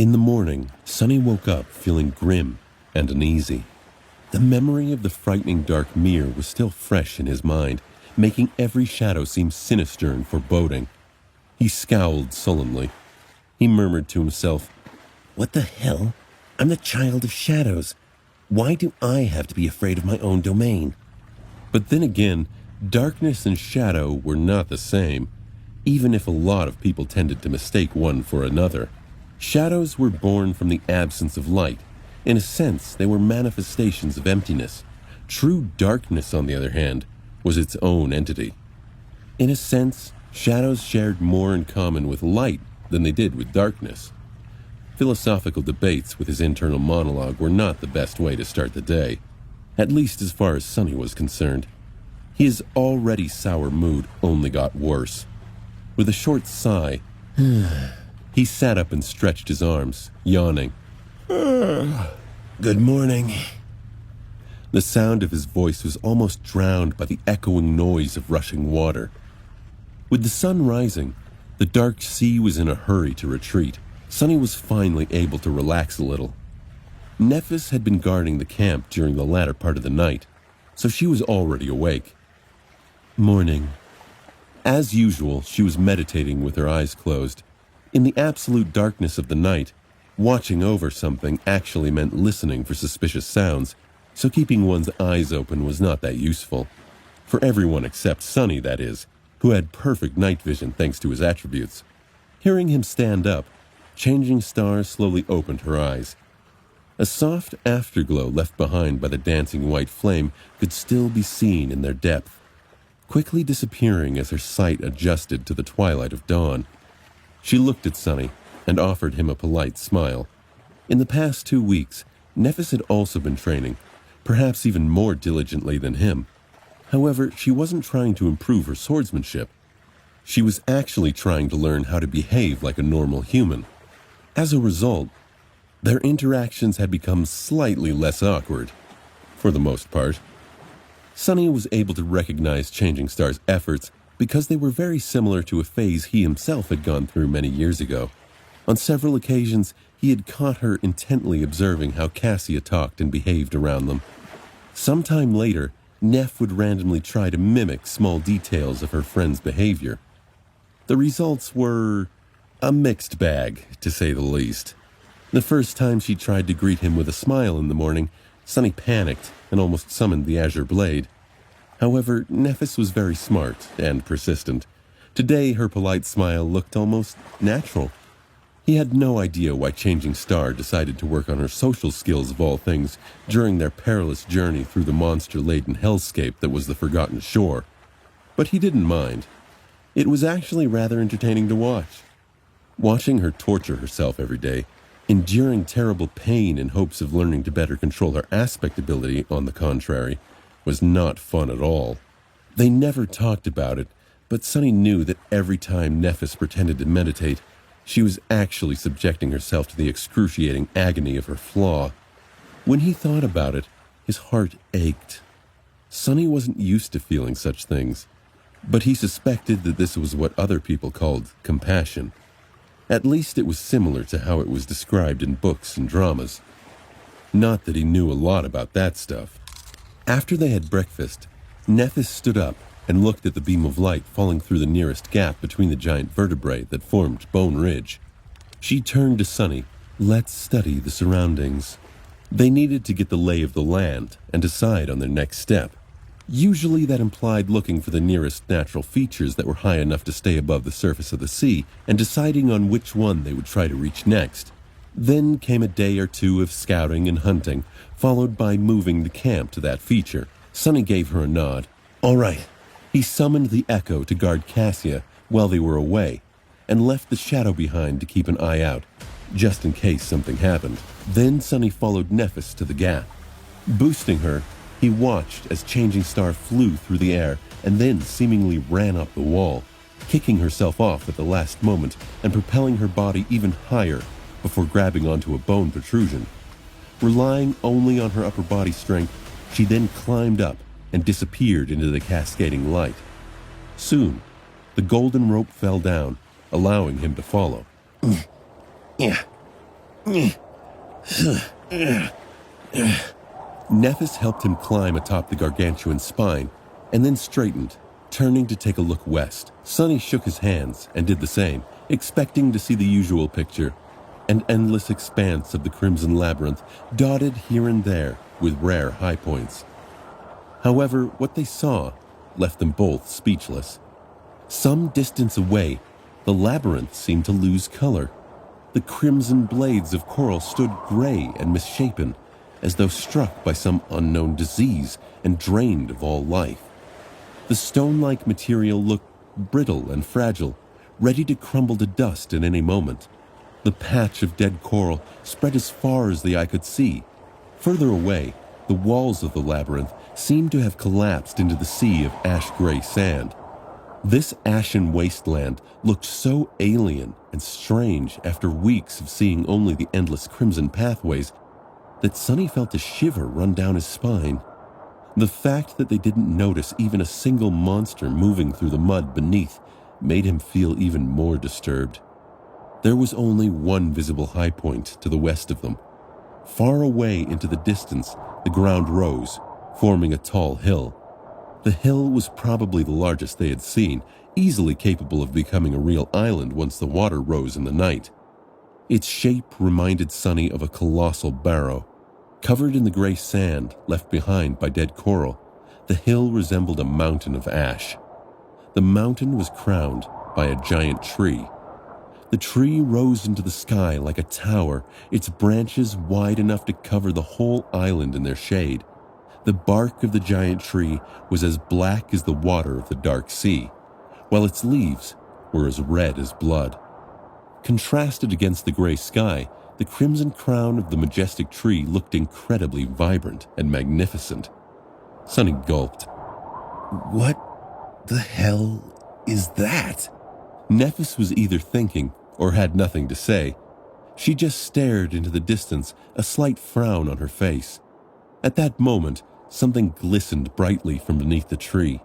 In the morning, Sunny woke up feeling grim and uneasy. The memory of the frightening dark mirror was still fresh in his mind, making every shadow seem sinister and foreboding. He scowled sullenly. He murmured to himself, "What the hell? I'm the child of shadows. Why do I have to be afraid of my own domain?" But then again, darkness and shadow were not the same, even if a lot of people tended to mistake one for another. Shadows were born from the absence of light. In a sense, they were manifestations of emptiness. True darkness, on the other hand, was its own entity. In a sense, shadows shared more in common with light than they did with darkness. Philosophical debates with his internal monologue were not the best way to start the day, at least as far as Sunny was concerned. His already sour mood only got worse. With a short sigh, he sat up and stretched his arms, yawning. "Good morning." The sound of his voice was almost drowned by the echoing noise of rushing water. With the sun rising, the dark sea was in a hurry to retreat. Sunny was finally able to relax a little. Nephis had been guarding the camp during the latter part of the night, so she was already awake. Morning. As usual, she was meditating with her eyes closed. In the absolute darkness of the night, watching over something actually meant listening for suspicious sounds, so keeping one's eyes open was not that useful. For everyone except Sunny, that is, who had perfect night vision thanks to his attributes. Hearing him stand up, Changing Star slowly opened her eyes. A soft afterglow left behind by the dancing white flame could still be seen in their depth, quickly disappearing as her sight adjusted to the twilight of dawn. She looked at Sunny and offered him a polite smile. In the past 2 weeks, Nephis had also been training, perhaps even more diligently than him. However, she wasn't trying to improve her swordsmanship. She was actually trying to learn how to behave like a normal human. As a result, their interactions had become slightly less awkward, for the most part. Sunny was able to recognize Changing Star's efforts because they were very similar to a phase he himself had gone through many years ago. On several occasions, he had caught her intently observing how Cassia talked and behaved around them. Sometime later, Neph would randomly try to mimic small details of her friend's behavior. The results were a mixed bag, to say the least. The first time she tried to greet him with a smile in the morning, Sunny panicked and almost summoned the Azure Blade. However, Nephis was very smart and persistent. Today, her polite smile looked almost natural. He had no idea why Changing Star decided to work on her social skills of all things during their perilous journey through the monster-laden hellscape that was the Forgotten Shore. But he didn't mind. It was actually rather entertaining to watch. Watching her torture herself every day, enduring terrible pain in hopes of learning to better control her aspect ability, on the contrary, was not fun at all. They never talked about it, but Sunny knew that every time Nephis pretended to meditate, she was actually subjecting herself to the excruciating agony of her flaw. When he thought about it, his heart ached. Sunny wasn't used to feeling such things, but he suspected that this was what other people called compassion. At least it was similar to how it was described in books and dramas. Not that he knew a lot about that stuff. After they had breakfast, Nephis stood up and looked at the beam of light falling through the nearest gap between the giant vertebrae that formed Bone Ridge. She turned to Sunny. "Let's study the surroundings." They needed to get the lay of the land and decide on their next step. Usually that implied looking for the nearest natural features that were high enough to stay above the surface of the sea and deciding on which one they would try to reach next. Then came a day or two of scouting and hunting, followed by moving the camp to that feature. Sunny gave her a nod. All right. He summoned the Echo to guard Cassia while they were away, and left the Shadow behind to keep an eye out, just in case something happened. Then Sunny followed Nephis to the gap. Boosting her, he watched as Changing Star flew through the air and then seemingly ran up the wall, kicking herself off at the last moment and propelling her body even higher before grabbing onto a bone protrusion. Relying only on her upper body strength, she then climbed up and disappeared into the cascading light. Soon, the golden rope fell down, allowing him to follow. Yeah. Nephis helped him climb atop the gargantuan spine, and then straightened, turning to take a look west. Sonny shook his hands and did the same, expecting to see the usual picture, an endless expanse of the Crimson Labyrinth, dotted here and there with rare high points. However, what they saw left them both speechless. Some distance away, the labyrinth seemed to lose color. The crimson blades of coral stood gray and misshapen, as though struck by some unknown disease and drained of all life. The stone-like material looked brittle and fragile, ready to crumble to dust at any moment. The patch of dead coral spread as far as the eye could see. Further away, the walls of the labyrinth seemed to have collapsed into the sea of ash-gray sand. This ashen wasteland looked so alien and strange after weeks of seeing only the endless crimson pathways that Sonny felt a shiver run down his spine. The fact that they didn't notice even a single monster moving through the mud beneath made him feel even more disturbed. There was only one visible high point to the west of them. Far away into the distance, the ground rose, forming a tall hill. The hill was probably the largest they had seen, easily capable of becoming a real island once the water rose in the night. Its shape reminded Sonny of a colossal barrow. Covered in the gray sand left behind by dead coral, the hill resembled a mountain of ash. The mountain was crowned by a giant tree. The tree rose into the sky like a tower, its branches wide enough to cover the whole island in their shade. The bark of the giant tree was as black as the water of the dark sea, while its leaves were as red as blood. Contrasted against the gray sky, the crimson crown of the majestic tree looked incredibly vibrant and magnificent. Sonny gulped. What the hell is that? Nephis was either thinking or had nothing to say. She just stared into the distance, a slight frown on her face. At that moment, something glistened brightly from beneath the tree.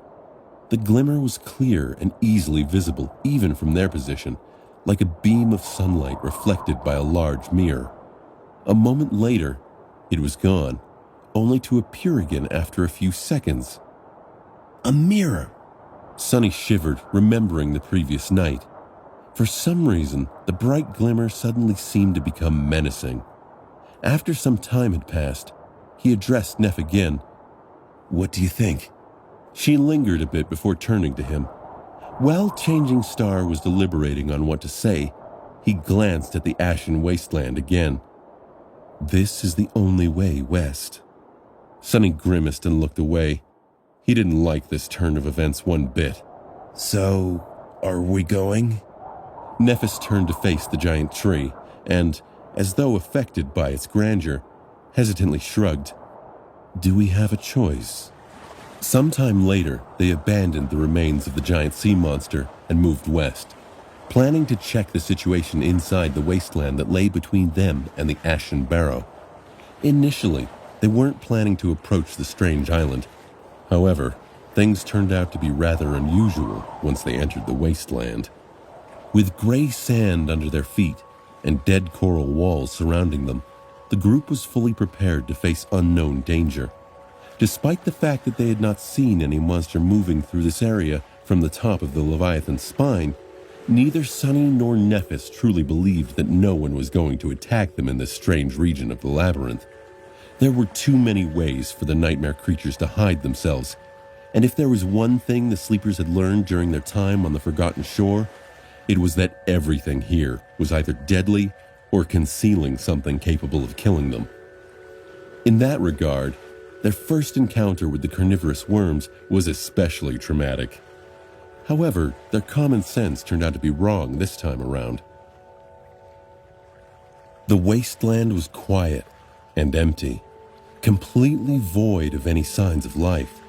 The glimmer was clear and easily visible even from their position, like a beam of sunlight reflected by a large mirror. A moment later, it was gone, only to appear again after a few seconds. A mirror! Sonny shivered, remembering the previous night. For some reason, the bright glimmer suddenly seemed to become menacing. After some time had passed, he addressed Neph again. What do you think? She lingered a bit before turning to him. While Changing Star was deliberating on what to say, he glanced at the ashen wasteland again. This is the only way west. Sonny grimaced and looked away. He didn't like this turn of events one bit. So, are we going? Nephis turned to face the giant tree and, as though affected by its grandeur, hesitantly shrugged. Do we have a choice? Sometime later, they abandoned the remains of the giant sea monster and moved west, planning to check the situation inside the wasteland that lay between them and the Ashen Barrow. Initially, they weren't planning to approach the strange island. However, things turned out to be rather unusual once they entered the wasteland. With gray sand under their feet and dead coral walls surrounding them, the group was fully prepared to face unknown danger. Despite the fact that they had not seen any monster moving through this area from the top of the Leviathan's spine, neither Sonny nor Nephis truly believed that no one was going to attack them in this strange region of the labyrinth. There were too many ways for the nightmare creatures to hide themselves, and if there was one thing the sleepers had learned during their time on the Forgotten Shore, it was that everything here was either deadly or concealing something capable of killing them. In that regard, their first encounter with the carnivorous worms was especially traumatic. However, their common sense turned out to be wrong this time around. The wasteland was quiet and empty, completely void of any signs of life.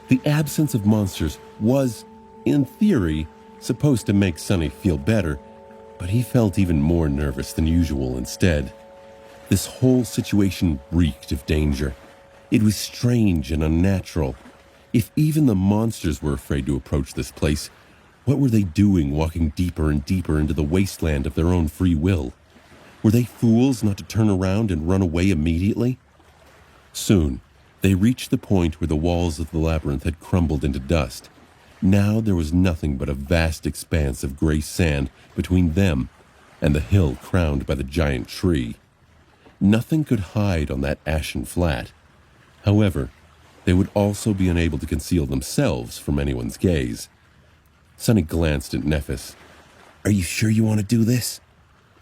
The absence of monsters was, in theory, supposed to make Sonny feel better, but he felt even more nervous than usual instead. This whole situation reeked of danger. It was strange and unnatural. If even the monsters were afraid to approach this place, what were they doing walking deeper and deeper into the wasteland of their own free will? Were they fools not to turn around and run away immediately? Soon, they reached the point where the walls of the labyrinth had crumbled into dust. Now there was nothing but a vast expanse of gray sand between them and the hill crowned by the giant tree. Nothing could hide on that ashen flat. However, they would also be unable to conceal themselves from anyone's gaze. Sunny glanced at Nephis. Are you sure you want to do this?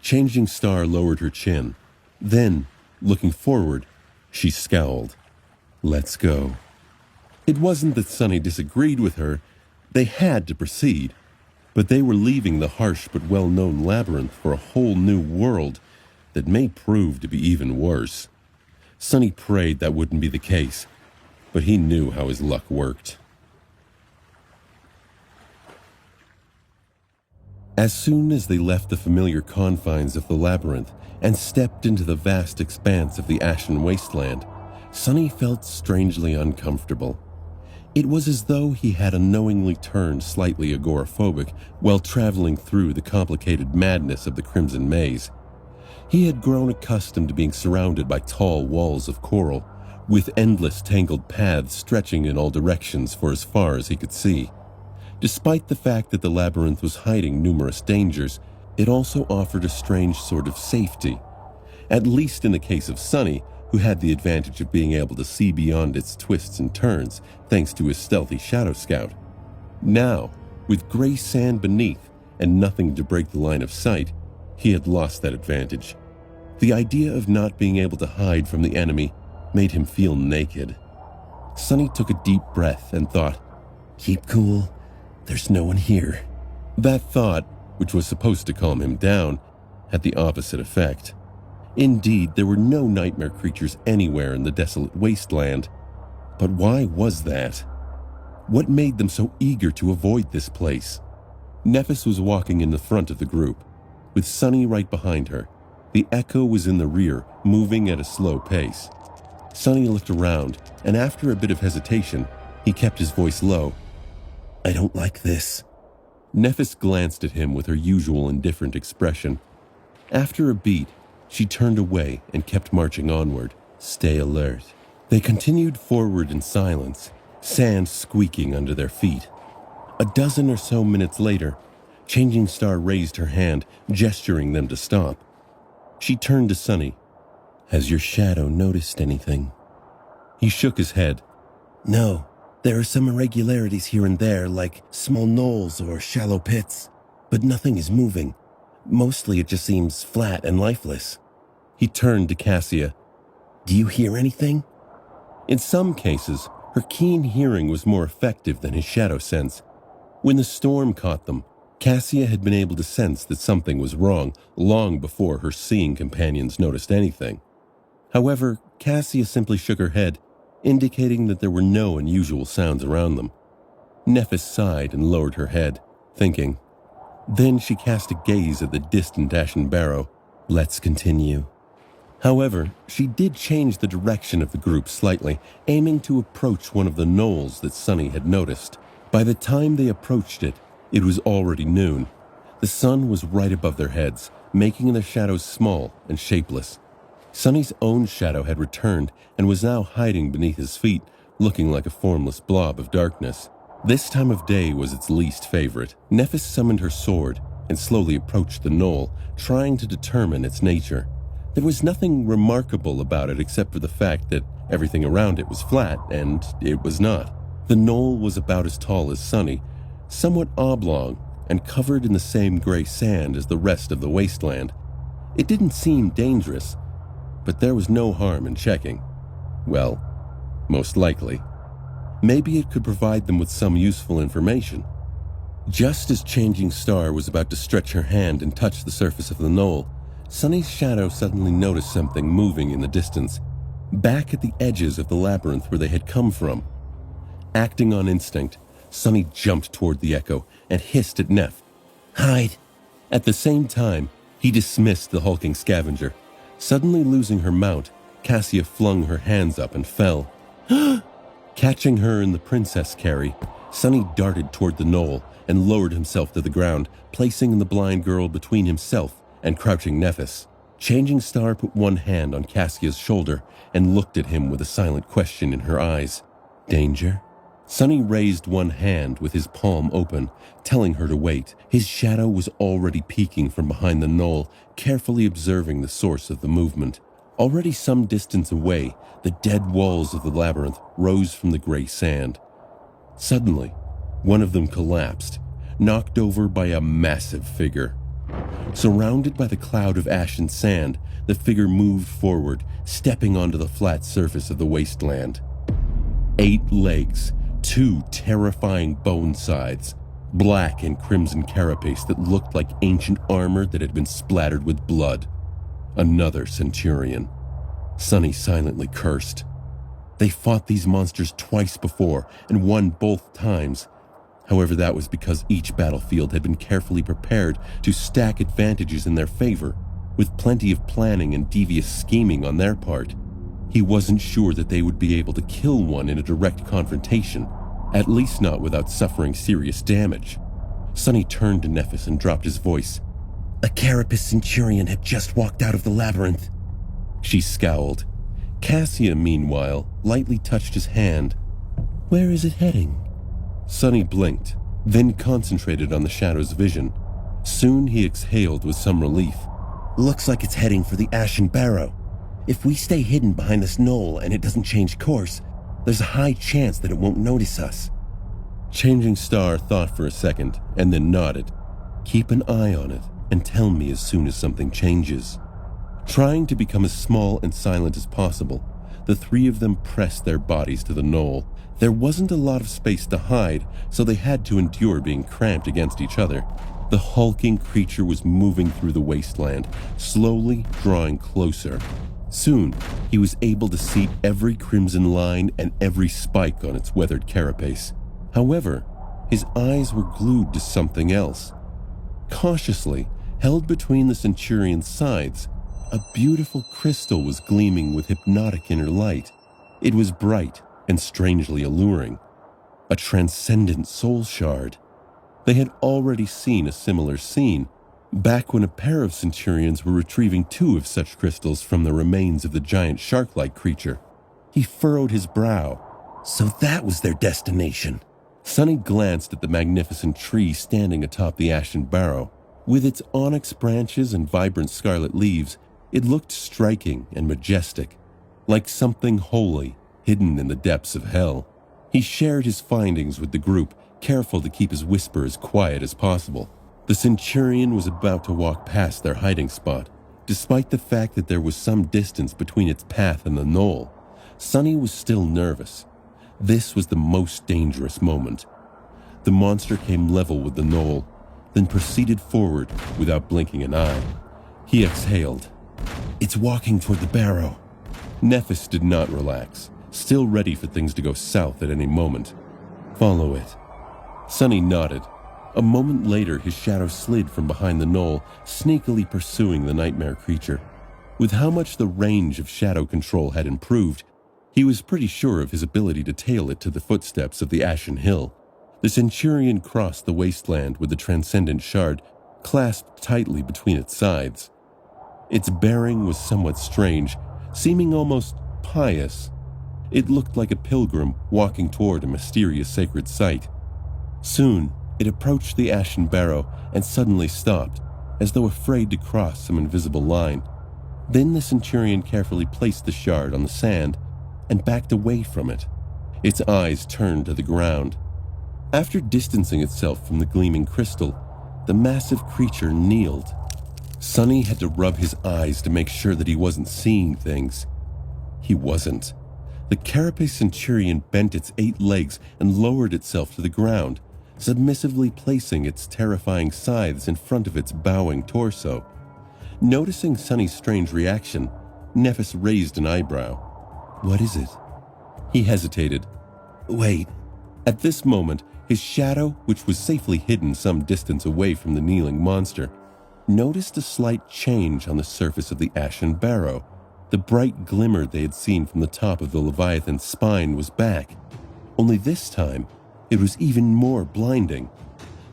Changing Star lowered her chin. Then, looking forward, she scowled. Let's go. It wasn't that Sunny disagreed with her. They had to proceed. But they were leaving the harsh but well-known labyrinth for a whole new world that may prove to be even worse. Sunny prayed that wouldn't be the case, but he knew how his luck worked. As soon as they left the familiar confines of the labyrinth and stepped into the vast expanse of the ashen wasteland, Sunny felt strangely uncomfortable. It was as though he had unknowingly turned slightly agoraphobic while traveling through the complicated madness of the Crimson Maze. He had grown accustomed to being surrounded by tall walls of coral, with endless tangled paths stretching in all directions for as far as he could see. Despite the fact that the labyrinth was hiding numerous dangers, it also offered a strange sort of safety. At least in the case of Sunny, who had the advantage of being able to see beyond its twists and turns thanks to his stealthy shadow scout. Now, with gray sand beneath and nothing to break the line of sight, he had lost that advantage. The idea of not being able to hide from the enemy made him feel naked. Sunny took a deep breath and thought, Keep cool. There's no one here. That thought, which was supposed to calm him down, had the opposite effect. Indeed, there were no nightmare creatures anywhere in the desolate wasteland. But why was that? What made them so eager to avoid this place? Nephis was walking in the front of the group, with Sunny right behind her. The Echo was in the rear, moving at a slow pace. Sunny looked around, and after a bit of hesitation, he kept his voice low. I don't like this. Nephis glanced at him with her usual indifferent expression. After a beat, she turned away and kept marching onward. Stay alert. They continued forward in silence, sand squeaking under their feet. A dozen or so minutes later, Changing Star raised her hand, gesturing them to stop. She turned to Sunny. Has your shadow noticed anything? He shook his head. No. There are some irregularities here and there, like small knolls or shallow pits, but nothing is moving. Mostly it just seems flat and lifeless. He turned to Cassia. Do you hear anything? In some cases, her keen hearing was more effective than his shadow sense. When the storm caught them, Cassia had been able to sense that something was wrong long before her seeing companions noticed anything. However, Cassia simply shook her head, indicating that there were no unusual sounds around them. Nephis sighed and lowered her head, thinking. Then she cast a gaze at the distant ashen barrow. Let's continue. However, she did change the direction of the group slightly, aiming to approach one of the knolls that Sunny had noticed. By the time they approached it, it was already noon. The sun was right above their heads, making their shadows small and shapeless. Sunny's own shadow had returned and was now hiding beneath his feet, looking like a formless blob of darkness. This time of day was its least favorite. Nephis summoned her sword and slowly approached the knoll, trying to determine its nature. There was nothing remarkable about it except for the fact that everything around it was flat, and it was not. The knoll was about as tall as Sunny, somewhat oblong, and covered in the same gray sand as the rest of the wasteland. It didn't seem dangerous, but there was no harm in checking. Well, most likely. Maybe it could provide them with some useful information. Just as Changing Star was about to stretch her hand and touch the surface of the knoll, Sunny's shadow suddenly noticed something moving in the distance, back at the edges of the labyrinth where they had come from. Acting on instinct, Sunny jumped toward the Echo and hissed at Neph. Hide! At the same time, he dismissed the hulking scavenger. Suddenly losing her mount, Cassia flung her hands up and fell. Catching her in the princess carry, Sunny darted toward the knoll and lowered himself to the ground, placing the blind girl between himself and crouching Nephis. Changing Star put one hand on Cassia's shoulder and looked at him with a silent question in her eyes. Danger? Sunny raised one hand with his palm open, telling her to wait. His shadow was already peeking from behind the knoll, carefully observing the source of the movement. Already some distance away, the dead walls of the labyrinth rose from the gray sand. Suddenly, one of them collapsed, knocked over by a massive figure. Surrounded by the cloud of ash and sand, the figure moved forward, stepping onto the flat surface of the wasteland. 8 legs, 2 terrifying bone sides, black and crimson carapace that looked like ancient armor that had been splattered with blood. Another centurion. Sunny silently cursed. They fought these monsters twice before and won both times. However, that was because each battlefield had been carefully prepared to stack advantages in their favor, with plenty of planning and devious scheming on their part. He wasn't sure that they would be able to kill one in a direct confrontation, at least not without suffering serious damage. Sunny turned to Nephis and dropped his voice. A carapace centurion had just walked out of the labyrinth. She scowled. Cassia, meanwhile, lightly touched his hand. Where is it heading? Sunny blinked, then concentrated on the shadow's vision. Soon he exhaled with some relief. Looks like it's heading for the Ashen Barrow. If we stay hidden behind this knoll and it doesn't change course, there's a high chance that it won't notice us. Changing Star thought for a second and then nodded. Keep an eye on it and tell me as soon as something changes. Trying to become as small and silent as possible, the 3 of them pressed their bodies to the knoll. There wasn't a lot of space to hide, so they had to endure being cramped against each other. The hulking creature was moving through the wasteland, slowly drawing closer. Soon, he was able to see every crimson line and every spike on its weathered carapace. However, his eyes were glued to something else. Cautiously, held between the centurion's sides, a beautiful crystal was gleaming with hypnotic inner light. It was bright and strangely alluring. A transcendent soul shard. They had already seen a similar scene, back when a pair of centurions were retrieving 2 of such crystals from the remains of the giant shark-like creature. He furrowed his brow. So that was their destination. Sunny glanced at the magnificent tree standing atop the Ashen Barrow. With its onyx branches and vibrant scarlet leaves, it looked striking and majestic, like something holy hidden in the depths of hell. He shared his findings with the group, careful to keep his whisper as quiet as possible. The centurion was about to walk past their hiding spot. Despite the fact that there was some distance between its path and the knoll, Sunny was still nervous. This was the most dangerous moment. The monster came level with the knoll, then proceeded forward without blinking an eye. He exhaled. It's walking toward the barrow. Nephis did not relax, still ready for things to go south at any moment. Follow it. Sunny nodded. A moment later, his shadow slid from behind the knoll, sneakily pursuing the nightmare creature. With how much the range of shadow control had improved, he was pretty sure of his ability to tail it to the footsteps of the Ashen Hill. The centurion crossed the wasteland with the transcendent shard clasped tightly between its sides. Its bearing was somewhat strange, seeming almost pious. It looked like a pilgrim walking toward a mysterious sacred site. Soon, it approached the Ashen Barrow and suddenly stopped, as though afraid to cross some invisible line. Then the centurion carefully placed the shard on the sand and backed away from it. Its eyes turned to the ground. After distancing itself from the gleaming crystal, the massive creature kneeled. Sunny had to rub his eyes to make sure that he wasn't seeing things. He wasn't. The carapace centurion bent its 8 legs and lowered itself to the ground, submissively placing its terrifying scythes in front of its bowing torso. Noticing Sunny's strange reaction, Nephis raised an eyebrow. What is it? He hesitated. Wait. At this moment, his shadow, which was safely hidden some distance away from the kneeling monster, noticed a slight change on the surface of the Ashen Barrow. The bright glimmer they had seen from the top of the Leviathan's spine was back. Only this time, it was even more blinding.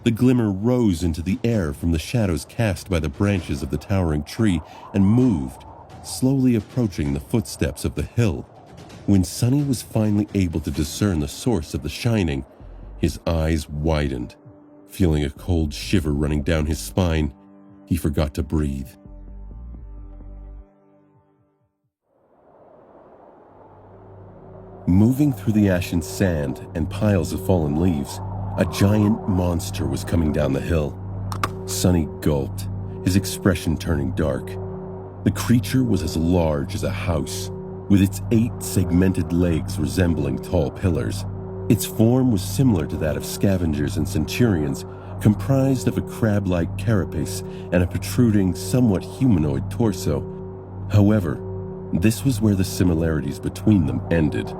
The glimmer rose into the air from the shadows cast by the branches of the towering tree and moved, slowly approaching the footsteps of the hill. When Sonny was finally able to discern the source of the shining, his eyes widened. Feeling a cold shiver running down his spine, he forgot to breathe. Moving through the ashen sand and piles of fallen leaves, a giant monster was coming down the hill. Sonny gulped, his expression turning dark. The creature was as large as a house, with its 8 segmented legs resembling tall pillars. Its form was similar to that of scavengers and centurions, comprised of a crab-like carapace and a protruding, somewhat humanoid torso. However, this was where the similarities between them ended.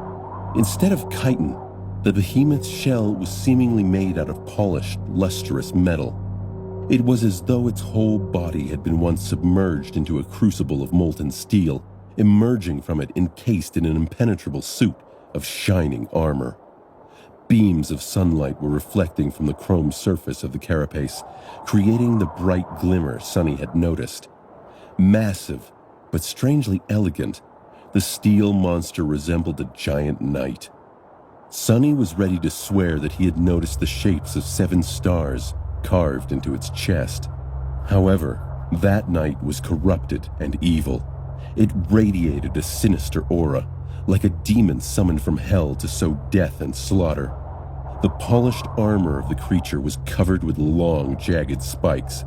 Instead of chitin, the behemoth's shell was seemingly made out of polished, lustrous metal. It was as though its whole body had been once submerged into a crucible of molten steel, emerging from it encased in an impenetrable suit of shining armor. Beams of sunlight were reflecting from the chrome surface of the carapace, creating the bright glimmer Sonny had noticed. Massive, but strangely elegant, the steel monster resembled a giant knight. Sonny was ready to swear that he had noticed the shapes of 7 stars carved into its chest. However, that knight was corrupted and evil. It radiated a sinister aura, like a demon summoned from hell to sow death and slaughter. The polished armor of the creature was covered with long, jagged spikes.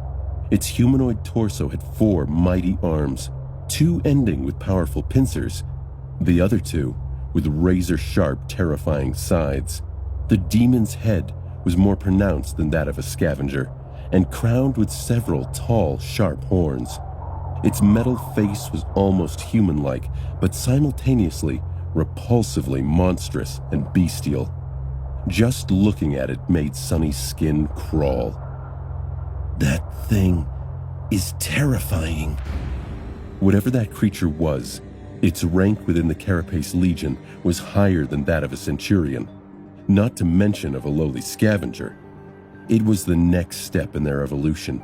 Its humanoid torso had 4 mighty arms, 2 ending with powerful pincers, the other 2 with razor-sharp, terrifying sides. The demon's head was more pronounced than that of a scavenger, and crowned with several tall, sharp horns. Its metal face was almost human-like, but simultaneously repulsively monstrous and bestial. Just looking at it made Sonny's skin crawl. That thing is terrifying. Whatever that creature was, its rank within the Carapace Legion was higher than that of a centurion, not to mention of a lowly scavenger. It was the next step in their evolution.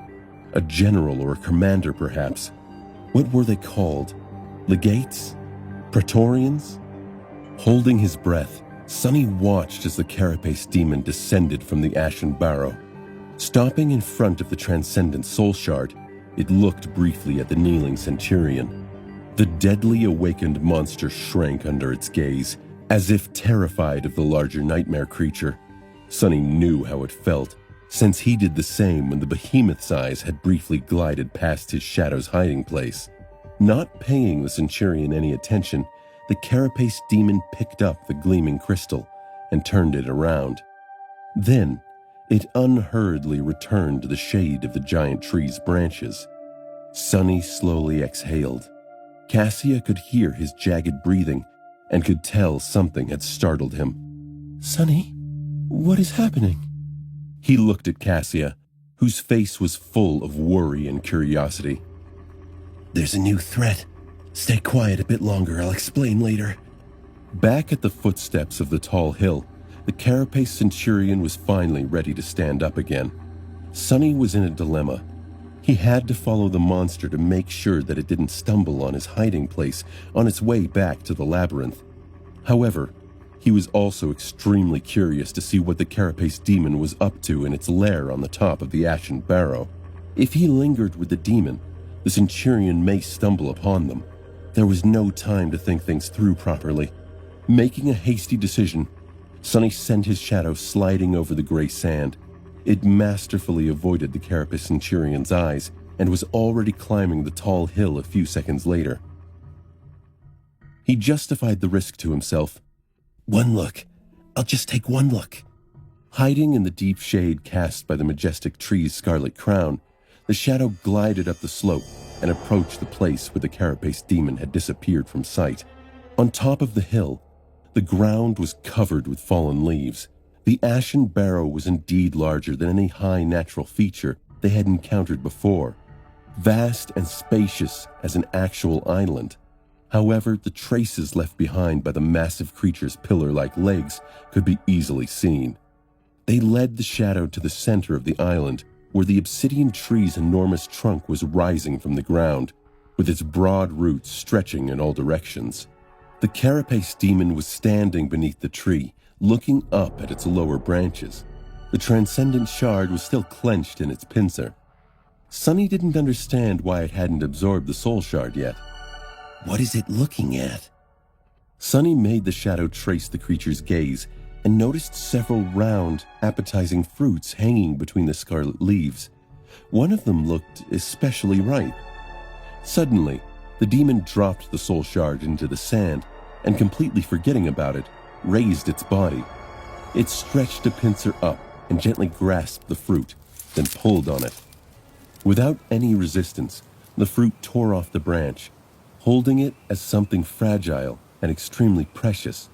A general or a commander, perhaps. What were they called? Legates? Praetorians? Holding his breath, Sonny watched as the Carapace demon descended from the ashen barrow. Stopping in front of the transcendent soul shard, it looked briefly at the kneeling centurion. The deadly awakened monster shrank under its gaze, as if terrified of the larger nightmare creature. Sonny knew how it felt, since he did the same when the behemoth's eyes had briefly glided past his shadow's hiding place. Not paying the centurion any attention, the Carapace demon picked up the gleaming crystal and turned it around. Then, it unhurriedly returned to the shade of the giant tree's branches. Sonny slowly exhaled. Cassia could hear his jagged breathing and could tell something had startled him. Sonny, what is happening? He looked at Cassia, whose face was full of worry and curiosity. There's a new threat. Stay quiet a bit longer, I'll explain later. Back at the footsteps of the tall hill, the Carapace centurion was finally ready to stand up again. Sonny was in a dilemma. He had to follow the monster to make sure that it didn't stumble on his hiding place on its way back to the labyrinth. However, he was also extremely curious to see what the Carapace demon was up to in its lair on the top of the ashen barrow. If he lingered with the demon, the centurion may stumble upon them. There was no time to think things through properly. Making a hasty decision, Sonny sent his shadow sliding over the gray sand. It masterfully avoided the Carapace centurion's eyes and was already climbing the tall hill a few seconds later. He justified the risk to himself. One look. I'll just take one look. Hiding in the deep shade cast by the majestic tree's scarlet crown, the shadow glided up the slope and approached the place where the Carapace demon had disappeared from sight. On top of the hill, the ground was covered with fallen leaves. The ashen barrow was indeed larger than any high natural feature they had encountered before, vast and spacious as an actual island. However, the traces left behind by the massive creature's pillar-like legs could be easily seen. They led the shadow to the center of the island, where the obsidian tree's enormous trunk was rising from the ground, with its broad roots stretching in all directions. The carapace demon was standing beneath the tree, looking up at its lower branches. The transcendent shard was still clenched in its pincer. Sunny didn't understand why it hadn't absorbed the soul shard yet. What is it looking at? Sunny made the shadow trace the creature's gaze and noticed several round, appetizing fruits hanging between the scarlet leaves. One of them looked especially ripe. Suddenly, the demon dropped the soul shard into the sand and, completely forgetting about it, raised its body. It stretched a pincer up and gently grasped the fruit, then pulled on it. Without any resistance, the fruit tore off the branch, holding it as something fragile and extremely precious.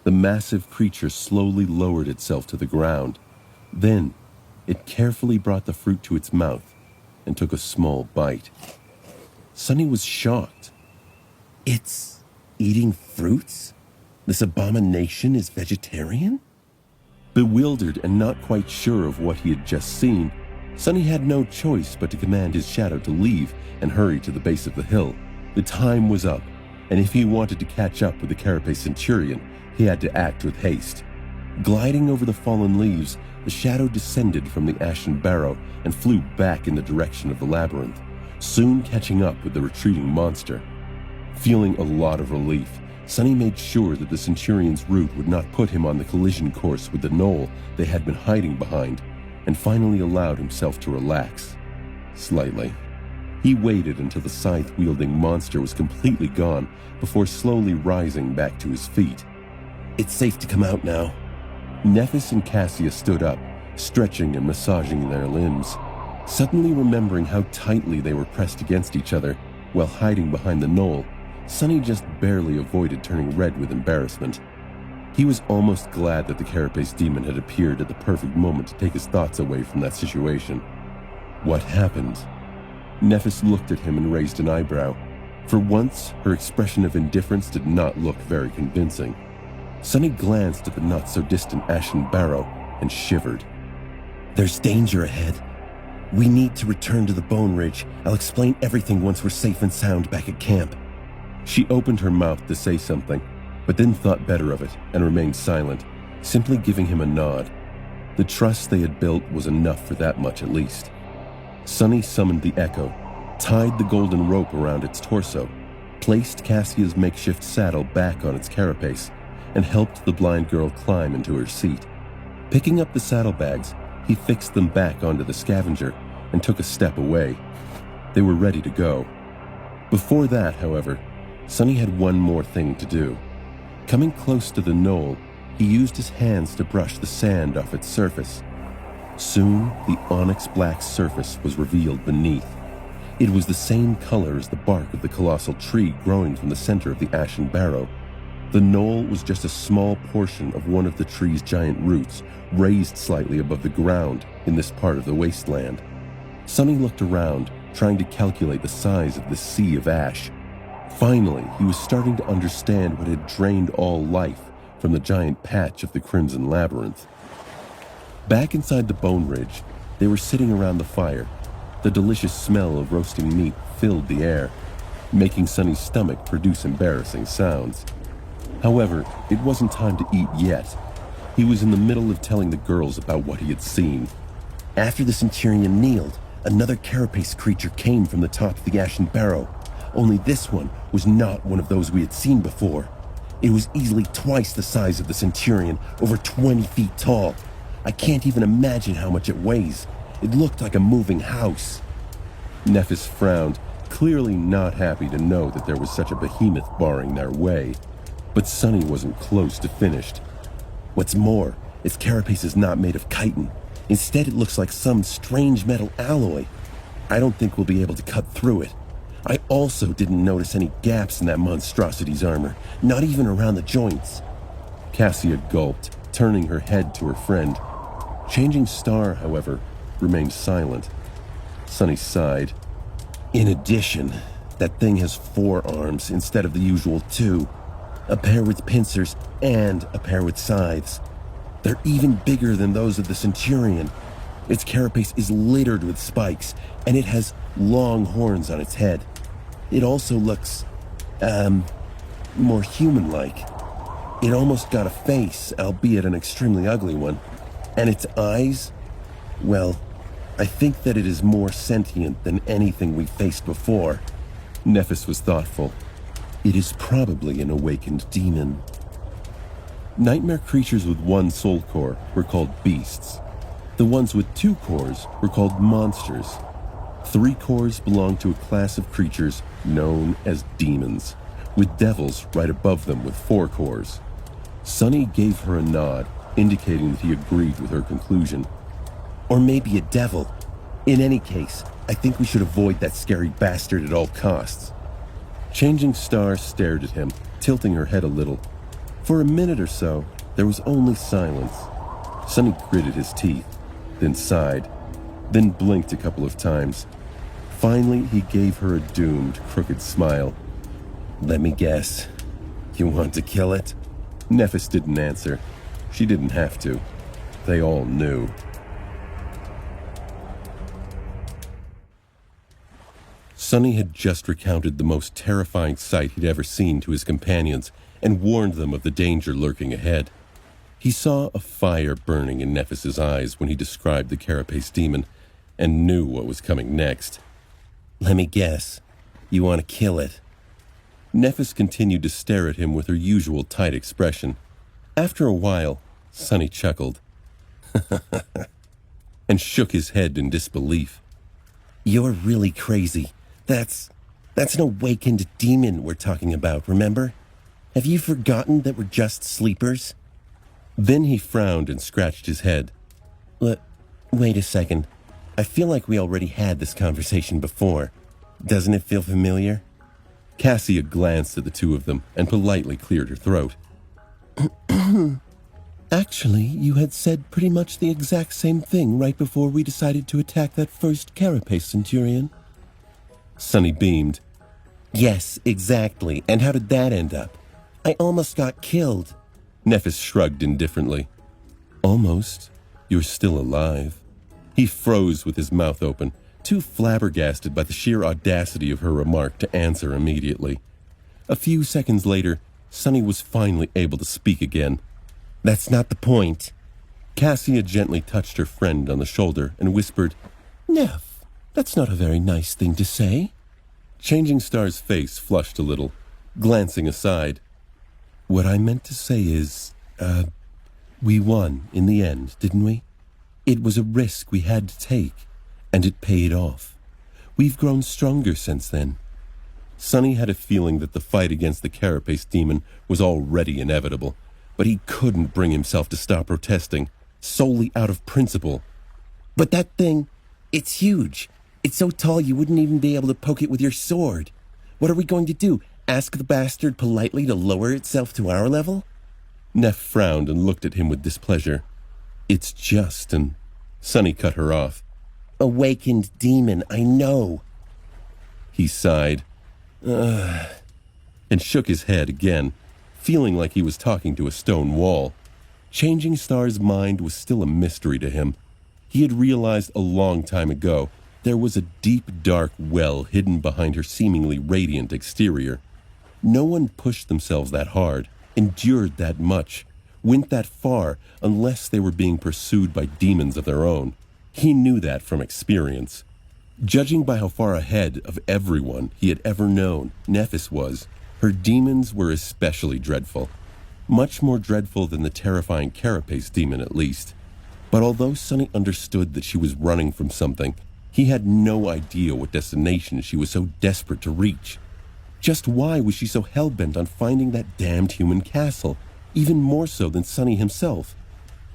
The massive creature slowly lowered itself to the ground. Then, it carefully brought the fruit to its mouth and took a small bite. Sunny was shocked. It's eating fruits? This abomination is vegetarian? Bewildered and not quite sure of what he had just seen, Sunny had no choice but to command his shadow to leave and hurry to the base of the hill. The time was up, and if he wanted to catch up with the Carapace Centurion, he had to act with haste. Gliding over the fallen leaves, the shadow descended from the ashen barrow and flew back in the direction of the labyrinth, soon catching up with the retreating monster. Feeling a lot of relief, Sunny made sure that the Centurion's route would not put him on the collision course with the knoll they had been hiding behind, and finally allowed himself to relax. Slightly. He waited until the scythe-wielding monster was completely gone before slowly rising back to his feet. It's safe to come out now. Nephis and Cassia stood up, stretching and massaging their limbs. Suddenly remembering how tightly they were pressed against each other while hiding behind the knoll, Sunny just barely avoided turning red with embarrassment. He was almost glad that the Carapace demon had appeared at the perfect moment to take his thoughts away from that situation. What happened? Nephis looked at him and raised an eyebrow. For once, her expression of indifference did not look very convincing. Sunny glanced at the not-so-distant ashen barrow and shivered. There's danger ahead. We need to return to the Bone Ridge. I'll explain everything once we're safe and sound back at camp. She opened her mouth to say something, but then thought better of it and remained silent, simply giving him a nod. The trust they had built was enough for that much at least. Sunny summoned the Echo, tied the golden rope around its torso, placed Cassia's makeshift saddle back on its carapace, and helped the blind girl climb into her seat. Picking up the saddlebags, he fixed them back onto the scavenger and took a step away. They were ready to go. Before that, however, Sunny had one more thing to do. Coming close to the knoll, he used his hands to brush the sand off its surface. Soon, the onyx-black surface was revealed beneath. It was the same color as the bark of the colossal tree growing from the center of the ashen barrow. The knoll was just a small portion of one of the tree's giant roots, raised slightly above the ground in this part of the wasteland. Sunny looked around, trying to calculate the size of the sea of ash. Finally, he was starting to understand what had drained all life from the giant patch of the Crimson Labyrinth. Back inside the Bone Ridge, they were sitting around the fire. The delicious smell of roasting meat filled the air, making Sunny's stomach produce embarrassing sounds. However, it wasn't time to eat yet. He was in the middle of telling the girls about what he had seen. After the Centurion kneeled, another carapace creature came from the top of the ashen barrow. Only this one was not one of those we had seen before. It was easily twice the size of the Centurion, over 20 feet tall. I can't even imagine how much it weighs. It looked like a moving house. Nephis frowned, clearly not happy to know that there was such a behemoth barring their way. But Sunny wasn't close to finished. What's more, its carapace is not made of chitin. Instead, it looks like some strange metal alloy. I don't think we'll be able to cut through it. I also didn't notice any gaps in that monstrosity's armor, not even around the joints. Cassia gulped, turning her head to her friend. Changing Star, however, remained silent. Sunny sighed. In addition, that thing has 4 arms instead of the usual 2. A pair with pincers and a pair with scythes. They're even bigger than those of the Centurion. Its carapace is littered with spikes, and it has long horns on its head. It also looks, more human-like. It almost got a face, albeit an extremely ugly one. And its eyes, well, I think that it is more sentient than anything we faced before. Nephis was thoughtful. It is probably an awakened demon. Nightmare creatures with one soul core were called beasts. The ones with 2 cores were called monsters. 3 cores belonged to a class of creatures known as demons, with devils right above them with 4 cores. Sunny gave her a nod, indicating that he agreed with her conclusion. Or maybe a devil. In any case, I think we should avoid that scary bastard at all costs. Changing Star stared at him, tilting her head a little. For a minute or so, there was only silence. Sunny gritted his teeth, then sighed, then blinked a couple of times. Finally, he gave her a doomed, crooked smile. Let me guess. You want to kill it? Nephis didn't answer. She didn't have to. They all knew. Sunny had just recounted the most terrifying sight he'd ever seen to his companions and warned them of the danger lurking ahead. He saw a fire burning in Nephis's eyes when he described the carapace demon and knew what was coming next. Let me guess. You want to kill it? Nephis continued to stare at him with her usual tight expression. After a while, Sunny chuckled and shook his head in disbelief. You're really crazy. That's an awakened demon we're talking about, remember? Have you forgotten that we're just sleepers? Then he frowned and scratched his head. Wait a second. I feel like we already had this conversation before. Doesn't it feel familiar? Cassia glanced at the two of them and politely cleared her throat. Actually, you had said pretty much the exact same thing right before we decided to attack that first carapace Centurion. Sunny beamed. Yes, exactly. And how did that end up? I almost got killed. Nephis shrugged indifferently. Almost. You're still alive. He froze with his mouth open, too flabbergasted by the sheer audacity of her remark to answer immediately. A few seconds later, Sunny was finally able to speak again. That's not the point. Cassia gently touched her friend on the shoulder and whispered, Neph, that's not a very nice thing to say. Changing Star's face flushed a little, glancing aside. What I meant to say is, we won in the end, didn't we? It was a risk we had to take, and it paid off. We've grown stronger since then. Sunny had a feeling that the fight against the carapace demon was already inevitable, but he couldn't bring himself to stop protesting, solely out of principle. But that thing, it's huge. It's so tall you wouldn't even be able to poke it with your sword. What are we going to do? Ask the bastard politely to lower itself to our level? Neph frowned and looked at him with displeasure. It's just an... Sunny cut her off. Awakened demon, I know. He sighed. And shook his head again, feeling like he was talking to a stone wall. Changing Star's mind was still a mystery to him. He had realized a long time ago there was a deep, dark well hidden behind her seemingly radiant exterior. No one pushed themselves that hard, endured that much, went that far unless they were being pursued by demons of their own. He knew that from experience. Judging by how far ahead of everyone he had ever known Nephis was, her demons were especially dreadful. Much more dreadful than the terrifying carapace demon, at least. But although Sunny understood that she was running from something, he had no idea what destination she was so desperate to reach. Just why was she so hell-bent on finding that damned human castle, even more so than Sunny himself?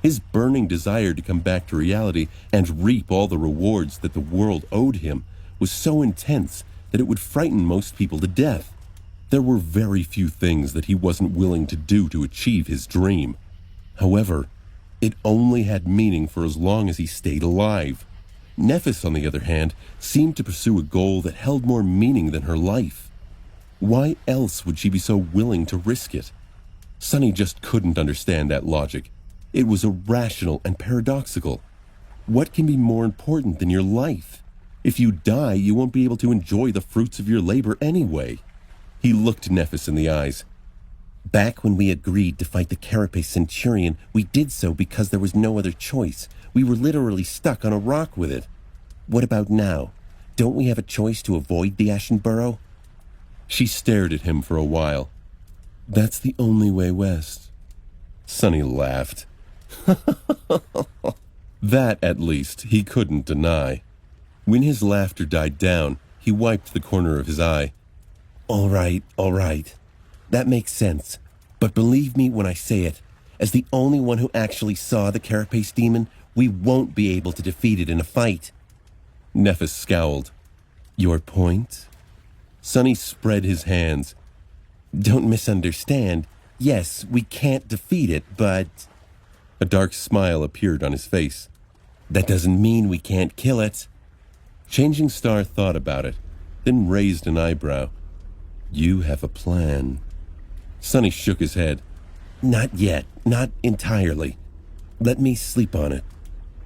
His burning desire to come back to reality and reap all the rewards that the world owed him was so intense that it would frighten most people to death. There were very few things that he wasn't willing to do to achieve his dream. However, it only had meaning for as long as he stayed alive. Nephis, on the other hand, seemed to pursue a goal that held more meaning than her life. Why else would she be so willing to risk it? Sunny just couldn't understand that logic. It was irrational and paradoxical. What can be more important than your life? If you die, you won't be able to enjoy the fruits of your labor anyway. He looked Nephis in the eyes. Back when we agreed to fight the Carapace Centurion, we did so because there was no other choice. We were literally stuck on a rock with it. What about now? Don't we have a choice to avoid the Ashen Burrow? She stared at him for a while. That's the only way west. Sonny laughed. That, at least, he couldn't deny. When his laughter died down, he wiped the corner of his eye. All right. That makes sense. But believe me when I say it, as the only one who actually saw the Carapace demon, we won't be able to defeat it in a fight. Nephis scowled. Your point? Sonny spread his hands. Don't misunderstand. Yes, we can't defeat it, but... A dark smile appeared on his face. That doesn't mean we can't kill it. Changing Star thought about it, then raised an eyebrow. You have a plan. Sonny shook his head. Not yet. Not entirely. Let me sleep on it.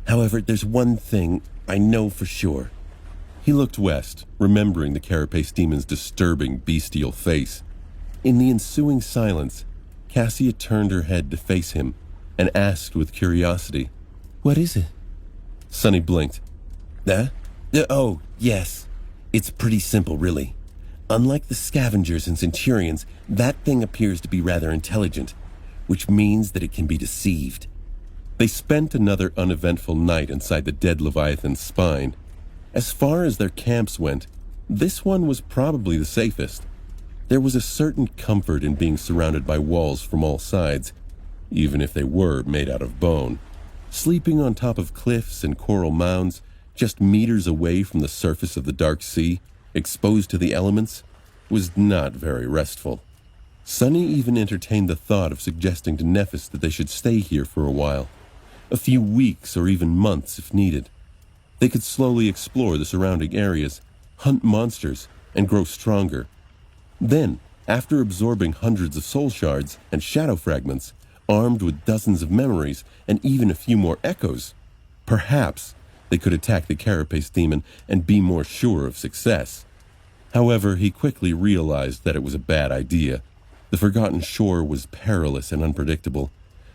However, there's one thing I know for sure. He looked west, remembering the Carapace demon's disturbing, bestial face. In the ensuing silence, Cassia turned her head to face him and asked with curiosity, What is it? Sonny blinked. Oh, yes. It's pretty simple, really. Unlike the scavengers and centurions, that thing appears to be rather intelligent, which means that it can be deceived. They spent another uneventful night inside the dead Leviathan's spine. As far as their camps went, this one was probably the safest. There was a certain comfort in being surrounded by walls from all sides, even if they were made out of bone. Sleeping on top of cliffs and coral mounds, just meters away from the surface of the dark sea, exposed to the elements, was not very restful. Sonny even entertained the thought of suggesting to Nephis that they should stay here for a while. A few weeks or even months if needed. They could slowly explore the surrounding areas, hunt monsters, and grow stronger. Then, after absorbing hundreds of soul shards and shadow fragments, armed with dozens of memories and even a few more echoes, perhaps they could attack the Carapace demon and be more sure of success. However, he quickly realized that it was a bad idea. The Forgotten Shore was perilous and unpredictable.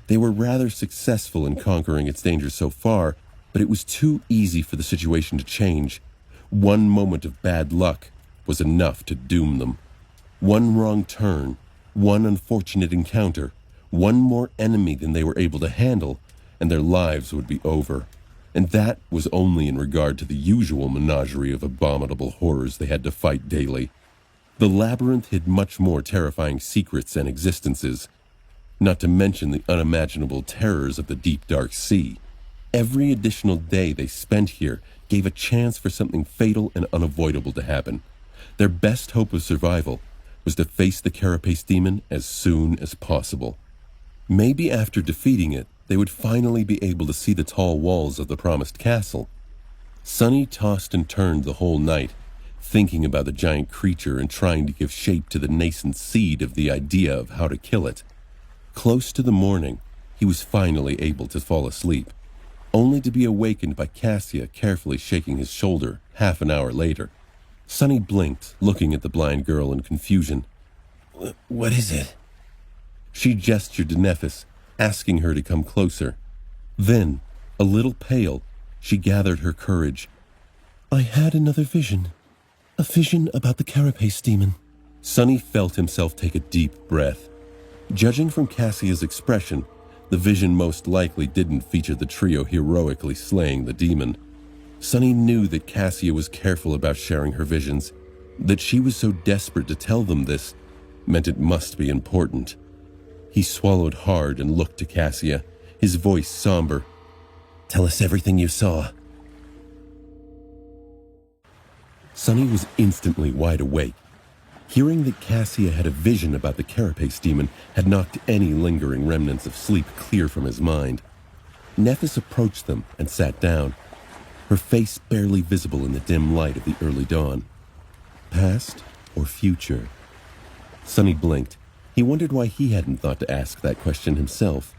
They were rather successful in conquering its dangers so far, but it was too easy for the situation to change. One moment of bad luck was enough to doom them. One wrong turn, one unfortunate encounter, one more enemy than they were able to handle, and their lives would be over. And that was only in regard to the usual menagerie of abominable horrors they had to fight daily. The labyrinth hid much more terrifying secrets and existences, not to mention the unimaginable terrors of the deep dark sea. Every additional day they spent here gave a chance for something fatal and unavoidable to happen. Their best hope of survival was to face the Carapace demon as soon as possible. Maybe after defeating it, they would finally be able to see the tall walls of the promised castle. Sonny tossed and turned the whole night, thinking about the giant creature and trying to give shape to the nascent seed of the idea of how to kill it. Close to the morning, he was finally able to fall asleep, only to be awakened by Cassia carefully shaking his shoulder half an hour later. Sonny blinked, looking at the blind girl in confusion. What is it? She gestured to Nephis, asking her to come closer. Then, a little pale, she gathered her courage. I had another vision. A vision about the Carapace demon. Sonny felt himself take a deep breath. Judging from Cassia's expression, the vision most likely didn't feature the trio heroically slaying the demon. Sonny knew that Cassia was careful about sharing her visions. That she was so desperate to tell them this meant it must be important. He swallowed hard and looked to Cassia, his voice somber. Tell us everything you saw. Sonny was instantly wide awake. Hearing that Cassia had a vision about the Carapace demon had knocked any lingering remnants of sleep clear from his mind. Nephis approached them and sat down, her face barely visible in the dim light of the early dawn. Past or future? Sonny blinked. He wondered why he hadn't thought to ask that question himself.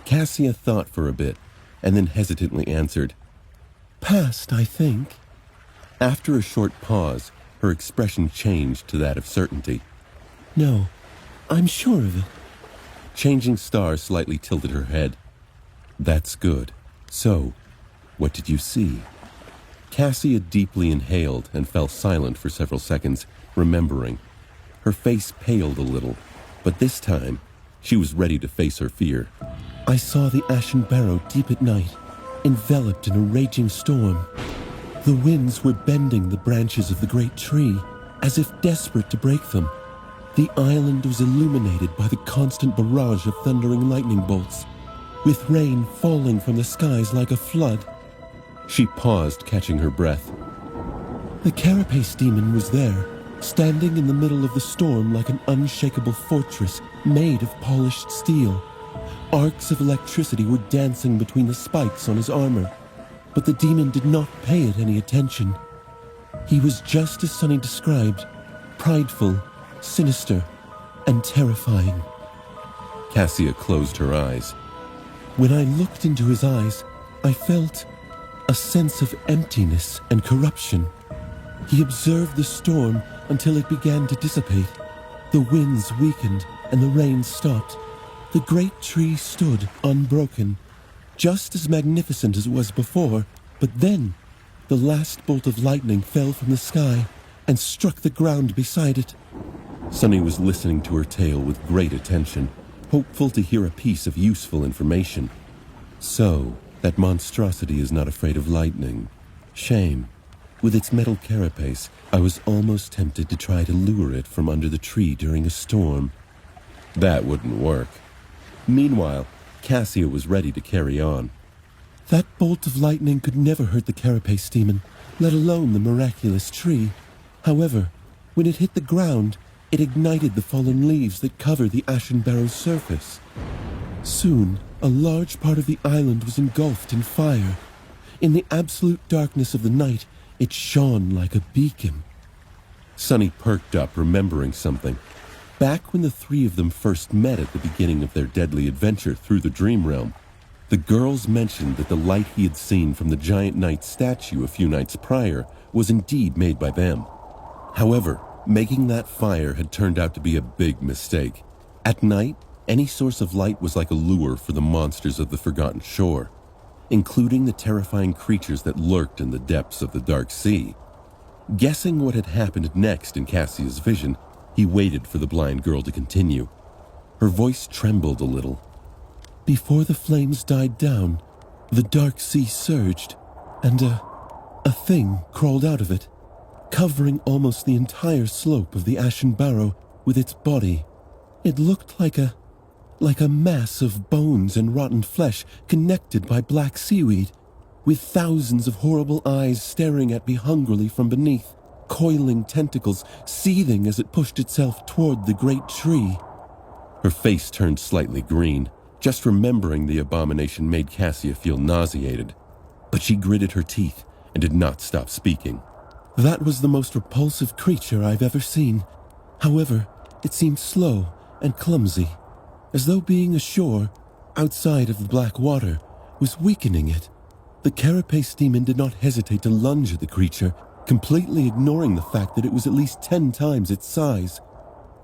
Cassia thought for a bit, and then hesitantly answered, Past, I think. After a short pause, her expression changed to that of certainty. No, I'm sure of it. Changing Star slightly tilted her head. That's good. So, what did you see? Cassia deeply inhaled and fell silent for several seconds, remembering. Her face paled a little, but this time, she was ready to face her fear. I saw the Ashen Barrow deep at night, enveloped in a raging storm. The winds were bending the branches of the great tree, as if desperate to break them. The island was illuminated by the constant barrage of thundering lightning bolts, with rain falling from the skies like a flood. She paused, catching her breath. The Carapace demon was there, standing in the middle of the storm like an unshakable fortress made of polished steel. Arcs of electricity were dancing between the spikes on his armor, but the demon did not pay it any attention. He was just as Sunny described, prideful, sinister, and terrifying. Cassia closed her eyes. When I looked into his eyes, I felt a sense of emptiness and corruption. He observed the storm until it began to dissipate. The winds weakened and the rain stopped. The great tree stood unbroken, just as magnificent as it was before, but then the last bolt of lightning fell from the sky and struck the ground beside it. Sunny was listening to her tale with great attention, hopeful to hear a piece of useful information. So, that monstrosity is not afraid of lightning. Shame. With its metal carapace, I was almost tempted to try to lure it from under the tree during a storm. That wouldn't work. Meanwhile, Cassia was ready to carry on. That bolt of lightning could never hurt the Carapace demon, let alone the miraculous tree. However, when it hit the ground, it ignited the fallen leaves that cover the Ashen Barrow's surface. Soon, a large part of the island was engulfed in fire. In the absolute darkness of the night, it shone like a beacon. Sunny perked up, remembering something. Back when the three of them first met at the beginning of their deadly adventure through the Dream Realm, the girls mentioned that the light he had seen from the giant knight statue a few nights prior was indeed made by them. However, making that fire had turned out to be a big mistake. At night, any source of light was like a lure for the monsters of the Forgotten Shore, including the terrifying creatures that lurked in the depths of the Dark Sea. Guessing what had happened next in Cassia's vision, he waited for the blind girl to continue. Her voice trembled a little. Before the flames died down, the Dark Sea surged, and a thing crawled out of it, covering almost the entire slope of the Ashen Barrow with its body. It looked like a mass of bones and rotten flesh connected by black seaweed, with thousands of horrible eyes staring at me hungrily from beneath, coiling tentacles seething as it pushed itself toward the great tree. Her face turned slightly green. Just remembering the abomination made Cassia feel nauseated. But she gritted her teeth and did not stop speaking. That was the most repulsive creature I've ever seen. However, it seemed slow and clumsy, as though being ashore, outside of the black water, was weakening it. The Carapace demon did not hesitate to lunge at the creature, completely ignoring the fact that it was at least 10 times its size.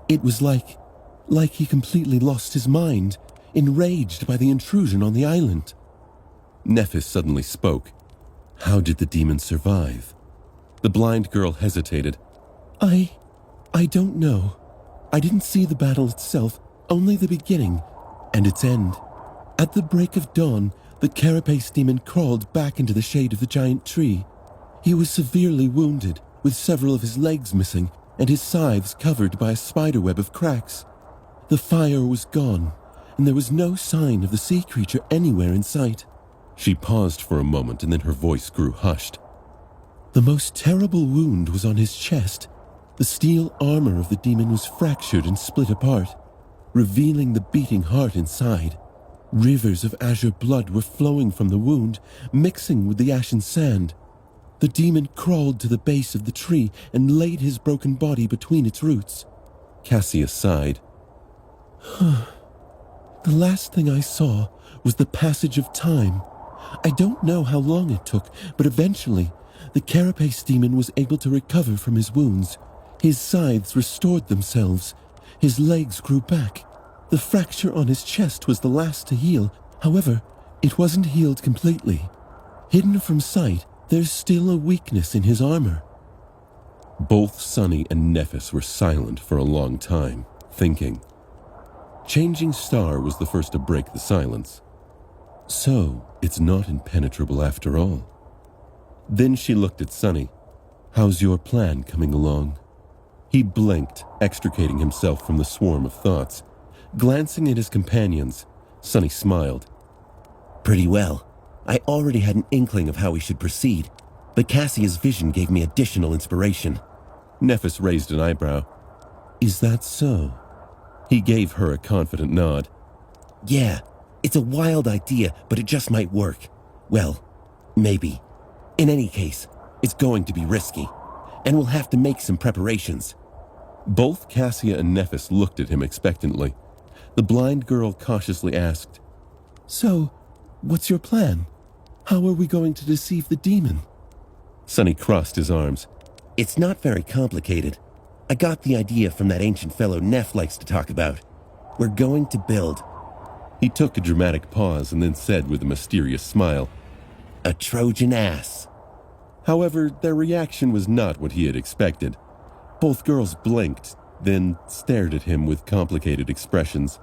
It was like he completely lost his mind, enraged by the intrusion on the island. Nephis suddenly spoke. How did the demon survive? The blind girl hesitated. I don't know. I didn't see the battle itself, only the beginning and its end. At the break of dawn, the Carapace demon crawled back into the shade of the giant tree. He was severely wounded, with several of his legs missing and his sides covered by a spiderweb of cracks. The fire was gone, and there was no sign of the sea creature anywhere in sight. She paused for a moment, and then her voice grew hushed. The most terrible wound was on his chest. The steel armor of the demon was fractured and split apart, revealing the beating heart inside. Rivers of azure blood were flowing from the wound, mixing with the ashen sand. The demon crawled to the base of the tree and laid his broken body between its roots. Cassia sighed. The last thing I saw was the passage of time. I don't know how long it took, but eventually, the carapace demon was able to recover from his wounds. His scythes restored themselves. His legs grew back. The fracture on his chest was the last to heal. However, it wasn't healed completely. Hidden from sight, there's still a weakness in his armor. Both Sonny and Nephis were silent for a long time, thinking. Changing Star was the first to break the silence. So, it's not impenetrable after all. Then she looked at Sonny. How's your plan coming along? He blinked, extricating himself from the swarm of thoughts. Glancing at his companions, Sonny smiled. Pretty well. I already had an inkling of how we should proceed, but Cassia's vision gave me additional inspiration. Nephis raised an eyebrow. Is that so? He gave her a confident nod. Yeah, it's a wild idea, but it just might work. Well, maybe. In any case, it's going to be risky, and we'll have to make some preparations. Both Cassia and Nephis looked at him expectantly. The blind girl cautiously asked, So, what's your plan? How are we going to deceive the demon? Sonny crossed his arms. It's not very complicated. I got the idea from that ancient fellow Neff likes to talk about. We're going to build. He took a dramatic pause and then said with a mysterious smile, A Trojan ass. However, their reaction was not what he had expected. Both girls blinked, then stared at him with complicated expressions.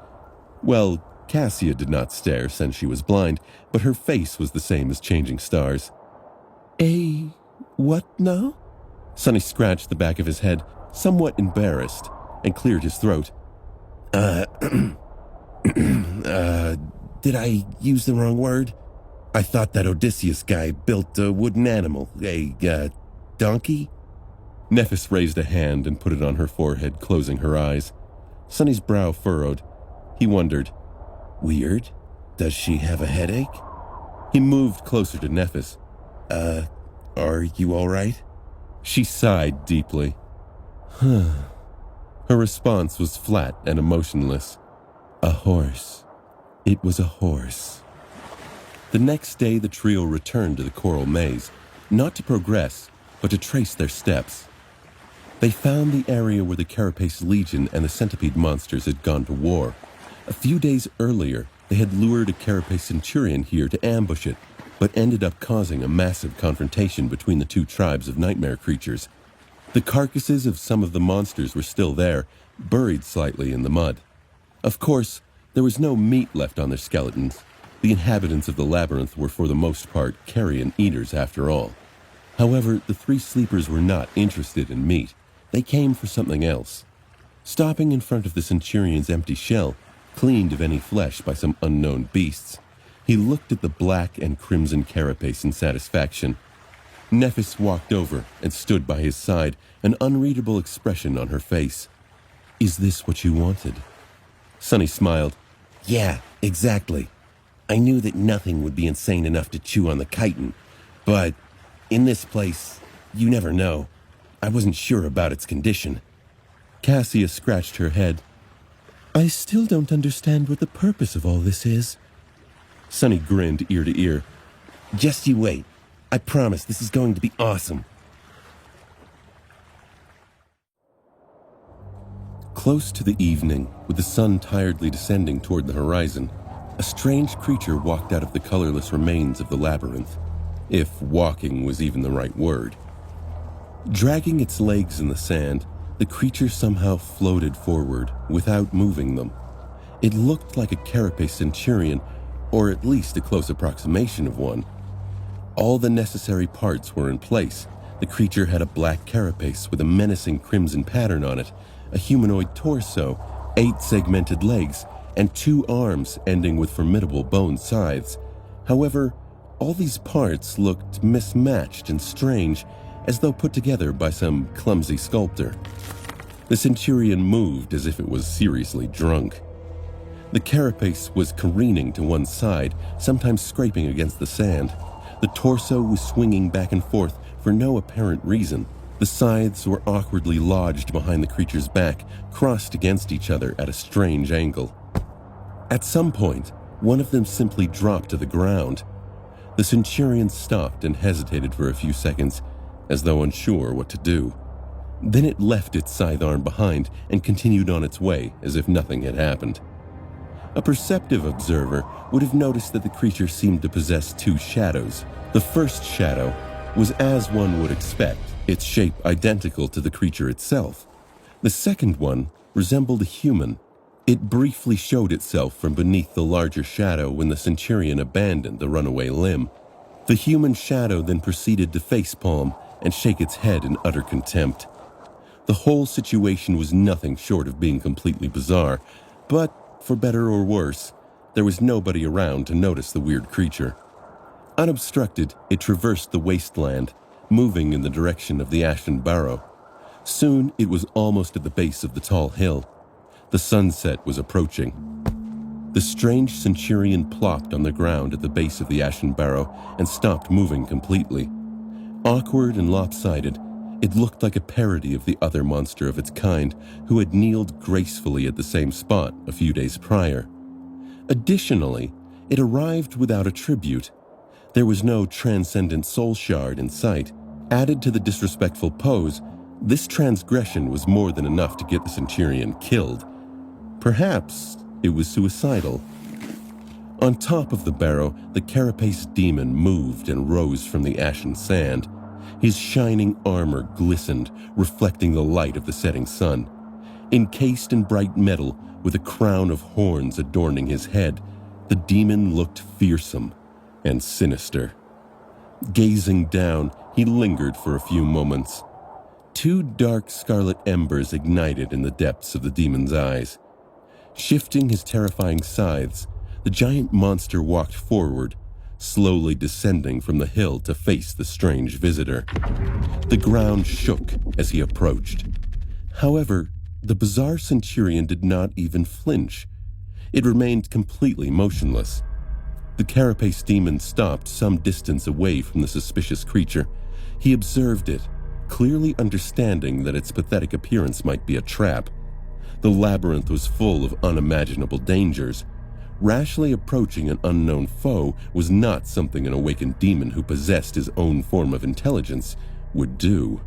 Well, Cassia did not stare since she was blind, but her face was the same as Changing Star's. What now? Sonny scratched the back of his head, somewhat embarrassed, and cleared his throat. Did I use the wrong word? I thought that Odysseus guy built a wooden animal, a donkey? Nephis raised a hand and put it on her forehead, closing her eyes. Sonny's brow furrowed. He wondered, Weird. Does she have a headache? He moved closer to Nephis. Are you all right? She sighed deeply. Her response was flat and emotionless. A horse. It was a horse. The next day, the trio returned to the coral maze, not to progress, but to trace their steps. They found the area where the Carapace Legion and the centipede monsters had gone to war. A few days earlier, they had lured a Carapace Centurion here to ambush it, but ended up causing a massive confrontation between the two tribes of nightmare creatures. The carcasses of some of the monsters were still there, buried slightly in the mud. Of course, there was no meat left on their skeletons. The inhabitants of the labyrinth were for the most part carrion eaters after all. However, the three sleepers were not interested in meat. They came for something else. Stopping in front of the Centurion's empty shell, cleaned of any flesh by some unknown beasts, he looked at the black and crimson carapace in satisfaction. Nephis walked over and stood by his side, an unreadable expression on her face. Is this what you wanted? Sonny smiled. Yeah, exactly. I knew that nothing would be insane enough to chew on the chitin, but in this place, you never know. I wasn't sure about its condition. Cassia scratched her head. I still don't understand what the purpose of all this is. Sonny grinned ear to ear. Just you wait. I promise this is going to be awesome. Close to the evening, with the sun tiredly descending toward the horizon, a strange creature walked out of the colorless remains of the labyrinth, if walking was even the right word. Dragging its legs in the sand, the creature somehow floated forward without moving them. It looked like a Carapace Centurion, or at least a close approximation of one. All the necessary parts were in place. The creature had a black carapace with a menacing crimson pattern on it, a humanoid torso, 8 segmented legs, and 2 arms ending with formidable bone scythes. However, all these parts looked mismatched and strange, as though put together by some clumsy sculptor. The Centurion moved as if it was seriously drunk. The carapace was careening to one side, sometimes scraping against the sand. The torso was swinging back and forth for no apparent reason. The scythes were awkwardly lodged behind the creature's back, crossed against each other at a strange angle. At some point, One of them simply dropped to the ground. The Centurion stopped and hesitated for a few seconds, as though unsure what to do. Then it left its scythe arm behind and continued on its way as if nothing had happened. A perceptive observer would have noticed that the creature seemed to possess two shadows. The first shadow was as one would expect, its shape identical to the creature itself. The second one resembled a human. It briefly showed itself from beneath the larger shadow when the Centurion abandoned the runaway limb. The human shadow then proceeded to facepalm and shake its head in utter contempt. The whole situation was nothing short of being completely bizarre, but, for better or worse, there was nobody around to notice the weird creature. Unobstructed, it traversed the wasteland, moving in the direction of the Ashen Barrow. Soon it was almost at the base of the tall hill. The sunset was approaching. The strange Centurion plopped on the ground at the base of the Ashen Barrow and stopped moving completely. Awkward and lopsided, it looked like a parody of the other monster of its kind who had kneeled gracefully at the same spot a few days prior. Additionally, it arrived without a tribute. There was no transcendent soul shard in sight. Added to the disrespectful pose, this transgression was more than enough to get the Centurion killed. Perhaps it was suicidal. On top of the barrow, the carapace demon moved and rose from the ashen sand. His shining armor glistened, reflecting the light of the setting sun. Encased in bright metal, with a crown of horns adorning his head, the demon looked fearsome and sinister. Gazing down, he lingered for a few moments. Two dark scarlet embers ignited in the depths of the demon's eyes. Shifting his terrifying scythes, the giant monster walked forward, slowly descending from the hill to face the strange visitor. The ground shook as he approached. However, the bizarre Centurion did not even flinch. It remained completely motionless. The carapace demon stopped some distance away from the suspicious creature. He observed it, clearly understanding that its pathetic appearance might be a trap. The labyrinth was full of unimaginable dangers. Rashly approaching an unknown foe was not something an awakened demon who possessed his own form of intelligence would do.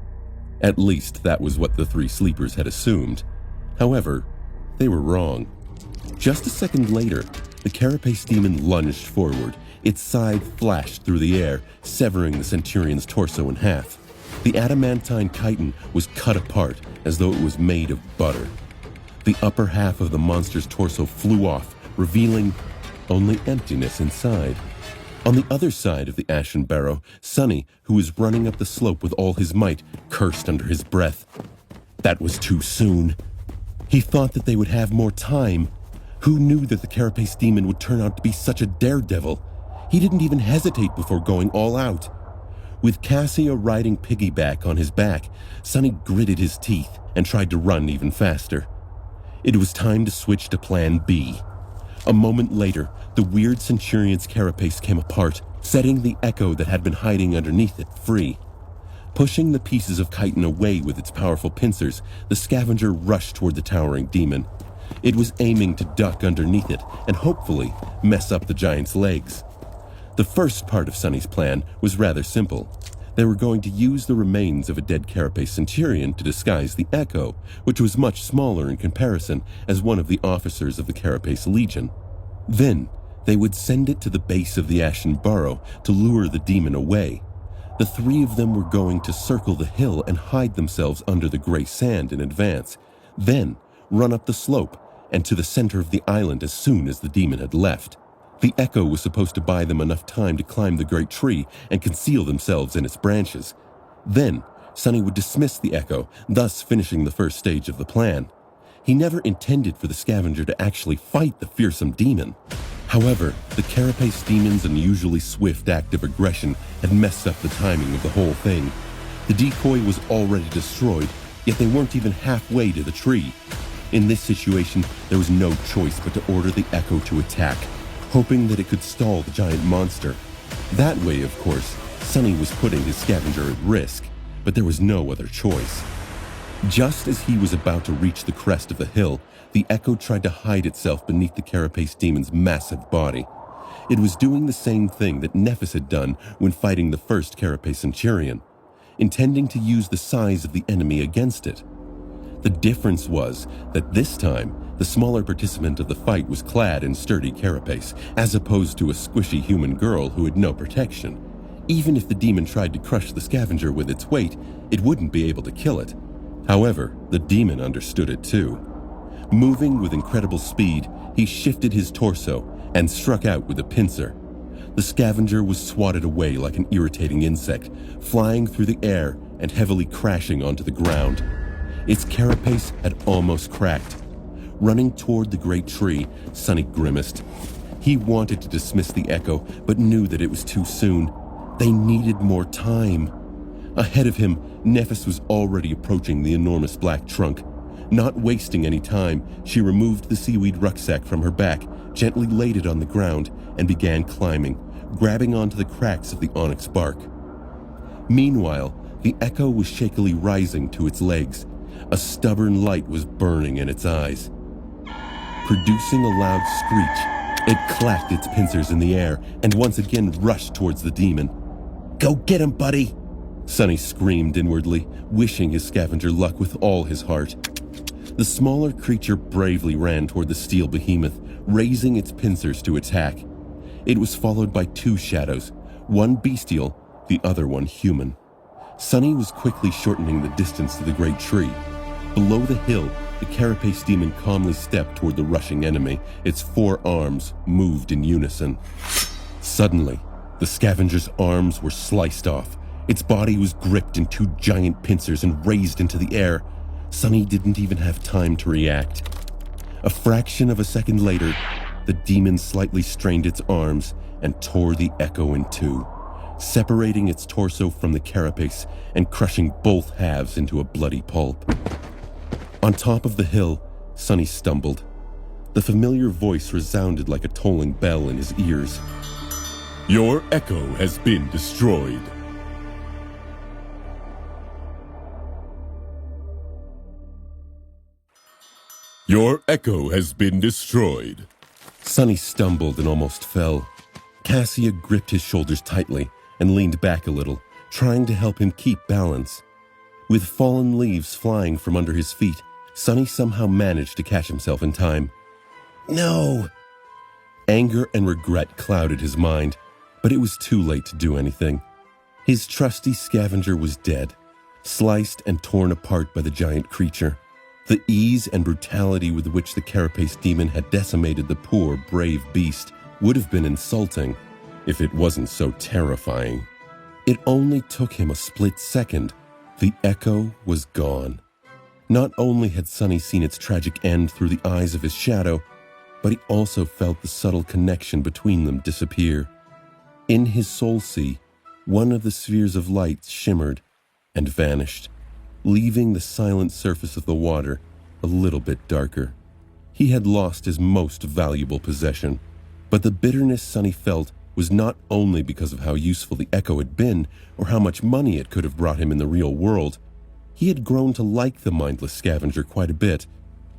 At least that was what the three sleepers had assumed. However, they were wrong. Just a second later, the carapace demon lunged forward. Its scythe flashed through the air, severing the Centurion's torso in half. The adamantine chitin was cut apart as though it was made of butter. The upper half of the monster's torso flew off, revealing only emptiness inside. On the other side of the Ashen Barrow, Sonny, who was running up the slope with all his might, cursed under his breath. That was too soon. He thought that they would have more time. Who knew that the carapace demon would turn out to be such a daredevil? He didn't even hesitate before going all out. With Cassia riding piggyback on his back, Sonny gritted his teeth and tried to run even faster. It was time to switch to Plan B. A moment later, the weird Centurion's carapace came apart, setting the echo that had been hiding underneath it free. Pushing the pieces of chitin away with its powerful pincers, the scavenger rushed toward the towering demon. It was aiming to duck underneath it and hopefully mess up the giant's legs. The first part of Sonny's plan was rather simple. They were going to use the remains of a dead carapace Centurion to disguise the echo, which was much smaller in comparison, as one of the officers of the Carapace Legion. Then, they would send it to the base of the Ashen Barrow to lure the demon away. The three of them were going to circle the hill and hide themselves under the gray sand in advance, then run up the slope and to the center of the island as soon as the demon had left. The echo was supposed to buy them enough time to climb the great tree and conceal themselves in its branches. Then, Sonny would dismiss the echo, thus finishing the first stage of the plan. He never intended for the scavenger to actually fight the fearsome demon. However, the carapace demon's unusually swift act of aggression had messed up the timing of the whole thing. The decoy was already destroyed, yet they weren't even halfway to the tree. In this situation, there was no choice but to order the echo to attack, hoping that it could stall the giant monster. That way, of course, Sonny was putting his scavenger at risk, but there was no other choice. Just as he was about to reach the crest of the hill, the echo tried to hide itself beneath the carapace demon's massive body. It was doing the same thing that Nephis had done when fighting the first carapace centurion, intending to use the size of the enemy against it. The difference was that this time, the smaller participant of the fight was clad in sturdy carapace, as opposed to a squishy human girl who had no protection. Even if the demon tried to crush the scavenger with its weight, it wouldn't be able to kill it. However, the demon understood it too. Moving with incredible speed, he shifted his torso and struck out with a pincer. The scavenger was swatted away like an irritating insect, flying through the air and heavily crashing onto the ground. Its carapace had almost cracked. Running toward the great tree, Sonny grimaced. He wanted to dismiss the echo, but knew that it was too soon. They needed more time. Ahead of him, Nephis was already approaching the enormous black trunk. Not wasting any time, she removed the seaweed rucksack from her back, gently laid it on the ground, and began climbing, grabbing onto the cracks of the onyx bark. Meanwhile, the echo was shakily rising to its legs. A stubborn light was burning in its eyes. Producing a loud screech, it clacked its pincers in the air and once again rushed towards the demon. "Go get him, buddy!" Sonny screamed inwardly, wishing his scavenger luck with all his heart. The smaller creature bravely ran toward the steel behemoth, raising its pincers to attack. It was followed by two shadows, one bestial, the other one human. Sonny was quickly shortening the distance to the great tree. Below the hill, the carapace demon calmly stepped toward the rushing enemy, its four arms moved in unison. Suddenly, the scavenger's arms were sliced off. Its body was gripped in two giant pincers and raised into the air. Sonny didn't even have time to react. A fraction of a second later, the demon slightly strained its arms and tore the echo in two, separating its torso from the carapace and crushing both halves into a bloody pulp. On top of the hill, Sonny stumbled. The familiar voice resounded like a tolling bell in his ears. "Your echo has been destroyed." Your echo has been destroyed. Sonny stumbled and almost fell. Cassia gripped his shoulders tightly and leaned back a little, trying to help him keep balance. With fallen leaves flying from under his feet, Sonny somehow managed to catch himself in time. No! Anger and regret clouded his mind, but it was too late to do anything. His trusty scavenger was dead, sliced and torn apart by the giant creature. The ease and brutality with which the carapace demon had decimated the poor, brave beast would have been insulting if it wasn't so terrifying. It only took him a split second. The echo was gone. Not only had Sonny seen its tragic end through the eyes of his shadow, but he also felt the subtle connection between them disappear. In his soul sea, one of the spheres of light shimmered and vanished, leaving the silent surface of the water a little bit darker. He had lost his most valuable possession, but the bitterness Sonny felt was not only because of how useful the echo had been or how much money it could have brought him in the real world. He had grown to like the mindless scavenger quite a bit.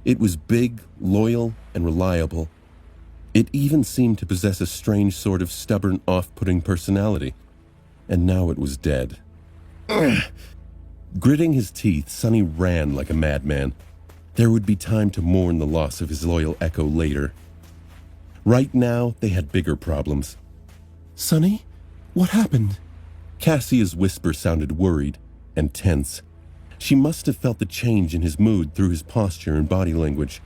It was big, loyal, and reliable. It even seemed to possess a strange sort of stubborn, off-putting personality. And now it was dead. Gritting his teeth, Sonny ran like a madman. There would be time to mourn the loss of his loyal echo later. Right now, they had bigger problems. "Sonny, what happened?" Cassia's whisper sounded worried and tense. She must have felt the change in his mood through his posture and body language.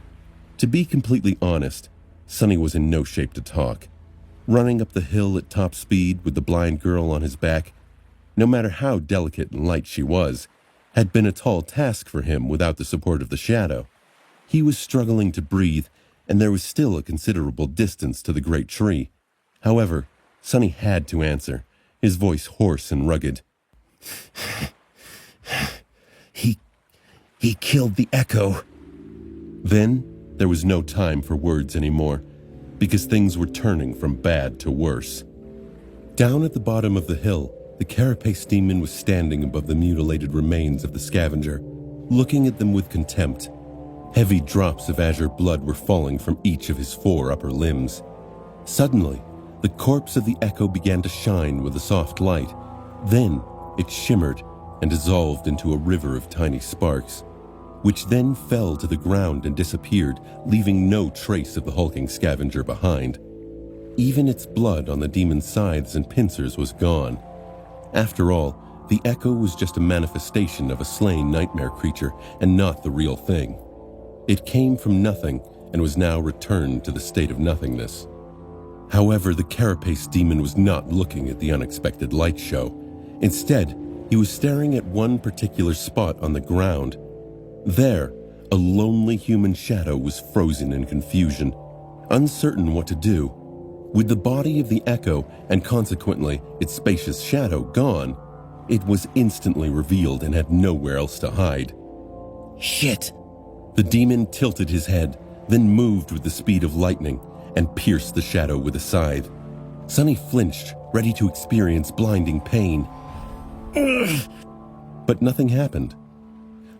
To be completely honest, Sonny was in no shape to talk. Running up the hill at top speed with the blind girl on his back, no matter how delicate and light she was, had been a tall task for him without the support of the shadow. He was struggling to breathe, and there was still a considerable distance to the great tree. However, Sonny had to answer, his voice hoarse and rugged. He killed the echo. Then there was no time for words anymore, because things were turning from bad to worse. Down at the bottom of the hill, the carapace demon was standing above the mutilated remains of the scavenger. looking at them with contempt. Heavy drops of azure blood were falling from each of his 4 upper limbs. Suddenly, the corpse of the Echo began to shine with a soft light. Then it shimmered and dissolved into a river of tiny sparks, which then fell to the ground and disappeared, leaving no trace of the hulking scavenger behind. Even its blood on the demon's scythes and pincers was gone. After all, the Echo was just a manifestation of a slain nightmare creature and not the real thing. It came from nothing and was now returned to the state of nothingness. However, the carapace demon was not looking at the unexpected light show. Instead, he was staring at one particular spot on the ground. There, a lonely human shadow was frozen in confusion, uncertain what to do. With the body of the Echo, and consequently its spacious shadow, gone, it was instantly revealed and had nowhere else to hide. Shit! The demon tilted his head, then moved with the speed of lightning and pierced the shadow with a scythe. Sonny flinched, ready to experience blinding pain. But nothing happened.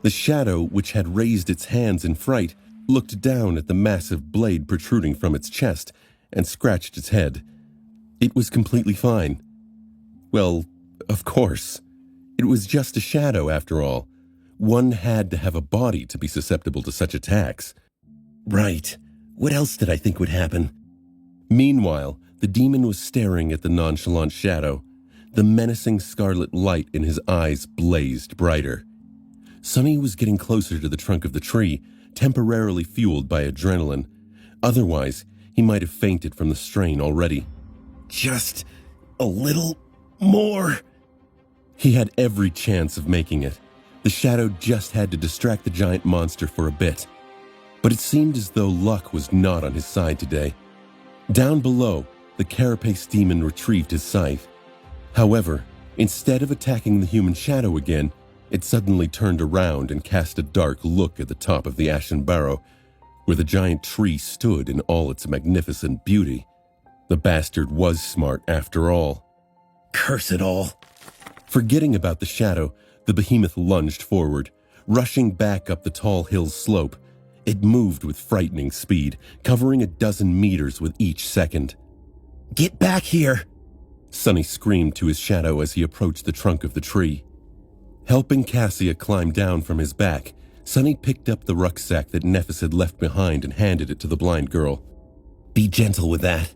The shadow, which had raised its hands in fright, looked down at the massive blade protruding from its chest and scratched its head. It was completely fine. Well, of course. It was just a shadow, after all. One had to have a body to be susceptible to such attacks. Right. What else did I think would happen? Meanwhile, the demon was staring at the nonchalant shadow. The menacing scarlet light in his eyes blazed brighter. Sonny was getting closer to the trunk of the tree, temporarily fueled by adrenaline. Otherwise, he might have fainted from the strain already. Just a little more. He had every chance of making it. The shadow just had to distract the giant monster for a bit. But it seemed as though luck was not on his side today. Down below, the carapace demon retrieved his scythe. However, instead of attacking the human shadow again, it suddenly turned around and cast a dark look at the top of the Ashen Barrow, where the giant tree stood in all its magnificent beauty. The bastard was smart after all. Curse it all. Forgetting about the shadow, the behemoth lunged forward, rushing back up the tall hill's slope. It moved with frightening speed, covering a dozen meters with each second. Get back here! Sonny screamed to his shadow as he approached the trunk of the tree. Helping Cassia climb down from his back, Sonny picked up the rucksack that Nephis had left behind and handed it to the blind girl. Be gentle with that.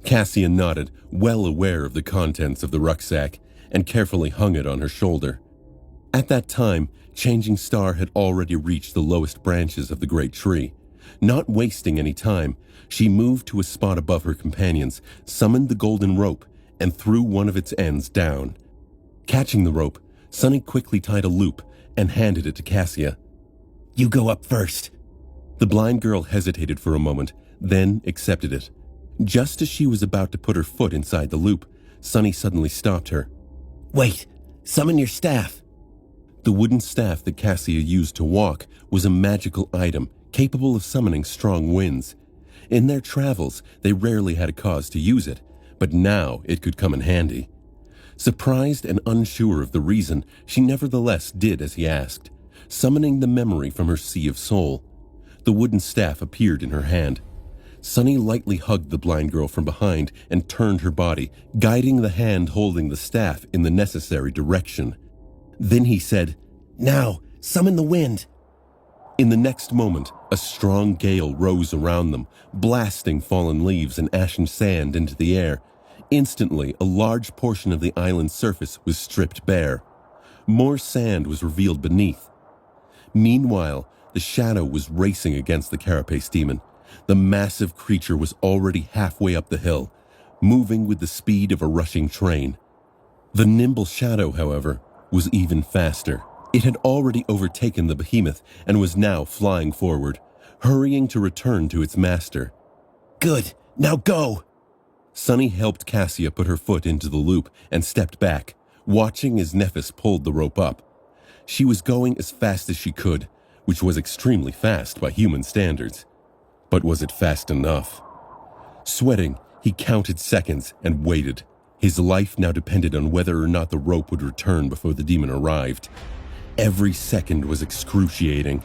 Cassia nodded, well aware of the contents of the rucksack, and carefully hung it on her shoulder. At that time, Changing Star had already reached the lowest branches of the great tree. Not wasting any time, she moved to a spot above her companions, summoned the golden rope, and threw one of its ends down. Catching the rope, Sonny quickly tied a loop and handed it to Cassia. You go up first. The blind girl hesitated for a moment, then accepted it. Just as she was about to put her foot inside the loop, Sonny suddenly stopped her. Wait, summon your staff. The wooden staff that Cassia used to walk was a magical item capable of summoning strong winds. In their travels, they rarely had a cause to use it, but now it could come in handy. Surprised and unsure of the reason, she nevertheless did as he asked, summoning the memory from her sea of soul. The wooden staff appeared in her hand. Sonny lightly hugged the blind girl from behind and turned her body, guiding the hand holding the staff in the necessary direction. Then he said, Now, summon the wind. In the next moment, a strong gale rose around them, blasting fallen leaves and ashen sand into the air. Instantly, a large portion of the island's surface was stripped bare. More sand was revealed beneath. Meanwhile, the shadow was racing against the carapace demon. The massive creature was already halfway up the hill, moving with the speed of a rushing train. The nimble shadow, however, was even faster. It had already overtaken the behemoth and was now flying forward, hurrying to return to its master. Good, now go! Sonny helped Cassia put her foot into the loop and stepped back, watching as Nephis pulled the rope up. She was going as fast as she could, which was extremely fast by human standards. But was it fast enough? Sweating, he counted seconds and waited. His life now depended on whether or not the rope would return before the demon arrived. Every second was excruciating.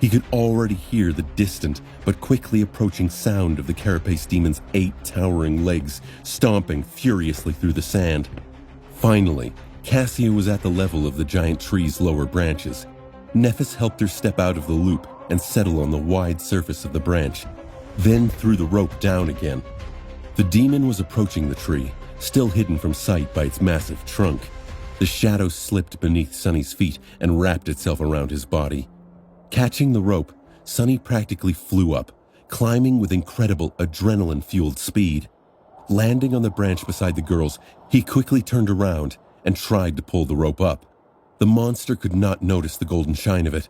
He could already hear the distant but quickly approaching sound of the carapace demon's 8 towering legs stomping furiously through the sand. Finally, Cassia was at the level of the giant tree's lower branches. Nephis helped her step out of the loop and settle on the wide surface of the branch, then threw the rope down again. The demon was approaching the tree, still hidden from sight by its massive trunk. The shadow slipped beneath Sunny's feet and wrapped itself around his body. Catching the rope, Sunny practically flew up, climbing with incredible adrenaline-fueled speed. Landing on the branch beside the girls, he quickly turned around and tried to pull the rope up. The monster could not notice the golden shine of it.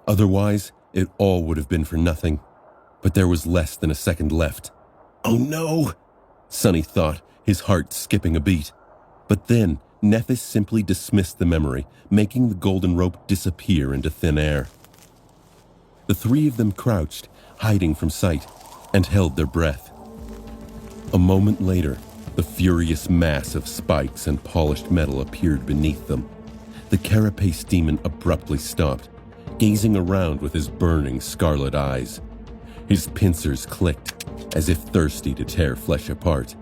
Otherwise, it all would have been for nothing. But there was less than a second left. "Oh no," Sunny thought, his heart skipping a beat. But then, Nephis simply dismissed the memory, making the golden rope disappear into thin air. The 3 of them crouched, hiding from sight, and held their breath. A moment later, the furious mass of spikes and polished metal appeared beneath them. The carapace demon abruptly stopped, gazing around with his burning scarlet eyes. His pincers clicked, as if thirsty to tear flesh apart.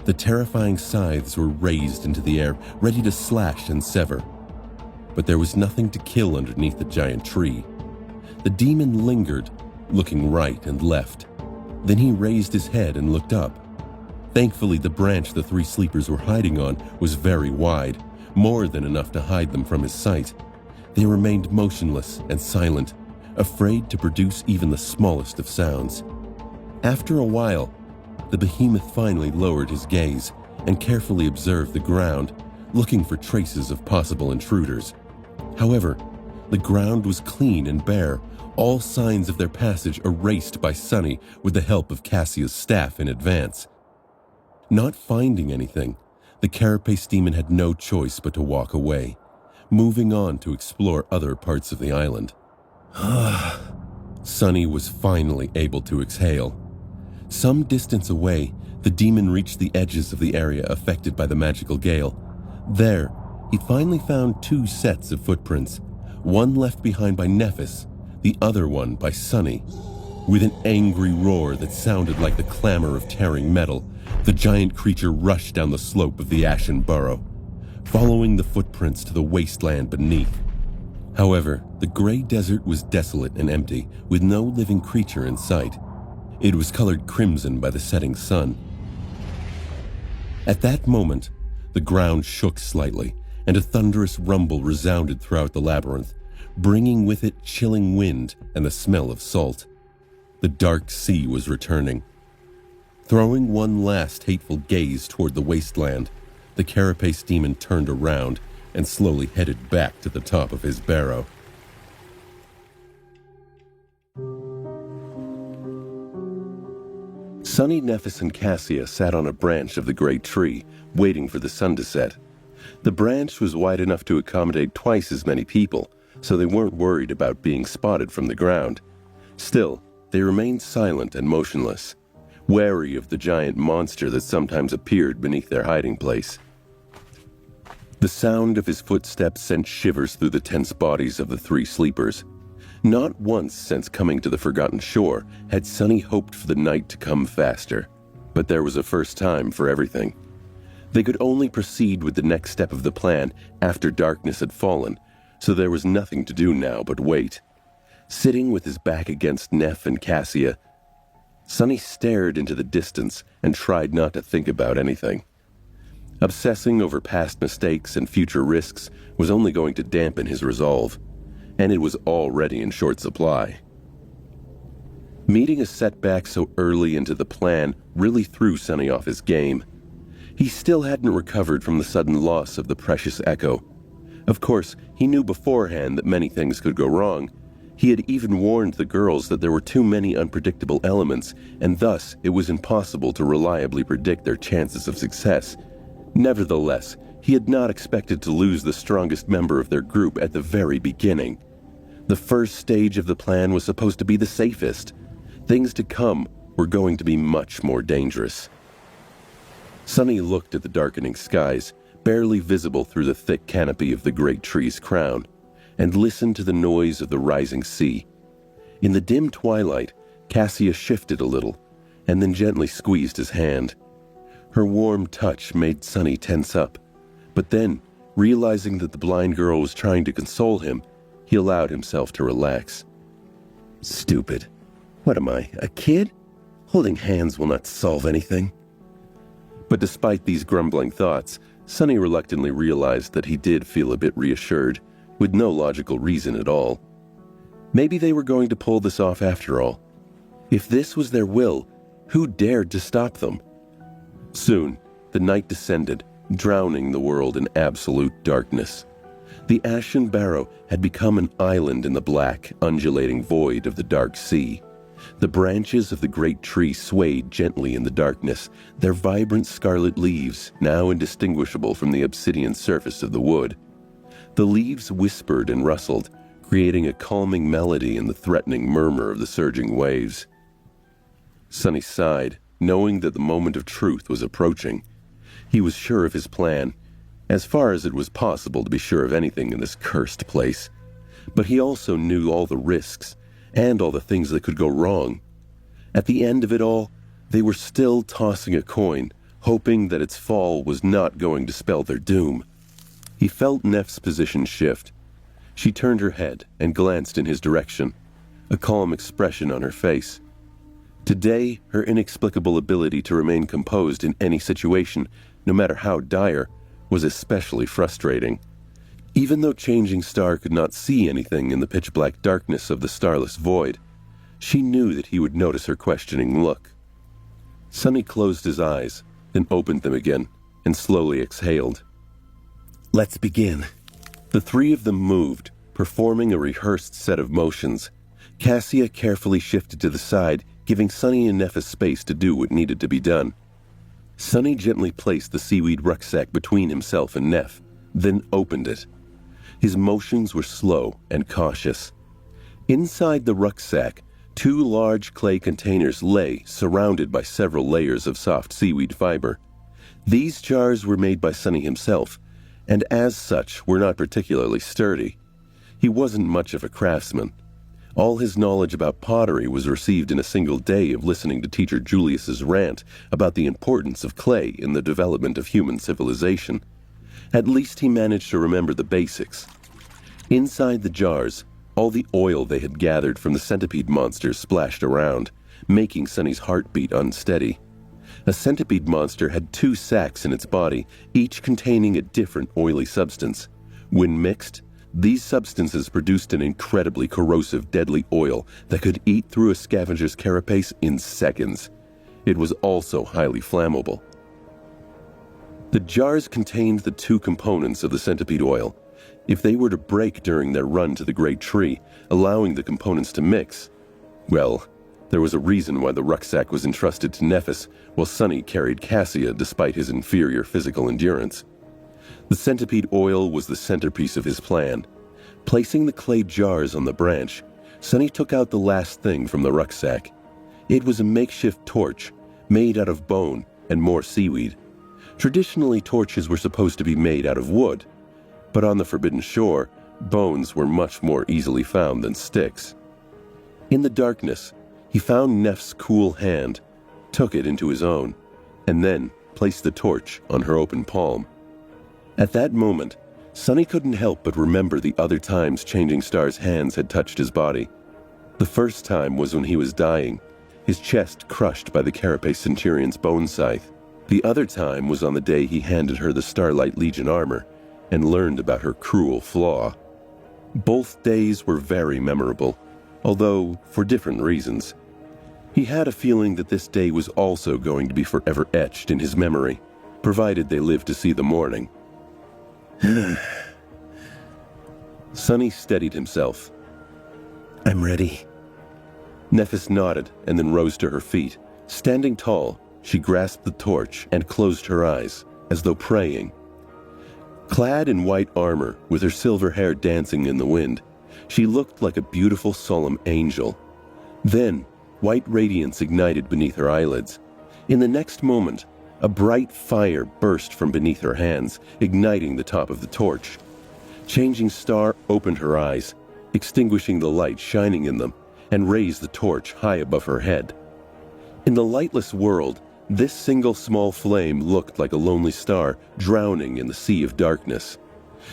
The terrifying scythes were raised into the air, ready to slash and sever. But there was nothing to kill underneath the giant tree. The demon lingered, looking right and left. Then he raised his head and looked up. Thankfully, the branch the 3 sleepers were hiding on was very wide, more than enough to hide them from his sight. They remained motionless and silent, afraid to produce even the smallest of sounds. After a while, the behemoth finally lowered his gaze and carefully observed the ground, looking for traces of possible intruders. However, the ground was clean and bare, all signs of their passage erased by Sunny with the help of Cassia's staff in advance. Not finding anything, the carapace demon had no choice but to walk away, moving on to explore other parts of the island. Sunny was finally able to exhale. Some distance away, the demon reached the edges of the area affected by the magical gale. There, he finally found 2 sets of footprints, one left behind by Nephis, the other one by Sunny. With an angry roar that sounded like the clamor of tearing metal, the giant creature rushed down the slope of the Ashen Burrow, following the footprints to the wasteland beneath. However, the gray desert was desolate and empty, with no living creature in sight. It was colored crimson by the setting sun. At that moment, the ground shook slightly, and a thunderous rumble resounded throughout the labyrinth, bringing with it chilling wind and the smell of salt. The dark sea was returning. Throwing one last hateful gaze toward the wasteland, the carapace demon turned around and slowly headed back to the top of his barrow. Sunny, Nephis, and Cassia sat on a branch of the great tree, waiting for the sun to set. The branch was wide enough to accommodate twice as many people, so they weren't worried about being spotted from the ground. Still, they remained silent and motionless, wary of the giant monster that sometimes appeared beneath their hiding place. The sound of his footsteps sent shivers through the tense bodies of the 3 sleepers. Not once since coming to the Forgotten Shore had Sunny hoped for the night to come faster, but there was a first time for everything. They could only proceed with the next step of the plan after darkness had fallen, so there was nothing to do now but wait. Sitting with his back against Neph and Cassia, Sunny stared into the distance and tried not to think about anything. Obsessing over past mistakes and future risks was only going to dampen his resolve, and it was already in short supply. Meeting a setback so early into the plan really threw Sunny off his game. He still hadn't recovered from the sudden loss of the precious Echo. Of course, he knew beforehand that many things could go wrong. He had even warned the girls that there were too many unpredictable elements, and thus it was impossible to reliably predict their chances of success. Nevertheless, he had not expected to lose the strongest member of their group at the very beginning. The first stage of the plan was supposed to be the safest. Things to come were going to be much more dangerous. Sunny looked at the darkening skies, barely visible through the thick canopy of the great tree's crown, and listened to the noise of the rising sea. In the dim twilight, Cassia shifted a little, and then gently squeezed his hand. Her warm touch made Sonny tense up, but then, realizing that the blind girl was trying to console him, he allowed himself to relax. Stupid. What am I, a kid? Holding hands will not solve anything. But despite these grumbling thoughts, Sonny reluctantly realized that he did feel a bit reassured, with no logical reason at all. Maybe they were going to pull this off after all. If this was their will, who dared to stop them? Soon, the night descended, drowning the world in absolute darkness. The Ashen Barrow had become an island in the black, undulating void of the dark sea. The branches of the great tree swayed gently in the darkness, their vibrant scarlet leaves now indistinguishable from the obsidian surface of the wood. The leaves whispered and rustled, creating a calming melody in the threatening murmur of the surging waves. Sonny sighed, knowing that the moment of truth was approaching. He was sure of his plan, as far as it was possible to be sure of anything in this cursed place. But he also knew all the risks, and all the things that could go wrong. At the end of it all, they were still tossing a coin, hoping that its fall was not going to spell their doom. He felt Neff's position shift. She turned her head and glanced in his direction, a calm expression on her face. Today, her inexplicable ability to remain composed in any situation, no matter how dire, was especially frustrating. Even though Changing Star could not see anything in the pitch-black darkness of the starless void, she knew that he would notice her questioning look. Sonny closed his eyes, then opened them again, and slowly exhaled. Let's begin. The three of them moved, performing a rehearsed set of motions. Cassia carefully shifted to the side, giving Sonny and Nephis space to do what needed to be done. Sonny gently placed the seaweed rucksack between himself and Neph, then opened it. His motions were slow and cautious. Inside the rucksack, 2 large clay containers lay, surrounded by several layers of soft seaweed fiber. These jars were made by Sonny himself, and as such were not particularly sturdy. He wasn't much of a craftsman. All his knowledge about pottery was received in a single day of listening to teacher Julius's rant about the importance of clay in the development of human civilization. At least he managed to remember the basics. Inside the jars, all the oil they had gathered from the centipede monsters splashed around, making Sonny's heartbeat unsteady. A centipede monster had 2 sacs in its body, each containing a different oily substance. When mixed, these substances produced an incredibly corrosive, deadly oil that could eat through a scavenger's carapace in seconds. It was also highly flammable. The jars contained the 2 components of the centipede oil. If they were to break during their run to the great tree, allowing the components to mix, well, there was a reason why the rucksack was entrusted to Nephis, while Sonny carried Cassia despite his inferior physical endurance. The centipede oil was the centerpiece of his plan. Placing the clay jars on the branch, Sonny took out the last thing from the rucksack. It was a makeshift torch, made out of bone and more seaweed. Traditionally, torches were supposed to be made out of wood, but on the Forbidden Shore, bones were much more easily found than sticks. In the darkness, he found Neff's cool hand, took it into his own, and then placed the torch on her open palm. At that moment, Sonny couldn't help but remember the other times Changing Star's hands had touched his body. The first time was when he was dying, his chest crushed by the Carapace Centurion's bone scythe. The other time was on the day he handed her the Starlight Legion armor and learned about her cruel flaw. Both days were very memorable, although for different reasons. He had a feeling that this day was also going to be forever etched in his memory, provided they lived to see the morning. Sonny steadied himself. I'm ready. Nephis nodded and then rose to her feet. Standing tall, she grasped the torch and closed her eyes, as though praying. Clad in white armor, with her silver hair dancing in the wind, she looked like a beautiful, solemn angel. Then, white radiance ignited beneath her eyelids. In the next moment, a bright fire burst from beneath her hands, igniting the top of the torch. Changing Star opened her eyes, extinguishing the light shining in them, and raised the torch high above her head. In the lightless world, this single small flame looked like a lonely star drowning in the sea of darkness.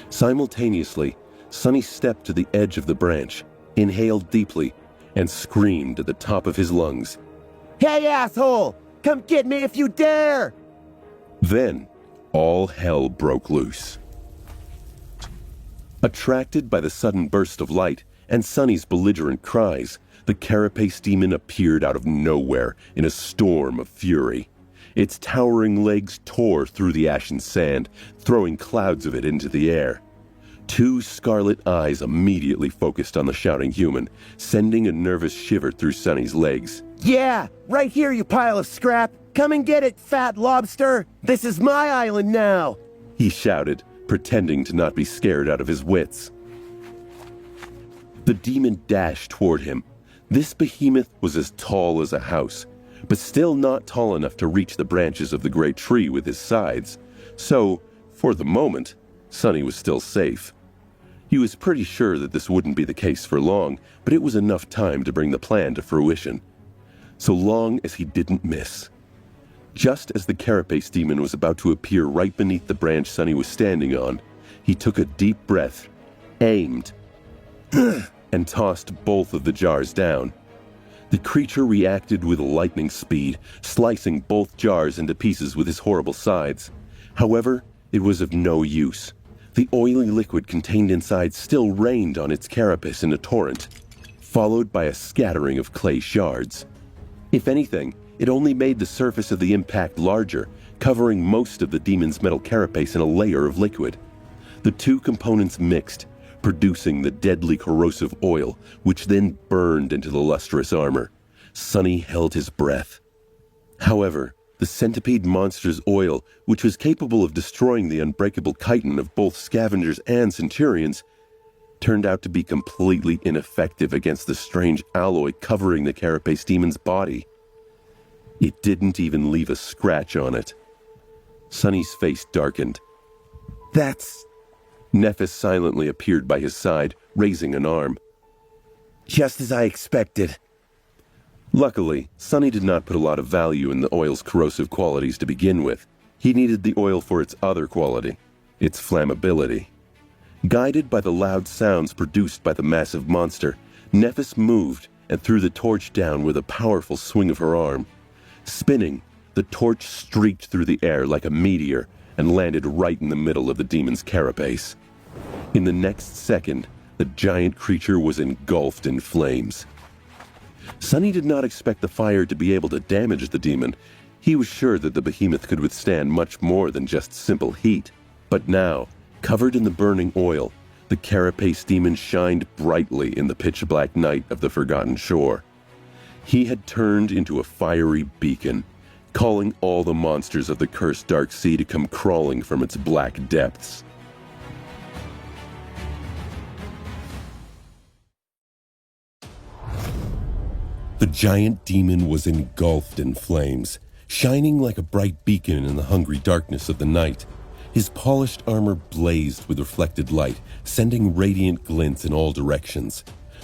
Simultaneously, Sonny stepped to the edge of the branch, inhaled deeply, and screamed at the top of his lungs. Hey, asshole! Come get me if you dare! Then, all hell broke loose. Attracted by the sudden burst of light and Sonny's belligerent cries, the carapace demon appeared out of nowhere in a storm of fury. Its towering legs tore through the ashen sand, throwing clouds of it into the air. Two scarlet eyes immediately focused on the shouting human, sending a nervous shiver through Sonny's legs. Yeah, right here, you pile of scrap! Come and get it, fat lobster! This is my island now! He shouted, pretending to not be scared out of his wits. The demon dashed toward him. This behemoth was as tall as a house, but still not tall enough to reach the branches of the great tree with his sides. So, for the moment, Sonny was still safe. He was pretty sure that this wouldn't be the case for long, but it was enough time to bring the plan to fruition. So long as he didn't miss. Just as the carapace demon was about to appear right beneath the branch Sonny was standing on, he took a deep breath, aimed, and tossed both of the jars down. The creature reacted with lightning speed, slicing both jars into pieces with his horrible sides. However, it was of no use. The oily liquid contained inside still rained on its carapace in a torrent, followed by a scattering of clay shards. If anything, it only made the surface of the impact larger, covering most of the demon's metal carapace in a layer of liquid. The two components mixed, producing the deadly corrosive oil, which then burned into the lustrous armor. Sonny held his breath. However, the centipede monster's oil, which was capable of destroying the unbreakable chitin of both scavengers and centurions, turned out to be completely ineffective against the strange alloy covering the carapace demon's body. It didn't even leave a scratch on it. Sonny's face darkened. That's Nephis silently appeared by his side, raising an arm. just as I expected. Luckily, Sonny did not put a lot of value in the oil's corrosive qualities to begin with. He needed the oil for its other quality, its flammability. Guided by the loud sounds produced by the massive monster, Nephis moved and threw the torch down with a powerful swing of her arm. Spinning, the torch streaked through the air like a meteor and landed right in the middle of the demon's carapace. In the next second, the giant creature was engulfed in flames. Sonny did not expect the fire to be able to damage the demon. He was sure that the behemoth could withstand much more than just simple heat. But now, covered in the burning oil, the carapace demon shined brightly in the pitch-black night of the forgotten shore. He had turned into a fiery beacon, calling all the monsters of the cursed dark sea to come crawling from its black depths. The giant demon was engulfed in flames, shining like a bright beacon in the hungry darkness of the night. His polished armor blazed with reflected light, sending radiant glints in all directions.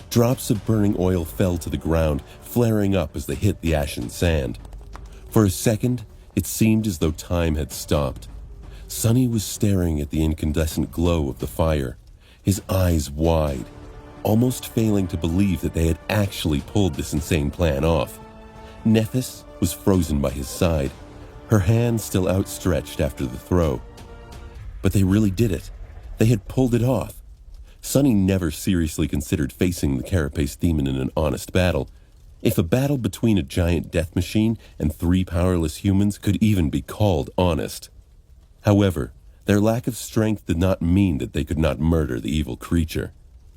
Drops of burning oil fell to the ground, flaring up as they hit the ashen sand. For a second, it seemed as though time had stopped. Sonny was staring at the incandescent glow of the fire, his eyes wide, almost failing to believe that they had actually pulled this insane plan off. Nephis was frozen by his side, her hand still outstretched after the throw. But they really did it. They had pulled it off. Sonny never seriously considered facing the carapace demon in an honest battle. If a battle between a giant death machine and 3 powerless humans could even be called honest. However, their lack of strength did not mean that they could not murder the evil creature.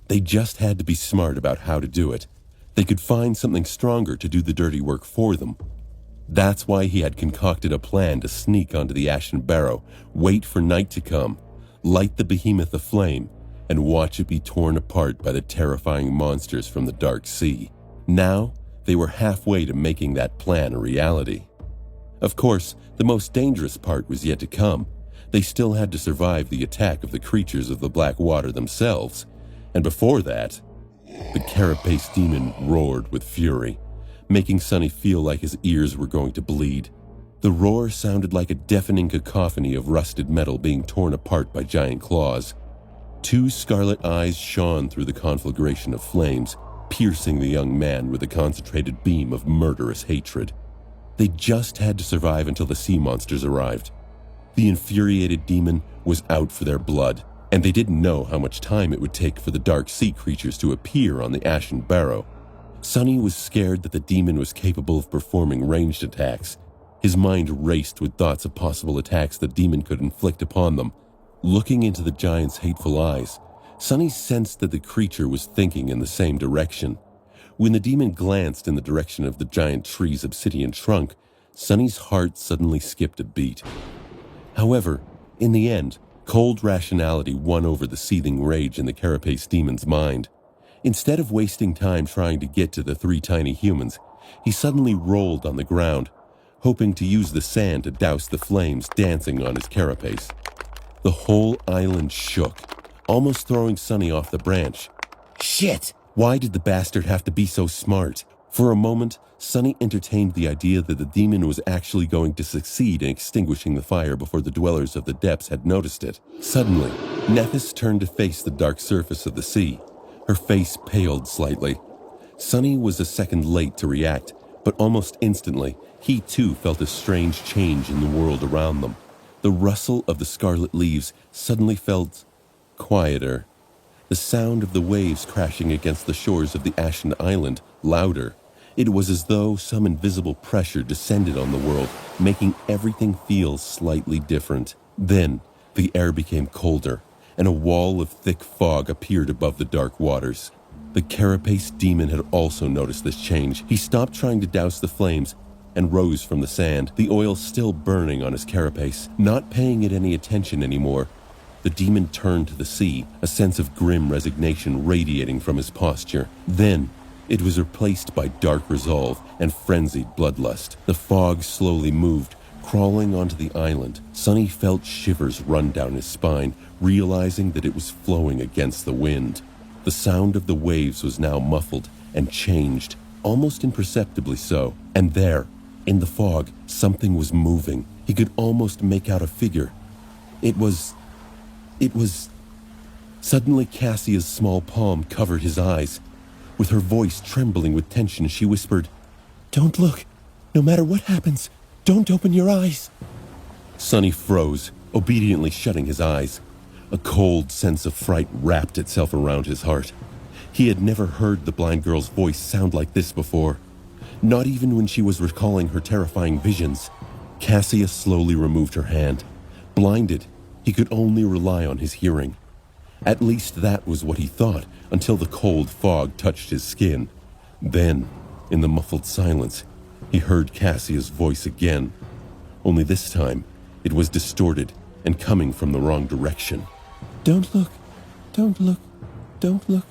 They just had to be smart about how to do it. They could find something stronger to do the dirty work for them. That's why he had concocted a plan to sneak onto the Ashen Barrow, wait for night to come, light the behemoth aflame, and watch it be torn apart by the terrifying monsters from the Dark Sea. Now, they were halfway to making that plan a reality. Of course, the most dangerous part was yet to come. They still had to survive the attack of the creatures of the Black Water themselves, and before that, the carapace demon roared with fury, making Sonny feel like his ears were going to bleed. The roar sounded like a deafening cacophony of rusted metal being torn apart by giant claws. Two scarlet eyes shone through the conflagration of flames, piercing the young man with a concentrated beam of murderous hatred. They just had to survive until the sea monsters arrived. The infuriated demon was out for their blood, and they didn't know how much time it would take for the dark sea creatures to appear on the Ashen Barrow. Sonny was scared that the demon was capable of performing ranged attacks. His mind raced with thoughts of possible attacks the demon could inflict upon them. Looking into the giant's hateful eyes, Sonny sensed that the creature was thinking in the same direction. When the demon glanced in the direction of the giant tree's obsidian trunk, Sonny's heart suddenly skipped a beat. However, in the end, cold rationality won over the seething rage in the carapace demon's mind. Instead of wasting time trying to get to the three tiny humans, he suddenly rolled on the ground, hoping to use the sand to douse the flames dancing on his carapace. The whole island shook, almost throwing Sonny off the branch. Shit! Why did the bastard have to be so smart? For a moment, Sonny entertained the idea that the demon was actually going to succeed in extinguishing the fire before the dwellers of the depths had noticed it. Suddenly, Nephis turned to face the dark surface of the sea. Her face paled slightly. Sonny was a second late to react, but almost instantly, he too felt a strange change in the world around them. The rustle of the scarlet leaves suddenly felt quieter. The sound of the waves crashing against the shores of the Ashen Island louder. It was as though some invisible pressure descended on the world, making everything feel slightly different. Then, the air became colder, and a wall of thick fog appeared above the dark waters. The carapace demon had also noticed this change. He stopped trying to douse the flames and rose from the sand, the oil still burning on his carapace. Not paying it any attention anymore, the demon turned to the sea, a sense of grim resignation radiating from his posture. Then, it was replaced by dark resolve and frenzied bloodlust. The fog slowly moved, crawling onto the island. Sonny felt shivers run down his spine, realizing that it was flowing against the wind. The sound of the waves was now muffled and changed, almost imperceptibly so. And there, in the fog, something was moving. He could almost make out a figure. It was... Suddenly Cassia's small palm covered his eyes. With her voice trembling with tension, she whispered, "Don't look. No matter what happens, don't open your eyes." Sonny froze, obediently shutting his eyes. A cold sense of fright wrapped itself around his heart. He had never heard the blind girl's voice sound like this before. Not even when she was recalling her terrifying visions. Cassia slowly removed her hand. Blinded, he could only rely on his hearing. At least that was what he thought until the cold fog touched his skin. Then, in the muffled silence, he heard Cassia's voice again. Only this time, it was distorted and coming from the wrong direction. "Don't look. Don't look. Don't look."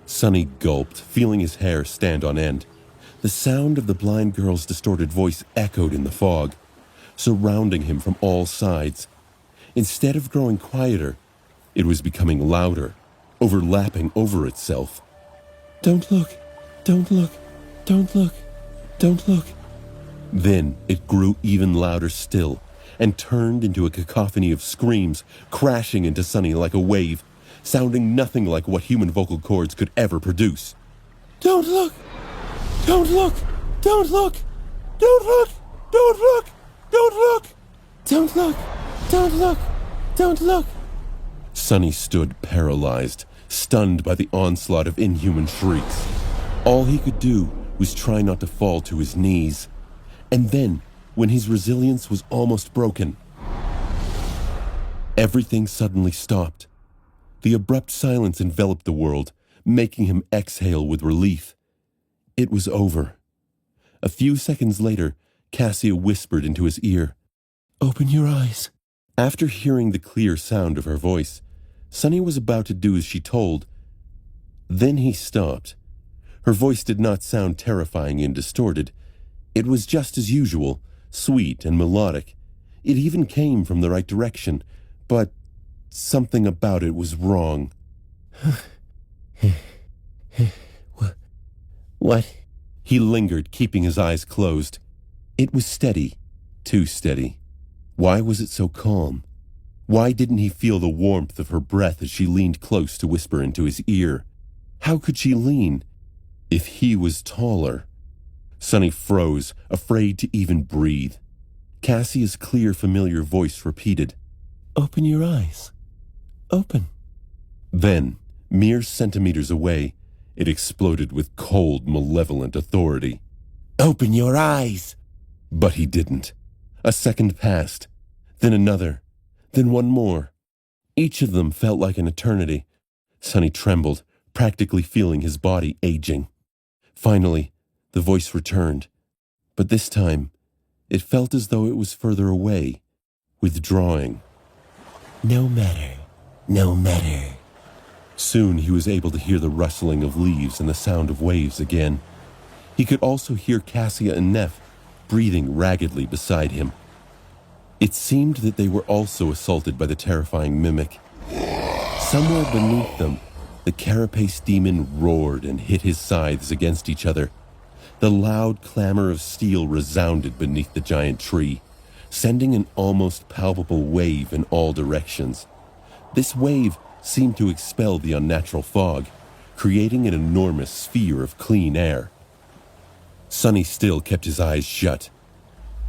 Sonny gulped, feeling his hair stand on end. The sound of the blind girl's distorted voice echoed in the fog, surrounding him from all sides. Instead of growing quieter, it was becoming louder, overlapping over itself. "Don't look. Don't look. Don't look. Don't look." Then it grew even louder still, and turned into a cacophony of screams, crashing into Sonny like a wave, sounding nothing like what human vocal cords could ever produce. "Don't look! Don't look! Don't look! Don't look! Don't look! Don't look! Don't look! Don't look! Don't look!" Sonny stood paralyzed, stunned by the onslaught of inhuman shrieks. All he could do was try not to fall to his knees. And then, when his resilience was almost broken, everything suddenly stopped. The abrupt silence enveloped the world, making him exhale with relief. It was over. A few seconds later, Cassia whispered into his ear, "Open your eyes." After hearing the clear sound of her voice, Sonny was about to do as she told. Then he stopped. Her voice did not sound terrifying and distorted. It was just as usual, sweet and melodic, It even came from the right direction, but something about it was wrong. What? He lingered, keeping his eyes closed. It was steady, too steady. Why was it so calm? Why didn't he feel the warmth of her breath as she leaned close to whisper into his ear? How could she lean? If he was taller. Sonny froze, afraid to even breathe. Cassia's clear, familiar voice repeated, Open your eyes. Open. Then, mere centimeters away, it exploded with cold, malevolent authority. Open your eyes. But he didn't. A second passed, then another, then one more. Each of them felt like an eternity. Sonny trembled, practically feeling his body aging. Finally, the voice returned, but this time, it felt as though it was further away, withdrawing. No matter. No matter. Soon he was able to hear the rustling of leaves and the sound of waves again. He could also hear Cassia and Neff breathing raggedly beside him. It seemed that they were also assaulted by the terrifying mimic. Somewhere beneath them, the carapace demon roared and hit his scythes against each other. The loud clamor of steel resounded beneath the giant tree, sending an almost palpable wave in all directions. This wave seemed to expel the unnatural fog, creating an enormous sphere of clean air. Sonny still kept his eyes shut.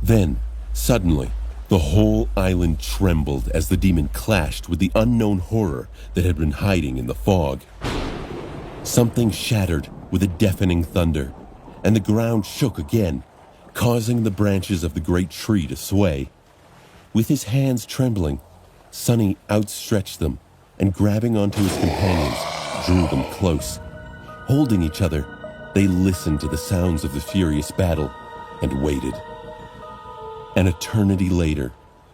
Then, suddenly, the whole island trembled as the demon clashed with the unknown horror that had been hiding in the fog. Something shattered with a deafening thunder, and the ground shook again, causing the branches of the great tree to sway. With his hands trembling, Sonny outstretched them and, grabbing onto his companions, drew them close. Holding each other, they listened to the sounds of the furious battle and waited. An eternity later,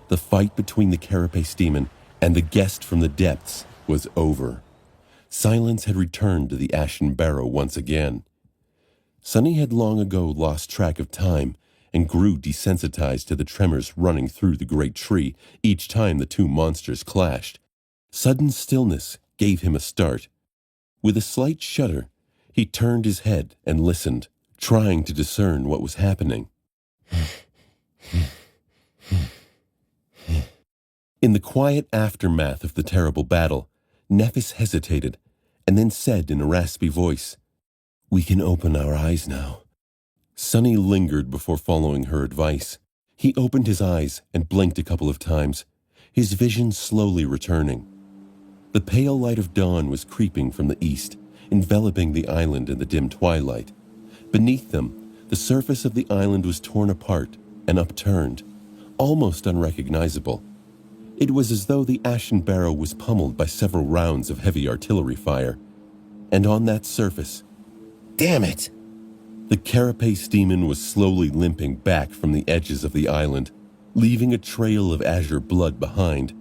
the fight between the carapace demon and the guest from the depths was over. Silence had returned to the Ashen Barrow once again. Sonny had long ago lost track of time and grew desensitized to the tremors running through the great tree each time the two monsters clashed. Sudden stillness gave him a start. With a slight shudder, he turned his head and listened, trying to discern what was happening. In the quiet aftermath of the terrible battle, Nephis hesitated and then said in a raspy voice, "We can open our eyes now." Sonny lingered before following her advice. He opened his eyes and blinked a couple of times, his vision slowly returning. The pale light of dawn was creeping from the east, enveloping the island in the dim twilight. Beneath them, the surface of the island was torn apart and upturned, almost unrecognizable. It was as though the Ashen Barrow was pummeled by several rounds of heavy artillery fire. And on that surface, Damn it! the carapace demon was slowly limping back from the edges of the island, leaving a trail of azure blood behind.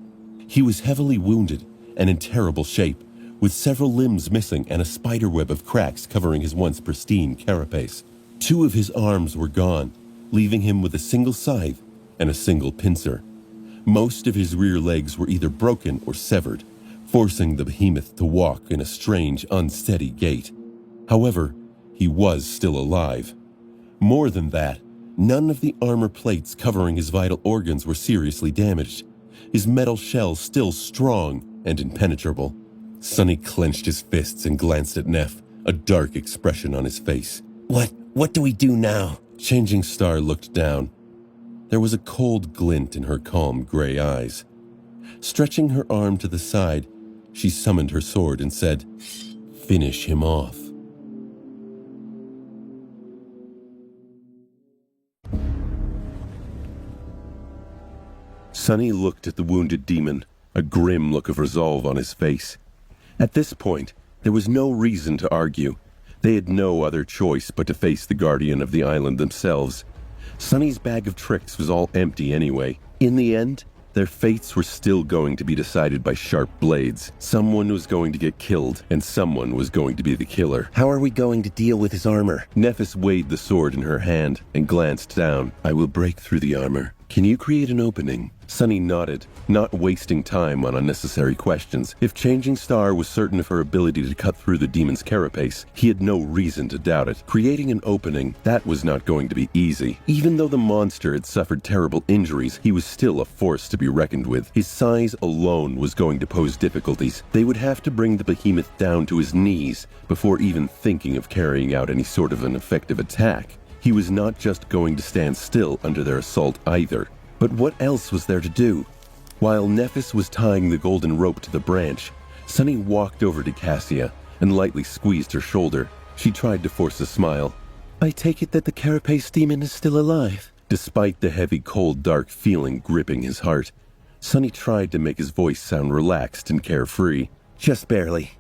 He was heavily wounded and in terrible shape, with several limbs missing and a spiderweb of cracks covering his once pristine carapace. 2 of his arms were gone, leaving him with a single scythe and a single pincer. Most of his rear legs were either broken or severed, forcing the behemoth to walk in a strange, unsteady gait. However, he was still alive. More than that, none of the armor plates covering his vital organs were seriously damaged, his metal shell still strong and impenetrable. Sonny clenched his fists and glanced at Neff, a dark expression on his face. What do we do now? Changing Star looked down. There was a cold glint in her calm gray eyes. Stretching her arm to the side, she summoned her sword and said, "Finish him off." Sonny looked at the wounded demon, a grim look of resolve on his face. At this point, there was no reason to argue. They had no other choice but to face the guardian of the island themselves. Sonny's bag of tricks was all empty anyway. In the end, Their fates were still going to be decided by sharp blades. Someone was going to get killed, and someone was going to be the killer. How are we going to deal with his armor? Nephis weighed the sword in her hand and glanced down. I will break through the armor. Can you create an opening? Sunny nodded, not wasting time on unnecessary questions. If Changing Star was certain of her ability to cut through the demon's carapace, he had no reason to doubt it. Creating an opening, that was not going to be easy. Even though the monster had suffered terrible injuries, he was still a force to be reckoned with. His size alone was going to pose difficulties. They would have to bring the behemoth down to his knees before even thinking of carrying out any sort of an effective attack. He was not just going to stand still under their assault either. But what else was there to do? While Nephis was tying the golden rope to the branch, Sunny walked over to Cassia and lightly squeezed her shoulder. She tried to force a smile. I take it that the carapace demon is still alive. Despite the heavy, cold, dark feeling gripping his heart, Sunny tried to make his voice sound relaxed and carefree. Just barely.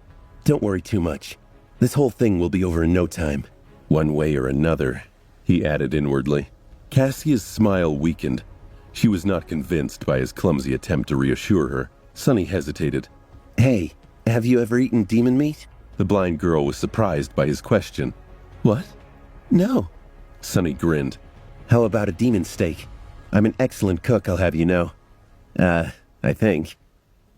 Don't worry too much. This whole thing will be over in no time. One way or another, he added inwardly. Cassia's smile weakened. She was not convinced by his clumsy attempt to reassure her. Sunny hesitated. Hey, have you ever eaten demon meat? The blind girl was surprised by his question. What? No. Sunny grinned. How about a demon steak? I'm an excellent cook, I'll have you know. I think.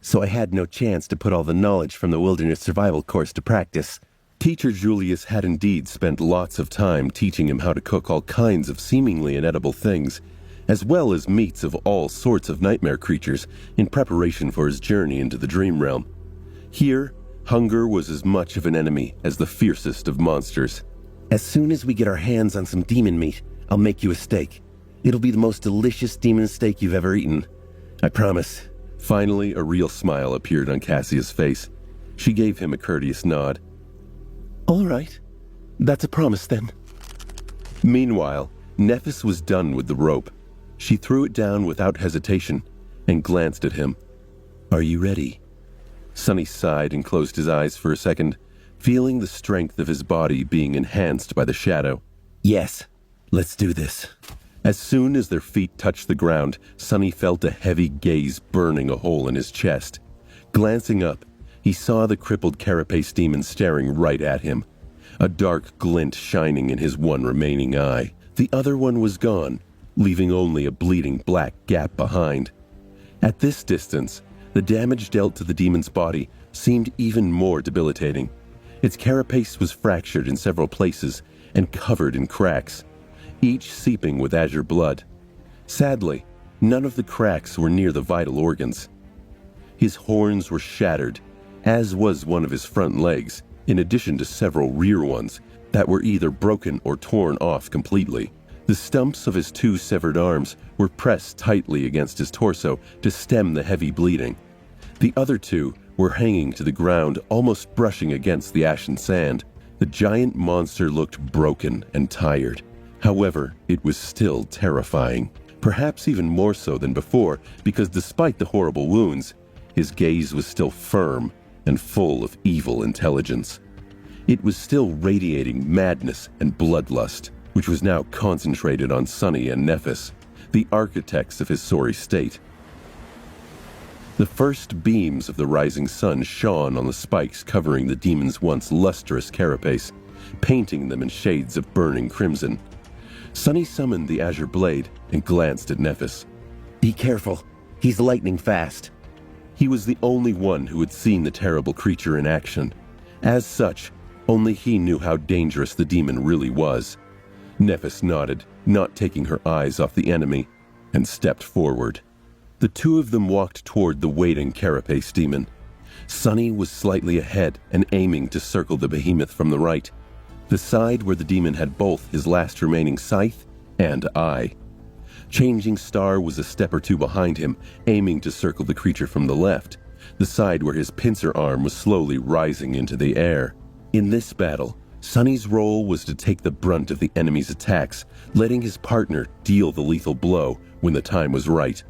So I had no chance to put all the knowledge from the wilderness survival course to practice. Teacher Julius had indeed spent lots of time teaching him how to cook all kinds of seemingly inedible things, as well as meats of all sorts of nightmare creatures in preparation for his journey into the dream realm. Here, hunger was as much of an enemy as the fiercest of monsters. As soon as we get our hands on some demon meat, I'll make you a steak. It'll be the most delicious demon steak you've ever eaten. I promise. Finally, a real smile appeared on Cassia's face. She gave him a courteous nod. All right. That's a promise then. Meanwhile, Nephis was done with the rope. She threw it down without hesitation and glanced at him. Are you ready? Sunny sighed and closed his eyes for a second, feeling the strength of his body being enhanced by the shadow. Yes, let's do this. As soon as their feet touched the ground, Sunny felt a heavy gaze burning a hole in his chest. Glancing up, he saw the crippled carapace demon staring right at him, a dark glint shining in his one remaining eye. The other one was gone, leaving only a bleeding black gap behind. At this distance, the damage dealt to the demon's body seemed even more debilitating. Its carapace was fractured in several places and covered in cracks, each seeping with azure blood. Sadly, none of the cracks were near the vital organs. His horns were shattered, as was one of his front legs, in addition to several rear ones that were either broken or torn off completely. The stumps of his two severed arms were pressed tightly against his torso to stem the heavy bleeding. The other two were hanging to the ground, almost brushing against the ashen sand. The giant monster looked broken and tired. However, it was still terrifying, perhaps even more so than before, because despite the horrible wounds, his gaze was still firm and full of evil intelligence. It was still radiating madness and bloodlust, which was now concentrated on Sunny and Nephis, the architects of his sorry state. The first beams of the rising sun shone on the spikes covering the demon's once lustrous carapace, painting them in shades of burning crimson. Sunny summoned the azure blade and glanced at Nephis. Be careful. He's lightning fast. He was the only one who had seen the terrible creature in action. As such, only he knew how dangerous the demon really was. Nephis nodded, not taking her eyes off the enemy, and stepped forward. The two of them walked toward the waiting carapace demon. Sunny was slightly ahead and aiming to circle the behemoth from the right, the side where the demon had both his last remaining scythe and eye. Changing Star was a step or two behind him, aiming to circle the creature from the left, the side where his pincer arm was slowly rising into the air. In this battle, Sunny's role was to take the brunt of the enemy's attacks, letting his partner deal the lethal blow when the time was right.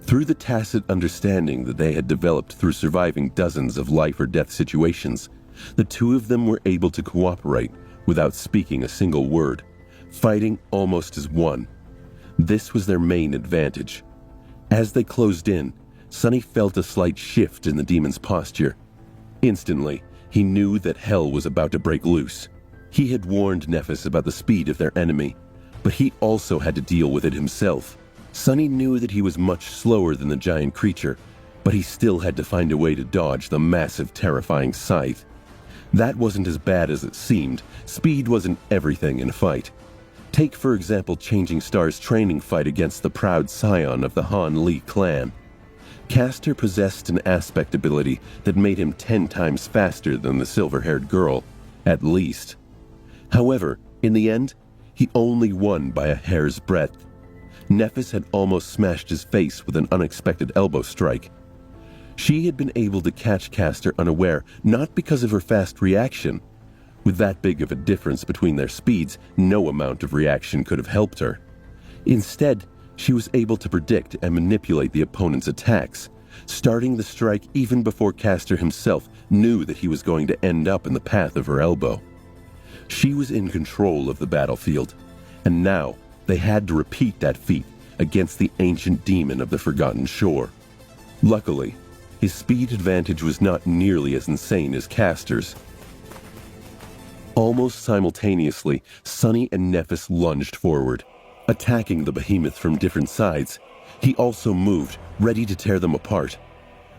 Through the tacit understanding that they had developed through surviving dozens of life or death situations, the two of them were able to cooperate without speaking a single word, fighting almost as one. This was their main advantage. As they closed in, Sonny felt a slight shift in the demon's posture. Instantly, he knew that hell was about to break loose. He had warned Nephis about the speed of their enemy, but he also had to deal with it himself. Sonny knew that he was much slower than the giant creature, but he still had to find a way to dodge the massive, terrifying scythe. That wasn't as bad as it seemed. Speed wasn't everything in a fight. Take, for example, Changing Star's training fight against the proud scion of the Han Li clan. Castor possessed an aspect ability that made him 10 times faster than the silver-haired girl, at least. However, in the end, he only won by a hair's breadth. Nephis had almost smashed his face with an unexpected elbow strike. She had been able to catch Castor unaware, not because of her fast reaction. With that big of a difference between their speeds, no amount of reaction could have helped her. Instead, she was able to predict and manipulate the opponent's attacks, starting the strike even before Castor himself knew that he was going to end up in the path of her elbow. She was in control of the battlefield, and now they had to repeat that feat against the ancient demon of the Forgotten Shore. Luckily, his speed advantage was not nearly as insane as Castor's. Almost simultaneously, Sonny and Nephis lunged forward, attacking the behemoth from different sides. He also moved, ready to tear them apart.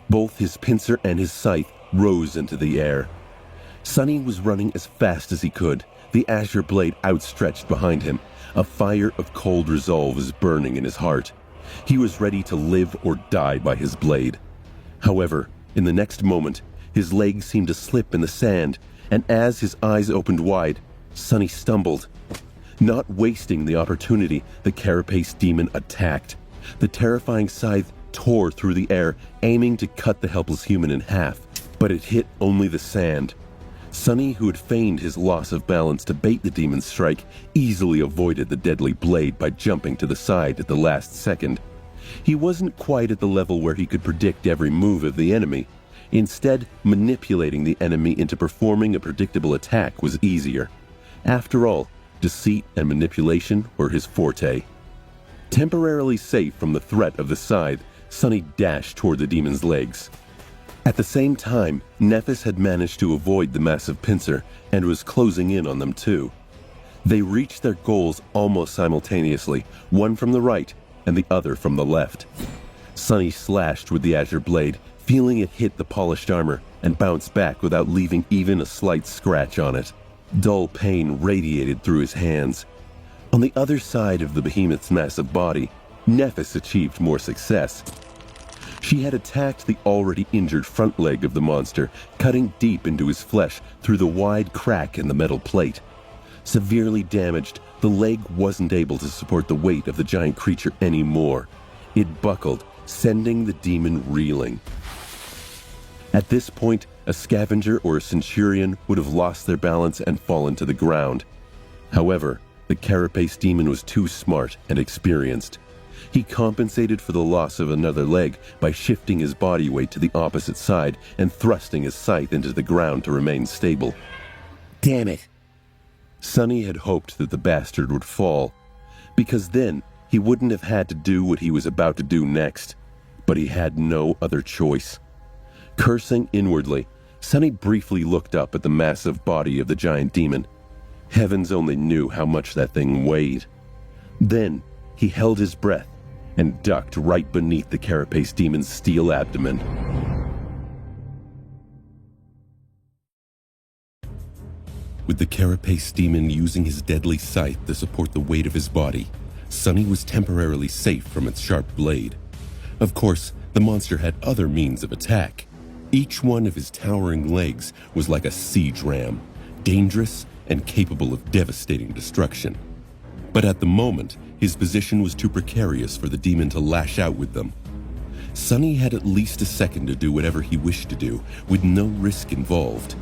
Both his pincer and his scythe rose into the air. Sonny was running as fast as he could, the azure blade outstretched behind him. A fire of cold resolve was burning in his heart. He was ready to live or die by his blade. However, in the next moment, his legs seemed to slip in the sand, and as his eyes opened wide, Sonny stumbled. Not wasting the opportunity, the carapace demon attacked. The terrifying scythe tore through the air, aiming to cut the helpless human in half, but it hit only the sand. Sonny, who had feigned his loss of balance to bait the demon's strike, easily avoided the deadly blade by jumping to the side at the last second. He wasn't quite at the level where he could predict every move of the enemy. Instead, manipulating the enemy into performing a predictable attack was easier. After all, deceit and manipulation were his forte. Temporarily safe from the threat of the scythe, Sonny dashed toward the demon's legs. At the same time, Nephis had managed to avoid the massive pincer and was closing in on them too. They reached their goals almost simultaneously, one from the right and the other from the left. Sonny slashed with the azure blade, feeling it hit the polished armor and bounce back without leaving even a slight scratch on it. Dull pain radiated through his hands. On the other side of the behemoth's massive body, Nephis achieved more success. She had attacked the already injured front leg of the monster, cutting deep into his flesh through the wide crack in the metal plate. Severely damaged, the leg wasn't able to support the weight of the giant creature anymore. It buckled, sending the demon reeling. At this point, a scavenger or a centurion would have lost their balance and fallen to the ground. However, the carapace demon was too smart and experienced. He compensated for the loss of another leg by shifting his body weight to the opposite side and thrusting his scythe into the ground to remain stable. Damn it. Sonny had hoped that the bastard would fall, because then he wouldn't have had to do what he was about to do next. But he had no other choice. Cursing inwardly, Sonny briefly looked up at the massive body of the giant demon. Heavens only knew how much that thing weighed. Then he held his breath and ducked right beneath the carapace demon's steel abdomen. With the carapace demon using his deadly scythe to support the weight of his body, Sonny was temporarily safe from its sharp blade. Of course, the monster had other means of attack. Each one of his towering legs was like a siege ram, dangerous and capable of devastating destruction. But at the moment, his position was too precarious for the demon to lash out with them. Sonny had at least a second to do whatever he wished to do, with no risk involved.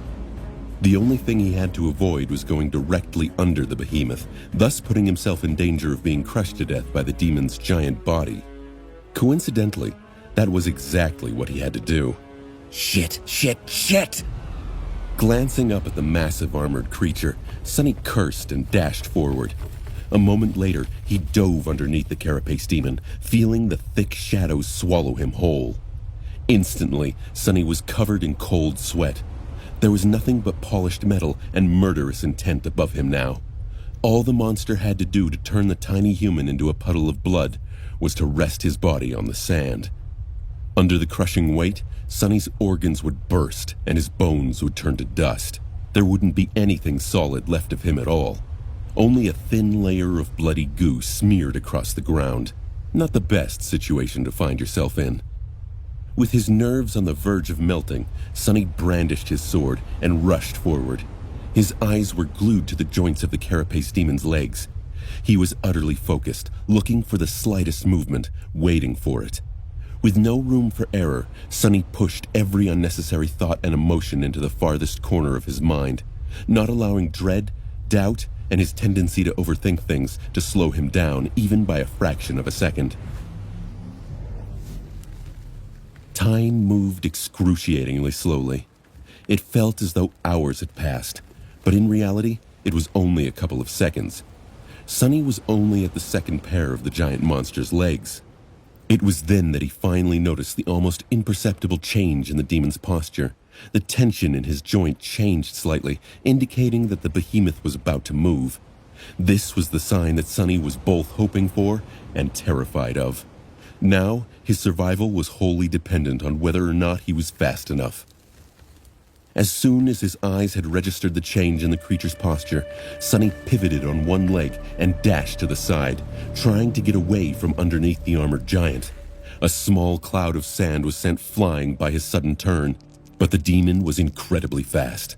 The only thing he had to avoid was going directly under the behemoth, thus putting himself in danger of being crushed to death by the demon's giant body. Coincidentally, that was exactly what he had to do. Shit, shit, shit! Glancing up at the massive armored creature, Sonny cursed and dashed forward. A moment later, he dove underneath the carapace demon, feeling the thick shadows swallow him whole. Instantly, Sonny was covered in cold sweat. There was nothing but polished metal and murderous intent above him now. All the monster had to do to turn the tiny human into a puddle of blood was to rest his body on the sand. Under the crushing weight, Sonny's organs would burst and his bones would turn to dust. There wouldn't be anything solid left of him at all. Only a thin layer of bloody goo smeared across the ground. Not the best situation to find yourself in. With his nerves on the verge of melting, Sonny brandished his sword and rushed forward. His eyes were glued to the joints of the carapace demon's legs. He was utterly focused, looking for the slightest movement, waiting for it. With no room for error, Sonny pushed every unnecessary thought and emotion into the farthest corner of his mind, not allowing dread, doubt, and his tendency to overthink things to slow him down even by a fraction of a second. Time moved excruciatingly slowly. It felt as though hours had passed, but in reality, it was only a couple of seconds. Sonny was only at the second pair of the giant monster's legs. It was then that he finally noticed the almost imperceptible change in the demon's posture. The tension in his joint changed slightly, indicating that the behemoth was about to move. This was the sign that Sonny was both hoping for and terrified of. Now, his survival was wholly dependent on whether or not he was fast enough. As soon as his eyes had registered the change in the creature's posture, Sonny pivoted on one leg and dashed to the side, trying to get away from underneath the armored giant. A small cloud of sand was sent flying by his sudden turn, but the demon was incredibly fast.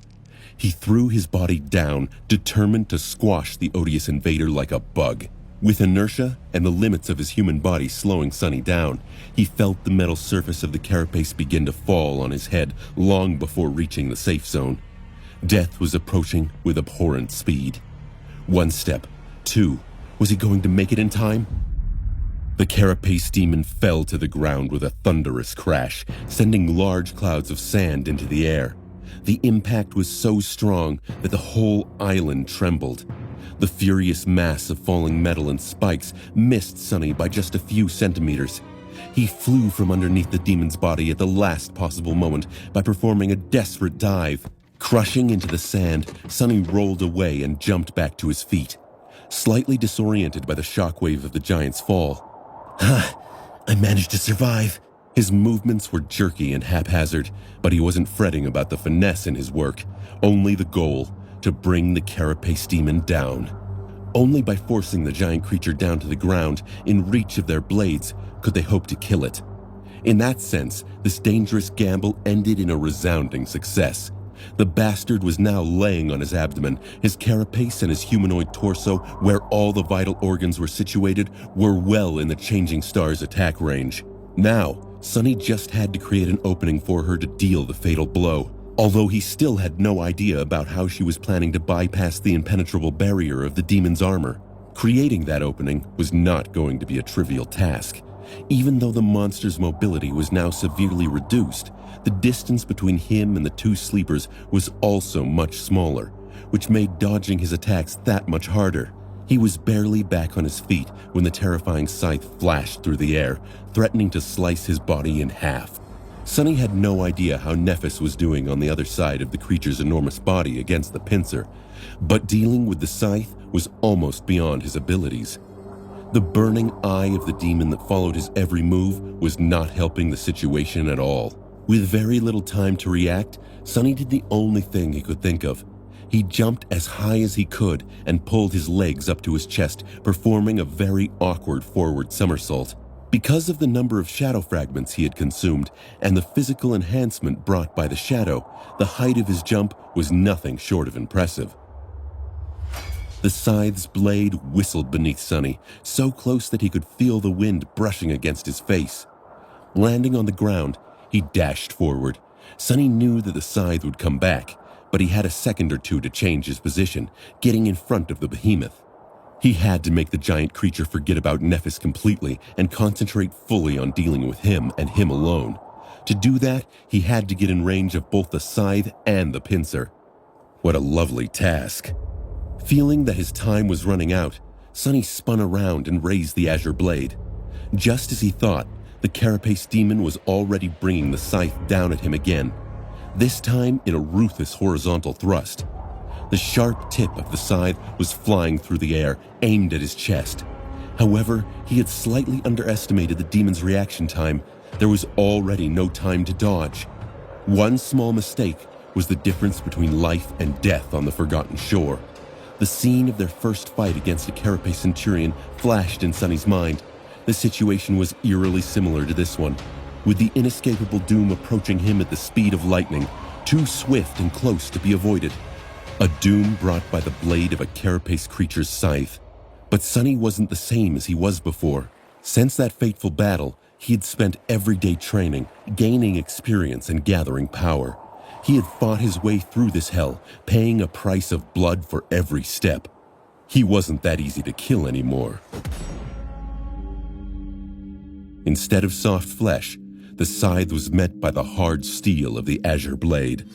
He threw his body down, determined to squash the odious invader like a bug. With inertia and the limits of his human body slowing Sonny down, he felt the metal surface of the carapace begin to fall on his head long before reaching the safe zone. Death was approaching with abhorrent speed. One step, two. Was he going to make it in time? The carapace demon fell to the ground with a thunderous crash, sending large clouds of sand into the air. The impact was so strong that the whole island trembled. The furious mass of falling metal and spikes missed Sonny by just a few centimeters. He flew from underneath the demon's body at the last possible moment by performing a desperate dive. Crushing into the sand, Sonny rolled away and jumped back to his feet. Slightly disoriented by the shockwave of the giant's fall. I managed to survive. His movements were jerky and haphazard, but he wasn't fretting about the finesse in his work, only the goal, to bring the carapace demon down. Only by forcing the giant creature down to the ground, in reach of their blades, could they hope to kill it. In that sense, this dangerous gamble ended in a resounding success. The bastard was now laying on his abdomen. His carapace and his humanoid torso, where all the vital organs were situated, were well in the changing star's attack range. Now, Sonny just had to create an opening for her to deal the fatal blow, although he still had no idea about how she was planning to bypass the impenetrable barrier of the demon's armor. Creating that opening was not going to be a trivial task. Even though the monster's mobility was now severely reduced, the distance between him and the two sleepers was also much smaller, which made dodging his attacks that much harder. He was barely back on his feet when the terrifying scythe flashed through the air, threatening to slice his body in half. Sonny had no idea how Nephis was doing on the other side of the creature's enormous body against the pincer, but dealing with the scythe was almost beyond his abilities. The burning eye of the demon that followed his every move was not helping the situation at all. With very little time to react, Sonny did the only thing he could think of. He jumped as high as he could and pulled his legs up to his chest, performing a very awkward forward somersault. Because of the number of shadow fragments he had consumed and the physical enhancement brought by the shadow, the height of his jump was nothing short of impressive. The scythe's blade whistled beneath Sonny, so close that he could feel the wind brushing against his face. Landing on the ground, he dashed forward. Sonny knew that the scythe would come back, but he had a second or two to change his position, getting in front of the behemoth. He had to make the giant creature forget about Nephis completely and concentrate fully on dealing with him and him alone. To do that, he had to get in range of both the scythe and the pincer. What a lovely task. Feeling that his time was running out, Sunny spun around and raised the azure blade. Just as he thought, the carapace demon was already bringing the scythe down at him again, this time in a ruthless horizontal thrust. The sharp tip of the scythe was flying through the air, aimed at his chest. However, he had slightly underestimated the demon's reaction time. There was already no time to dodge. One small mistake was the difference between life and death on the Forgotten Shore. The scene of their first fight against a carapace centurion flashed in Sunny's mind. The situation was eerily similar to this one, with the inescapable doom approaching him at the speed of lightning, too swift and close to be avoided. A doom brought by the blade of a carapace creature's scythe. But Sunny wasn't the same as he was before. Since that fateful battle, he had spent every day training, gaining experience and gathering power. He had fought his way through this hell, paying a price of blood for every step. He wasn't that easy to kill anymore. Instead of soft flesh, the scythe was met by the hard steel of the azure blade.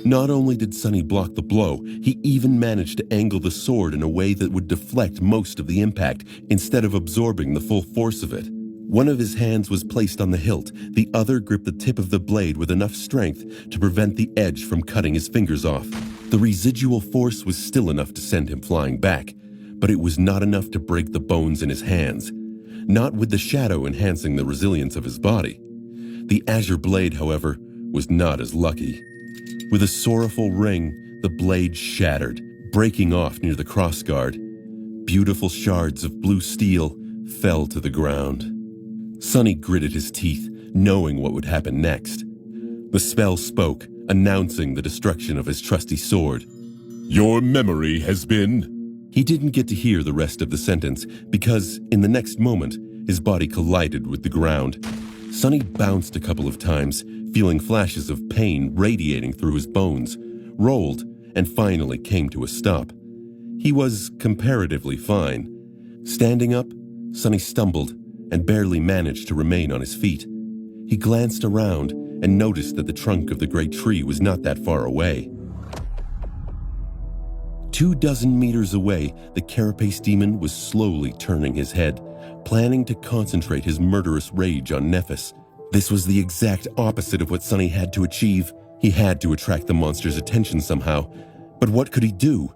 Not only did Sunny block the blow, he even managed to angle the sword in a way that would deflect most of the impact instead of absorbing the full force of it. One of his hands was placed on the hilt, the other gripped the tip of the blade with enough strength to prevent the edge from cutting his fingers off. The residual force was still enough to send him flying back, but it was not enough to break the bones in his hands. Not with the shadow enhancing the resilience of his body. The azure blade, however, was not as lucky. With a sorrowful ring, the blade shattered, breaking off near the crossguard. Beautiful shards of blue steel fell to the ground. Sunny gritted his teeth, knowing what would happen next. The spell spoke, announcing the destruction of his trusty sword. Your memory has been... He didn't get to hear the rest of the sentence because, in the next moment, his body collided with the ground. Sunny bounced a couple of times, feeling flashes of pain radiating through his bones, rolled, and finally came to a stop. He was comparatively fine. Standing up, Sunny stumbled and barely managed to remain on his feet. He glanced around and noticed that the trunk of the great tree was not that far away. 24 meters away, the carapace demon was slowly turning his head, planning to concentrate his murderous rage on Nephis. This was the exact opposite of what Sunny had to achieve. He had to attract the monster's attention somehow. But what could he do?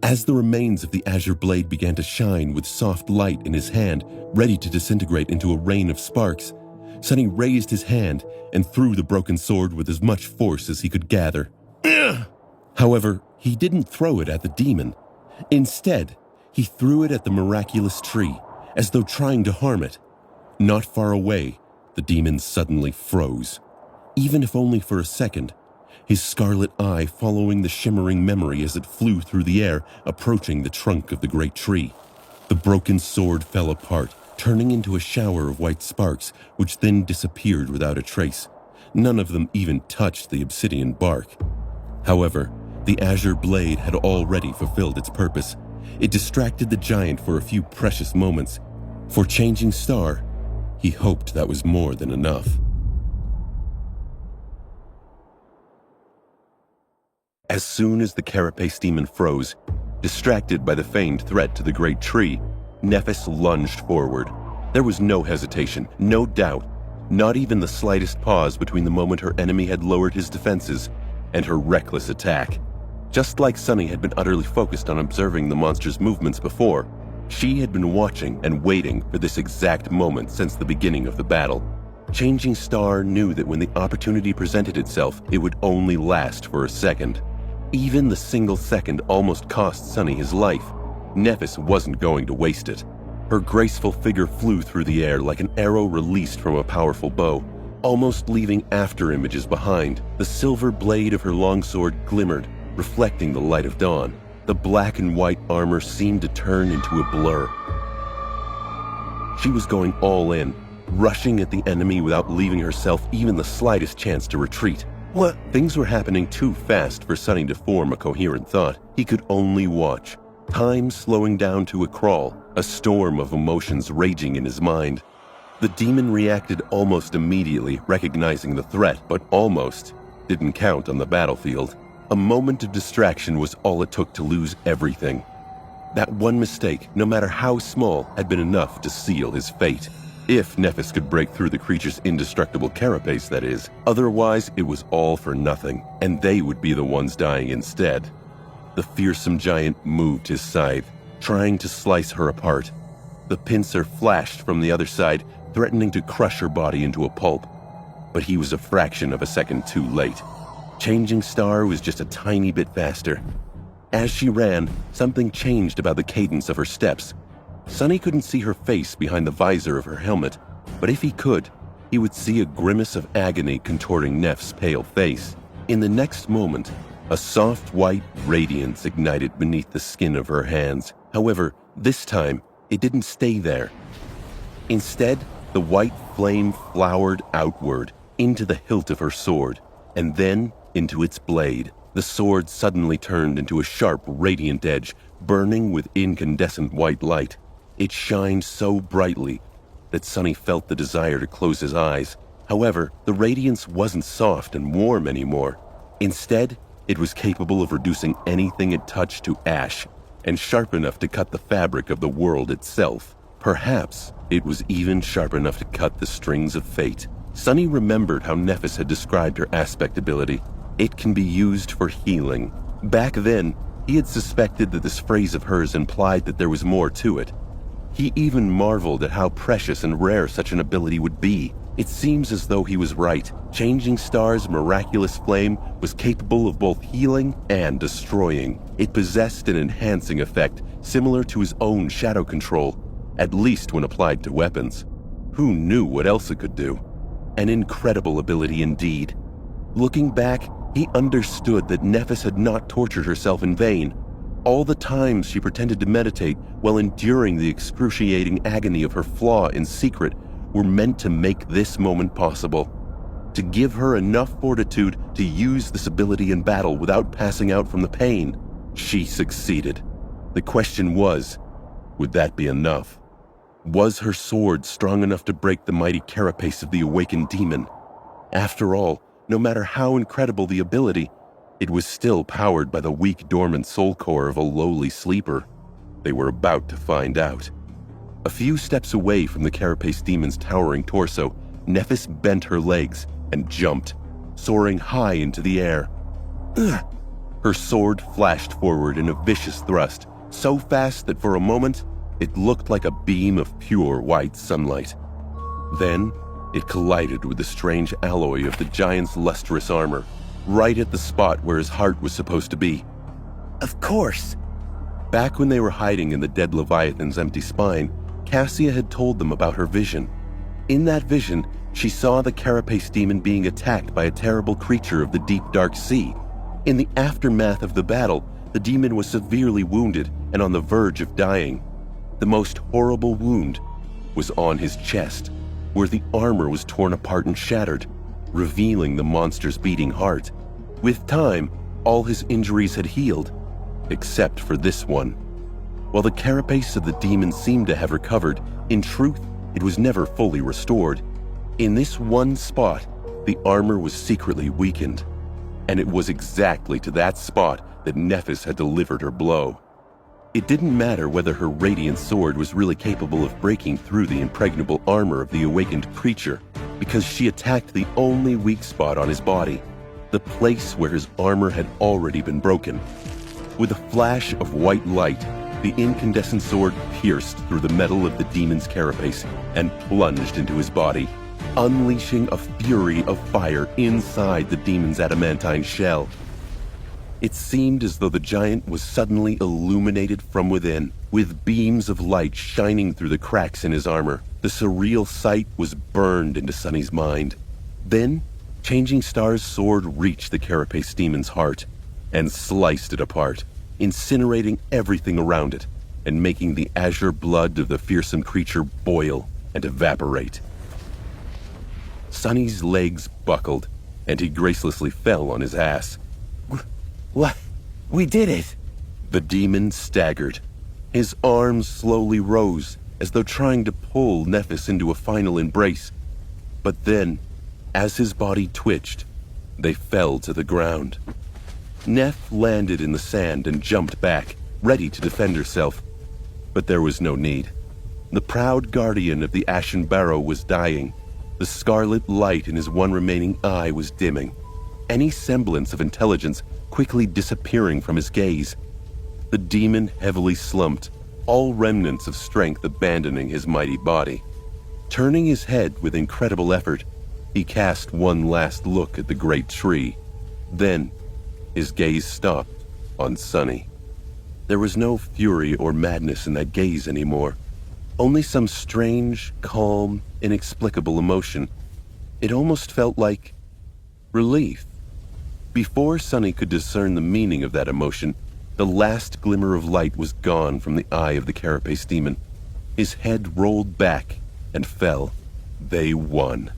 As the remains of the azure blade began to shine with soft light in his hand, ready to disintegrate into a rain of sparks, Sunny raised his hand and threw the broken sword with as much force as he could gather. However, he didn't throw it at the demon. Instead, he threw it at the miraculous tree, as though trying to harm it. Not far away, the demon suddenly froze. Even if only for a second, his scarlet eye following the shimmering memory as it flew through the air, approaching the trunk of the great tree. The broken sword fell apart, turning into a shower of white sparks, which then disappeared without a trace. None of them even touched the obsidian bark. However, the azure blade had already fulfilled its purpose. It distracted the giant for a few precious moments. For Changing Star, he hoped that was more than enough. As soon as the carapace demon froze, distracted by the feigned threat to the great tree, Nephis lunged forward. There was no hesitation, no doubt, not even the slightest pause between the moment her enemy had lowered his defenses and her reckless attack. Just like Sunny had been utterly focused on observing the monster's movements before, she had been watching and waiting for this exact moment since the beginning of the battle. Changing Star knew that when the opportunity presented itself, it would only last for a second. Even the single second almost cost Sunny his life. Nephis wasn't going to waste it. Her graceful figure flew through the air like an arrow released from a powerful bow, almost leaving after images behind. The silver blade of her longsword glimmered, reflecting the light of dawn. The black and white armor seemed to turn into a blur. She was going all in, rushing at the enemy without leaving herself even the slightest chance to retreat. What? Things were happening too fast for Sunny to form a coherent thought. He could only watch. Time slowing down to a crawl, a storm of emotions raging in his mind. The demon reacted almost immediately, recognizing the threat, but almost didn't count on the battlefield. A moment of distraction was all it took to lose everything. That one mistake, no matter how small, had been enough to seal his fate. If Nephis could break through the creature's indestructible carapace, that is. Otherwise, it was all for nothing, and they would be the ones dying instead. The fearsome giant moved his scythe, trying to slice her apart. The pincer flashed from the other side, threatening to crush her body into a pulp. But he was a fraction of a second too late. Changing Star was just a tiny bit faster. As she ran, something changed about the cadence of her steps. Sonny couldn't see her face behind the visor of her helmet, but if he could, he would see a grimace of agony contorting Neff's pale face. In the next moment, a soft white radiance ignited beneath the skin of her hands. However, this time, it didn't stay there. Instead, the white flame flowered outward into the hilt of her sword, and then into its blade. The sword suddenly turned into a sharp, radiant edge, burning with incandescent white light. It shined so brightly that Sonny felt the desire to close his eyes. However, the radiance wasn't soft and warm anymore. Instead, it was capable of reducing anything it touched to ash, and sharp enough to cut the fabric of the world itself. Perhaps it was even sharp enough to cut the strings of fate. Sonny remembered how Nephis had described her aspect ability. It can be used for healing. Back then, he had suspected that this phrase of hers implied that there was more to it. He even marveled at how precious and rare such an ability would be. It seems as though he was right. Changing Star's miraculous flame was capable of both healing and destroying. It possessed an enhancing effect similar to his own shadow control, at least when applied to weapons. Who knew what else it could do? An incredible ability indeed. Looking back, he understood that Nephis had not tortured herself in vain. All the times she pretended to meditate while enduring the excruciating agony of her flaw in secret were meant to make this moment possible. To give her enough fortitude to use this ability in battle without passing out from the pain. She succeeded. The question was, would that be enough? Was her sword strong enough to break the mighty carapace of the awakened demon? After all, no matter how incredible the ability, it was still powered by the weak, dormant soul core of a lowly sleeper. They were about to find out. A few steps away from the carapace demon's towering torso, Nephis bent her legs and jumped, soaring high into the air. Ugh. Her sword flashed forward in a vicious thrust, so fast that for a moment, it looked like a beam of pure white sunlight. Then, it collided with the strange alloy of the giant's lustrous armor, right at the spot where his heart was supposed to be. Of course. Back when they were hiding in the dead Leviathan's empty spine, Cassia had told them about her vision. In that vision, she saw the carapace demon being attacked by a terrible creature of the deep, dark sea. In the aftermath of the battle, the demon was severely wounded and on the verge of dying. The most horrible wound was on his chest, where the armor was torn apart and shattered, revealing the monster's beating heart. With time, all his injuries had healed, except for this one. While the carapace of the demon seemed to have recovered, in truth, it was never fully restored. In this one spot, the armor was secretly weakened, and it was exactly to that spot that Nephis had delivered her blow. It didn't matter whether her radiant sword was really capable of breaking through the impregnable armor of the awakened creature, because she attacked the only weak spot on his body, the place where his armor had already been broken. With a flash of white light, the incandescent sword pierced through the metal of the demon's carapace and plunged into his body, unleashing a fury of fire inside the demon's adamantine shell. It seemed as though the giant was suddenly illuminated from within, with beams of light shining through the cracks in his armor. The surreal sight was burned into Sonny's mind. Then, Changing Star's sword reached the carapace demon's heart and sliced it apart, incinerating everything around it and making the azure blood of the fearsome creature boil and evaporate. Sonny's legs buckled, and he gracelessly fell on his ass. What? We did it! The demon staggered. His arms slowly rose, as though trying to pull Nephis into a final embrace. But then, as his body twitched, they fell to the ground. Neph landed in the sand and jumped back, ready to defend herself. But there was no need. The proud guardian of the Ashen Barrow was dying. The scarlet light in his one remaining eye was dimming, any semblance of intelligence quickly disappearing from his gaze. The demon heavily slumped, all remnants of strength abandoning his mighty body. Turning his head with incredible effort, he cast one last look at the great tree. Then, his gaze stopped on Sonny. There was no fury or madness in that gaze anymore. Only some strange, calm, inexplicable emotion. It almost felt like relief. Before Sonny could discern the meaning of that emotion, the last glimmer of light was gone from the eye of the carapace demon. His head rolled back and fell. They won.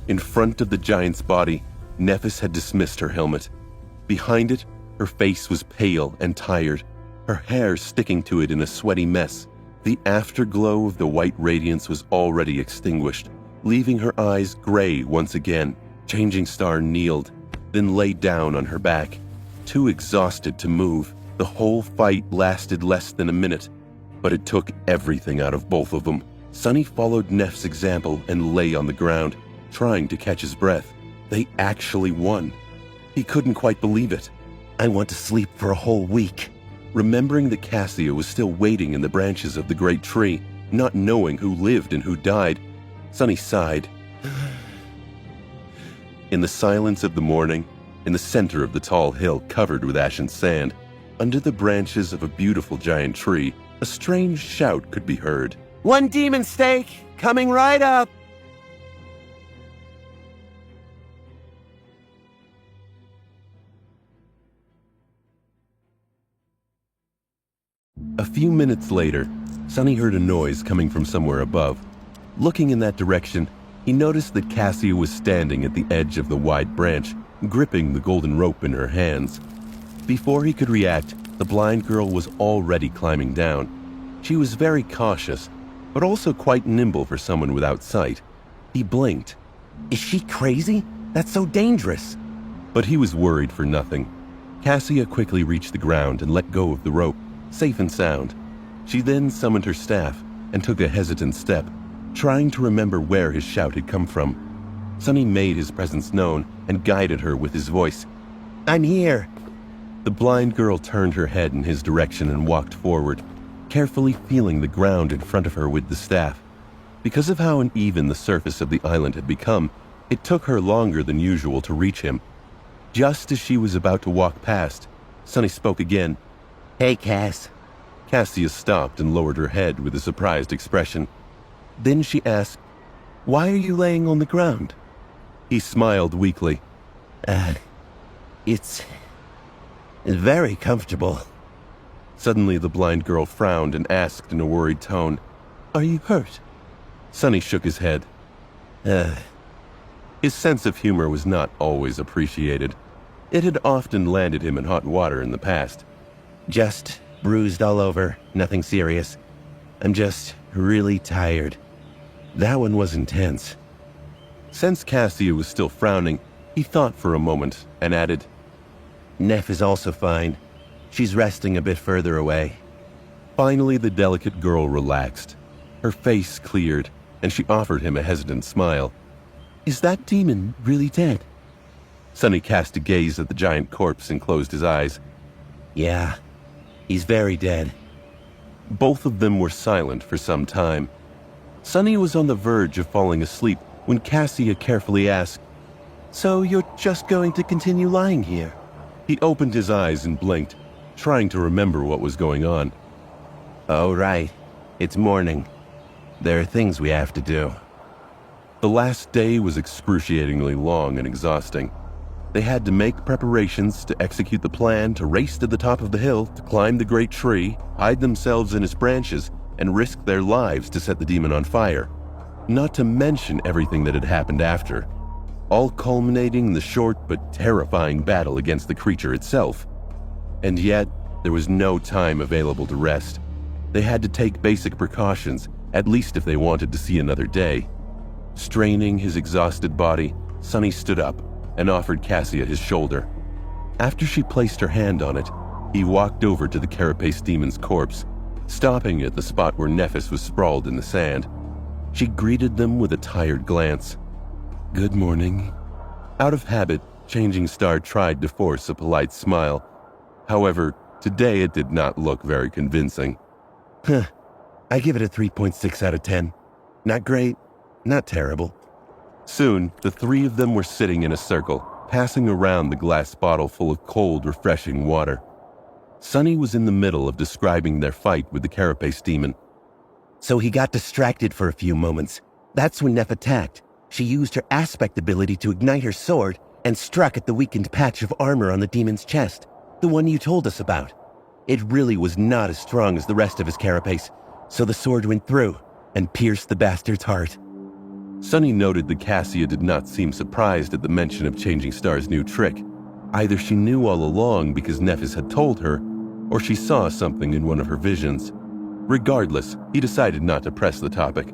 In front of the giant's body, Nephis had dismissed her helmet. Behind it, her face was pale and tired, her hair sticking to it in a sweaty mess. The afterglow of the white radiance was already extinguished, leaving her eyes gray once again. Changing Star kneeled, then lay down on her back, too exhausted to move. The whole fight lasted less than a minute, but it took everything out of both of them. Sonny followed Neff's example and lay on the ground, trying to catch his breath. They actually won. He couldn't quite believe it. I want to sleep for a whole week. Remembering that Cassia was still waiting in the branches of the great tree, not knowing who lived and who died, Sonny sighed. In the silence of the morning, in the center of the tall hill covered with ashen sand, under the branches of a beautiful giant tree, a strange shout could be heard. One demon steak, coming right up. A few minutes later, Sonny heard a noise coming from somewhere above. Looking in that direction, he noticed that Cassia was standing at the edge of the wide branch, gripping the golden rope in her hands. Before he could react, the blind girl was already climbing down. She was very cautious, but also quite nimble for someone without sight. He blinked. Is she crazy? That's so dangerous. But he was worried for nothing. Cassia quickly reached the ground and let go of the rope, safe and sound. She then summoned her staff and took a hesitant step, trying to remember where his shout had come from. Sonny made his presence known and guided her with his voice. I'm here. The blind girl turned her head in his direction and walked forward, carefully feeling the ground in front of her with the staff. Because of how uneven the surface of the island had become, it took her longer than usual to reach him. Just as she was about to walk past, Sonny spoke again. Hey, Cass. Cassia stopped and lowered her head with a surprised expression. Then she asked, "Why are you laying on the ground?" He smiled weakly. It's very comfortable. Suddenly the blind girl frowned and asked in a worried tone, "Are you hurt?" Sonny shook his head. His sense of humor was not always appreciated. It had often landed him in hot water in the past. Just bruised all over, nothing serious. I'm just really tired. That one was intense. Since Cassia was still frowning, he thought for a moment and added, Neff is also fine. She's resting a bit further away. Finally, the delicate girl relaxed. Her face cleared, and she offered him a hesitant smile. "Is that demon really dead?" Sonny cast a gaze at the giant corpse and closed his eyes. Yeah, he's very dead. Both of them were silent for some time. Sonny was on the verge of falling asleep when Cassia carefully asked, "So you're just going to continue lying here?" He opened his eyes and blinked, trying to remember what was going on. Oh, right. It's morning. There are things we have to do. The last day was excruciatingly long and exhausting. They had to make preparations to execute the plan to race to the top of the hill, to climb the great tree, hide themselves in its branches, and risk their lives to set the demon on fire. Not to mention everything that had happened after, all culminating in the short but terrifying battle against the creature itself. And yet, there was no time available to rest. They had to take basic precautions, at least if they wanted to see another day. Straining his exhausted body, Sonny stood up and offered Cassia his shoulder. After she placed her hand on it, He walked over to the carapace demon's corpse, stopping at the spot where Nephis was sprawled in the sand. She greeted them with a tired glance. "Good morning." Out of habit, Changing Star tried to force a polite smile. However, today it did not look very convincing. I give it a 3.6 out of 10. Not great, not terrible. Soon, the three of them were sitting in a circle, passing around the glass bottle full of cold, refreshing water. Sunny was in the middle of describing their fight with the carapace demon. So he got distracted for a few moments. That's when Neph attacked. She used her aspect ability to ignite her sword and struck at the weakened patch of armor on the demon's chest, the one you told us about. It really was not as strong as the rest of his carapace, so the sword went through and pierced the bastard's heart. Sunny noted that Cassia did not seem surprised at the mention of Changing Star's new trick. Either she knew all along because Nephis had told her, or she saw something in one of her visions. Regardless, he decided not to press the topic.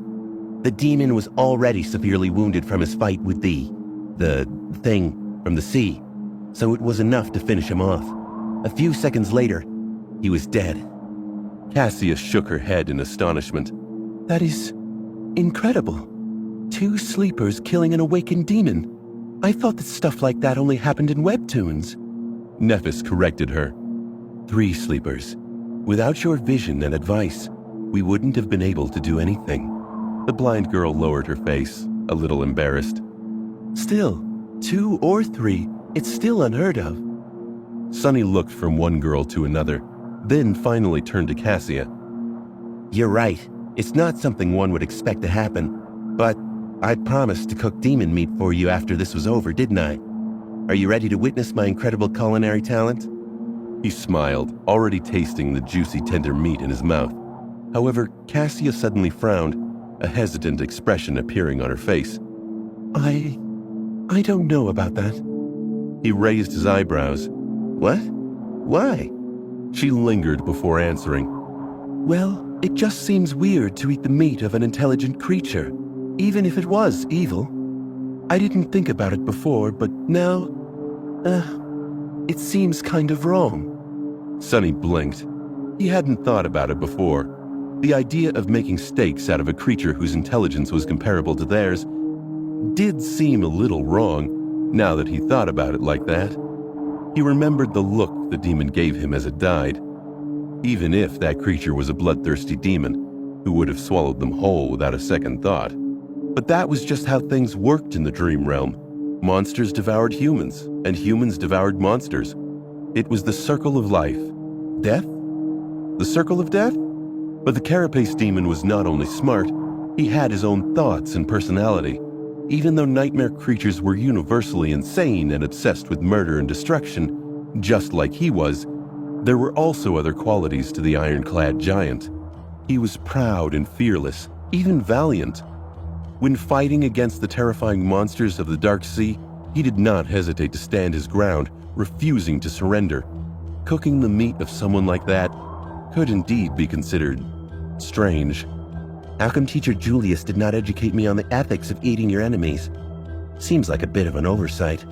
The demon was already severely wounded from his fight with the thing from the sea, so it was enough to finish him off. A few seconds later, he was dead. Cassia shook her head in astonishment. That is incredible. 2 sleepers killing an awakened demon. I thought that stuff like that only happened in webtoons. Nephis corrected her. 3 sleepers. Without your vision and advice, we wouldn't have been able to do anything. The blind girl lowered her face, a little embarrassed. Still, 2 or 3, it's still unheard of. Sunny looked from one girl to another, then finally turned to Cassia. You're right. It's not something one would expect to happen, but I promised to cook demon meat for you after this was over, didn't I? Are you ready to witness my incredible culinary talent? He smiled, already tasting the juicy, tender meat in his mouth. However, Cassia suddenly frowned, a hesitant expression appearing on her face. I don't know about that. He raised his eyebrows. What? Why? She lingered before answering. Well, it just seems weird to eat the meat of an intelligent creature, even if it was evil. I didn't think about it before, but now, it seems kind of wrong. Sunny blinked. He hadn't thought about it before. The idea of making steaks out of a creature whose intelligence was comparable to theirs did seem a little wrong, now that he thought about it like that. He remembered the look the demon gave him as it died. Even if that creature was a bloodthirsty demon, who would have swallowed them whole without a second thought. But that was just how things worked in the dream realm. Monsters devoured humans, and humans devoured monsters. It was the circle of life. Death? The circle of death? But the carapace demon was not only smart, he had his own thoughts and personality. Even though nightmare creatures were universally insane and obsessed with murder and destruction, just like he was, there were also other qualities to the ironclad giant. He was proud and fearless, even valiant. When fighting against the terrifying monsters of the Dark Sea, he did not hesitate to stand his ground, refusing to surrender. Cooking the meat of someone like that could indeed be considered strange. How come Teacher Julius did not educate me on the ethics of eating your enemies? Seems like a bit of an oversight.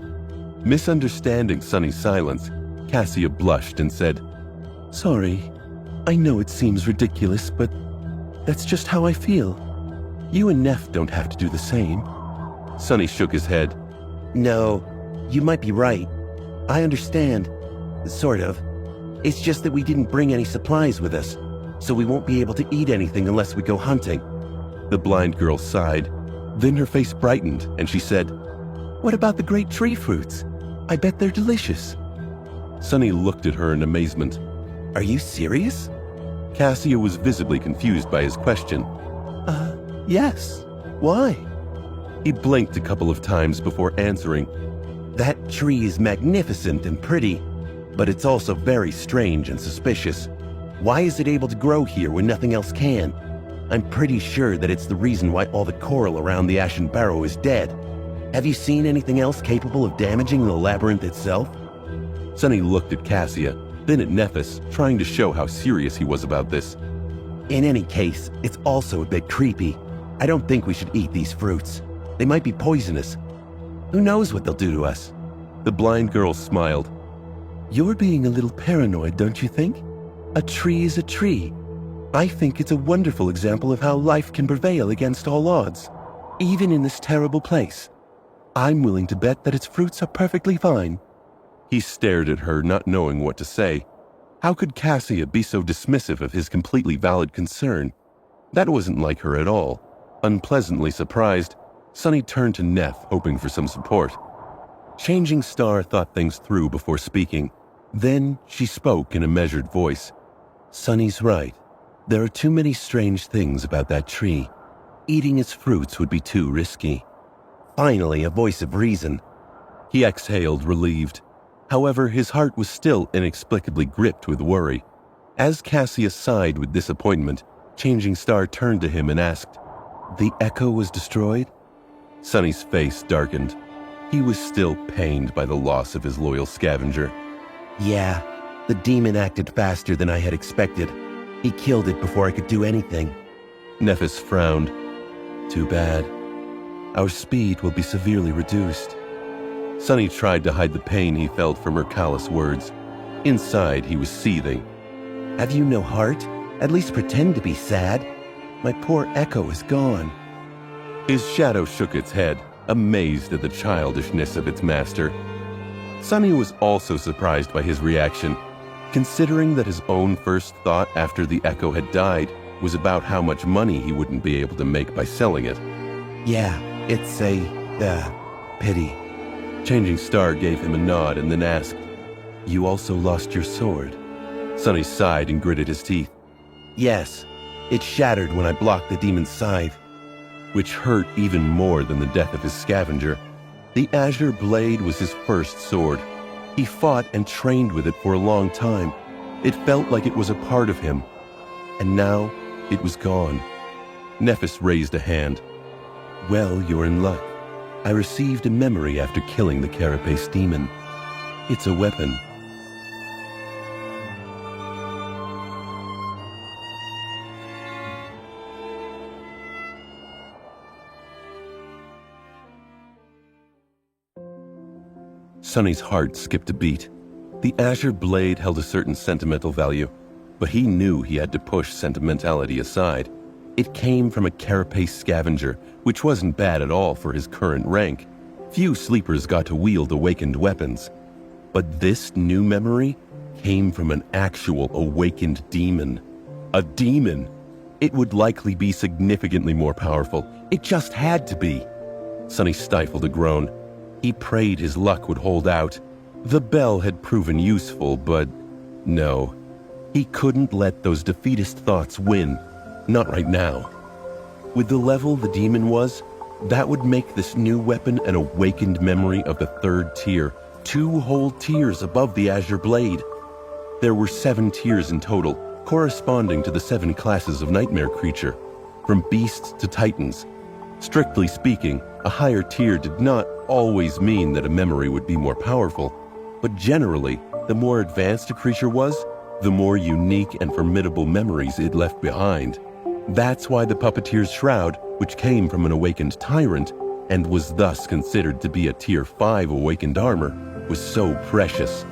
Misunderstanding Sunny's silence, Cassia blushed and said, Sorry, I know it seems ridiculous, but that's just how I feel. You and Neph don't have to do the same. Sunny shook his head. No, you might be right. I understand. Sort of. It's just that we didn't bring any supplies with us, so we won't be able to eat anything unless we go hunting. The blind girl sighed. Then her face brightened, and she said, What about the great tree fruits? I bet they're delicious. Sunny looked at her in amazement. Are you serious? Cassia was visibly confused by his question. Yes. Why? He blinked a couple of times before answering. That tree is magnificent and pretty, but it's also very strange and suspicious. Why is it able to grow here when nothing else can? I'm pretty sure that it's the reason why all the coral around the Ashen Barrow is dead. Have you seen anything else capable of damaging the labyrinth itself? Sunny looked at Cassia, then at Nephis, trying to show how serious he was about this. In any case, it's also a bit creepy. I don't think we should eat these fruits. They might be poisonous. Who knows what they'll do to us? The blind girl smiled. You're being a little paranoid, don't you think? A tree is a tree. I think it's a wonderful example of how life can prevail against all odds, even in this terrible place. I'm willing to bet that its fruits are perfectly fine. He stared at her, not knowing what to say. How could Cassia be so dismissive of his completely valid concern? That wasn't like her at all. Unpleasantly surprised, Sonny turned to Neff, hoping for some support. Changing Star thought things through before speaking. Then she spoke in a measured voice. Sonny's right. There are too many strange things about that tree. Eating its fruits would be too risky. Finally, a voice of reason. He exhaled, relieved. However, his heart was still inexplicably gripped with worry. As Cassia sighed with disappointment, Changing Star turned to him and asked, The echo was destroyed? Sonny's face darkened. He was still pained by the loss of his loyal scavenger. Yeah, the demon acted faster than I had expected. He killed it before I could do anything. Nephis frowned. Too bad. Our speed will be severely reduced. Sonny tried to hide the pain he felt from her callous words. Inside, he was seething. Have you no heart? At least pretend to be sad. My poor echo is gone. His shadow shook its head, amazed at the childishness of its master. Sonny was also surprised by his reaction, considering that his own first thought after the echo had died was about how much money he wouldn't be able to make by selling it. Yeah, it's a pity. Changing Star gave him a nod and then asked, You also lost your sword? Sonny sighed and gritted his teeth. Yes, it shattered when I blocked the demon's scythe. Which hurt even more than the death of his scavenger. The Azure Blade was his first sword. He fought and trained with it for a long time. It felt like it was a part of him. And now, it was gone. Nephis raised a hand. Well, you're in luck. I received a memory after killing the Carapace demon. It's a weapon. Sonny's heart skipped a beat. The Azure Blade held a certain sentimental value, but he knew he had to push sentimentality aside. It came from a Carapace scavenger, which wasn't bad at all for his current rank. Few sleepers got to wield awakened weapons. But this new memory came from an actual awakened demon. A demon! It would likely be significantly more powerful. It just had to be. Sonny stifled a groan. He prayed his luck would hold out. The bell had proven useful, but no. He couldn't let those defeatist thoughts win. Not right now. With the level the demon was, that would make this new weapon an awakened memory of the 3rd tier, 2 whole tiers above the Azure Blade. There were 7 tiers in total, corresponding to the 7 classes of nightmare creature, from beasts to titans. Strictly speaking, a higher tier did not always mean that a memory would be more powerful, but generally, the more advanced a creature was, the more unique and formidable memories it left behind. That's why the Puppeteer's Shroud, which came from an awakened tyrant, and was thus considered to be a Tier 5 awakened armor, was so precious.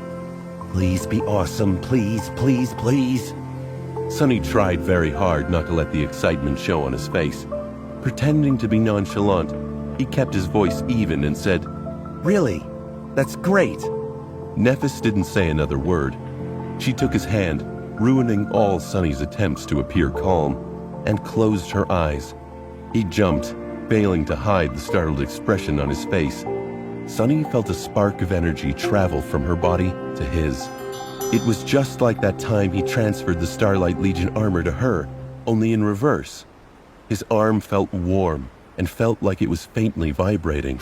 Please be awesome, please, please, please. Sonny tried very hard not to let the excitement show on his face. Pretending to be nonchalant, he kept his voice even and said, Really? That's great. Nephis didn't say another word. She took his hand, ruining all Sonny's attempts to appear calm, and closed her eyes. He jumped, failing to hide the startled expression on his face. Sonny felt a spark of energy travel from her body to his. It was just like that time he transferred the Starlight Legion armor to her, only in reverse. His arm felt warm and felt like it was faintly vibrating.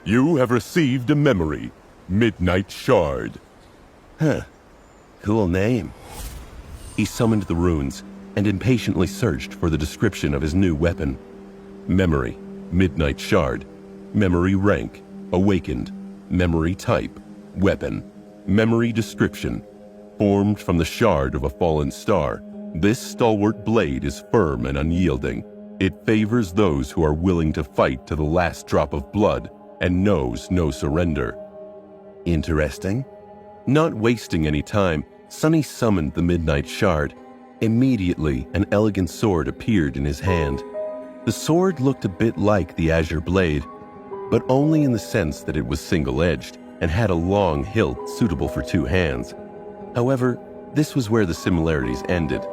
You have received a memory, Midnight Shard. Huh. Cool name. He summoned the runes and impatiently searched for the description of his new weapon. Memory, Midnight Shard. Memory rank, awakened. Memory type, weapon. Memory description. Formed from the shard of a fallen star, this stalwart blade is firm and unyielding. It favors those who are willing to fight to the last drop of blood and knows no surrender. Interesting. Not wasting any time, Sonny summoned the Midnight Shard. Immediately, an elegant sword appeared in his hand. The sword looked a bit like the Azure Blade, but only in the sense that it was single-edged and had a long hilt suitable for two hands. However, this was where the similarities ended.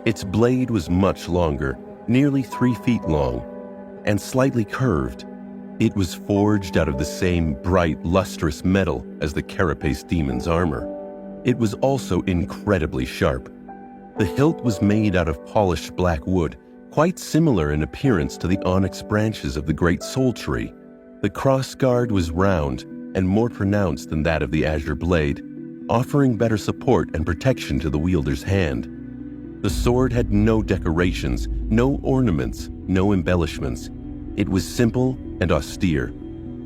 Its blade was much longer, nearly 3 feet long, and slightly curved. It was forged out of the same bright, lustrous metal as the Carapace demon's armor. It was also incredibly sharp. The hilt was made out of polished black wood, quite similar in appearance to the onyx branches of the Great Soul Tree. The crossguard was round and more pronounced than that of the Azure Blade, offering better support and protection to the wielder's hand. The sword had no decorations, no ornaments, no embellishments. It was simple and austere,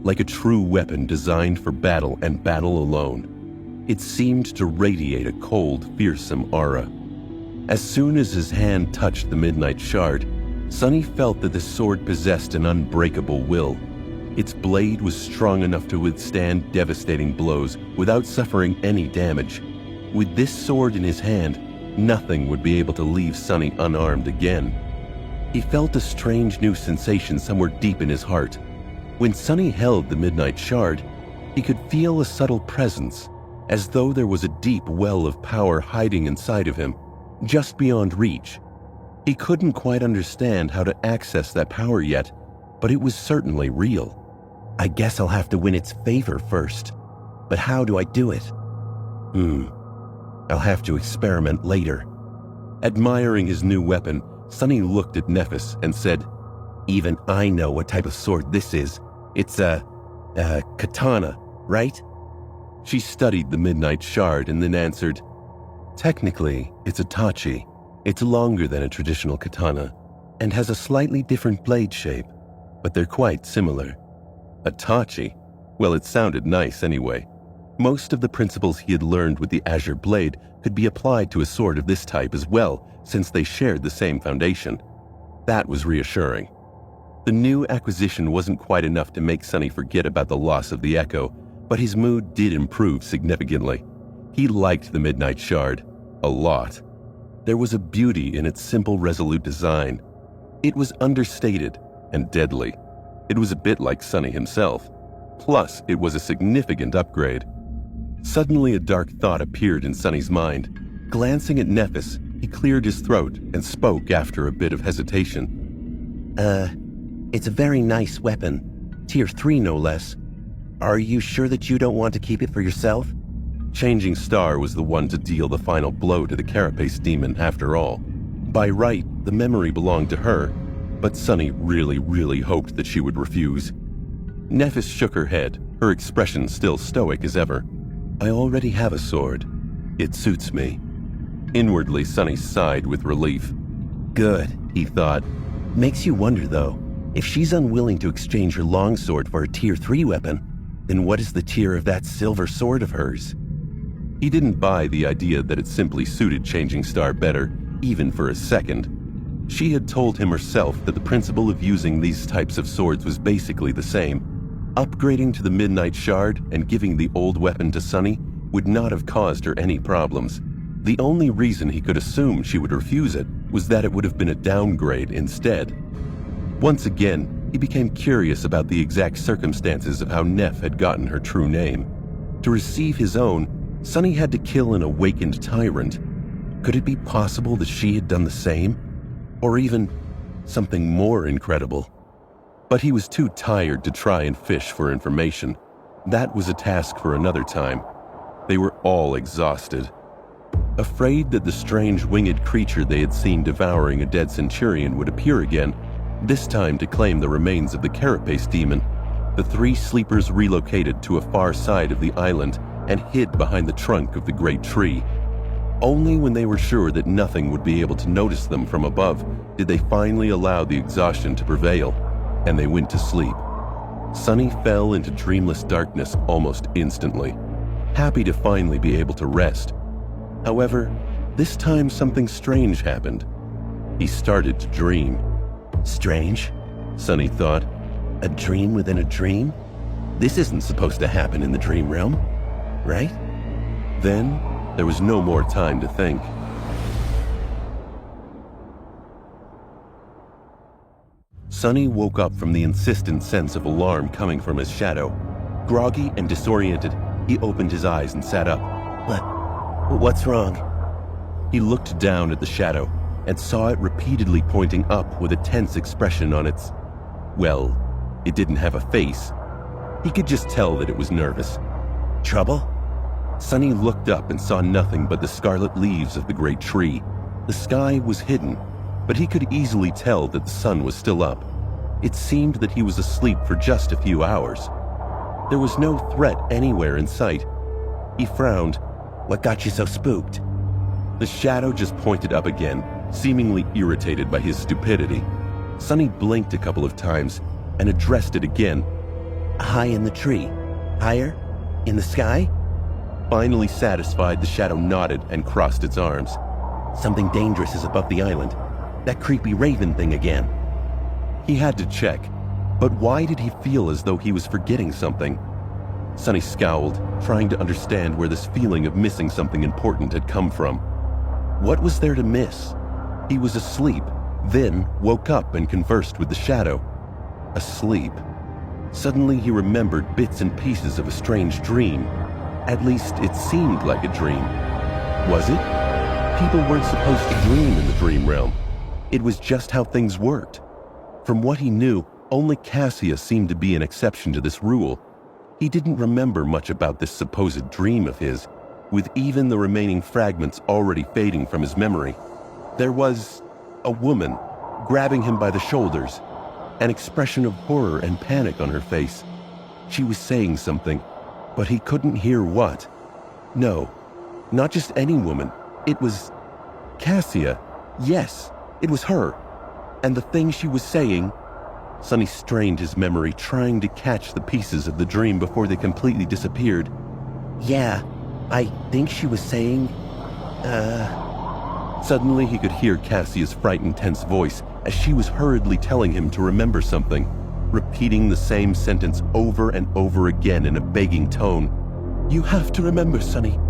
like a true weapon designed for battle and battle alone. It seemed to radiate a cold, fearsome aura. As soon as his hand touched the Midnight Shard, Sonny felt that the sword possessed an unbreakable will. Its blade was strong enough to withstand devastating blows without suffering any damage. With this sword in his hand, nothing would be able to leave Sonny unarmed again. He felt a strange new sensation somewhere deep in his heart. When Sonny held the Midnight Shard, he could feel a subtle presence, as though there was a deep well of power hiding inside of him, just beyond reach. He couldn't quite understand how to access that power yet, but it was certainly real. I guess I'll have to win its favor first. But how do I do it? I'll have to experiment later. Admiring his new weapon, Sonny looked at Nephis and said, Even I know what type of sword this is. It's a katana, right? She studied the Midnight Shard and then answered, Technically, it's a tachi. It's longer than a traditional katana and has a slightly different blade shape, but they're quite similar. A tachi? Well, it sounded nice anyway. Most of the principles he had learned with the Azure Blade could be applied to a sword of this type as well, since they shared the same foundation. That was reassuring. The new acquisition wasn't quite enough to make Sonny forget about the loss of the Echo, but his mood did improve significantly. He liked the Midnight Shard a lot. There was a beauty in its simple, resolute design. It was understated and deadly. It was a bit like Sonny himself. Plus, it was a significant upgrade. Suddenly, a dark thought appeared in Sonny's mind. Glancing at Nephis, he cleared his throat and spoke after a bit of hesitation. It's a very nice weapon. Tier 3, no less. Are you sure that you don't want to keep it for yourself? Changing Star was the one to deal the final blow to the Carapace demon after all. By right, the memory belonged to her, but Sonny really hoped that she would refuse. Nephis shook her head, her expression still stoic as ever. I already have a sword. It suits me. Inwardly, Sonny sighed with relief. Good, he thought. Makes you wonder, though, if she's unwilling to exchange her longsword for a Tier 3 weapon, then what is the tier of that silver sword of hers? He didn't buy the idea that it simply suited Changing Star better, even for a second. She had told him herself that the principle of using these types of swords was basically the same. Upgrading to the Midnight Shard and giving the old weapon to Sonny would not have caused her any problems. The only reason he could assume she would refuse it was that it would have been a downgrade instead. Once again, he became curious about the exact circumstances of how Neph had gotten her true name. To receive his own, Sonny had to kill an awakened tyrant. Could it be possible that she had done the same? Or even something more incredible? But he was too tired to try and fish for information. That was a task for another time. They were all exhausted. Afraid that the strange winged creature they had seen devouring a dead centurion would appear again, this time to claim the remains of the Carapace demon, the three sleepers relocated to a far side of the island and hid behind the trunk of the great tree. Only when they were sure that nothing would be able to notice them from above did they finally allow the exhaustion to prevail, and they went to sleep. Sonny fell into dreamless darkness almost instantly, happy to finally be able to rest. However, this time something strange happened. He started to dream. Strange, Sonny thought. A dream within a dream? This isn't supposed to happen in the dream realm. right? Then, there was no more time to think. Sonny woke up from the insistent sense of alarm coming from his shadow. Groggy and disoriented, he opened his eyes and sat up. What's wrong? He looked down at the shadow and saw it repeatedly pointing up with a tense expression on its... Well, it didn't have a face. He could just tell that it was nervous. Trouble? Sonny looked up and saw nothing but the scarlet leaves of the great tree. The sky was hidden, but he could easily tell that the sun was still up. It seemed that he was asleep for just a few hours. There was no threat anywhere in sight. He frowned. What got you so spooked? The shadow just pointed up again, seemingly irritated by his stupidity. Sonny blinked a couple of times and addressed it again. High in the tree. Higher? In the sky? Finally satisfied, the shadow nodded and crossed its arms. Something dangerous is above the island. That creepy raven thing again. He had to check, but why did he feel as though he was forgetting something? Sonny scowled, trying to understand where this feeling of missing something important had come from. What was there to miss? He was asleep, then woke up and conversed with the shadow. Asleep. Suddenly he remembered bits and pieces of a strange dream. At least it seemed like a dream. Was it? People weren't supposed to dream in the dream realm. It was just how things worked. From what he knew, only Cassia seemed to be an exception to this rule. He didn't remember much about this supposed dream of his, with even the remaining fragments already fading from his memory. There was a woman grabbing him by the shoulders, an expression of horror and panic on her face. She was saying something, but he couldn't hear what. No, not just any woman. It was Cassia. Yes, it was her. And the thing she was saying... Sonny strained his memory, trying to catch the pieces of the dream before they completely disappeared. Yeah, I think she was saying... Suddenly he could hear Cassia's frightened, tense voice as she was hurriedly telling him to remember something, repeating the same sentence over and over again in a begging tone. You have to remember, Sonny.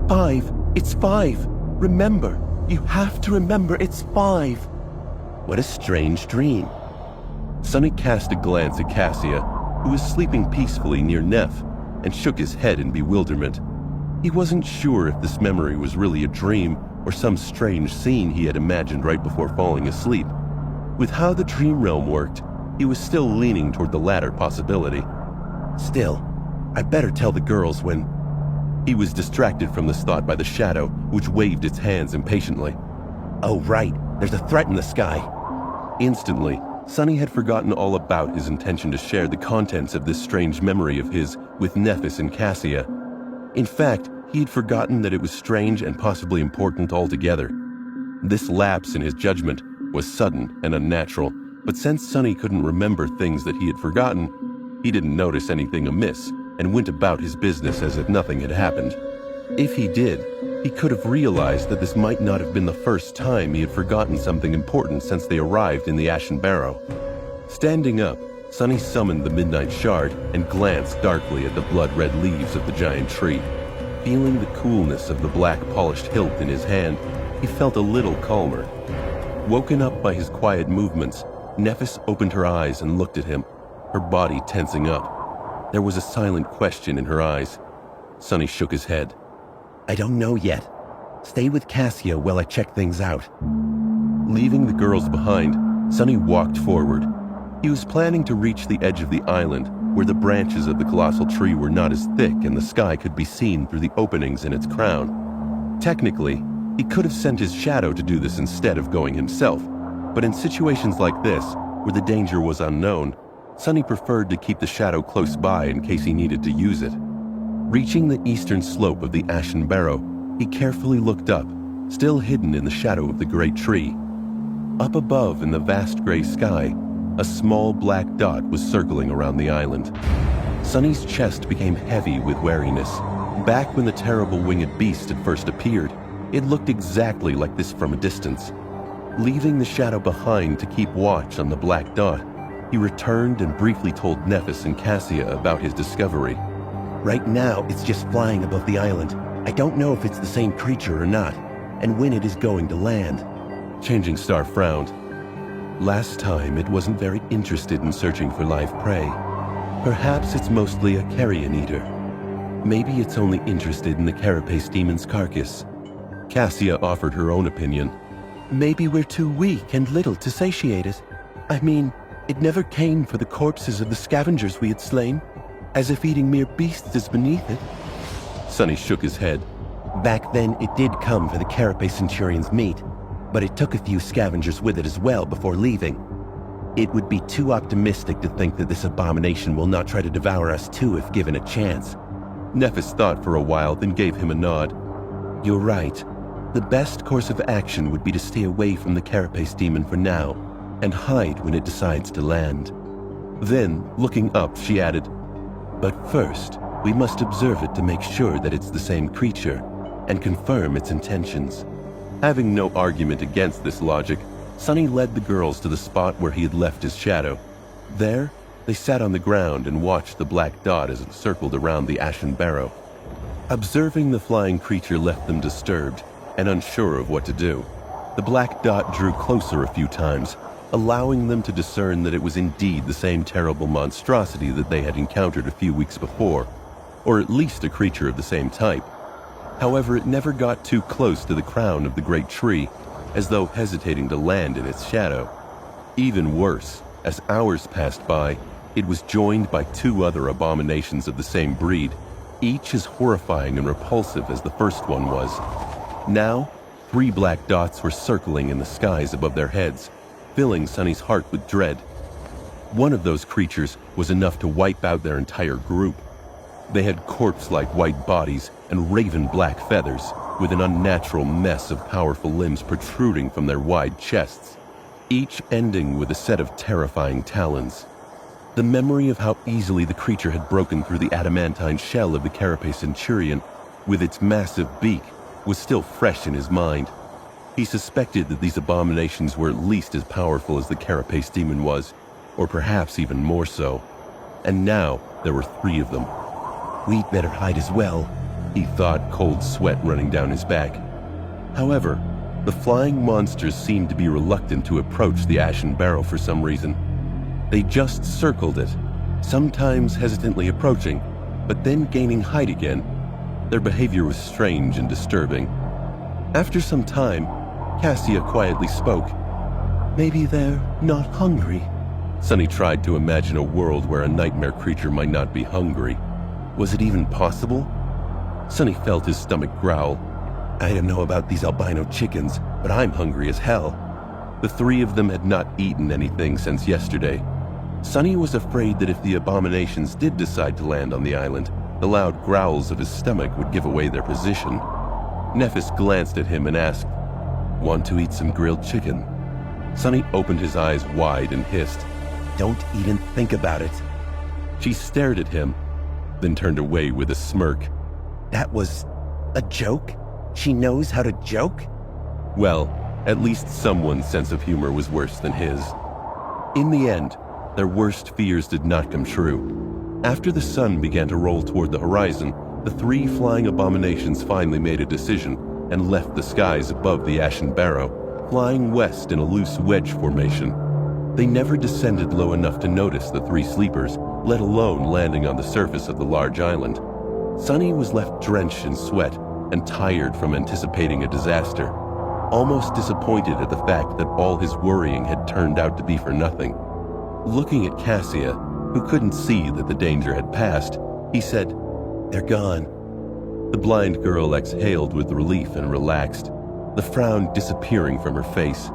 5. It's 5. Remember. You have to remember it's 5. What a strange dream. Sonny cast a glance at Cassia, who was sleeping peacefully near Neff, and shook his head in bewilderment. He wasn't sure if this memory was really a dream or some strange scene he had imagined right before falling asleep. With how the dream realm worked, he was still leaning toward the latter possibility. Still, I'd better tell the girls when... He was distracted from this thought by the shadow, which waved its hands impatiently. Oh, right. There's a threat in the sky. Instantly, Sonny had forgotten all about his intention to share the contents of this strange memory of his with Nephis and Cassia. In fact, he had forgotten that it was strange and possibly important altogether. This lapse in his judgment was sudden and unnatural, but since Sonny couldn't remember things that he had forgotten, he didn't notice anything amiss and went about his business as if nothing had happened. If he did, he could have realized that this might not have been the first time he had forgotten something important since they arrived in the Ashen Barrow. Standing up, Sonny summoned the Midnight Shard and glanced darkly at the blood-red leaves of the giant tree. Feeling the coolness of the black polished hilt in his hand, he felt a little calmer. Woken up by his quiet movements, Nephis opened her eyes and looked at him, her body tensing up. There was a silent question in her eyes. Sonny shook his head. I don't know yet. Stay with Cassia while I check things out. Leaving the girls behind, Sonny walked forward. He was planning to reach the edge of the island, where the branches of the colossal tree were not as thick and the sky could be seen through the openings in its crown. Technically, he could have sent his shadow to do this instead of going himself, but in situations like this, where the danger was unknown, Sonny preferred to keep the shadow close by in case he needed to use it. Reaching the eastern slope of the Ashen Barrow, he carefully looked up, still hidden in the shadow of the great tree. Up above in the vast gray sky, a small black dot was circling around the island. Sonny's chest became heavy with wariness. Back when the terrible winged beast had first appeared, it looked exactly like this from a distance. Leaving the shadow behind to keep watch on the black dot, he returned and briefly told Nephis and Cassia about his discovery. Right now, it's just flying above the island. I don't know if it's the same creature or not, and when it is going to land." Changing Star frowned. Last time, it wasn't very interested in searching for live prey. Perhaps it's mostly a carrion eater. Maybe it's only interested in the carapace demon's carcass. Cassia offered her own opinion. Maybe we're too weak and little to satiate it. I mean, it never came for the corpses of the scavengers we had slain, as if eating mere beasts is beneath it. Sonny shook his head. Back then, it did come for the carapace centurion's meat, but it took a few scavengers with it as well before leaving. It would be too optimistic to think that this abomination will not try to devour us too if given a chance. Nephis thought for a while, then gave him a nod. You're right. The best course of action would be to stay away from the carapace demon for now, and hide when it decides to land. Then, looking up, she added, "But first, we must observe it to make sure that it's the same creature, and confirm its intentions." Having no argument against this logic, Sonny led the girls to the spot where he had left his shadow. There, they sat on the ground and watched the black dot as it circled around the ashen barrow. Observing the flying creature left them disturbed and unsure of what to do. The black dot drew closer a few times, allowing them to discern that it was indeed the same terrible monstrosity that they had encountered a few weeks before, or at least a creature of the same type. However, it never got too close to the crown of the great tree, as though hesitating to land in its shadow. Even worse, as hours passed by, it was joined by 2 other abominations of the same breed, each as horrifying and repulsive as the first one was. Now, 3 black dots were circling in the skies above their heads, filling Sonny's heart with dread. One of those creatures was enough to wipe out their entire group. They had corpse-like white bodies and raven-black feathers, with an unnatural mess of powerful limbs protruding from their wide chests, each ending with a set of terrifying talons. The memory of how easily the creature had broken through the adamantine shell of the carapace centurion with its massive beak was still fresh in his mind. He suspected that these abominations were at least as powerful as the carapace demon was, or perhaps even more so. And now there were 3 of them. "We'd better hide as well," he thought, cold sweat running down his back. However, the flying monsters seemed to be reluctant to approach the ashen barrow for some reason. They just circled it, sometimes hesitantly approaching, but then gaining height again. Their behavior was strange and disturbing. After some time, Cassia quietly spoke. "Maybe they're not hungry." Sonny tried to imagine a world where a nightmare creature might not be hungry. Was it even possible? Sonny felt his stomach growl. "I don't know about these albino chickens, but I'm hungry as hell." The 3 of them had not eaten anything since yesterday. Sonny was afraid that if the abominations did decide to land on the island, the loud growls of his stomach would give away their position. Nephis glanced at him and asked, "Want to eat some grilled chicken?" Sonny opened his eyes wide and hissed, "Don't even think about it." She stared at him, then turned away with a smirk. "That was a joke? She knows how to joke?" Well, at least someone's sense of humor was worse than his. In the end, their worst fears did not come true. After the sun began to roll toward the horizon, the 3 flying abominations finally made a decision and left the skies above the ashen barrow, flying west in a loose wedge formation. They never descended low enough to notice the 3 sleepers, let alone landing on the surface of the large island. Sonny was left drenched in sweat and tired from anticipating a disaster, almost disappointed at the fact that all his worrying had turned out to be for nothing. Looking at Cassia, who couldn't see that the danger had passed, he said, "They're gone." The blind girl exhaled with relief and relaxed, the frown disappearing from her face.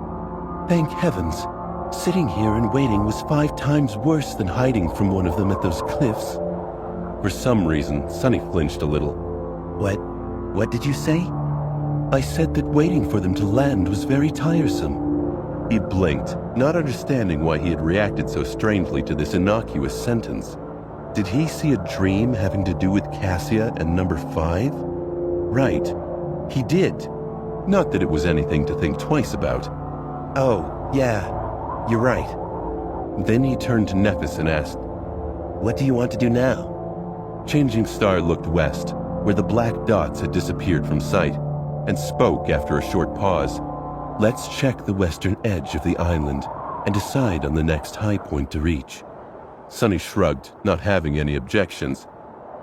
"Thank heavens. Sitting here and waiting was 5 times worse than hiding from one of them at those cliffs." For some reason, Sonny flinched a little. What did you say?" "I said that waiting for them to land was very tiresome." He blinked, not understanding why he had reacted so strangely to this innocuous sentence. Did he see a dream having to do with Cassia and number 5? Right, he did. Not that it was anything to think twice about. "Oh, yeah, you're right." Then he turned to Nephis and asked, "What do you want to do now?" Changing Star looked west, where the black dots had disappeared from sight, and spoke after a short pause. "Let's check the western edge of the island and decide on the next high point to reach." Sunny shrugged, not having any objections.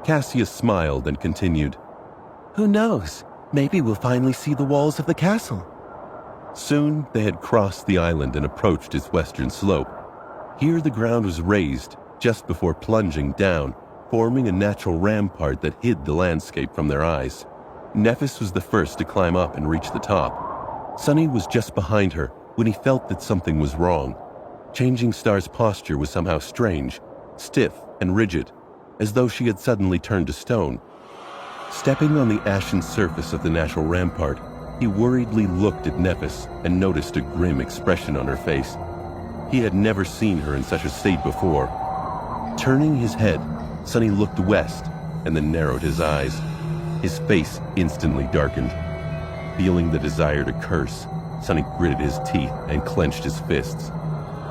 Cassia smiled and continued, Who knows? Maybe we'll finally see the walls of the castle. Soon they had crossed the island and approached its western slope. Here the ground was raised just before plunging down, forming a natural rampart that hid the landscape from their eyes. Nephis was the first to climb up and reach the top. Sunny was just behind her when he felt that something was wrong. Changing Star's posture was somehow strange, stiff and rigid, as though she had suddenly turned to stone. Stepping on the ashen surface of the natural rampart, he worriedly looked at Nephis and noticed a grim expression on her face. He had never seen her in such a state before. Turning his head, Sunny looked west and then narrowed his eyes. His face instantly darkened. Feeling the desire to curse, Sunny gritted his teeth and clenched his fists.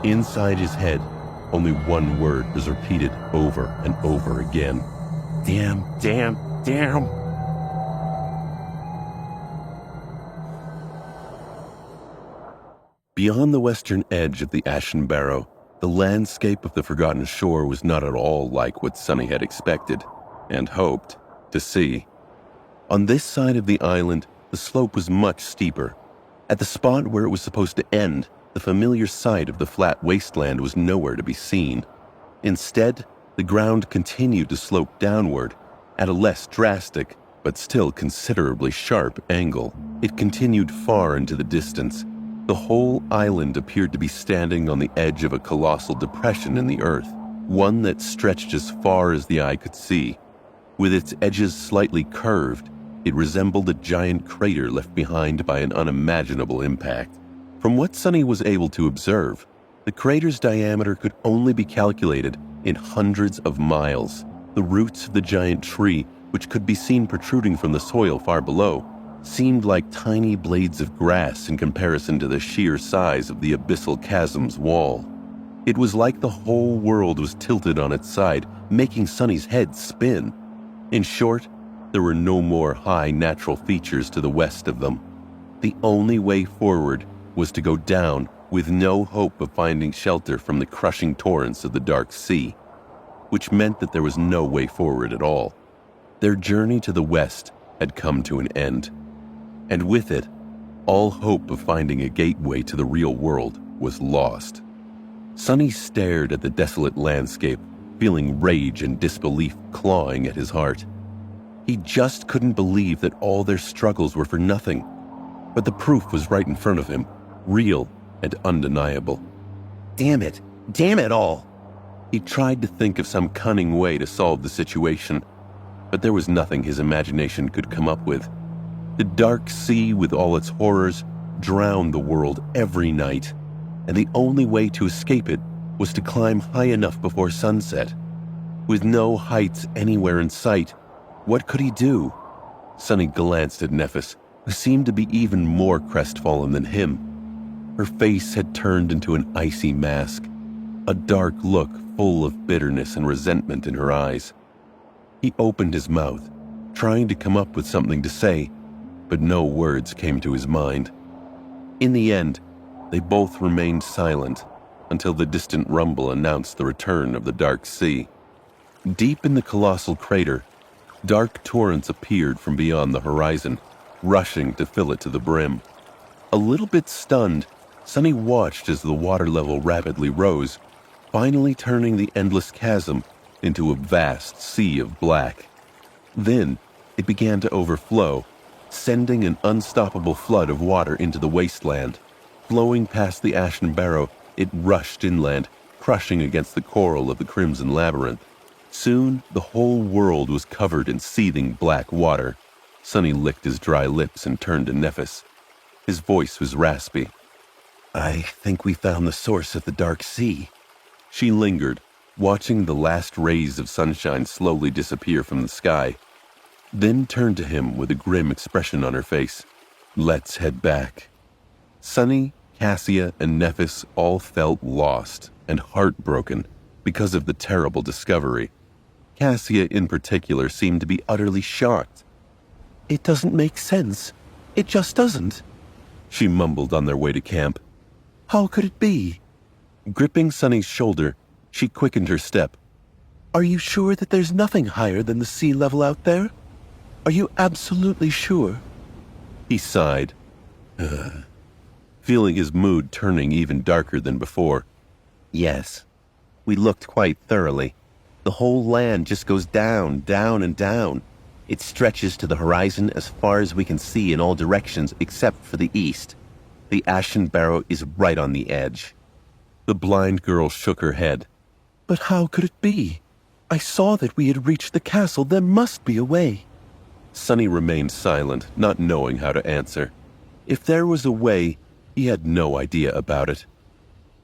Inside his head, only one word was repeated over and over again. Damn, damn, damn. Beyond the western edge of the Ashen Barrow, the landscape of the Forgotten Shore was not at all like what Sunny had expected and hoped to see. On this side of the island, the slope was much steeper. At the spot where it was supposed to end, the familiar sight of the flat wasteland was nowhere to be seen. Instead, the ground continued to slope downward at a less drastic, but still considerably sharp angle. It continued far into the distance. The whole island appeared to be standing on the edge of a colossal depression in the earth, one that stretched as far as the eye could see. With its edges slightly curved, it resembled a giant crater left behind by an unimaginable impact. From what Sunny was able to observe, the crater's diameter could only be calculated in hundreds of miles. The roots of the giant tree, which could be seen protruding from the soil far below, seemed like tiny blades of grass in comparison to the sheer size of the abyssal chasm's wall. It was like the whole world was tilted on its side, making Sunny's head spin. In short, there were no more high natural features to the west of them. The only way forward was to go down with no hope of finding shelter from the crushing torrents of the Dark Sea, which meant that there was no way forward at all. Their journey to the west had come to an end, and with it, all hope of finding a gateway to the real world was lost. Sunny stared at the desolate landscape, feeling rage and disbelief clawing at his heart. He just couldn't believe that all their struggles were for nothing, but the proof was right in front of him, real and undeniable. Damn it all! He tried to think of some cunning way to solve the situation, but there was nothing his imagination could come up with. The Dark Sea, with all its horrors, drowned the world every night, and the only way to escape it was to climb high enough before sunset. With no heights anywhere in sight, what could he do? Sunny glanced at Nephis, who seemed to be even more crestfallen than him. Her face had turned into an icy mask, a dark look full of bitterness and resentment in her eyes. He opened his mouth, trying to come up with something to say, but no words came to his mind. In the end, they both remained silent until the distant rumble announced the return of the Dark Sea. Deep in the colossal crater, dark torrents appeared from beyond the horizon, rushing to fill it to the brim. A little bit stunned, Sunny watched as the water level rapidly rose, finally turning the endless chasm into a vast sea of black. Then it began to overflow, sending an unstoppable flood of water into the wasteland. Flowing past the Ashen Barrow, it rushed inland, crushing against the coral of the Crimson Labyrinth. Soon, the whole world was covered in seething black water. Sunny licked his dry lips and turned to Nephis. His voice was raspy. "I think we found the source of the Dark Sea." She lingered, watching the last rays of sunshine slowly disappear from the sky, then turned to him with a grim expression on her face. "Let's head back." Sunny, Cassia, and Nephis all felt lost and heartbroken because of the terrible discovery. Cassia in particular seemed to be utterly shocked. It doesn't make sense. It just doesn't. She mumbled on their way to camp. How could it be? Gripping Sunny's shoulder, she quickened her step. Are you sure that there's nothing higher than the sea level out there? Are you absolutely sure? He sighed, feeling his mood turning even darker than before. Yes. We looked quite thoroughly. The whole land just goes down, down, and down. It stretches to the horizon as far as we can see in all directions except for the east. The Ashen Barrow is right on the edge. The blind girl shook her head. But how could it be? I saw that we had reached the castle. There must be a way. Sunny remained silent, not knowing how to answer. If there was a way, he had no idea about it.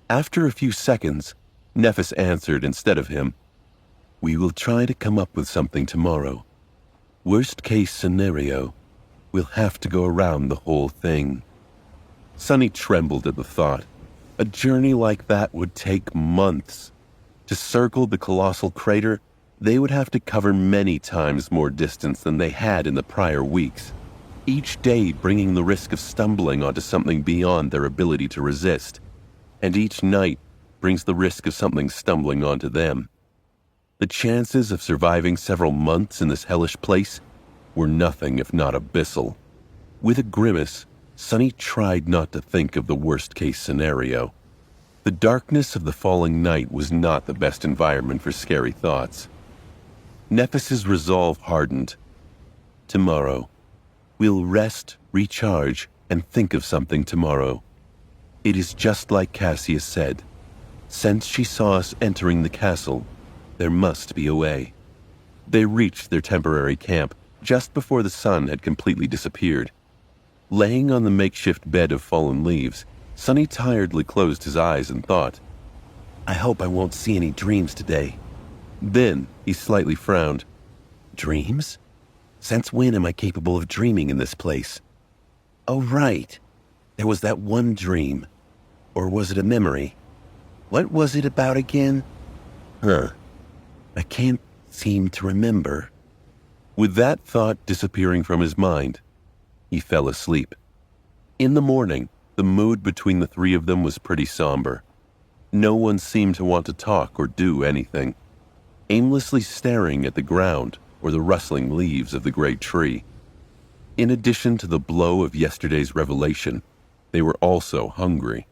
After a few seconds, Nephis answered instead of him. We will try to come up with something tomorrow. Worst case scenario, we'll have to go around the whole thing. Sunny trembled at the thought. A journey like that would take months. To circle the colossal crater, they would have to cover many times more distance than they had in the prior weeks, each day bringing the risk of stumbling onto something beyond their ability to resist, and each night brings the risk of something stumbling onto them. The chances of surviving several months in this hellish place were nothing if not abyssal. With a grimace, Sunny tried not to think of the worst-case scenario. The darkness of the falling night was not the best environment for scary thoughts. Nephis's resolve hardened. Tomorrow. We'll rest, recharge, and think of something tomorrow. It is just like Cassia said. Since she saw us entering the castle, there must be a way. They reached their temporary camp just before the sun had completely disappeared. Laying on the makeshift bed of fallen leaves, Sunny tiredly closed his eyes and thought, I hope I won't see any dreams today. Then he slightly frowned. Dreams? Since when am I capable of dreaming in this place? Oh, right. There was that one dream. Or was it a memory? What was it about again? I can't seem to remember. With that thought disappearing from his mind, he fell asleep. In the morning, the mood between the three of them was pretty somber. No one seemed to want to talk or do anything, aimlessly staring at the ground or the rustling leaves of the great tree. In addition to the blow of yesterday's revelation, they were also hungry.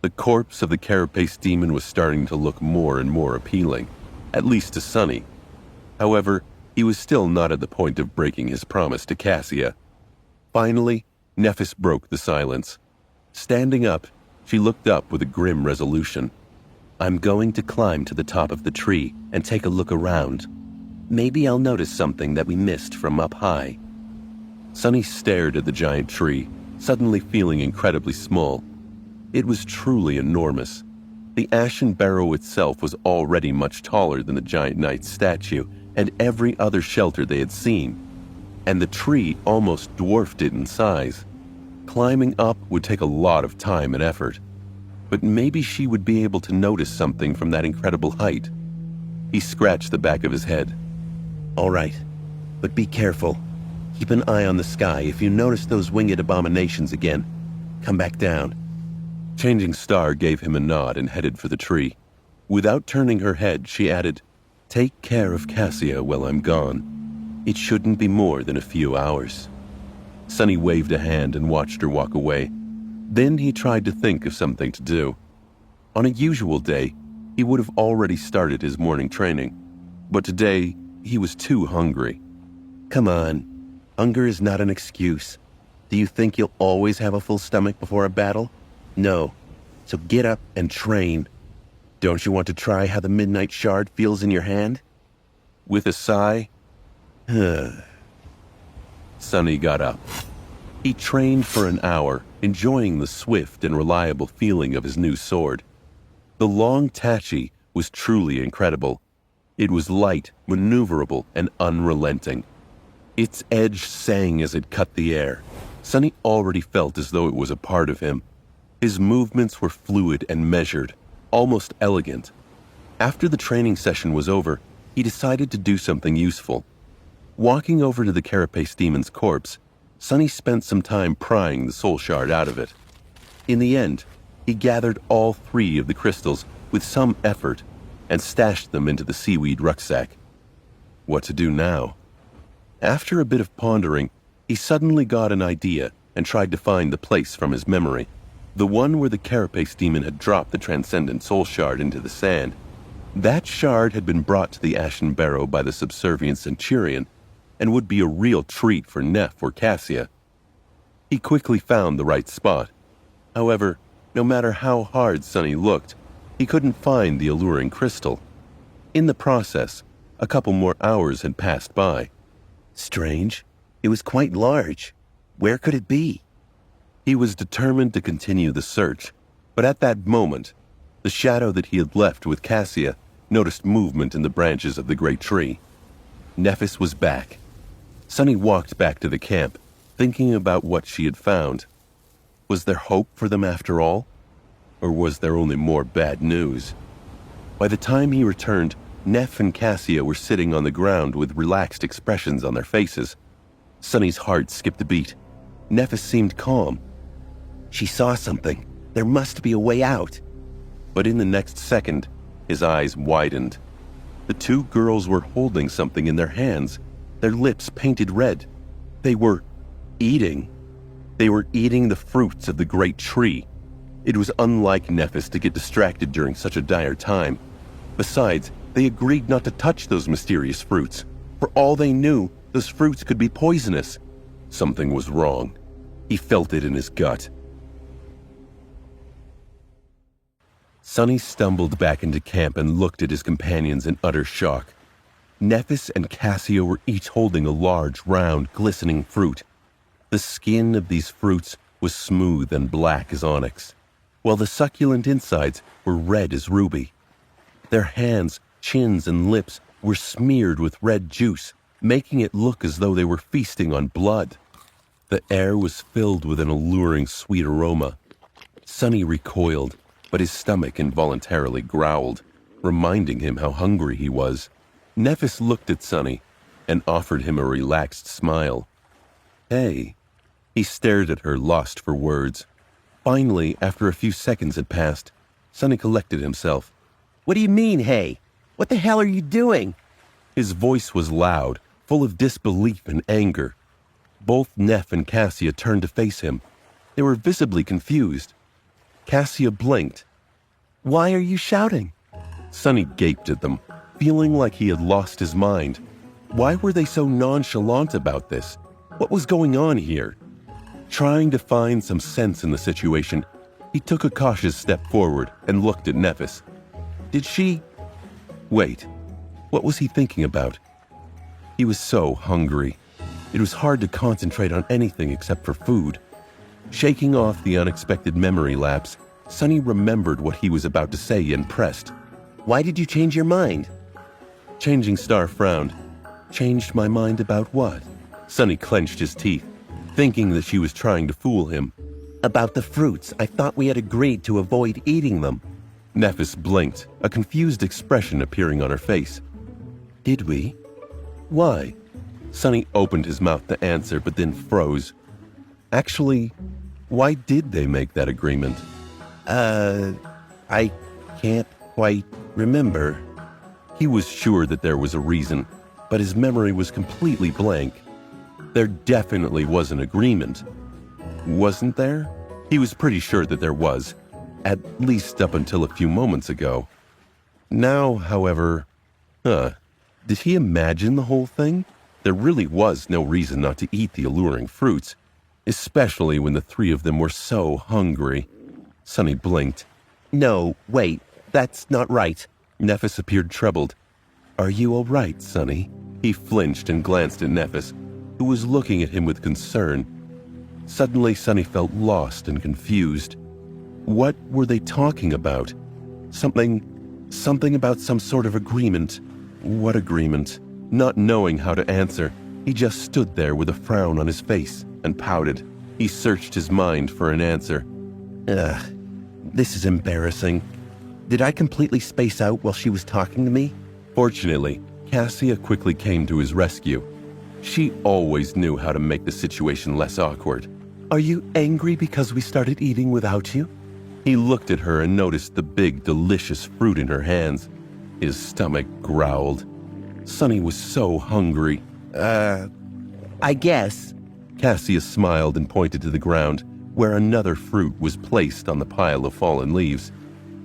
The corpse of the carapace demon was starting to look more and more appealing, at least to Sunny. However, he was still not at the point of breaking his promise to Cassia. Finally, Nephis broke the silence. Standing up, she looked up with a grim resolution. I'm going to climb to the top of the tree and take a look around. Maybe I'll notice something that we missed from up high. Sunny stared at the giant tree, suddenly feeling incredibly small. It was truly enormous. The Ashen Barrow itself was already much taller than the giant knight's statue and every other shelter they had seen, and the tree almost dwarfed it in size. Climbing up would take a lot of time and effort, but maybe she would be able to notice something from that incredible height. He scratched the back of his head. All right, but be careful. Keep an eye on the sky. If you notice those winged abominations again, come back down. Changing Star gave him a nod and headed for the tree. Without turning her head, she added, Take care of Cassia while I'm gone. It shouldn't be more than a few hours. Sunny waved a hand and watched her walk away. Then he tried to think of something to do. On a usual day, he would have already started his morning training, but today he was too hungry. Come on, hunger is not an excuse. Do you think you'll always have a full stomach before a battle? No, so get up and train. Don't you want to try how the Midnight Shard feels in your hand? With a sigh, Sunny got up. He trained for an hour, enjoying the swift and reliable feeling of his new sword. The long tachi was truly incredible. It was light, maneuverable, and unrelenting. Its edge sang as it cut the air. Sunny already felt as though it was a part of him. His movements were fluid and measured, almost elegant. After the training session was over, he decided to do something useful. Walking over to the Carapace demon's corpse, Sonny spent some time prying the soul shard out of it. In the end, he gathered all 3 of the crystals with some effort and stashed them into the seaweed rucksack. What to do now? After a bit of pondering, he suddenly got an idea and tried to find the place from his memory, the one where the Carapace demon had dropped the transcendent soul shard into the sand. That shard had been brought to the Ashen Barrow by the subservient Centurion and would be a real treat for Neff or Cassia. He quickly found the right spot. However, no matter how hard Sonny looked, he couldn't find the alluring crystal. In the process, a couple more hours had passed by. Strange. It was quite large. Where could it be? He was determined to continue the search, but at that moment, the shadow that he had left with Cassia noticed movement in the branches of the great tree. Nephis was back. Sonny walked back to the camp, thinking about what she had found. Was there hope for them after all? Or was there only more bad news? By the time he returned, Neff and Cassia were sitting on the ground with relaxed expressions on their faces. Sonny's heart skipped a beat. Nephis seemed calm. She saw something. There must be a way out. But in the next second, his eyes widened. The 2 girls were holding something in their hands, their lips painted red. They were eating. They were eating the fruits of the great tree. It was unlike Nephis to get distracted during such a dire time. Besides, they agreed not to touch those mysterious fruits. For all they knew, those fruits could be poisonous. Something was wrong. He felt it in his gut. Sonny stumbled back into camp and looked at his companions in utter shock. Nephis and Cassia were each holding a large, round, glistening fruit. The skin of these fruits was smooth and black as onyx, while the succulent insides were red as ruby. Their hands, chins, and lips were smeared with red juice, making it look as though they were feasting on blood. The air was filled with an alluring sweet aroma. Sonny recoiled, but his stomach involuntarily growled, reminding him how hungry he was. Nephis looked at Sonny and offered him a relaxed smile. "Hey." He stared at her, lost for words. Finally, after a few seconds had passed, Sonny collected himself. What do you mean, hey? What the hell are you doing? His voice was loud, full of disbelief and anger. Both Neff and Cassia turned to face him. They were visibly confused. Cassia blinked. Why are you shouting? Sonny gaped at them, feeling like he had lost his mind. Why were they so nonchalant about this? What was going on here? Trying to find some sense in the situation, he took a cautious step forward and looked at Nephis. Did she... Wait, what was he thinking about? He was so hungry. It was hard to concentrate on anything except for food. Shaking off the unexpected memory lapse, Sonny remembered what he was about to say and pressed. Why did you change your mind? Changing Star frowned. Changed my mind about what? Sonny clenched his teeth, thinking that she was trying to fool him. About the fruits. I thought we had agreed to avoid eating them. Nephis blinked, a confused expression appearing on her face. Did we? Why? Sonny opened his mouth to answer, but then froze. Actually, why did they make that agreement? I can't quite remember. He was sure that there was a reason, but his memory was completely blank. There definitely was an agreement. Wasn't there? He was pretty sure that there was, at least up until a few moments ago. Now, however, did he imagine the whole thing? There really was no reason not to eat the alluring fruits, especially when the 3 of them were so hungry. Sonny blinked. No, wait, that's not right. Nephis appeared troubled. Are you all right, Sonny? He flinched and glanced at Nephis, who was looking at him with concern. Suddenly, Sonny felt lost and confused. What were they talking about? Something about some sort of agreement. What agreement? Not knowing how to answer, he just stood there with a frown on his face and pouted. He searched his mind for an answer. This is embarrassing. Did I completely space out while she was talking to me? Fortunately, Cassia quickly came to his rescue. She always knew how to make the situation less awkward. "Are you angry because we started eating without you?" He looked at her and noticed the big, delicious fruit in her hands. His stomach growled. Sonny was so hungry. I guess." Cassia smiled and pointed to the ground, where another fruit was placed on the pile of fallen leaves.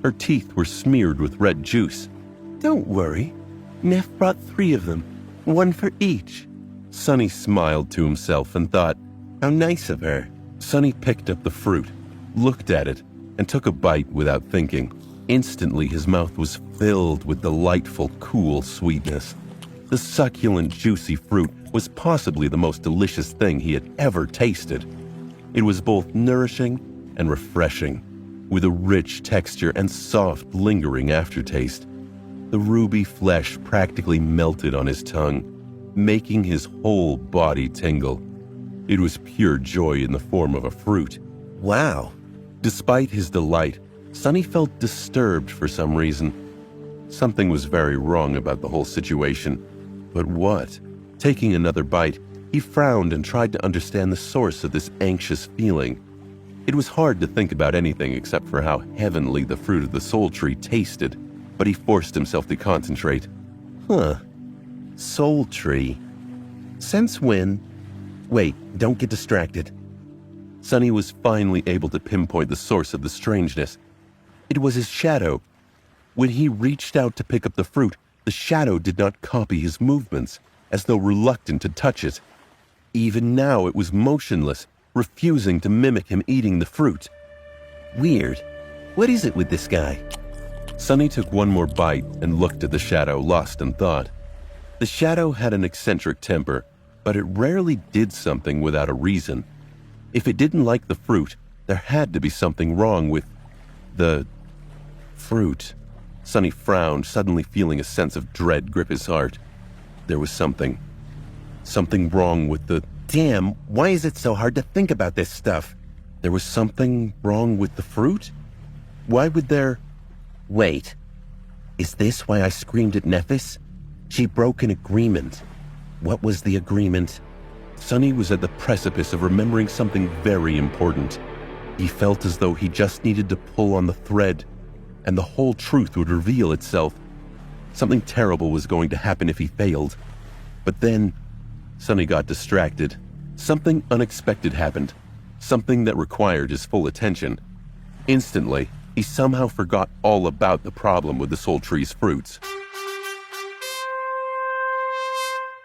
Her teeth were smeared with red juice. "Don't worry. Neff brought 3 of them, 1 for each." Sonny smiled to himself and thought, how nice of her. Sonny picked up the fruit, looked at it, and took a bite without thinking. Instantly, his mouth was filled with delightful, cool sweetness. The succulent, juicy fruit was possibly the most delicious thing he had ever tasted. It was both nourishing and refreshing, with a rich texture and soft, lingering aftertaste. The ruby flesh practically melted on his tongue, making his whole body tingle. It was pure joy in the form of a fruit. Wow! Despite his delight, Sonny felt disturbed for some reason. Something was very wrong about the whole situation. But what? Taking another bite, he frowned and tried to understand the source of this anxious feeling. It was hard to think about anything except for how heavenly the fruit of the soul tree tasted, but he forced himself to concentrate. Soul tree. Since when? Wait, don't get distracted. Sonny was finally able to pinpoint the source of the strangeness. It was his shadow. When he reached out to pick up the fruit, the shadow did not copy his movements, as though reluctant to touch it. Even now it was motionless, refusing to mimic him eating the fruit. Weird. What is it with this guy? Sonny took one more bite and looked at the shadow, lost in thought. The shadow had an eccentric temper, but it rarely did something without a reason. If it didn't like the fruit, there had to be something wrong with the fruit. Sonny frowned, suddenly feeling a sense of dread grip his heart. There was something wrong with the... Damn, why is it so hard to think about this stuff? There was something wrong with the fruit? Why would there... Wait, is this why I screamed at Nephis? She broke an agreement. What was the agreement? Sonny was at the precipice of remembering something very important. He felt as though he just needed to pull on the thread, and the whole truth would reveal itself. Something terrible was going to happen if he failed. But then, Sonny got distracted. Something unexpected happened. Something that required his full attention. Instantly, he somehow forgot all about the problem with the soul tree's fruits.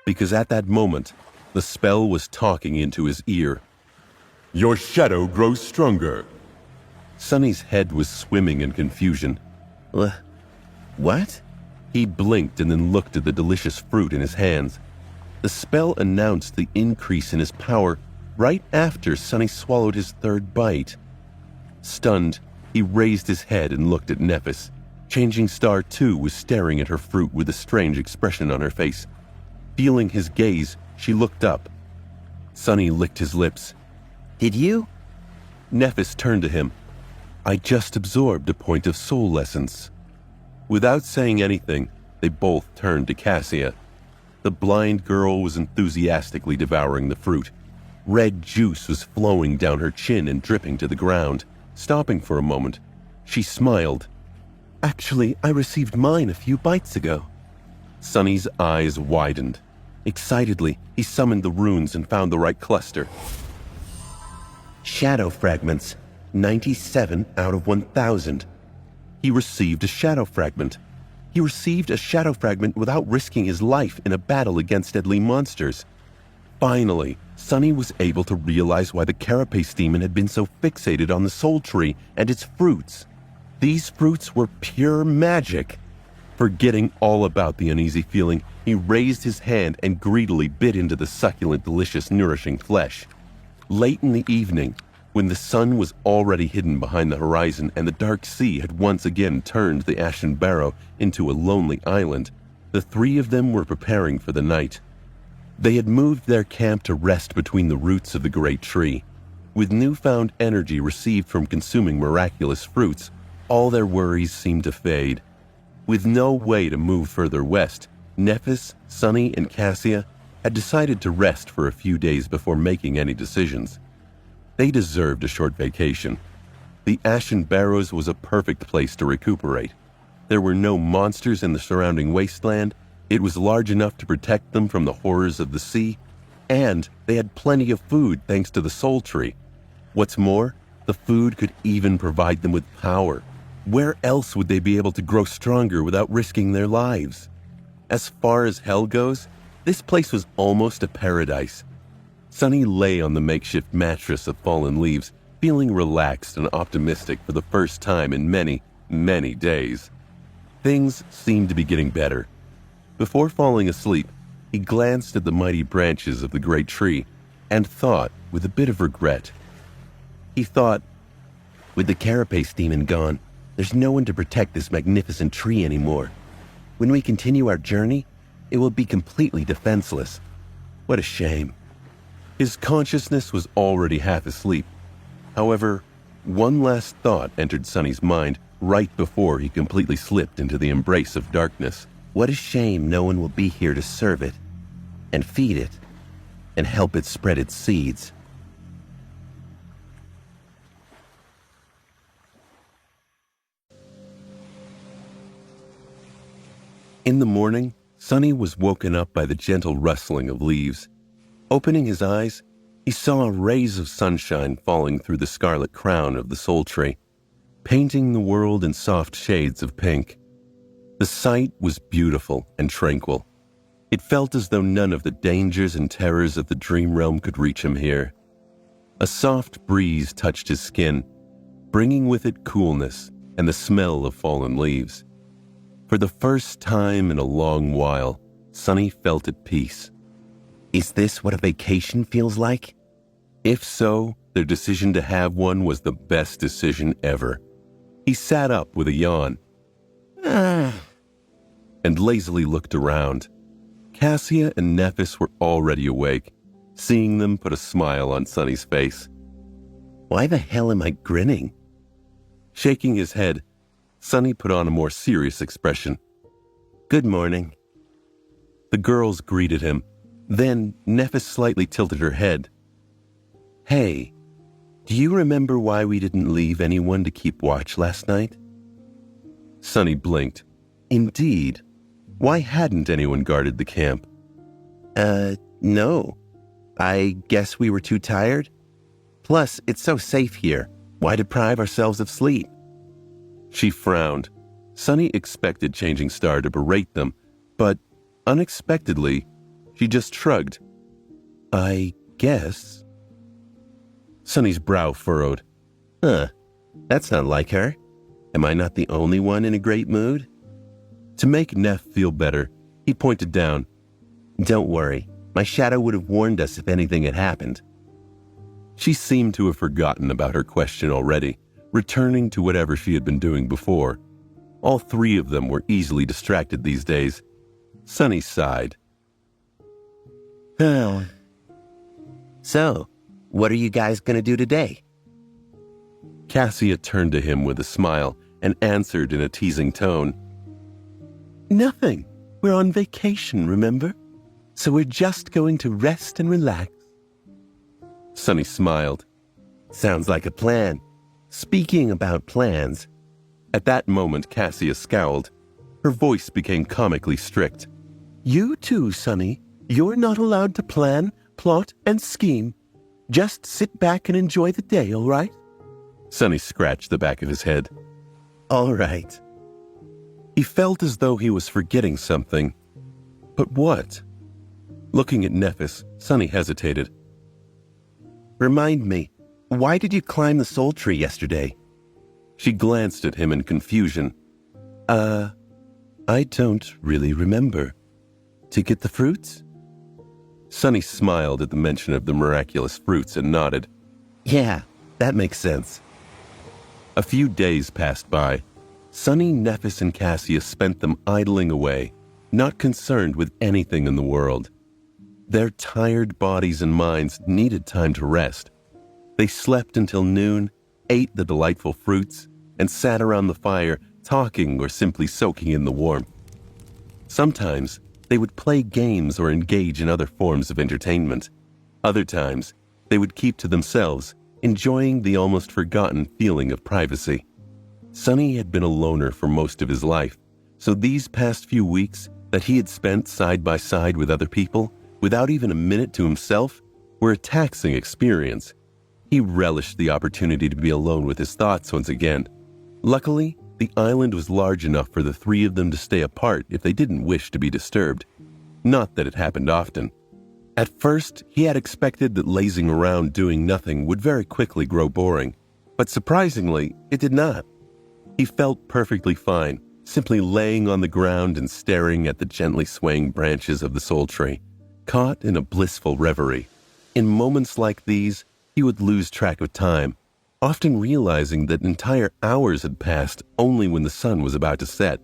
Because at that moment, the spell was talking into his ear. Your shadow grows stronger. Sonny's head was swimming in confusion. What? He blinked and then looked at the delicious fruit in his hands. The spell announced the increase in his power right after Sonny swallowed his 3rd bite. Stunned, he raised his head and looked at Nephis. Changing Star, too, was staring at her fruit with a strange expression on her face. Feeling his gaze, she looked up. Sonny licked his lips. Did you? Nephis turned to him. I just absorbed a point of soul essence. Without saying anything, they both turned to Cassia. The blind girl was enthusiastically devouring the fruit. Red juice was flowing down her chin and dripping to the ground. Stopping for a moment, she smiled. Actually, I received mine a few bites ago. Sonny's eyes widened. Excitedly, he summoned the runes and found the right cluster. Shadow fragments, 97 out of 1,000. He received a shadow fragment. He received a shadow fragment without risking his life in a battle against deadly monsters. Finally, Sonny was able to realize why the Carapace demon had been so fixated on the soul tree and its fruits. These fruits were pure magic. Forgetting all about the uneasy feeling, he raised his hand and greedily bit into the succulent, delicious, nourishing flesh. Late in the evening, when the sun was already hidden behind the horizon and the dark sea had once again turned the Ashen Barrow into a lonely island, the 3 of them were preparing for the night. They had moved their camp to rest between the roots of the great tree. With newfound energy received from consuming miraculous fruits, all their worries seemed to fade. With no way to move further west, Nephis, Sunny, and Cassia had decided to rest for a few days before making any decisions. They deserved a short vacation. The Ashen Barrows was a perfect place to recuperate. There were no monsters in the surrounding wasteland, it was large enough to protect them from the horrors of the sea, and they had plenty of food thanks to the Soul Tree. What's more, the food could even provide them with power. Where else would they be able to grow stronger without risking their lives? As far as hell goes, this place was almost a paradise. Sunny lay on the makeshift mattress of fallen leaves, feeling relaxed and optimistic for the first time in many, many days. Things seemed to be getting better. Before falling asleep, he glanced at the mighty branches of the great tree and thought with a bit of regret. He thought, with the carapace demon gone, there's no one to protect this magnificent tree anymore. When we continue our journey, it will be completely defenseless. What a shame. His consciousness was already half asleep. However, one last thought entered Sunny's mind right before he completely slipped into the embrace of darkness. What a shame no one will be here to serve it, and feed it, and help it spread its seeds. In the morning, Sunny was woken up by the gentle rustling of leaves. Opening his eyes, he saw rays of sunshine falling through the scarlet crown of the Soul Tree, painting the world in soft shades of pink. The sight was beautiful and tranquil. It felt as though none of the dangers and terrors of the dream realm could reach him here. A soft breeze touched his skin, bringing with it coolness and the smell of fallen leaves. For the first time in a long while, Sunny felt at peace. Is this what a vacation feels like? If so, their decision to have one was the best decision ever. He sat up with a yawn and lazily looked around. Cassia and Nephis were already awake. Seeing them put a smile on Sunny's face. Why the hell am I grinning? Shaking his head, Sunny put on a more serious expression. Good morning. The girls greeted him. Then Nephis slightly tilted her head. Hey, do you remember why we didn't leave anyone to keep watch last night? Sunny blinked. Indeed. Why hadn't anyone guarded the camp? No. I guess we were too tired. Plus, it's so safe here. Why deprive ourselves of sleep? She frowned. Sunny expected Changing Star to berate them, but unexpectedly, she just shrugged. I guess. Sunny's brow furrowed. That's not like her. Am I not the only one in a great mood? To make Neff feel better, he pointed down. Don't worry, my shadow would have warned us if anything had happened. She seemed to have forgotten about her question already, returning to whatever she had been doing before. All three of them were easily distracted these days. Sunny sighed. So, what are you guys going to do today? Cassia turned to him with a smile and answered in a teasing tone. Nothing. We're on vacation, remember? So we're just going to rest and relax. Sunny smiled. Sounds like a plan. Speaking about plans. At that moment, Cassia scowled. Her voice became comically strict. You too, Sunny. You're not allowed to plan, plot, and scheme. Just sit back and enjoy the day, all right? Sunny scratched the back of his head. All right. He felt as though he was forgetting something. But what? Looking at Nephis, Sunny hesitated. Remind me, why did you climb the Soul Tree yesterday? She glanced at him in confusion. I don't really remember. To get the fruits? Sunny smiled at the mention of the miraculous fruits and nodded. Yeah, that makes sense. A few days passed by. Sunny, Nephis, and Cassia spent them idling away, not concerned with anything in the world. Their tired bodies and minds needed time to rest. They slept until noon, ate the delightful fruits, and sat around the fire talking or simply soaking in the warmth. Sometimes they would play games or engage in other forms of entertainment. Other times, they would keep to themselves, enjoying the almost forgotten feeling of privacy. Sonny had been a loner for most of his life, so these past few weeks that he had spent side by side with other people, without even a minute to himself, were a taxing experience. He relished the opportunity to be alone with his thoughts once again. Luckily, the island was large enough for the three of them to stay apart if they didn't wish to be disturbed. Not that it happened often. At first, he had expected that lazing around doing nothing would very quickly grow boring, but surprisingly, it did not. He felt perfectly fine, simply laying on the ground and staring at the gently swaying branches of the soul tree, caught in a blissful reverie. In moments like these, he would lose track of time, often realizing that entire hours had passed only when the sun was about to set.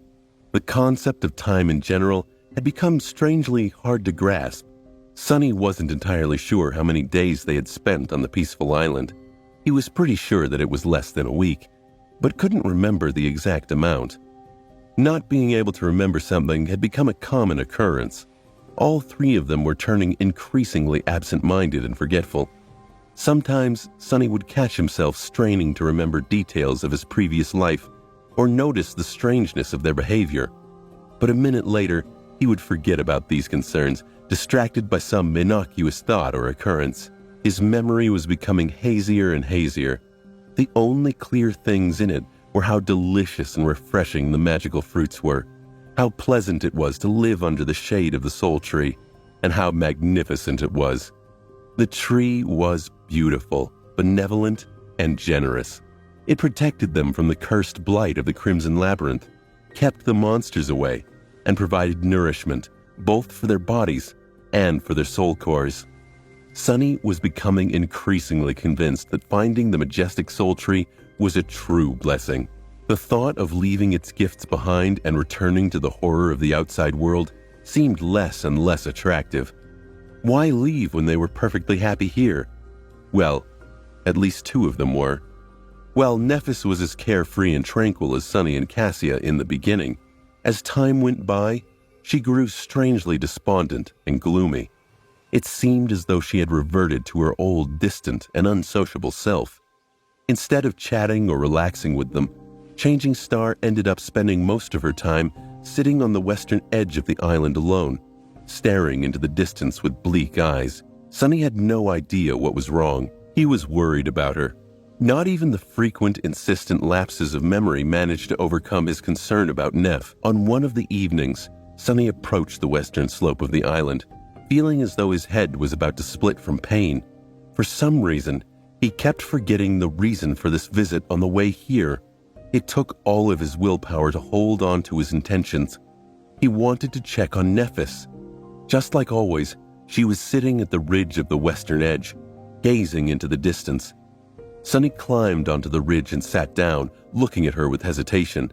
The concept of time in general had become strangely hard to grasp. Sonny wasn't entirely sure how many days they had spent on the peaceful island. He was pretty sure that it was less than a week, but couldn't remember the exact amount. Not being able to remember something had become a common occurrence. All three of them were turning increasingly absent-minded and forgetful. Sometimes, Sonny would catch himself straining to remember details of his previous life or notice the strangeness of their behavior. But a minute later, he would forget about these concerns, distracted by some innocuous thought or occurrence. His memory was becoming hazier and hazier. The only clear things in it were how delicious and refreshing the magical fruits were, how pleasant it was to live under the shade of the soul tree, and how magnificent it was. The tree was beautiful, benevolent, and generous. It protected them from the cursed blight of the Crimson Labyrinth, kept the monsters away, and provided nourishment, both for their bodies and for their soul cores. Sonny was becoming increasingly convinced that finding the majestic soul tree was a true blessing. The thought of leaving its gifts behind and returning to the horror of the outside world seemed less and less attractive. Why leave when they were perfectly happy here? Well, at least two of them were. While Nephis was as carefree and tranquil as Sonny and Cassia in the beginning, as time went by, she grew strangely despondent and gloomy. It seemed as though she had reverted to her old, distant, and unsociable self. Instead of chatting or relaxing with them, Changing Star ended up spending most of her time sitting on the western edge of the island alone, staring into the distance with bleak eyes. Sonny had no idea what was wrong. He was worried about her. Not even the frequent, insistent lapses of memory managed to overcome his concern about Neff. On one of the evenings, Sonny approached the western slope of the island, feeling as though his head was about to split from pain. For some reason, he kept forgetting the reason for this visit on the way here. It took all of his willpower to hold on to his intentions. He wanted to check on Nephis. Just like always, she was sitting at the ridge of the western edge, gazing into the distance. Sonny climbed onto the ridge and sat down, looking at her with hesitation.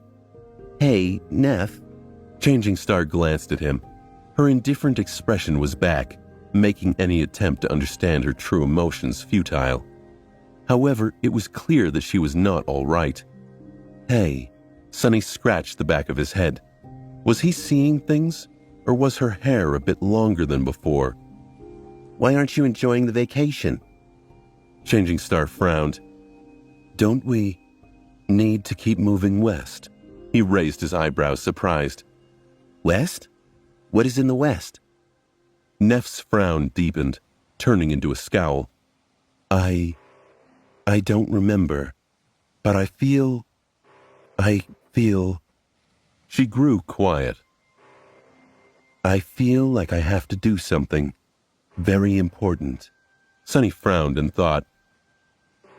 "Hey, Neff." Changing Star glanced at him. Her indifferent expression was back, making any attempt to understand her true emotions futile. However, it was clear that she was not all right. "Hey." Sonny scratched the back of his head. Was he seeing things, or was her hair a bit longer than before? "Why aren't you enjoying the vacation?" Changing Star frowned. "Don't we need to keep moving west?" He raised his eyebrows, surprised. "West? What is in the west?" Neff's frown deepened, turning into a scowl. I don't remember, but I feel... She grew quiet. "I feel like I have to do something very important." Sonny frowned and thought,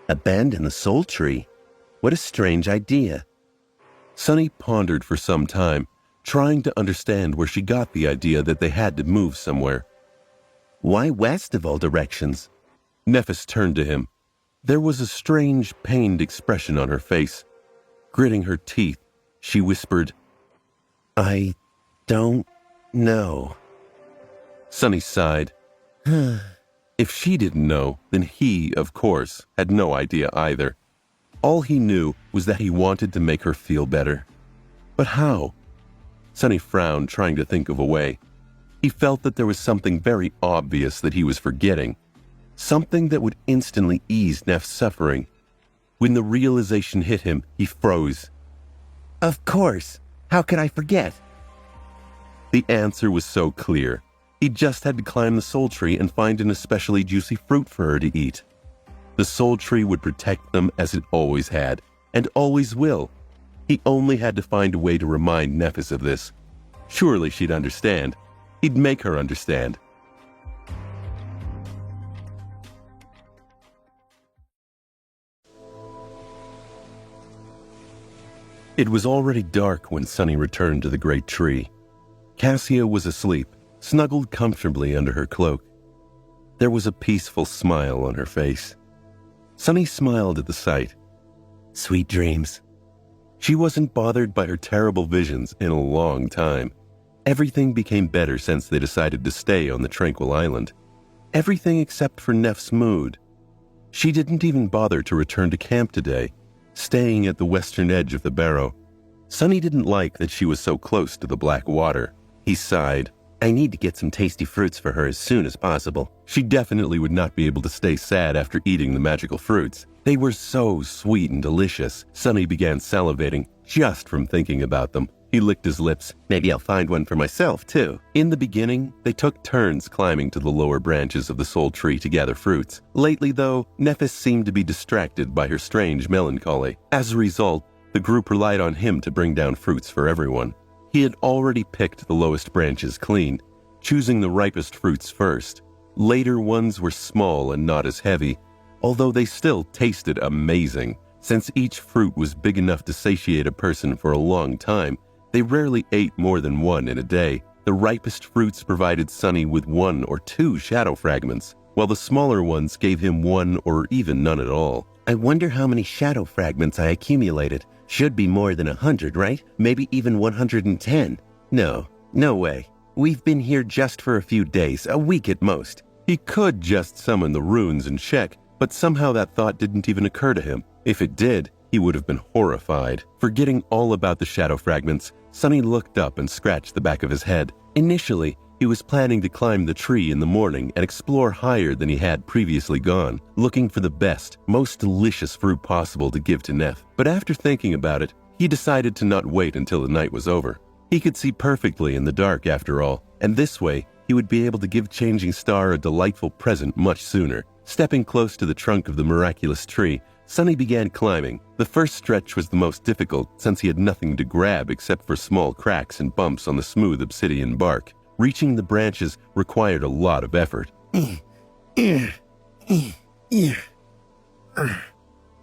"Abandon the soul tree? What a strange idea." Sonny pondered for some time, trying to understand where she got the idea that they had to move somewhere. "Why west of all directions?" Nephis turned to him. There was a strange, pained expression on her face. Gritting her teeth, she whispered, "I don't know." Sonny sighed. If she didn't know, then he, of course, had no idea either. All he knew was that he wanted to make her feel better. But how? Sonny frowned, trying to think of a way. He felt that there was something very obvious that he was forgetting, something that would instantly ease Neff's suffering. When the realization hit him, he froze. Of course. How could I forget? The answer was so clear. He just had to climb the soul tree and find an especially juicy fruit for her to eat. The soul tree would protect them as it always had, and always will. He only had to find a way to remind Neffis of this. Surely she'd understand. He'd make her understand. It was already dark when Sunny returned to the great tree. Cassia was asleep, snuggled comfortably under her cloak. There was a peaceful smile on her face. Sunny smiled at the sight. Sweet dreams. She wasn't bothered by her terrible visions in a long time. Everything became better since they decided to stay on the tranquil island. Everything except for Neff's mood. She didn't even bother to return to camp today, staying at the western edge of the barrow. Sunny didn't like that she was so close to the black water. He sighed. I need to get some tasty fruits for her as soon as possible. She definitely would not be able to stay sad after eating the magical fruits. They were so sweet and delicious. Sunny began salivating just from thinking about them. He licked his lips. Maybe I'll find one for myself, too. In the beginning, they took turns climbing to the lower branches of the soul tree to gather fruits. Lately, though, Neffis seemed to be distracted by her strange melancholy. As a result, the group relied on him to bring down fruits for everyone. He had already picked the lowest branches clean, choosing the ripest fruits first. Later ones were small and not as heavy, although they still tasted amazing. Since each fruit was big enough to satiate a person for a long time, they rarely ate more than one in a day. The ripest fruits provided Sunny with 1 or 2 shadow fragments, while the smaller ones gave him 1 or even none at all. I wonder how many shadow fragments I accumulated. Should be more than 100, right? Maybe even 110. No way. We've been here just for a few days, a week at most. He could just summon the runes and check, but somehow that thought didn't even occur to him. If it did, he would have been horrified. Forgetting all about the shadow fragments, Sunny looked up and scratched the back of his head. Initially, he was planning to climb the tree in the morning and explore higher than he had previously gone, looking for the best, most delicious fruit possible to give to Neff. But after thinking about it, he decided to not wait until the night was over. He could see perfectly in the dark after all, and this way, he would be able to give Changing Star a delightful present much sooner. Stepping close to the trunk of the miraculous tree, Sunny began climbing. The first stretch was the most difficult since he had nothing to grab except for small cracks and bumps on the smooth obsidian bark. Reaching the branches required a lot of effort.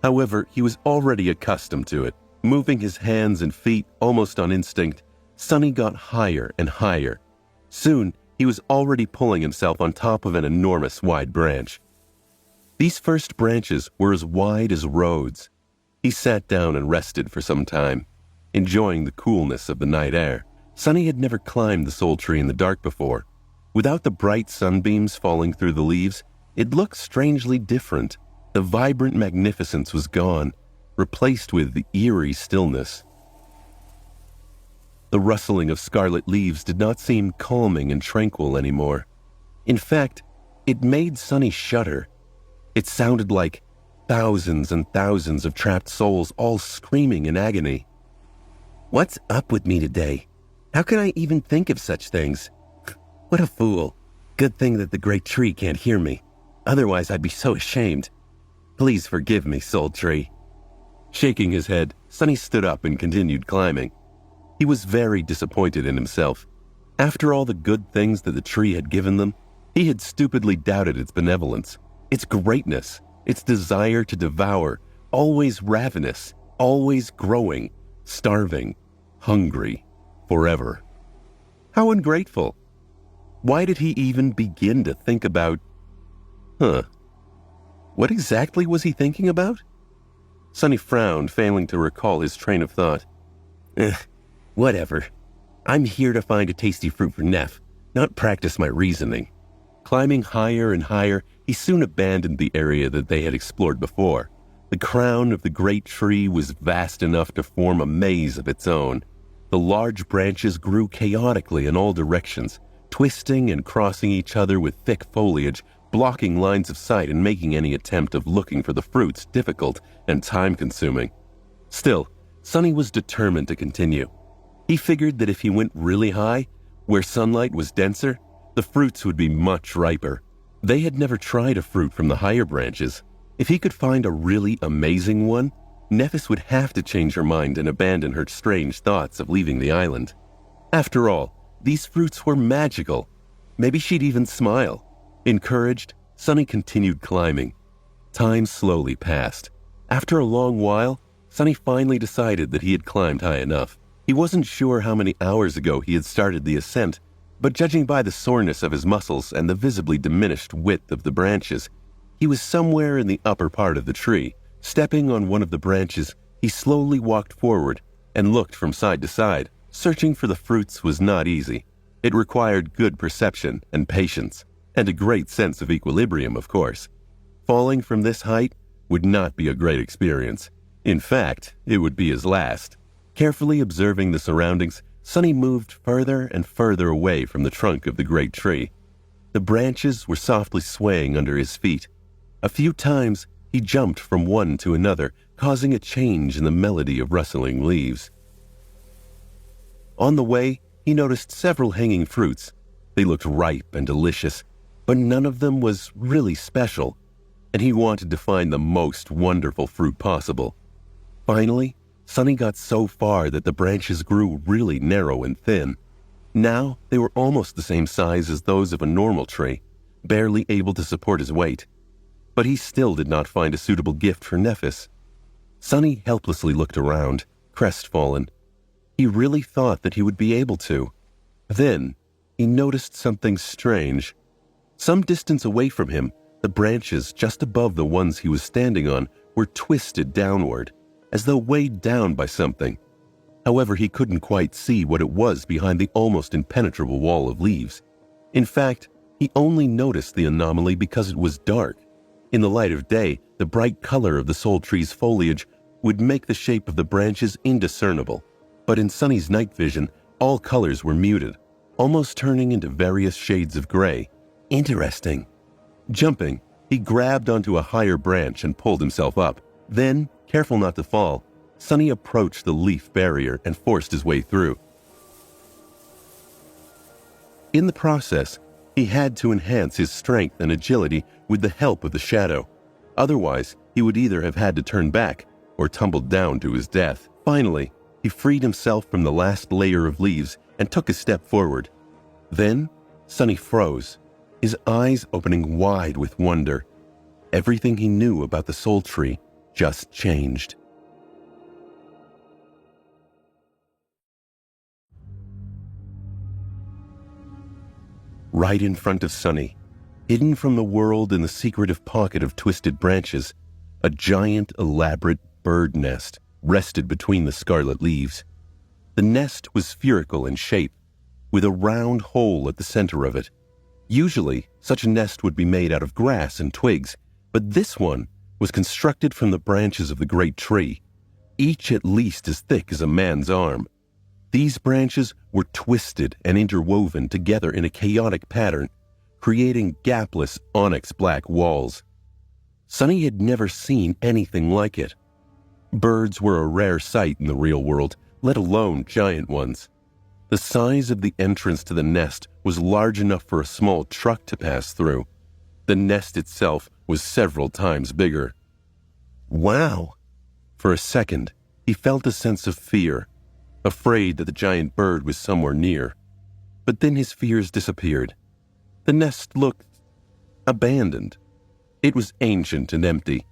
However, he was already accustomed to it. Moving his hands and feet almost on instinct, Sunny got higher and higher. Soon, he was already pulling himself on top of an enormous wide branch. These first branches were as wide as roads. He sat down and rested for some time, enjoying the coolness of the night air. Sunny had never climbed the soul tree in the dark before. Without the bright sunbeams falling through the leaves, it looked strangely different. The vibrant magnificence was gone, replaced with the eerie stillness. The rustling of scarlet leaves did not seem calming and tranquil anymore. In fact, it made Sunny shudder. It sounded like thousands and thousands of trapped souls all screaming in agony. What's up with me today? How can I even think of such things? What a fool. Good thing that the great tree can't hear me. Otherwise, I'd be so ashamed. Please forgive me, soul tree. Shaking his head, Sunny stood up and continued climbing. He was very disappointed in himself. After all the good things that the tree had given them, he had stupidly doubted its benevolence, its greatness, its desire to devour, always ravenous, always growing, starving, hungry, forever. How ungrateful. Why did he even begin to think about... What exactly was he thinking about? Sunny frowned, failing to recall his train of thought. Whatever. I'm here to find a tasty fruit for Neff, not practice my reasoning. Climbing higher and higher, he soon abandoned the area that they had explored before. The crown of the great tree was vast enough to form a maze of its own. The large branches grew chaotically in all directions, twisting and crossing each other with thick foliage, blocking lines of sight and making any attempt of looking for the fruits difficult and time-consuming. Still, Sonny was determined to continue. He figured that if he went really high, where sunlight was denser, the fruits would be much riper. They had never tried a fruit from the higher branches. If he could find a really amazing one, Nephis would have to change her mind and abandon her strange thoughts of leaving the island. After all, these fruits were magical. Maybe she'd even smile. Encouraged, Sonny continued climbing. Time slowly passed. After a long while, Sonny finally decided that he had climbed high enough. He wasn't sure how many hours ago he had started the ascent, but judging by the soreness of his muscles and the visibly diminished width of the branches, he was somewhere in the upper part of the tree. Stepping on one of the branches, he slowly walked forward and looked from side to side. Searching for the fruits was not easy. It required good perception and patience, and a great sense of equilibrium, of course. Falling from this height would not be a great experience. In fact, it would be his last. Carefully observing the surroundings, Sonny moved further and further away from the trunk of the great tree. The branches were softly swaying under his feet. A few times, he jumped from one to another, causing a change in the melody of rustling leaves. On the way, he noticed several hanging fruits. They looked ripe and delicious, but none of them was really special, and he wanted to find the most wonderful fruit possible. Finally, Sonny got so far that the branches grew really narrow and thin. Now they were almost the same size as those of a normal tree, barely able to support his weight. But he still did not find a suitable gift for Nephis. Sonny helplessly looked around, crestfallen. He really thought that he would be able to. Then, he noticed something strange. Some distance away from him, the branches just above the ones he was standing on were twisted downward, as though weighed down by something. However, he couldn't quite see what it was behind the almost impenetrable wall of leaves. In fact, he only noticed the anomaly because it was dark. In the light of day, the bright color of the Soul Tree's foliage would make the shape of the branches indiscernible. But in Sonny's night vision, all colors were muted, almost turning into various shades of gray. Interesting. Jumping, he grabbed onto a higher branch and pulled himself up. Then, careful not to fall, Sonny approached the leaf barrier and forced his way through. In the process, he had to enhance his strength and agility with the help of the shadow. Otherwise, he would either have had to turn back or tumbled down to his death. Finally, he freed himself from the last layer of leaves and took a step forward. Then, Sonny froze, his eyes opening wide with wonder. Everything he knew about the Soul Tree just changed. Right in front of Sonny, hidden from the world in the secretive pocket of twisted branches, a giant, elaborate bird nest rested between the scarlet leaves. The nest was spherical in shape, with a round hole at the center of it. Usually, such a nest would be made out of grass and twigs, but this one was constructed from the branches of the great tree, each at least as thick as a man's arm. These branches were twisted and interwoven together in a chaotic pattern, creating gapless onyx black walls. Sonny had never seen anything like it. Birds were a rare sight in the real world, let alone giant ones. The size of the entrance to the nest was large enough for a small truck to pass through. The nest itself was several times bigger. Wow! For a second, he felt a sense of fear, afraid that the giant bird was somewhere near. But then his fears disappeared. The nest looked abandoned. It was ancient and empty,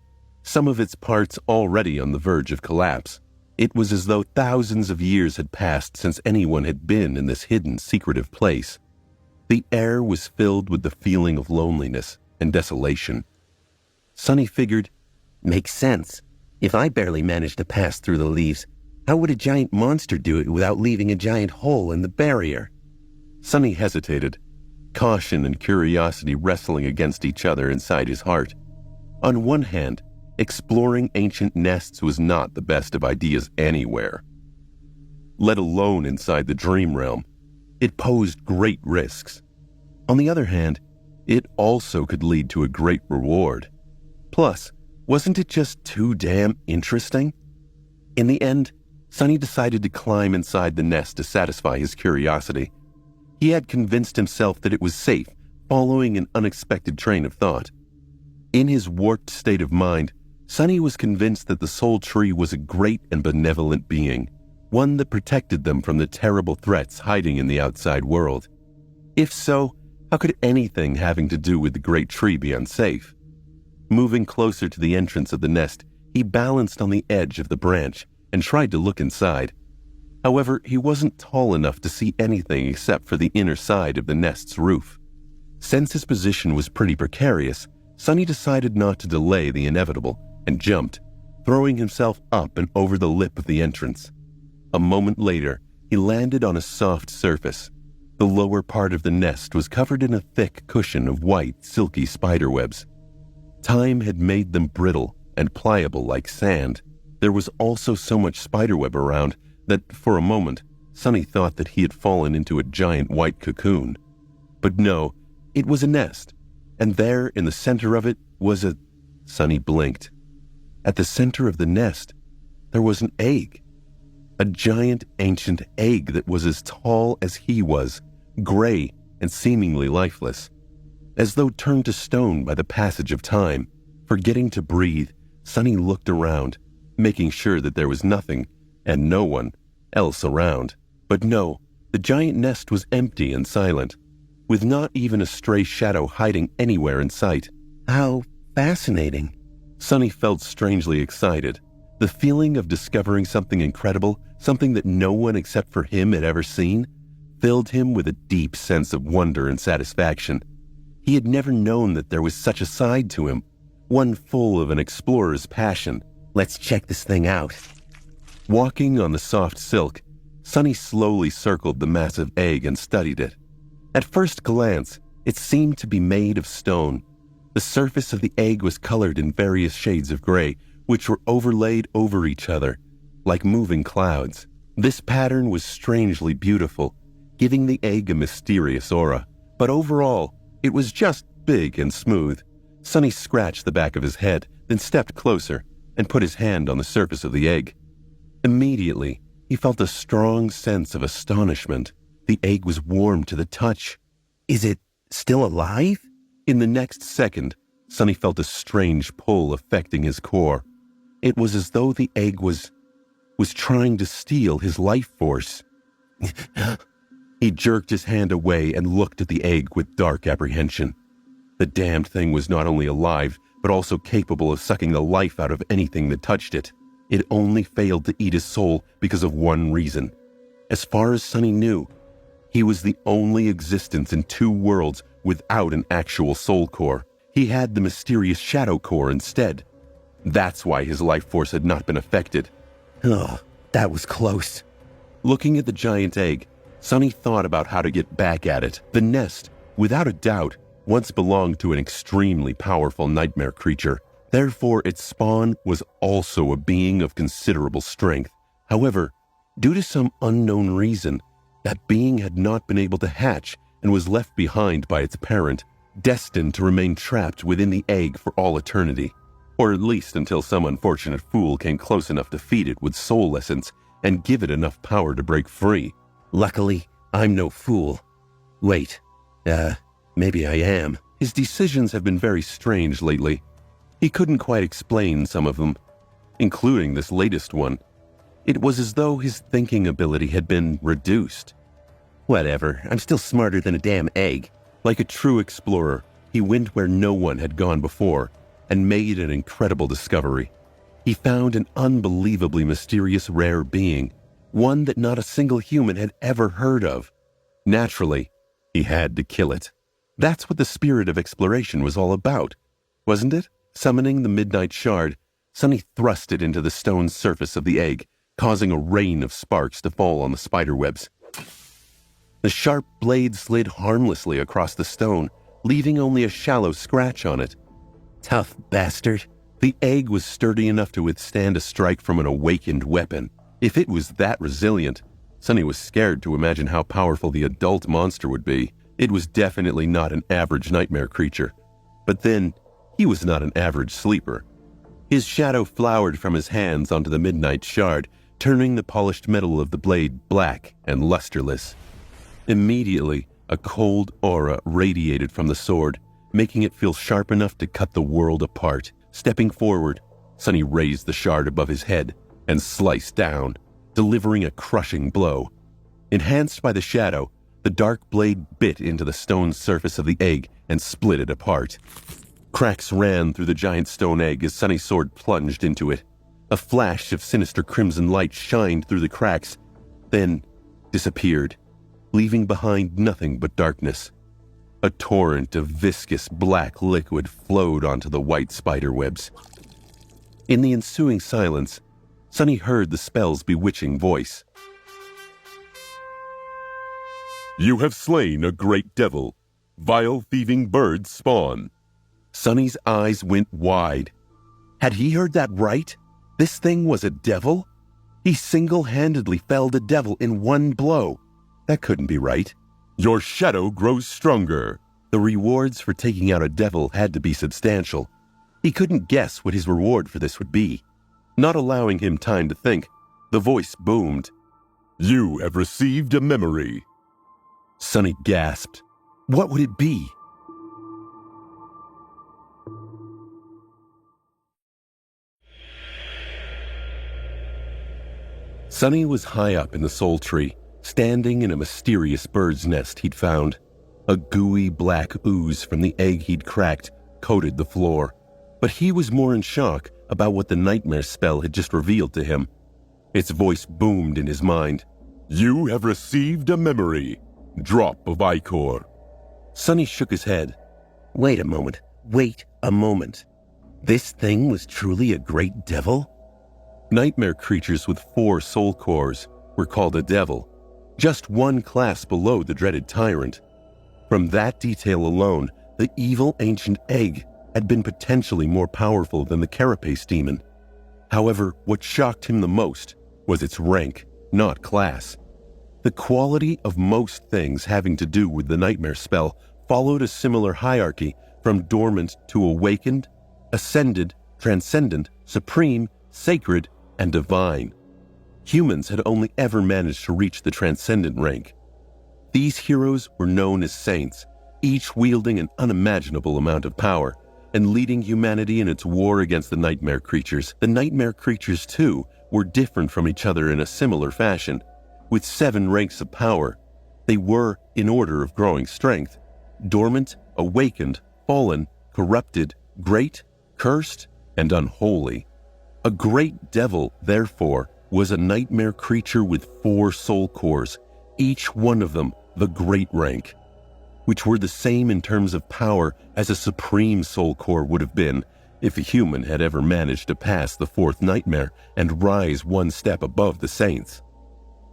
some of its parts already on the verge of collapse. It was as though thousands of years had passed since anyone had been in this hidden, secretive place. The air was filled with the feeling of loneliness and desolation. Sonny figured, makes sense. If I barely managed to pass through the leaves, how would a giant monster do it without leaving a giant hole in the barrier? Sonny hesitated, caution and curiosity wrestling against each other inside his heart. On one hand, exploring ancient nests was not the best of ideas anywhere, let alone inside the dream realm. It posed great risks. On the other hand, it also could lead to a great reward. Plus, wasn't it just too damn interesting? In the end, Sonny decided to climb inside the nest to satisfy his curiosity. He had convinced himself that it was safe, following an unexpected train of thought. In his warped state of mind, Sonny was convinced that the Soul Tree was a great and benevolent being, one that protected them from the terrible threats hiding in the outside world. If so, how could anything having to do with the great tree be unsafe? Moving closer to the entrance of the nest, he balanced on the edge of the branch and tried to look inside. However, he wasn't tall enough to see anything except for the inner side of the nest's roof. Since his position was pretty precarious, Sonny decided not to delay the inevitable and jumped, throwing himself up and over the lip of the entrance. A moment later, he landed on a soft surface. The lower part of the nest was covered in a thick cushion of white, silky spiderwebs. Time had made them brittle and pliable like sand. There was also so much spiderweb around that, for a moment, Sonny thought that he had fallen into a giant white cocoon. But no, it was a nest, and there in the center of it was a... Sonny blinked. At the center of the nest, there was an egg. A giant ancient egg that was as tall as he was, gray and seemingly lifeless. As though turned to stone by the passage of time, forgetting to breathe, Sonny looked around, making sure that there was nothing, and no one, else around. But no, the giant nest was empty and silent, with not even a stray shadow hiding anywhere in sight. How fascinating. Sonny felt strangely excited. The feeling of discovering something incredible, something that no one except for him had ever seen, filled him with a deep sense of wonder and satisfaction. He had never known that there was such a side to him, one full of an explorer's passion. Let's check this thing out. Walking on the soft silk, Sonny slowly circled the massive egg and studied it. At first glance, it seemed to be made of stone. The surface of the egg was colored in various shades of gray, which were overlaid over each other, like moving clouds. This pattern was strangely beautiful, giving the egg a mysterious aura. But overall, it was just big and smooth. Sonny scratched the back of his head, then stepped closer and put his hand on the surface of the egg. Immediately, he felt a strong sense of astonishment. The egg was warm to the touch. Is it still alive? In the next second, Sonny felt a strange pull affecting his core. It was as though the egg was trying to steal his life force. He jerked his hand away and looked at the egg with dark apprehension. The damned thing was not only alive, but also capable of sucking the life out of anything that touched it. It only failed to eat his soul because of one reason. As far as Sonny knew, he was the only existence in two worlds without an actual soul core. He had the mysterious shadow core instead. That's why his life force had not been affected. Oh, that was close. Looking at the giant egg, Sonny thought about how to get back at it. The nest, without a doubt, once belonged to an extremely powerful nightmare creature. Therefore, its spawn was also a being of considerable strength. However, due to some unknown reason, that being had not been able to hatch and was left behind by its parent, destined to remain trapped within the egg for all eternity. Or at least until some unfortunate fool came close enough to feed it with soul essence and give it enough power to break free. Luckily, I'm no fool. Wait, maybe I am. His decisions have been very strange lately. He couldn't quite explain some of them, including this latest one. It was as though his thinking ability had been reduced. Whatever, I'm still smarter than a damn egg. Like a true explorer, he went where no one had gone before and made an incredible discovery. He found an unbelievably mysterious rare being, one that not a single human had ever heard of. Naturally, he had to kill it. That's what the spirit of exploration was all about, wasn't it? Summoning the Midnight Shard, Sonny thrust it into the stone surface of the egg, causing a rain of sparks to fall on the spiderwebs. The sharp blade slid harmlessly across the stone, leaving only a shallow scratch on it. Tough bastard. The egg was sturdy enough to withstand a strike from an awakened weapon. If it was that resilient, Sonny was scared to imagine how powerful the adult monster would be. It was definitely not an average nightmare creature. But then, he was not an average sleeper. His shadow flowered from his hands onto the midnight shard, turning the polished metal of the blade black and lusterless. Immediately, a cold aura radiated from the sword, making it feel sharp enough to cut the world apart. Stepping forward, Sonny raised the shard above his head and sliced down, delivering a crushing blow. Enhanced by the shadow, the dark blade bit into the stone surface of the egg and split it apart. Cracks ran through the giant stone egg as Sonny's sword plunged into it. A flash of sinister crimson light shined through the cracks, then disappeared, leaving behind nothing but darkness. A torrent of viscous black liquid flowed onto the white spider webs. In the ensuing silence, Sonny heard the spell's bewitching voice. You have slain a great devil. Vile thieving birds spawn. Sonny's eyes went wide. Had he heard that right? This thing was a devil? He single-handedly felled a devil in one blow. That couldn't be right. Your shadow grows stronger. The rewards for taking out a devil had to be substantial. He couldn't guess what his reward for this would be. Not allowing him time to think, the voice boomed. You have received a memory. Sonny gasped. What would it be? Sonny was high up in the soul tree, standing in a mysterious bird's nest he'd found. A gooey black ooze from the egg he'd cracked coated the floor, but he was more in shock about what the nightmare spell had just revealed to him. Its voice boomed in his mind. You have received a memory. Drop of ichor. Sonny shook his head. Wait a moment. This thing was truly a great devil? Nightmare creatures with 4 soul cores were called a devil, just one class below the dreaded tyrant. From that detail alone, the evil ancient egg had been potentially more powerful than the carapace demon. However, what shocked him the most was its rank, not class. The quality of most things having to do with the nightmare spell followed a similar hierarchy from dormant to awakened, ascended, transcendent, supreme, sacred, and divine. Humans had only ever managed to reach the transcendent rank. These heroes were known as saints, each wielding an unimaginable amount of power and leading humanity in its war against the nightmare creatures. The nightmare creatures, too, were different from each other in a similar fashion. With 7 ranks of power, they were, in order of growing strength, dormant, awakened, fallen, corrupted, great, cursed, and unholy. A great devil, therefore, was a nightmare creature with 4 soul cores, each one of them the great rank, which were the same in terms of power as a supreme soul core would have been if a human had ever managed to pass the 4th nightmare and rise one step above the saints.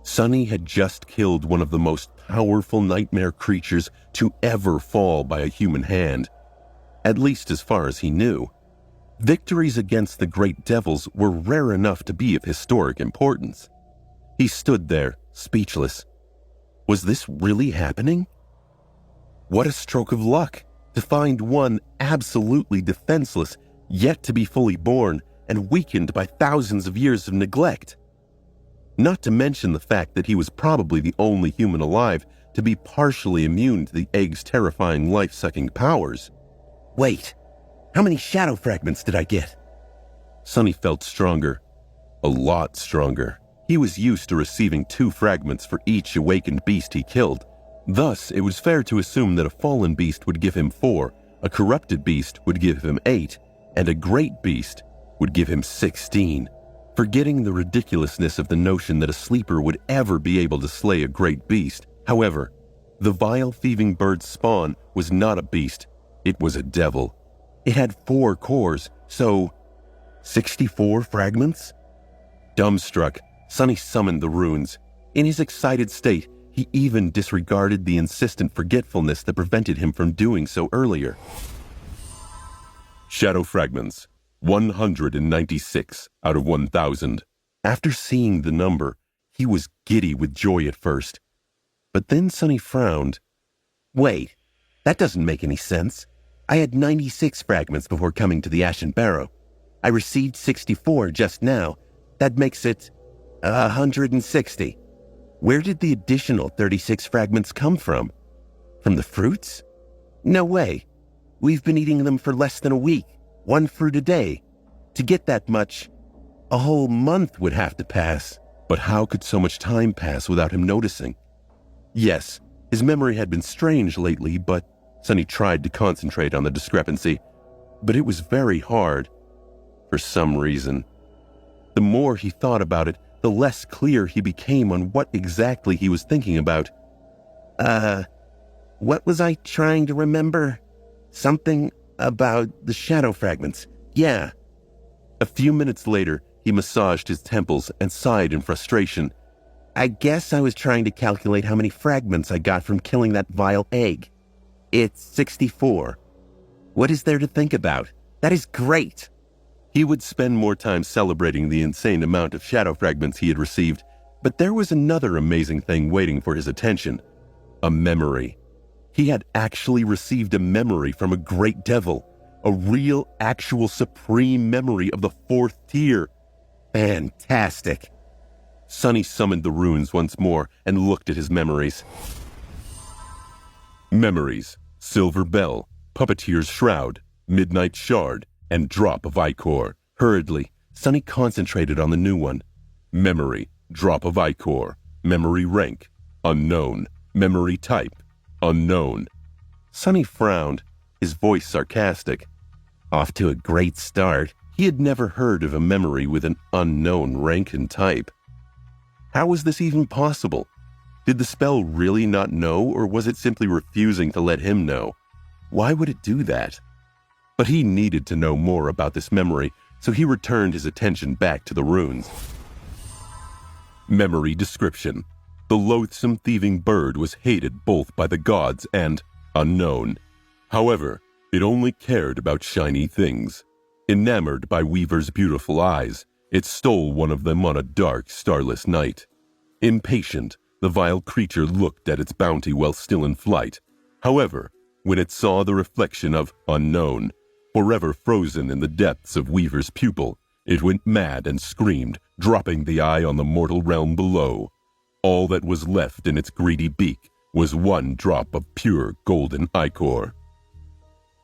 Sonny had just killed one of the most powerful nightmare creatures to ever fall by a human hand, at least as far as he knew. Victories against the great devils were rare enough to be of historic importance. He stood there, speechless. Was this really happening? What a stroke of luck to find one absolutely defenseless, yet to be fully born and weakened by thousands of years of neglect. Not to mention the fact that he was probably the only human alive to be partially immune to the egg's terrifying life-sucking powers. Wait, how many shadow fragments did I get? Sonny felt stronger. A lot stronger. He was used to receiving 2 fragments for each awakened beast he killed. Thus, it was fair to assume that a fallen beast would give him 4, a corrupted beast would give him 8, and a great beast would give him 16. Forgetting the ridiculousness of the notion that a sleeper would ever be able to slay a great beast. However, the vile thieving bird's spawn was not a beast, it was a devil. It had 4 cores, so 64 fragments? Dumbstruck, Sonny summoned the runes. In his excited state, he even disregarded the insistent forgetfulness that prevented him from doing so earlier. Shadow fragments. 196 out of 1,000. After seeing the number, he was giddy with joy at first. But then Sonny frowned. Wait, that doesn't make any sense. I had 96 fragments before coming to the Ashen Barrow. I received 64 just now. That makes it 160. Where did the additional 36 fragments come from? From the fruits? No way. We've been eating them for less than a week, one fruit a day. To get that much, a whole month would have to pass. But how could so much time pass without him noticing? Yes, his memory had been strange lately, but Sonny tried to concentrate on the discrepancy. But it was very hard, for some reason. The more he thought about it, the less clear he became on what exactly he was thinking about. What was I trying to remember? Something about the shadow fragments. Yeah. A few minutes later, he massaged his temples and sighed in frustration. I guess I was trying to calculate how many fragments I got from killing that vile egg. It's 64. What is there to think about? That is great. He would spend more time celebrating the insane amount of shadow fragments he had received, but there was another amazing thing waiting for his attention. A memory. He had actually received a memory from a great devil, a real, actual, supreme memory of the 4th tier. Fantastic. Sonny summoned the runes once more and looked at his memories. Memories: Silver Bell, Puppeteer's Shroud, Midnight Shard, and Drop of Ichor. Hurriedly, Sonny concentrated on the new one. Memory: Drop of Ichor. Memory rank: unknown. Memory type: unknown. Sonny frowned, his voice sarcastic. Off to a great start. He had never heard of a memory with an unknown rank and type. How was this even possible? Did the spell really not know, or was it simply refusing to let him know? Why would it do that? But he needed to know more about this memory, so he returned his attention back to the runes. Memory description: the loathsome thieving bird was hated both by the gods and unknown. However, it only cared about shiny things. Enamored by Weaver's beautiful eyes, it stole one of them on a dark, starless night. Impatient, the vile creature looked at its bounty while still in flight. However, when it saw the reflection of unknown, forever frozen in the depths of Weaver's pupil, it went mad and screamed, dropping the eye on the mortal realm below. All that was left in its greedy beak was one drop of pure golden ichor.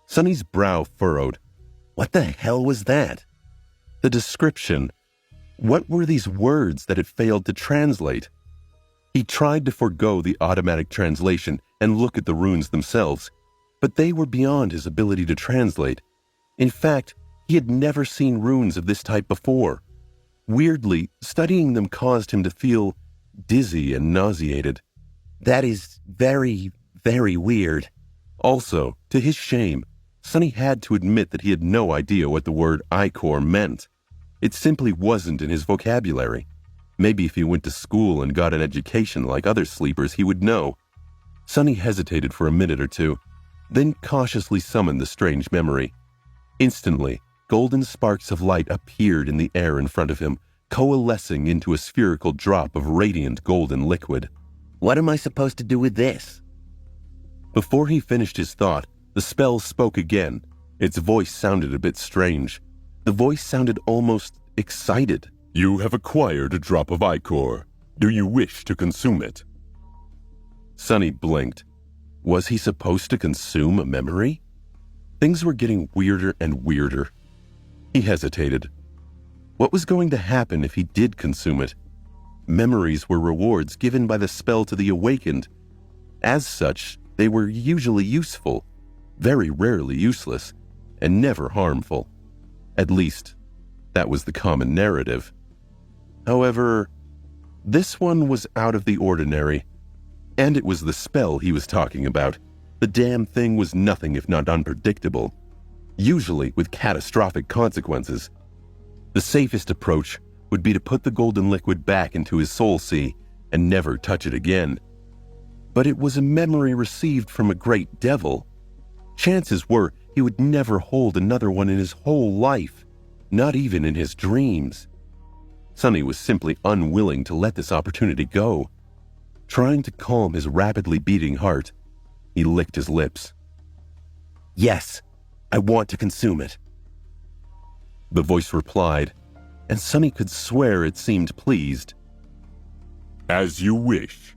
Sonny's brow furrowed. What the hell was that? The description. What were these words that it failed to translate? He tried to forego the automatic translation and look at the runes themselves, but they were beyond his ability to translate. In fact, he had never seen runes of this type before. Weirdly, studying them caused him to feel dizzy and nauseated. That is very, very weird. Also, to his shame, Sonny had to admit that he had no idea what the word ichor meant. It simply wasn't in his vocabulary. Maybe if he went to school and got an education like other sleepers, he would know. Sonny hesitated for a minute or two, then cautiously summoned the strange memory. Instantly, golden sparks of light appeared in the air in front of him, coalescing into a spherical drop of radiant golden liquid. What am I supposed to do with this? Before he finished his thought, the spell spoke again. Its voice sounded a bit strange. The voice sounded almost excited. You have acquired a drop of ichor. Do you wish to consume it? Sonny blinked. Was he supposed to consume a memory? Things were getting weirder and weirder. He hesitated. What was going to happen if he did consume it? Memories were rewards given by the spell to the awakened. As such, they were usually useful, very rarely useless, and never harmful. At least, that was the common narrative. However, this one was out of the ordinary, and it was the spell he was talking about. The damn thing was nothing if not unpredictable, usually with catastrophic consequences. The safest approach would be to put the golden liquid back into his soul sea and never touch it again. But it was a memory received from a great devil. Chances were he would never hold another one in his whole life, not even in his dreams. Sonny was simply unwilling to let this opportunity go. Trying to calm his rapidly beating heart, He licked his lips. Yes, I want to consume it. The voice replied, and Sonny could swear it seemed pleased. As you wish.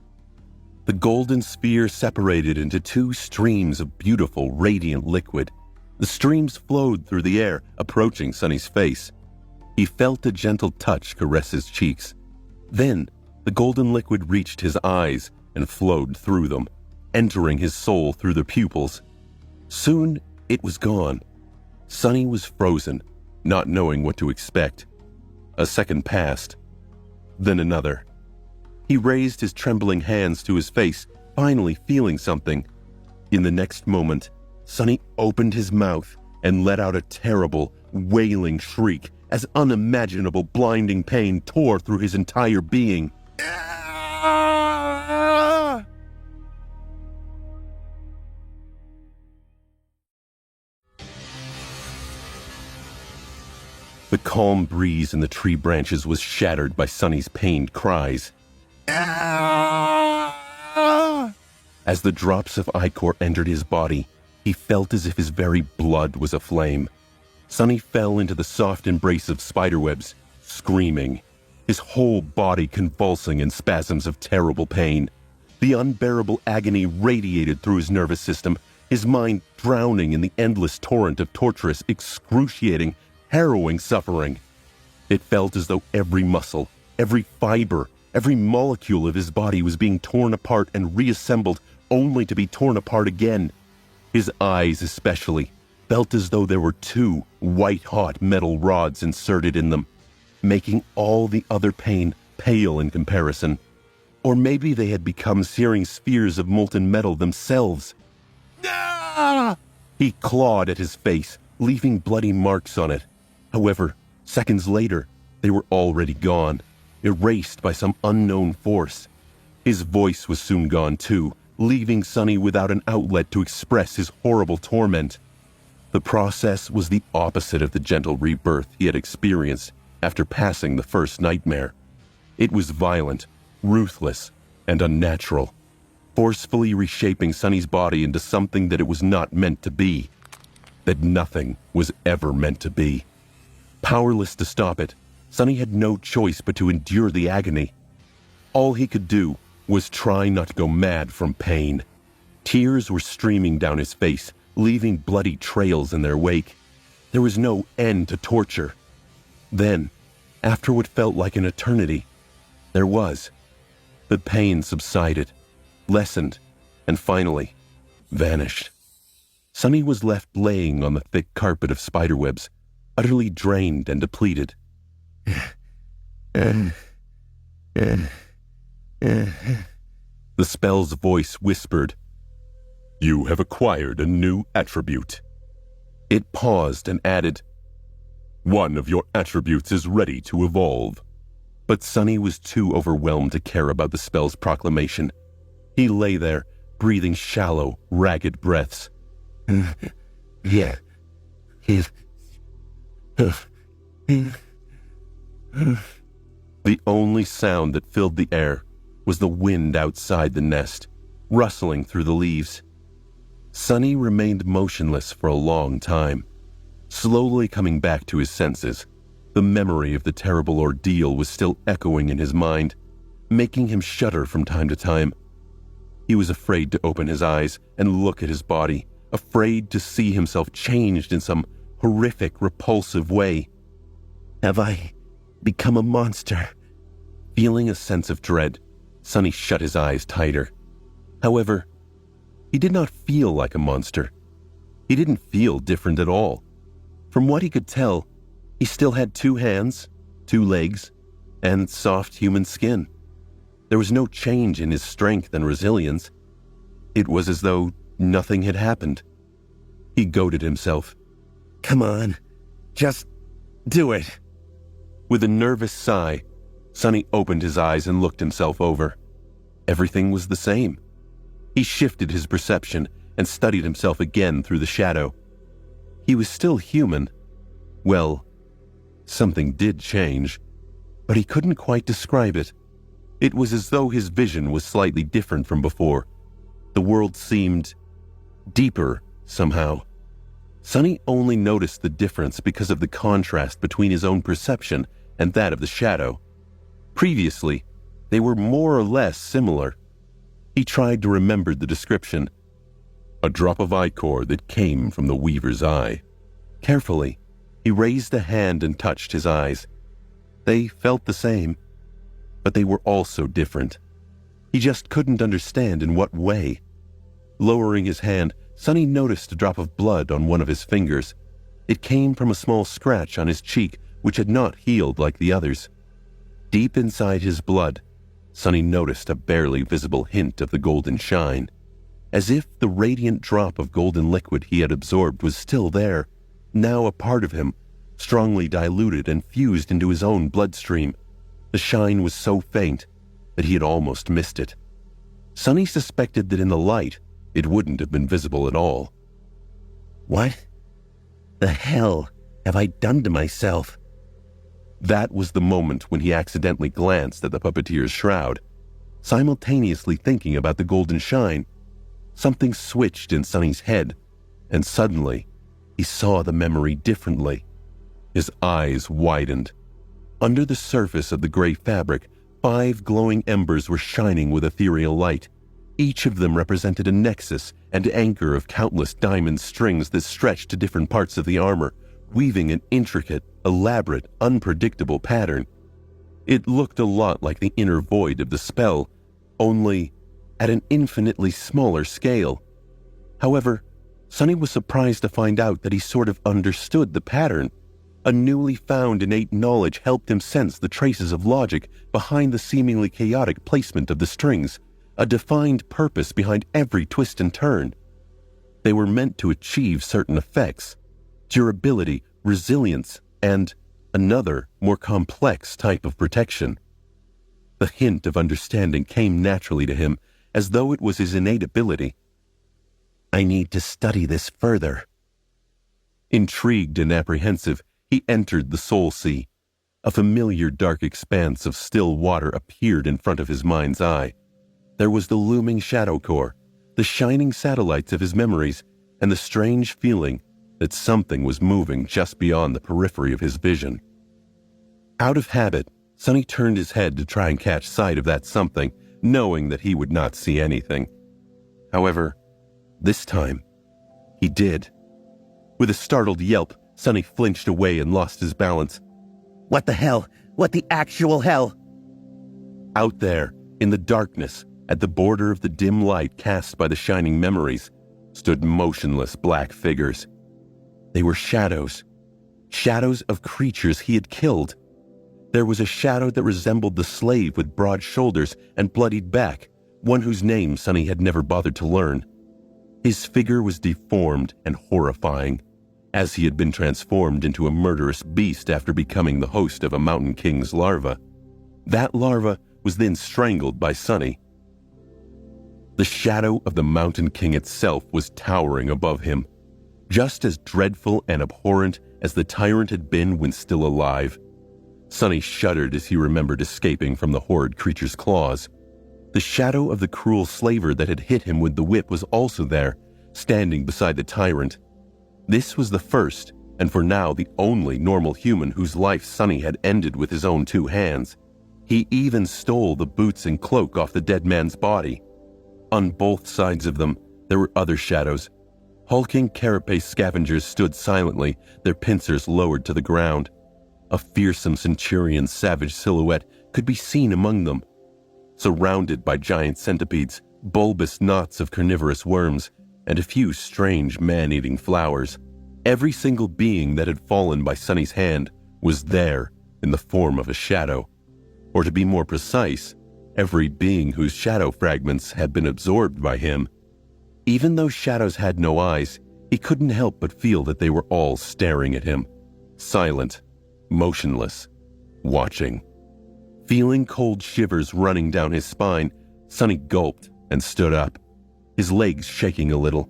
The golden sphere separated into two streams of beautiful, radiant liquid. The streams flowed through the air, approaching Sonny's face. He felt a gentle touch caress his cheeks. Then, the golden liquid reached his eyes and flowed through them, entering his soul through the pupils. Soon, it was gone. Sonny was frozen, not knowing what to expect. A second passed, then another. He raised his trembling hands to his face, finally feeling something. In the next moment, Sonny opened his mouth and let out a terrible, wailing shriek as unimaginable blinding pain tore through his entire being. The calm breeze in the tree branches was shattered by Sonny's pained cries. As the drops of ichor entered his body, he felt as if his very blood was aflame. Sonny fell into the soft embrace of spiderwebs, screaming, his whole body convulsing in spasms of terrible pain. The unbearable agony radiated through his nervous system, his mind drowning in the endless torrent of torturous, excruciating, harrowing suffering. It felt as though every muscle, every fiber, every molecule of his body was being torn apart and reassembled only to be torn apart again. His eyes especially felt as though there were two white-hot metal rods inserted in them, making all the other pain pale in comparison. Or maybe they had become searing spheres of molten metal themselves. He clawed at his face, leaving bloody marks on it. However, seconds later, they were already gone, erased by some unknown force. His voice was soon gone too, leaving Sonny without an outlet to express his horrible torment. The process was the opposite of the gentle rebirth he had experienced after passing the first nightmare. It was violent, ruthless, and unnatural, forcefully reshaping Sonny's body into something that it was not meant to be, that nothing was ever meant to be. Powerless to stop it, Sonny had no choice but to endure the agony. All he could do was try not to go mad from pain. Tears were streaming down his face, leaving bloody trails in their wake. There was no end to torture. Then, after what felt like an eternity, there was. The pain subsided, lessened, and finally vanished. Sonny was left laying on the thick carpet of spiderwebs, utterly drained and depleted. The spell's voice whispered, "You have acquired a new attribute." It paused and added, "One of your attributes is ready to evolve." But Sonny was too overwhelmed to care about the spell's proclamation. He lay there, breathing shallow, ragged breaths. Yeah. The only sound that filled the air was the wind outside the nest, rustling through the leaves. Sonny remained motionless for a long time, slowly coming back to his senses. The memory of the terrible ordeal was still echoing in his mind, making him shudder from time to time. He was afraid to open his eyes and look at his body, afraid to see himself changed in some horrific, repulsive way. Have I become a monster? Feeling a sense of dread, Sonny shut his eyes tighter. However, he did not feel like a monster. He didn't feel different at all. From what he could tell, he still had 2 hands, 2 legs, and soft human skin. There was no change in his strength and resilience. It was as though nothing had happened. He goaded himself. Come on, just do it. With a nervous sigh, Sonny opened his eyes and looked himself over. Everything was the same. He shifted his perception and studied himself again through the shadow. He was still human. Well, something did change, but he couldn't quite describe it. It was as though his vision was slightly different from before. The world seemed deeper somehow. Sonny only noticed the difference because of the contrast between his own perception and that of the shadow. Previously, they were more or less similar. He tried to remember the description. A drop of ichor that came from the weaver's eye. Carefully, he raised a hand and touched his eyes. They felt the same, but they were also different. He just couldn't understand in what way. Lowering his hand, Sonny noticed a drop of blood on one of his fingers. It came from a small scratch on his cheek, which had not healed like the others. Deep inside his blood, Sonny noticed a barely visible hint of the golden shine, as if the radiant drop of golden liquid he had absorbed was still there, now a part of him, strongly diluted and fused into his own bloodstream. The shine was so faint that he had almost missed it. Sonny suspected that in the light, it wouldn't have been visible at all. What the hell have I done to myself? That was the moment when he accidentally glanced at the puppeteer's shroud. Simultaneously thinking about the golden shine, something switched in Sonny's head, and suddenly he saw the memory differently. His eyes widened. Under the surface of the gray fabric, 5 glowing embers were shining with ethereal light. Each of them represented a nexus and anchor of countless diamond strings that stretched to different parts of the armor, weaving an intricate, elaborate, unpredictable pattern. It looked a lot like the inner void of the spell, only at an infinitely smaller scale. However, Sonny was surprised to find out that he sort of understood the pattern. A newly found innate knowledge helped him sense the traces of logic behind the seemingly chaotic placement of the strings, a defined purpose behind every twist and turn. They were meant to achieve certain effects: durability, resilience, and another, more complex type of protection. The hint of understanding came naturally to him, as though it was his innate ability. I need to study this further. Intrigued and apprehensive, he entered the Soul Sea. A familiar dark expanse of still water appeared in front of his mind's eye. There was the looming shadow core, the shining satellites of his memories, and the strange feeling that something was moving just beyond the periphery of his vision. Out of habit, Sonny turned his head to try and catch sight of that something, knowing that he would not see anything. However, this time, he did. With a startled yelp, Sonny flinched away and lost his balance. What the hell? What the actual hell? Out there, in the darkness, at the border of the dim light cast by the shining memories, stood motionless black figures. They were shadows. Shadows of creatures he had killed. There was a shadow that resembled the slave with broad shoulders and bloodied back, one whose name Sonny had never bothered to learn. His figure was deformed and horrifying, as he had been transformed into a murderous beast after becoming the host of a Mountain King's larva. That larva was then strangled by Sonny. The shadow of the Mountain King itself was towering above him, just as dreadful and abhorrent as the tyrant had been when still alive. Sonny shuddered as he remembered escaping from the horrid creature's claws. The shadow of the cruel slaver that had hit him with the whip was also there, standing beside the tyrant. This was the first, and for now the only normal human whose life Sonny had ended with his own 2 hands. He even stole the boots and cloak off the dead man's body. On both sides of them, there were other shadows. Hulking carapace scavengers stood silently, their pincers lowered to the ground. A fearsome centurion's savage silhouette could be seen among them. Surrounded by giant centipedes, bulbous knots of carnivorous worms, and a few strange man-eating flowers, every single being that had fallen by Sonny's hand was there in the form of a shadow. Or to be more precise, every being whose shadow fragments had been absorbed by him. Even though shadows had no eyes, he couldn't help but feel that they were all staring at him, silent, motionless, watching. Feeling cold shivers running down his spine, Sonny gulped and stood up, his legs shaking a little.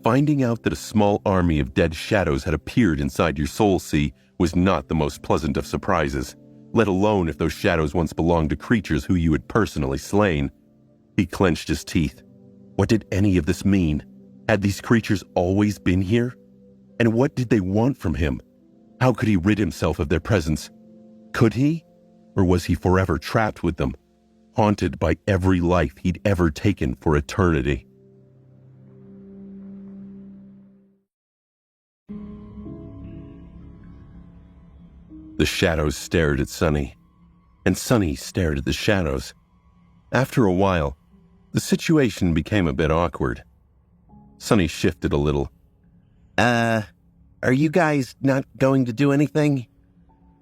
Finding out that a small army of dead shadows had appeared inside your soul sea was not the most pleasant of surprises, let alone if those shadows once belonged to creatures who you had personally slain. He clenched his teeth. What did any of this mean? Had these creatures always been here? And what did they want from him? How could he rid himself of their presence? Could he? Or was he forever trapped with them, haunted by every life he'd ever taken for eternity? The shadows stared at Sonny, and Sonny stared at the shadows. After a while, the situation became a bit awkward. Sonny shifted a little. Are you guys not going to do anything?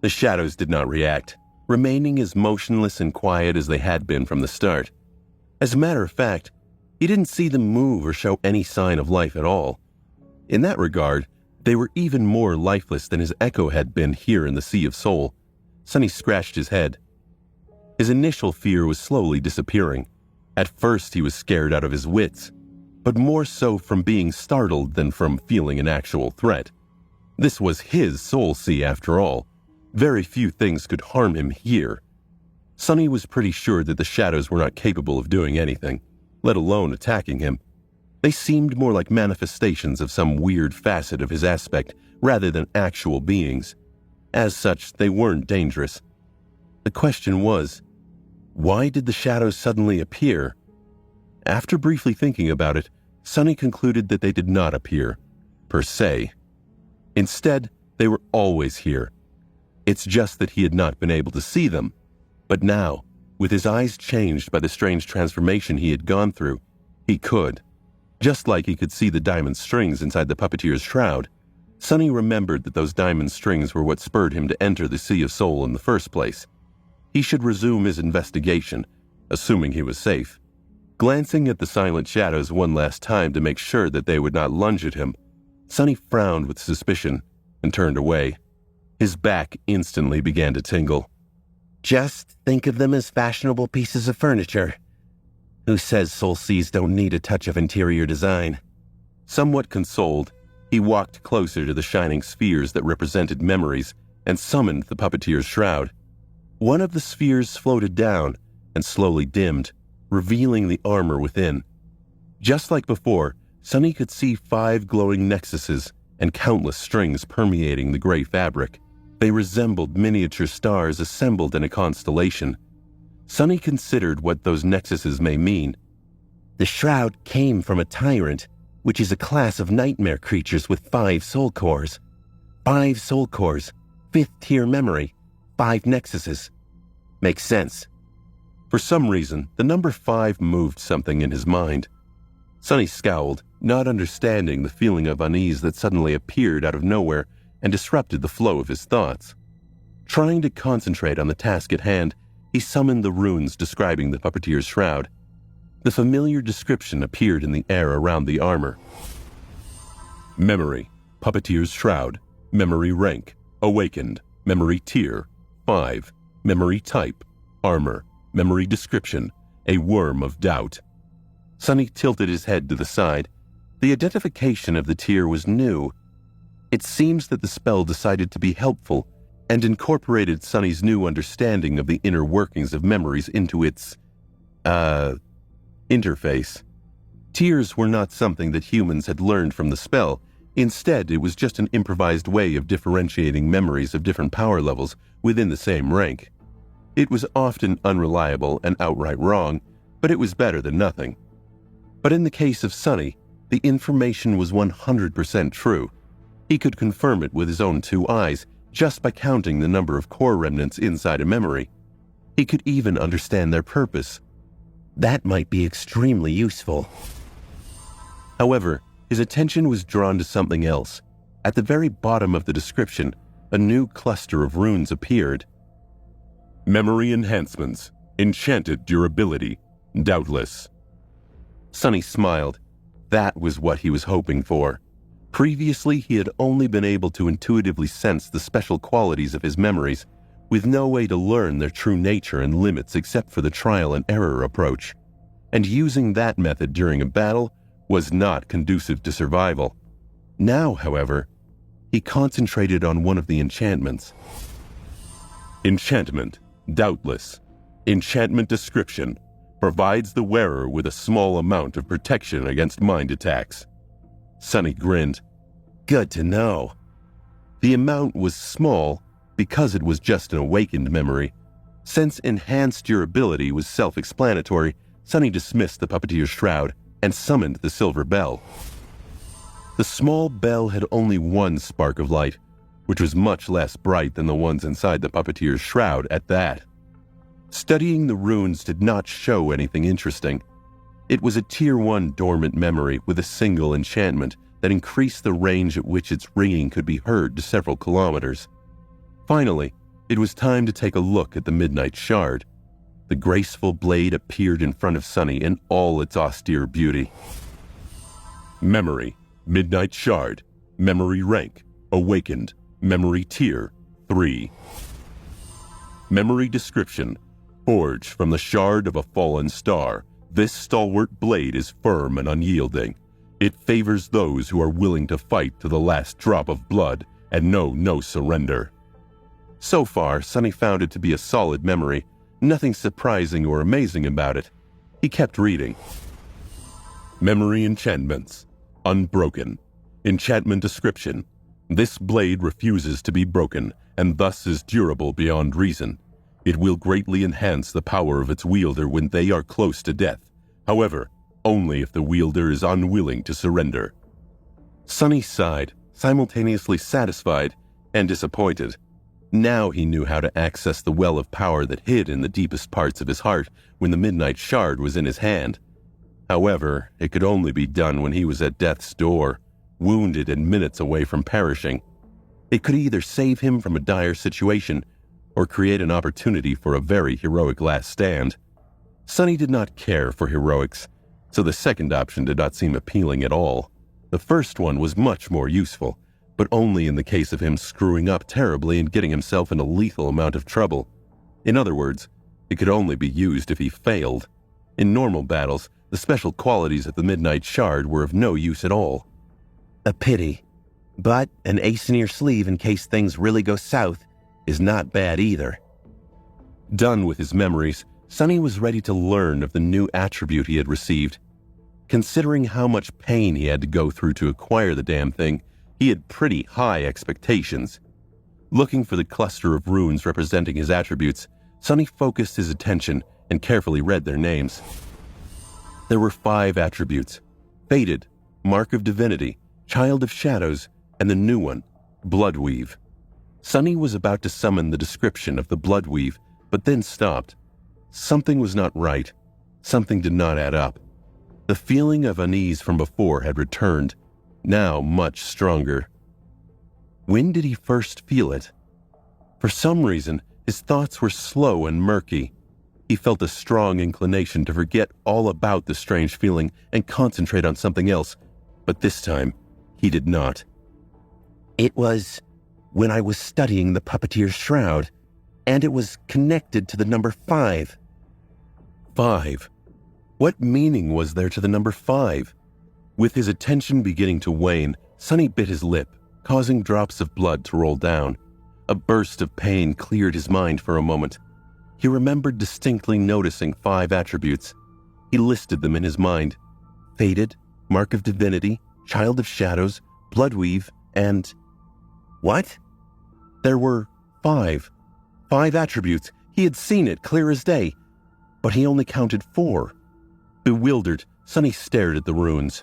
The shadows did not react, remaining as motionless and quiet as they had been from the start. As a matter of fact, he didn't see them move or show any sign of life at all. In that regard, they were even more lifeless than his echo had been here in the Sea of Soul. Sonny scratched his head. His initial fear was slowly disappearing. At first he was scared out of his wits, but more so from being startled than from feeling an actual threat. This was his Soul Sea after all. Very few things could harm him here. Sonny was pretty sure that the shadows were not capable of doing anything, let alone attacking him. They seemed more like manifestations of some weird facet of his aspect rather than actual beings. As such, they weren't dangerous. The question was, why did the shadows suddenly appear? After briefly thinking about it, Sonny concluded that they did not appear, per se. Instead, they were always here. It's just that he had not been able to see them. But now, with his eyes changed by the strange transformation he had gone through, he could. Just like he could see the diamond strings inside the puppeteer's shroud, Sonny remembered that those diamond strings were what spurred him to enter the Sea of Soul in the first place. He should resume his investigation, assuming he was safe. Glancing at the silent shadows one last time to make sure that they would not lunge at him, Sonny frowned with suspicion and turned away. His back instantly began to tingle. Just think of them as fashionable pieces of furniture. Who says Soul Seas don't need a touch of interior design? Somewhat consoled, he walked closer to the shining spheres that represented memories and summoned the puppeteer's shroud. One of the spheres floated down and slowly dimmed, revealing the armor within. Just like before, Sonny could see 5 glowing nexuses and countless strings permeating the gray fabric. They resembled miniature stars assembled in a constellation. Sonny considered what those nexuses may mean. The shroud came from a tyrant, which is a class of nightmare creatures with 5 soul cores. 5 soul cores, 5th tier memory, 5 nexuses. Makes sense. For some reason, the number 5 moved something in his mind. Sonny scowled, not understanding the feeling of unease that suddenly appeared out of nowhere and disrupted the flow of his thoughts. Trying to concentrate on the task at hand, he summoned the runes describing the puppeteer's shroud. The familiar description appeared in the air around the armor. Memory, puppeteer's shroud, memory rank, awakened, memory tier, 5, memory type, armor, memory description, a worm of doubt. Sonny tilted his head to the side. The identification of the tier was new. It seems that the spell decided to be helpful and incorporated Sonny's new understanding of the inner workings of memories into its, interface. Tiers were not something that humans had learned from the spell. Instead, it was just an improvised way of differentiating memories of different power levels within the same rank. It was often unreliable and outright wrong, but it was better than nothing. But in the case of Sonny, the information was 100% true. He could confirm it with his own 2 eyes, just by counting the number of core remnants inside a memory. He could even understand their purpose. That might be extremely useful. However, his attention was drawn to something else. At the very bottom of the description, a new cluster of runes appeared. Memory enhancements, enchanted durability, doubtless. Sonny smiled. That was what he was hoping for. Previously, he had only been able to intuitively sense the special qualities of his memories, with no way to learn their true nature and limits except for the trial and error approach. And using that method during a battle was not conducive to survival. Now, however, he concentrated on one of the enchantments. Enchantment, doubtless. Enchantment description. Provides the wearer with a small amount of protection against mind attacks. Sonny grinned. Good to know. The amount was small because it was just an awakened memory. Since enhanced durability was self-explanatory, Sonny dismissed the puppeteer's shroud and summoned the silver bell. The small bell had only one spark of light, which was much less bright than the ones inside the puppeteer's shroud at that. Studying the runes did not show anything interesting. It was a Tier 1 dormant memory with a single enchantment that increased the range at which its ringing could be heard to several kilometers. Finally, it was time to take a look at the Midnight Shard. The graceful blade appeared in front of Sonny in all its austere beauty. Memory, Midnight Shard, Memory Rank, Awakened, Memory Tier 3. Memory Description: Forged from the shard of a fallen star, this stalwart blade is firm and unyielding. It favors those who are willing to fight to the last drop of blood and know no surrender. So far, Sonny found it to be a solid memory, nothing surprising or amazing about it. He kept reading. Memory Enchantments: Unbroken. Enchantment Description: This blade refuses to be broken, and thus is durable beyond reason. It will greatly enhance the power of its wielder when they are close to death. However, only if the wielder is unwilling to surrender. Sonny sighed, simultaneously satisfied and disappointed. Now he knew how to access the well of power that hid in the deepest parts of his heart when the Midnight Shard was in his hand. However, it could only be done when he was at death's door, wounded and minutes away from perishing. It could either save him from a dire situation or create an opportunity for a very heroic last stand. Sonny did not care for heroics, so the second option did not seem appealing at all. The first one was much more useful, but only in the case of him screwing up terribly and getting himself in a lethal amount of trouble. In other words, it could only be used if he failed. In normal battles, the special qualities of the Midnight Shard were of no use at all. A pity, but an ace in your sleeve in case things really go south is not bad either. Done with his memories, Sonny was ready to learn of the new attribute he had received. Considering how much pain he had to go through to acquire the damn thing, he had pretty high expectations. Looking for the cluster of runes representing his attributes, Sonny focused his attention and carefully read their names. There were 5 attributes: Fated, Mark of Divinity, Child of Shadows, and the new one, Bloodweave. Sonny was about to summon the description of the Bloodweave, but then stopped. Something was not right. Something did not add up. The feeling of unease from before had returned, now much stronger. When did he first feel it? For some reason, his thoughts were slow and murky. He felt a strong inclination to forget all about the strange feeling and concentrate on something else, but this time, he did not. It was when I was studying the puppeteer's shroud, and it was connected to the number 5. 5. What meaning was there to the number 5? With his attention beginning to wane, Sonny bit his lip, causing drops of blood to roll down. A burst of pain cleared his mind for a moment. He remembered distinctly noticing 5 attributes. He listed them in his mind: Fated, Mark of Divinity, Child of Shadows, Bloodweave, and... What? There were 5. 5 attributes. He had seen it clear as day, but he only counted 4. Bewildered, Sonny stared at the runes.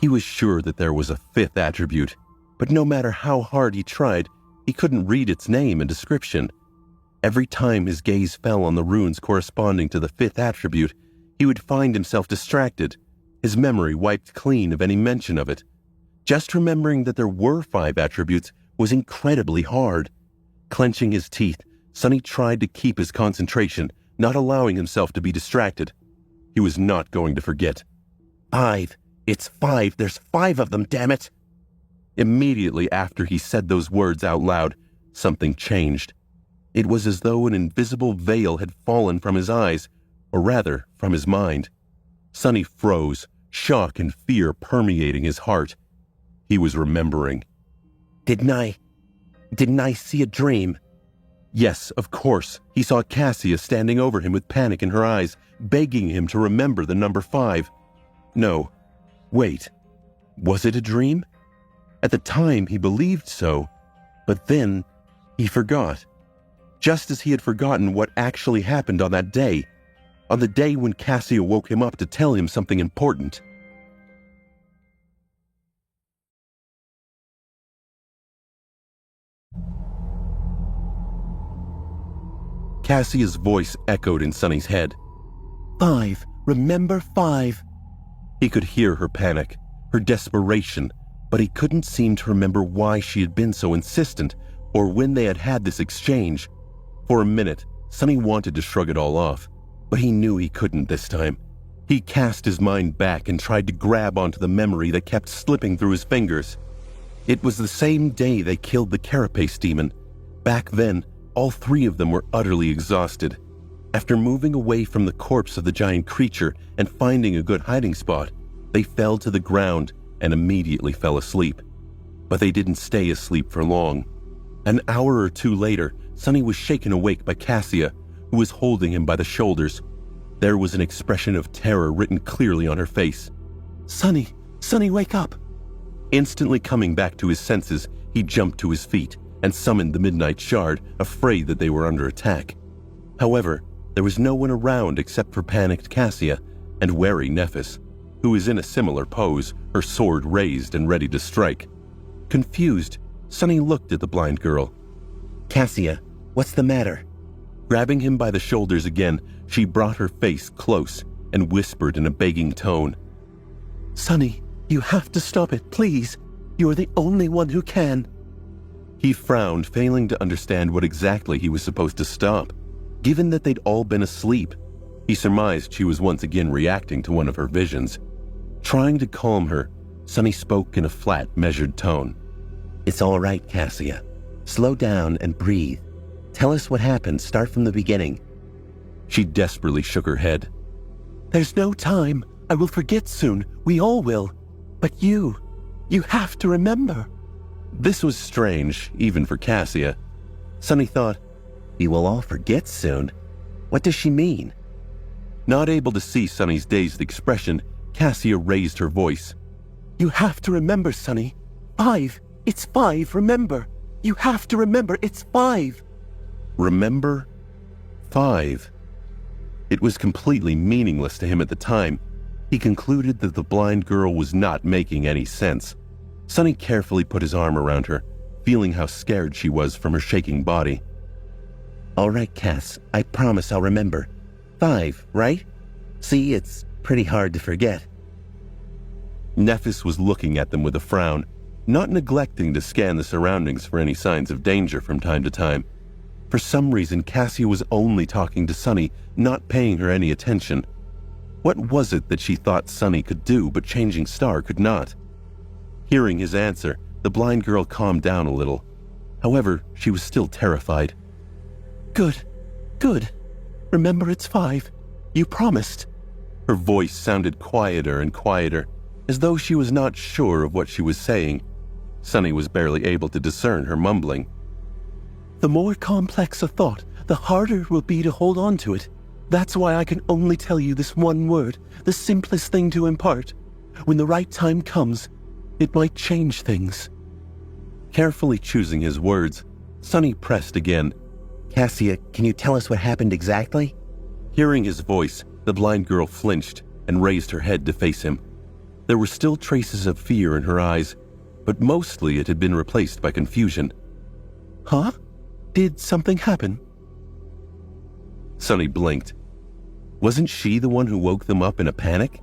He was sure that there was a 5th attribute, but no matter how hard he tried, he couldn't read its name and description. Every time his gaze fell on the runes corresponding to the 5th attribute, he would find himself distracted, his memory wiped clean of any mention of it. Just remembering that there were 5 attributes was incredibly hard. Clenching his teeth, Sonny tried to keep his concentration, not allowing himself to be distracted. He was not going to forget. 5. It's 5. There's 5 of them, damn it! Immediately after he said those words out loud, something changed. It was as though an invisible veil had fallen from his eyes, or rather, from his mind. Sonny froze, shock and fear permeating his heart. He was remembering. Didn't I see a dream? Yes, of course. He saw Cassia standing over him with panic in her eyes, begging him to remember the number 5. No. Wait. Was it a dream? At the time, he believed so, but then he forgot. Just as he had forgotten what actually happened on that day, on the day when Cassia woke him up to tell him something important. Cassia's voice echoed in Sonny's head. 5, remember 5. He could hear her panic, her desperation, but he couldn't seem to remember why she had been so insistent or when they had had this exchange. For a minute, Sonny wanted to shrug it all off, but he knew he couldn't this time. He cast his mind back and tried to grab onto the memory that kept slipping through his fingers. It was the same day they killed the carapace demon. Back then, all 3 of them were utterly exhausted. After moving away from the corpse of the giant creature and finding a good hiding spot, they fell to the ground and immediately fell asleep. But they didn't stay asleep for long. An hour or 2 later, Sonny was shaken awake by Cassia, who was holding him by the shoulders. There was an expression of terror written clearly on her face. Sonny, wake up! Instantly coming back to his senses, he jumped to his feet and summoned the Midnight Shard, afraid that they were under attack. However, there was no one around except for panicked Cassia and wary Nephis, who was in a similar pose, her sword raised and ready to strike. Confused, Sonny looked at the blind girl. Cassia, what's the matter? Grabbing him by the shoulders again, she brought her face close and whispered in a begging tone. Sonny, you have to stop it, please. You're the only one who can. He frowned, failing to understand what exactly he was supposed to stop. Given that they'd all been asleep, he surmised she was once again reacting to one of her visions. Trying to calm her, Sonny spoke in a flat, measured tone. It's all right, Cassia. Slow down and breathe. Tell us what happened. Start from the beginning. She desperately shook her head. There's no time. I will forget soon. We all will. But you have to remember. This was strange, even for Cassia. Sonny thought, we will all forget soon. What does she mean? Not able to see Sonny's dazed expression, Cassia raised her voice. You have to remember, Sonny. 5. It's 5, remember. You have to remember, it's 5. Remember? 5. It was completely meaningless to him at the time. He concluded that the blind girl was not making any sense. Sonny carefully put his arm around her, feeling how scared she was from her shaking body. All right, Cass, I promise I'll remember. 5, right? See, it's pretty hard to forget. Nephis was looking at them with a frown, not neglecting to scan the surroundings for any signs of danger from time to time. For some reason, Cassia was only talking to Sonny, not paying her any attention. What was it that she thought Sonny could do but Changing Star could not? Hearing his answer, the blind girl calmed down a little. However, she was still terrified. Good. Remember, it's 5. You promised. Her voice sounded quieter and quieter, as though she was not sure of what she was saying. Sonny was barely able to discern her mumbling. The more complex a thought, the harder it will be to hold on to it. That's why I can only tell you this one word, the simplest thing to impart. When the right time comes, it might change things. Carefully choosing his words, Sonny pressed again. Cassia, can you tell us what happened exactly? Hearing his voice, the blind girl flinched and raised her head to face him. There were still traces of fear in her eyes, but mostly it had been replaced by confusion. Huh? Did something happen? Sonny blinked. Wasn't she the one who woke them up in a panic?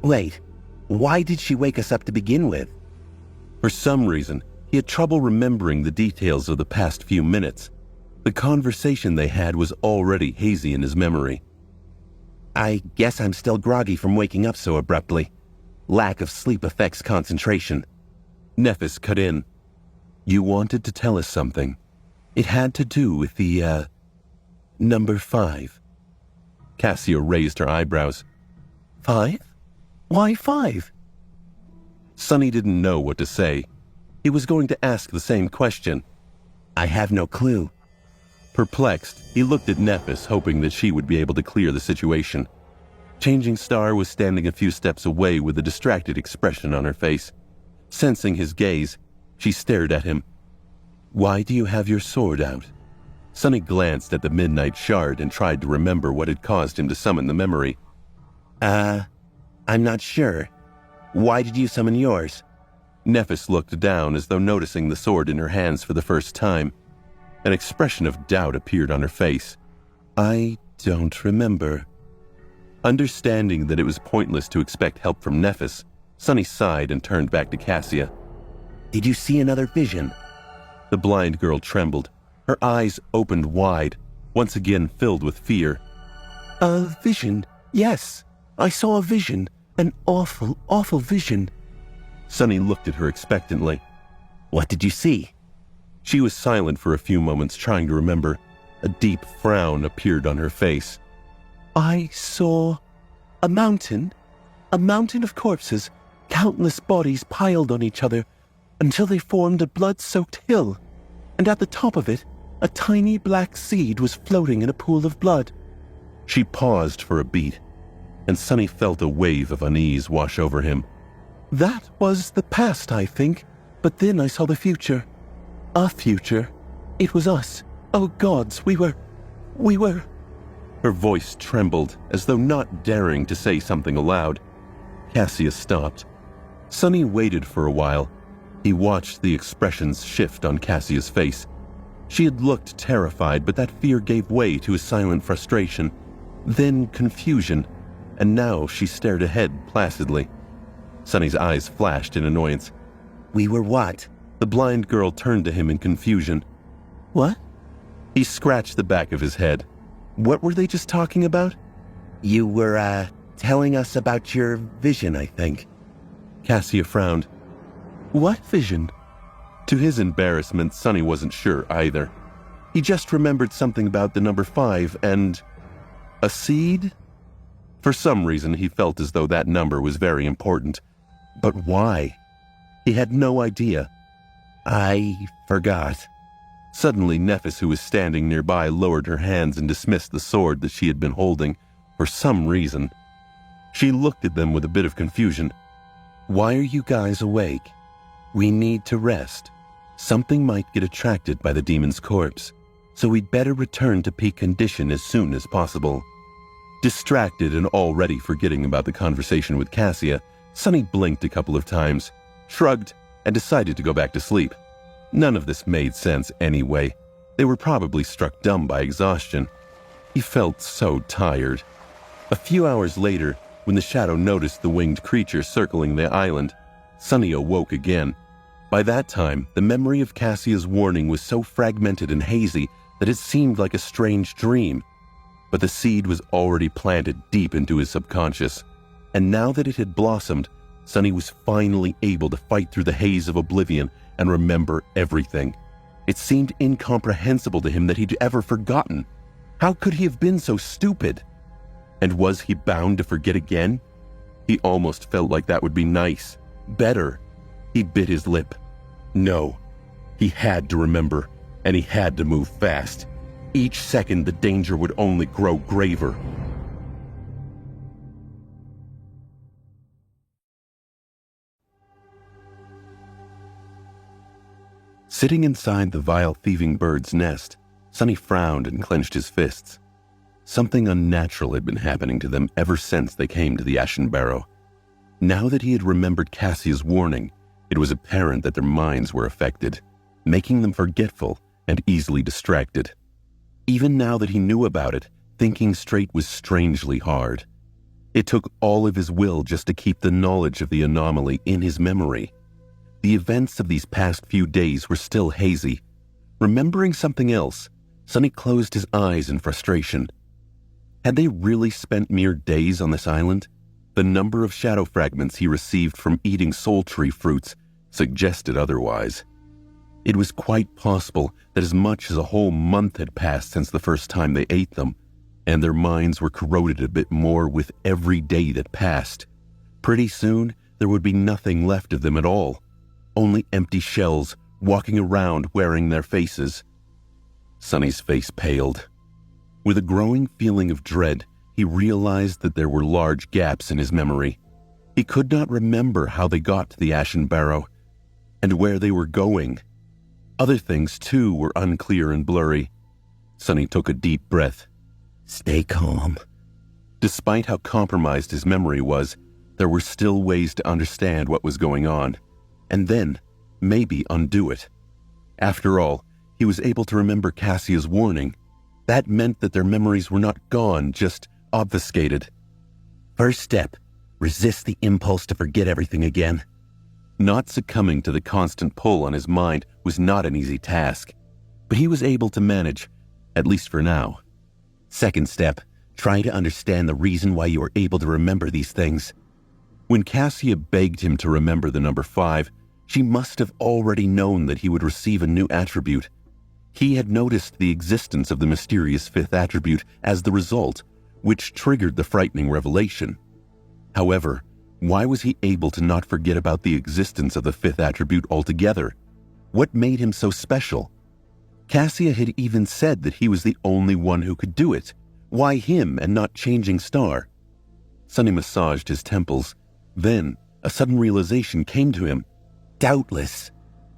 Wait, why did she wake us up to begin with? For some reason, he had trouble remembering the details of the past few minutes. The conversation they had was already hazy in his memory. I guess I'm still groggy from waking up so abruptly. Lack of sleep affects concentration. Nephis cut in. You wanted to tell us something. It had to do with the, number 5. Cassia raised her eyebrows. 5? Why 5? Sonny didn't know what to say. He was going to ask the same question. I have no clue. Perplexed, he looked at Nephis, hoping that she would be able to clear the situation. Changing Star was standing a few steps away with a distracted expression on her face. Sensing his gaze, she stared at him. "Why do you have your sword out?" Sunny glanced at the midnight shard and tried to remember what had caused him to summon the memory. I'm not sure. Why did you summon yours?" Nephis looked down as though noticing the sword in her hands for the first time. An expression of doubt appeared on her face. "I don't remember." Understanding that it was pointless to expect help from Nephis, Sunny sighed and turned back to Cassia. "Did you see another vision?" The blind girl trembled. Her eyes opened wide, once again filled with fear. "A vision? Yes. I saw a vision. An awful, awful vision." Sunny looked at her expectantly. "What did you see?" She was silent for a few moments, trying to remember. A deep frown appeared on her face. "I saw a mountain of corpses, countless bodies piled on each other until they formed a blood-soaked hill, and at the top of it, a tiny black seed was floating in a pool of blood." She paused for a beat, and Sunny felt a wave of unease wash over him. "That was the past, I think, but then I saw the future. A future. It was us. Oh gods, we were... Her voice trembled, as though not daring to say something aloud. Cassia stopped. Sunny waited for a while. He watched the expressions shift on Cassia's face. She had looked terrified, but that fear gave way to a silent frustration, then confusion, and now she stared ahead placidly. Sunny's eyes flashed in annoyance. "We were what?" The blind girl turned to him in confusion. "What?" He scratched the back of his head. What were they just talking about? "You were, telling us about your vision, I think." Cassia frowned. "What vision?" To his embarrassment, Sunny wasn't sure either. He just remembered something about the number 5 and... a seed? For some reason, he felt as though that number was very important. But why? He had no idea. "I forgot." Suddenly, Nephis, who was standing nearby, lowered her hands and dismissed the sword that she had been holding, for some reason. She looked at them with a bit of confusion. "Why are you guys awake? We need to rest. Something might get attracted by the demon's corpse, so we'd better return to peak condition as soon as possible." Distracted and already forgetting about the conversation with Cassia, Sunny blinked a couple of times, shrugged, and decided to go back to sleep. None of this made sense anyway. They were probably struck dumb by exhaustion. He felt so tired. A few hours later, when the shadow noticed the winged creature circling the island, Sunny awoke again. By that time, the memory of Cassia's warning was so fragmented and hazy that it seemed like a strange dream. But the seed was already planted deep into his subconscious, and now that it had blossomed, Sunny was finally able to fight through the haze of oblivion and remember everything. It seemed incomprehensible to him that he'd ever forgotten. How could he have been so stupid? And was he bound to forget again? He almost felt like that would be nice, better. He bit his lip. No, he had to remember, and he had to move fast. Each second, the danger would only grow graver. Sitting inside the vile thieving bird's nest, Sunny frowned and clenched his fists. Something unnatural had been happening to them ever since they came to the Ashen Barrow. Now that he had remembered Cassia's warning, it was apparent that their minds were affected, making them forgetful and easily distracted. Even now that he knew about it, thinking straight was strangely hard. It took all of his will just to keep the knowledge of the anomaly in his memory. The events of these past few days were still hazy. Remembering something else, Sunny closed his eyes in frustration. Had they really spent mere days on this island? The number of shadow fragments he received from eating soul tree fruits suggested otherwise. It was quite possible that as much as a whole month had passed since the first time they ate them, and their minds were corroded a bit more with every day that passed. Pretty soon, there would be nothing left of them at all. Only empty shells walking around wearing their faces. Sunny's face paled. With a growing feeling of dread, he realized that there were large gaps in his memory. He could not remember how they got to the Ashen Barrow and where they were going. Other things, too, were unclear and blurry. Sonny took a deep breath. Stay calm. Despite how compromised his memory was, there were still ways to understand what was going on, and then maybe undo it. After all, he was able to remember Cassia's warning. That meant that their memories were not gone, just obfuscated. First step, resist the impulse to forget everything again. Not succumbing to the constant pull on his mind was not an easy task, but he was able to manage, at least for now. Second step, try to understand the reason why you were able to remember these things. When Cassia begged him to remember the number 5, she must have already known that he would receive a new attribute. He had noticed the existence of the mysterious 5th attribute as the result, which triggered the frightening revelation. However, why was he able to not forget about the existence of the 5th attribute altogether? What made him so special? Cassia had even said that he was the only one who could do it. Why him and not Changing Star? Sonny massaged his temples. Then, a sudden realization came to him. Doubtless,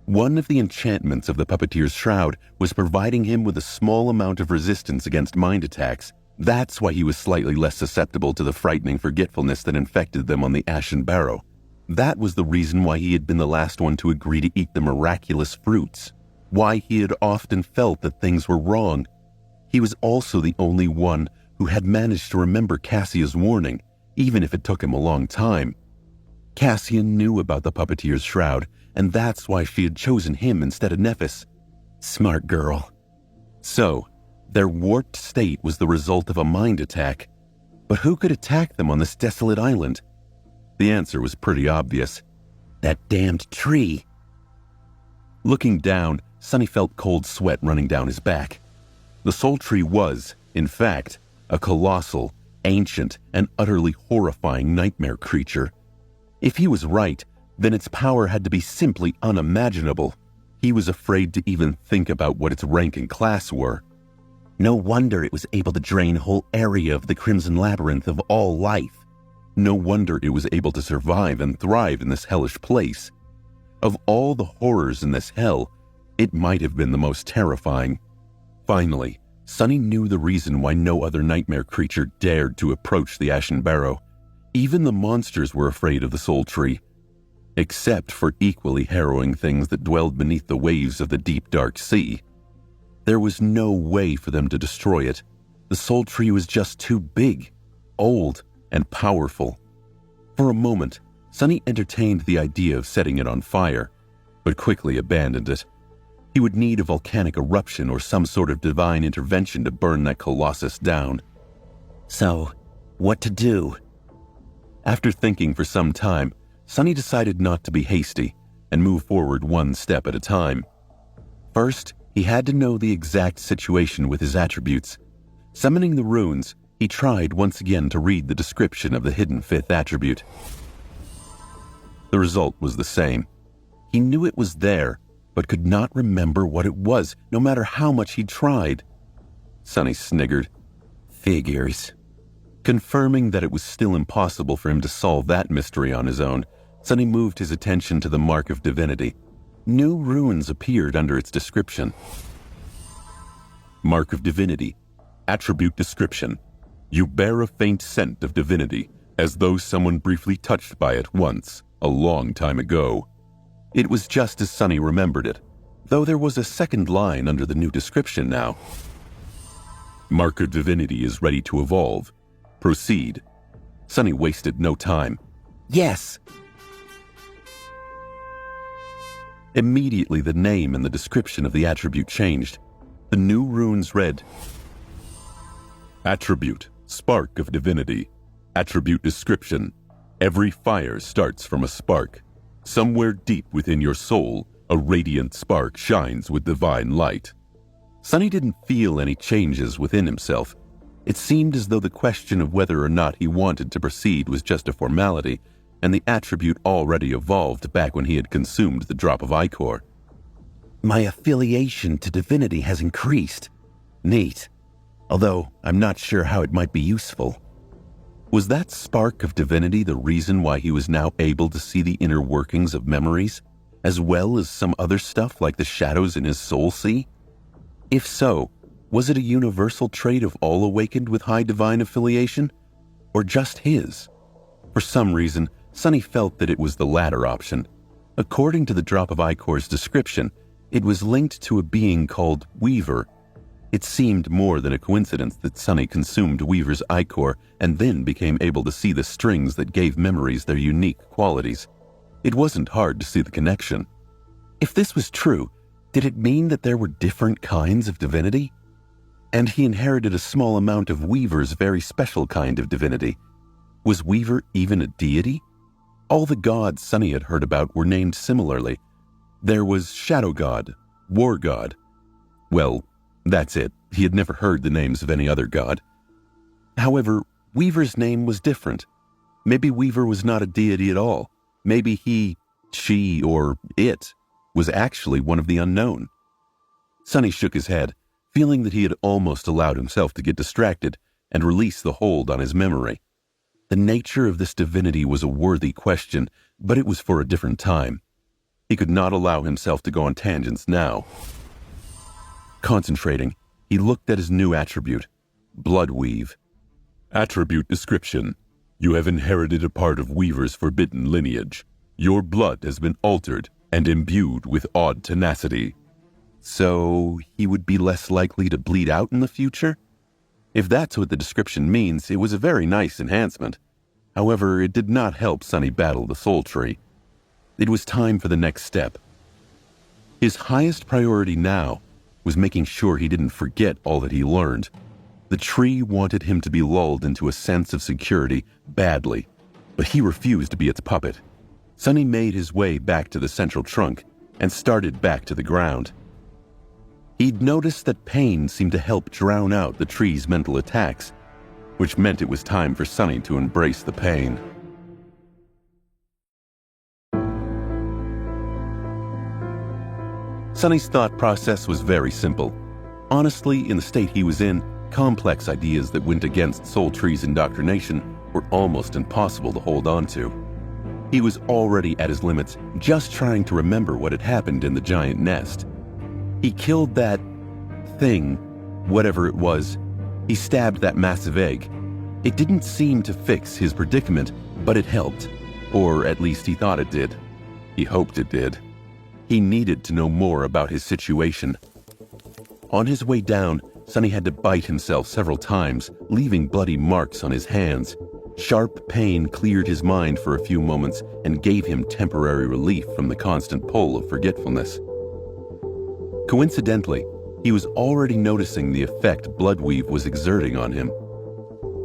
one of the enchantments of the puppeteer's shroud was providing him with a small amount of resistance against mind attacks. That's why he was slightly less susceptible to the frightening forgetfulness that infected them on the Ashen Barrow. That was the reason why he had been the last one to agree to eat the miraculous fruits. Why he had often felt that things were wrong. He was also the only one who had managed to remember Cassia's warning, even if it took him a long time. Cassia knew about the puppeteer's shroud, and that's why she had chosen him instead of Nephis. Smart girl. So, their warped state was the result of a mind attack. But who could attack them on this desolate island? The answer was pretty obvious. That damned tree. Looking down, Sonny felt cold sweat running down his back. The Soul Tree was, in fact, a colossal, ancient, and utterly horrifying nightmare creature. If he was right, then its power had to be simply unimaginable. He was afraid to even think about what its rank and class were. No wonder it was able to drain a whole area of the Crimson Labyrinth of all life. No wonder it was able to survive and thrive in this hellish place. Of all the horrors in this hell, it might have been the most terrifying. Finally, Sonny knew the reason why no other nightmare creature dared to approach the Ashen Barrow. Even the monsters were afraid of the Soul Tree. Except for equally harrowing things that dwelled beneath the waves of the deep dark sea. There was no way for them to destroy it. The Soul Tree was just too big, old, and powerful. For a moment, Sonny entertained the idea of setting it on fire, but quickly abandoned it. He would need a volcanic eruption or some sort of divine intervention to burn that colossus down. So, what to do? After thinking for some time, Sonny decided not to be hasty and move forward one step at a time. First, he had to know the exact situation with his attributes. Summoning the runes, he tried once again to read the description of the hidden 5th attribute. The result was the same. He knew it was there, but could not remember what it was, no matter how much he tried. Sonny sniggered. Figures. Confirming that it was still impossible for him to solve that mystery on his own, Sonny moved his attention to the Mark of Divinity. New runes appeared under its description. Mark of Divinity. Attribute description. You bear a faint scent of divinity, as though someone briefly touched by it once, a long time ago. It was just as Sonny remembered it, though there was a second line under the new description now. Mark of Divinity is ready to evolve. Proceed. Sonny wasted no time. Yes! Immediately the name and the description of the attribute changed. The new runes read, Attribute, Spark of Divinity. Attribute description. Every fire starts from a spark. Somewhere deep within your soul, a radiant spark shines with divine light. Sonny didn't feel any changes within himself. It seemed as though the question of whether or not he wanted to proceed was just a formality, and the attribute already evolved back when he had consumed the drop of ichor. My affiliation to divinity has increased. Neat. Although I'm not sure how it might be useful. Was that spark of divinity the reason why he was now able to see the inner workings of memories, as well as some other stuff like the shadows in his soul sea? If so, was it a universal trait of all awakened with high divine affiliation, or just his? For some reason, Sonny felt that it was the latter option. According to the Drop of Ichor's description, it was linked to a being called Weaver. It seemed more than a coincidence that Sonny consumed Weaver's ichor and then became able to see the strings that gave memories their unique qualities. It wasn't hard to see the connection. If this was true, did it mean that there were different kinds of divinity? And he inherited a small amount of Weaver's very special kind of divinity. Was Weaver even a deity? All the gods Sonny had heard about were named similarly. There was Shadow God, War God. Well, that's it. He had never heard the names of any other god. However, Weaver's name was different. Maybe Weaver was not a deity at all. Maybe he, she, or it was actually one of the unknown. Sonny shook his head, feeling that he had almost allowed himself to get distracted and release the hold on his memory. The nature of this divinity was a worthy question, but it was for a different time. He could not allow himself to go on tangents now. Concentrating, he looked at his new attribute, Bloodweave. Attribute description. You have inherited a part of Weaver's forbidden lineage. Your blood has been altered and imbued with odd tenacity. So he would be less likely to bleed out in the future? If that's what the description means, it was a very nice enhancement. However, it did not help Sonny battle the soul tree. It was time for the next step. His highest priority now was making sure he didn't forget all that he learned. The tree wanted him to be lulled into a sense of security badly, but he refused to be its puppet. Sonny made his way back to the central trunk and started back to the ground. He'd noticed that pain seemed to help drown out the tree's mental attacks, which meant it was time for Sonny to embrace the pain. Sonny's thought process was very simple. Honestly, in the state he was in, complex ideas that went against Soul Tree's indoctrination were almost impossible to hold on to. He was already at his limits just trying to remember what had happened in the giant nest. He killed that thing, whatever it was. He stabbed that massive egg. It didn't seem to fix his predicament, but it helped. Or at least he thought it did. He hoped it did. He needed to know more about his situation. On his way down, Sonny had to bite himself several times, leaving bloody marks on his hands. Sharp pain cleared his mind for a few moments and gave him temporary relief from the constant pull of forgetfulness. Coincidentally, he was already noticing the effect Bloodweave was exerting on him.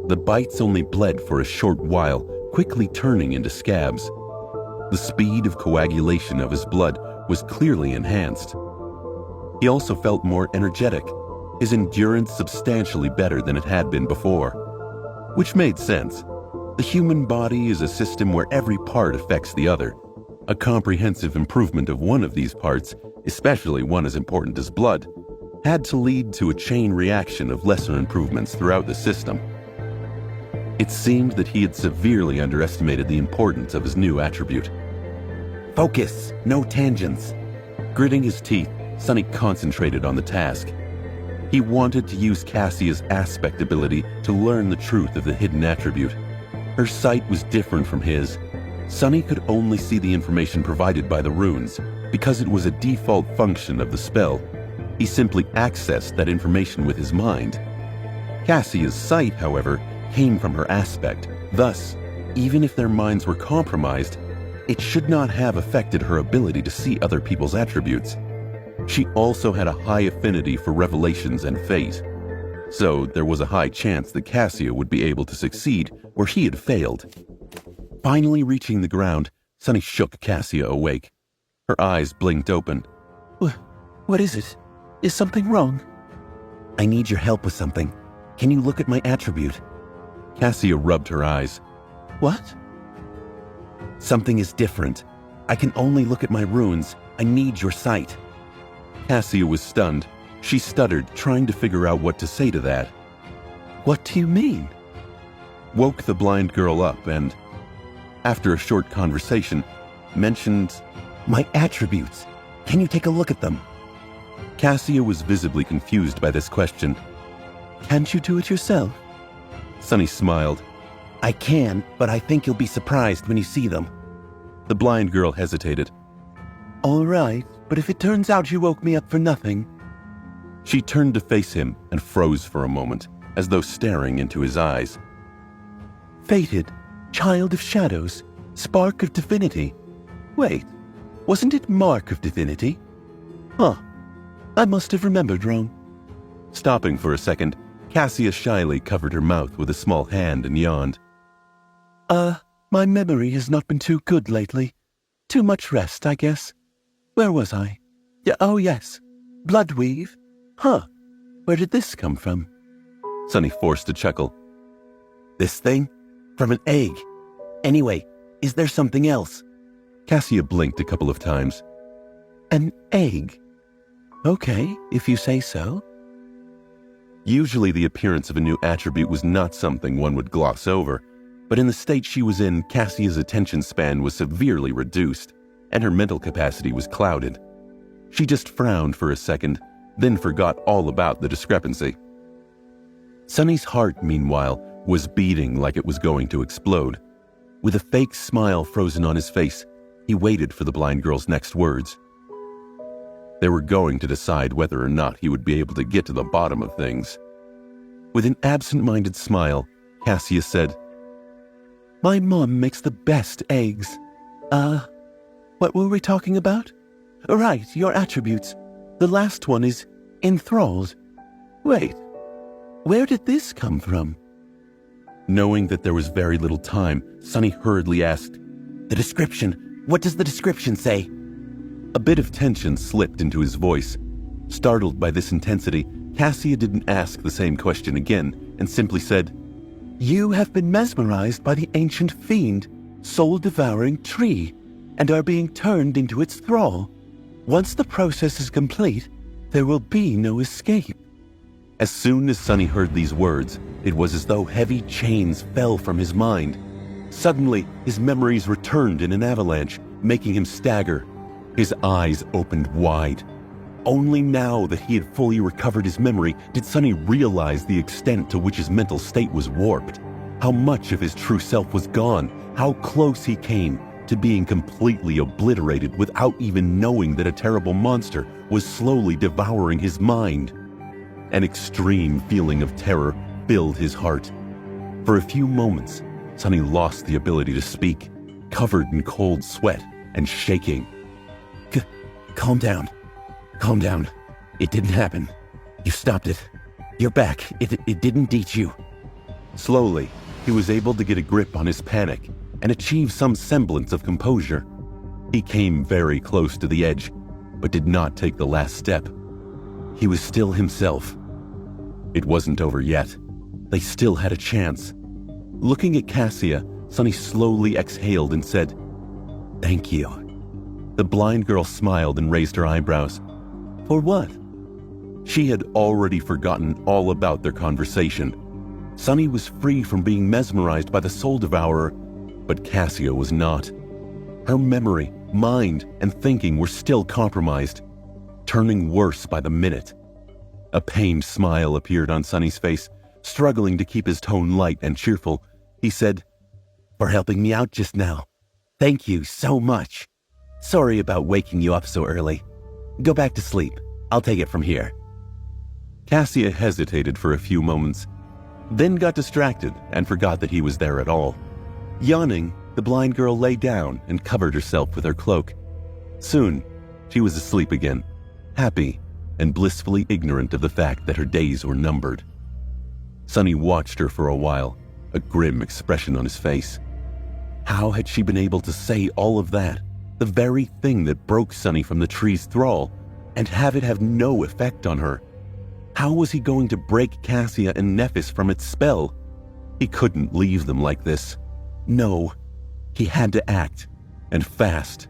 The bites only bled for a short while, quickly turning into scabs. The speed of coagulation of his blood was clearly enhanced. He also felt more energetic, his endurance substantially better than it had been before. Which made sense. The human body is a system where every part affects the other. A comprehensive improvement of one of these parts, especially one as important as blood, had to lead to a chain reaction of lesser improvements throughout the system. It seemed that he had severely underestimated the importance of his new attribute. Focus, no tangents. Gritting his teeth, Sonny concentrated on the task. He wanted to use Cassia's aspect ability to learn the truth of the hidden attribute. Her sight was different from his. Sonny could only see the information provided by the runes, because it was a default function of the spell. He simply accessed that information with his mind. Cassia's sight, however, came from her aspect. Thus, even if their minds were compromised, it should not have affected her ability to see other people's attributes. She also had a high affinity for revelations and fate. So there was a high chance that Cassia would be able to succeed where he had failed. Finally reaching the ground, Sonny shook Cassia awake. Her eyes blinked open. What is it? Is something wrong? I need your help with something. Can you look at my attribute? Cassia rubbed her eyes. What? Something is different. I can only look at my runes. I need your sight. Cassia was stunned. She stuttered, trying to figure out what to say to that. What do you mean? woke the blind girl up and, after a short conversation, mentioned, My attributes. Can you take a look at them? Cassia was visibly confused by this question. Can't you do it yourself? Sunny smiled. I can, but I think you'll be surprised when you see them. The blind girl hesitated. All right, but if it turns out you woke me up for nothing. She turned to face him and froze for a moment, as though staring into his eyes. Fated, child of shadows, spark of divinity. Wait, wasn't it mark of divinity? Huh, I must have remembered wrong. Stopping for a second, Cassia shyly covered her mouth with a small hand and yawned. My memory has not been too good lately. Too much rest, I guess. Where was I? Oh yes, Bloodweave. Huh, where did this come from? Sunny forced a chuckle. This thing? From an egg. Anyway, is there something else? Cassia blinked a couple of times. An egg? Okay, if you say so. Usually the appearance of a new attribute was not something one would gloss over, but in the state she was in, Cassia's attention span was severely reduced, and her mental capacity was clouded. She just frowned for a second, then forgot all about the discrepancy. Sunny's heart, meanwhile, was beating like it was going to explode. With a fake smile frozen on his face, he waited for the blind girl's next words. They were going to decide whether or not he would be able to get to the bottom of things. With an absent-minded smile, Cassia said, My mom makes the best eggs. What were we talking about? Right, your attributes. The last one is enthralled. Wait, where did this come from? Knowing that there was very little time, Sunny hurriedly asked, The description. What does the description say? A bit of tension slipped into his voice. Startled by this intensity, Cassia didn't ask the same question again and simply said, You have been mesmerized by the ancient fiend, soul-devouring tree, and are being turned into its thrall. Once the process is complete, there will be no escape. As soon as Sunny heard these words, it was as though heavy chains fell from his mind. Suddenly, his memories returned in an avalanche, making him stagger. His eyes opened wide. Only now that he had fully recovered his memory did Sunny realize the extent to which his mental state was warped, how much of his true self was gone, how close he came to being completely obliterated without even knowing that a terrible monster was slowly devouring his mind. An extreme feeling of terror filled his heart. For a few moments, Sunny lost the ability to speak, covered in cold sweat and shaking. Calm down. Calm down. It didn't happen. You stopped it. You're back. It didn't eat you. Slowly, he was able to get a grip on his panic and achieve some semblance of composure. He came very close to the edge, but did not take the last step. He was still himself. It wasn't over yet. They still had a chance. Looking at Cassia, Sunny slowly exhaled and said, Thank you. The blind girl smiled and raised her eyebrows. For what? She had already forgotten all about their conversation. Sunny was free from being mesmerized by the soul devourer, but Cassia was not. Her memory, mind, and thinking were still compromised, turning worse by the minute. A pained smile appeared on Sunny's face. Struggling to keep his tone light and cheerful, he said, For helping me out just now. Thank you so much. Sorry about waking you up so early. Go back to sleep. I'll take it from here. Cassia hesitated for a few moments, then got distracted and forgot that he was there at all. Yawning, the blind girl lay down and covered herself with her cloak. Soon, she was asleep again, happy and blissfully ignorant of the fact that her days were numbered. Sunny watched her for a while, a grim expression on his face. How had she been able to say all of that, the very thing that broke Sunny from the tree's thrall, and have it have no effect on her? How was he going to break Cassia and Nephis from its spell? He couldn't leave them like this. No, he had to act, and fast.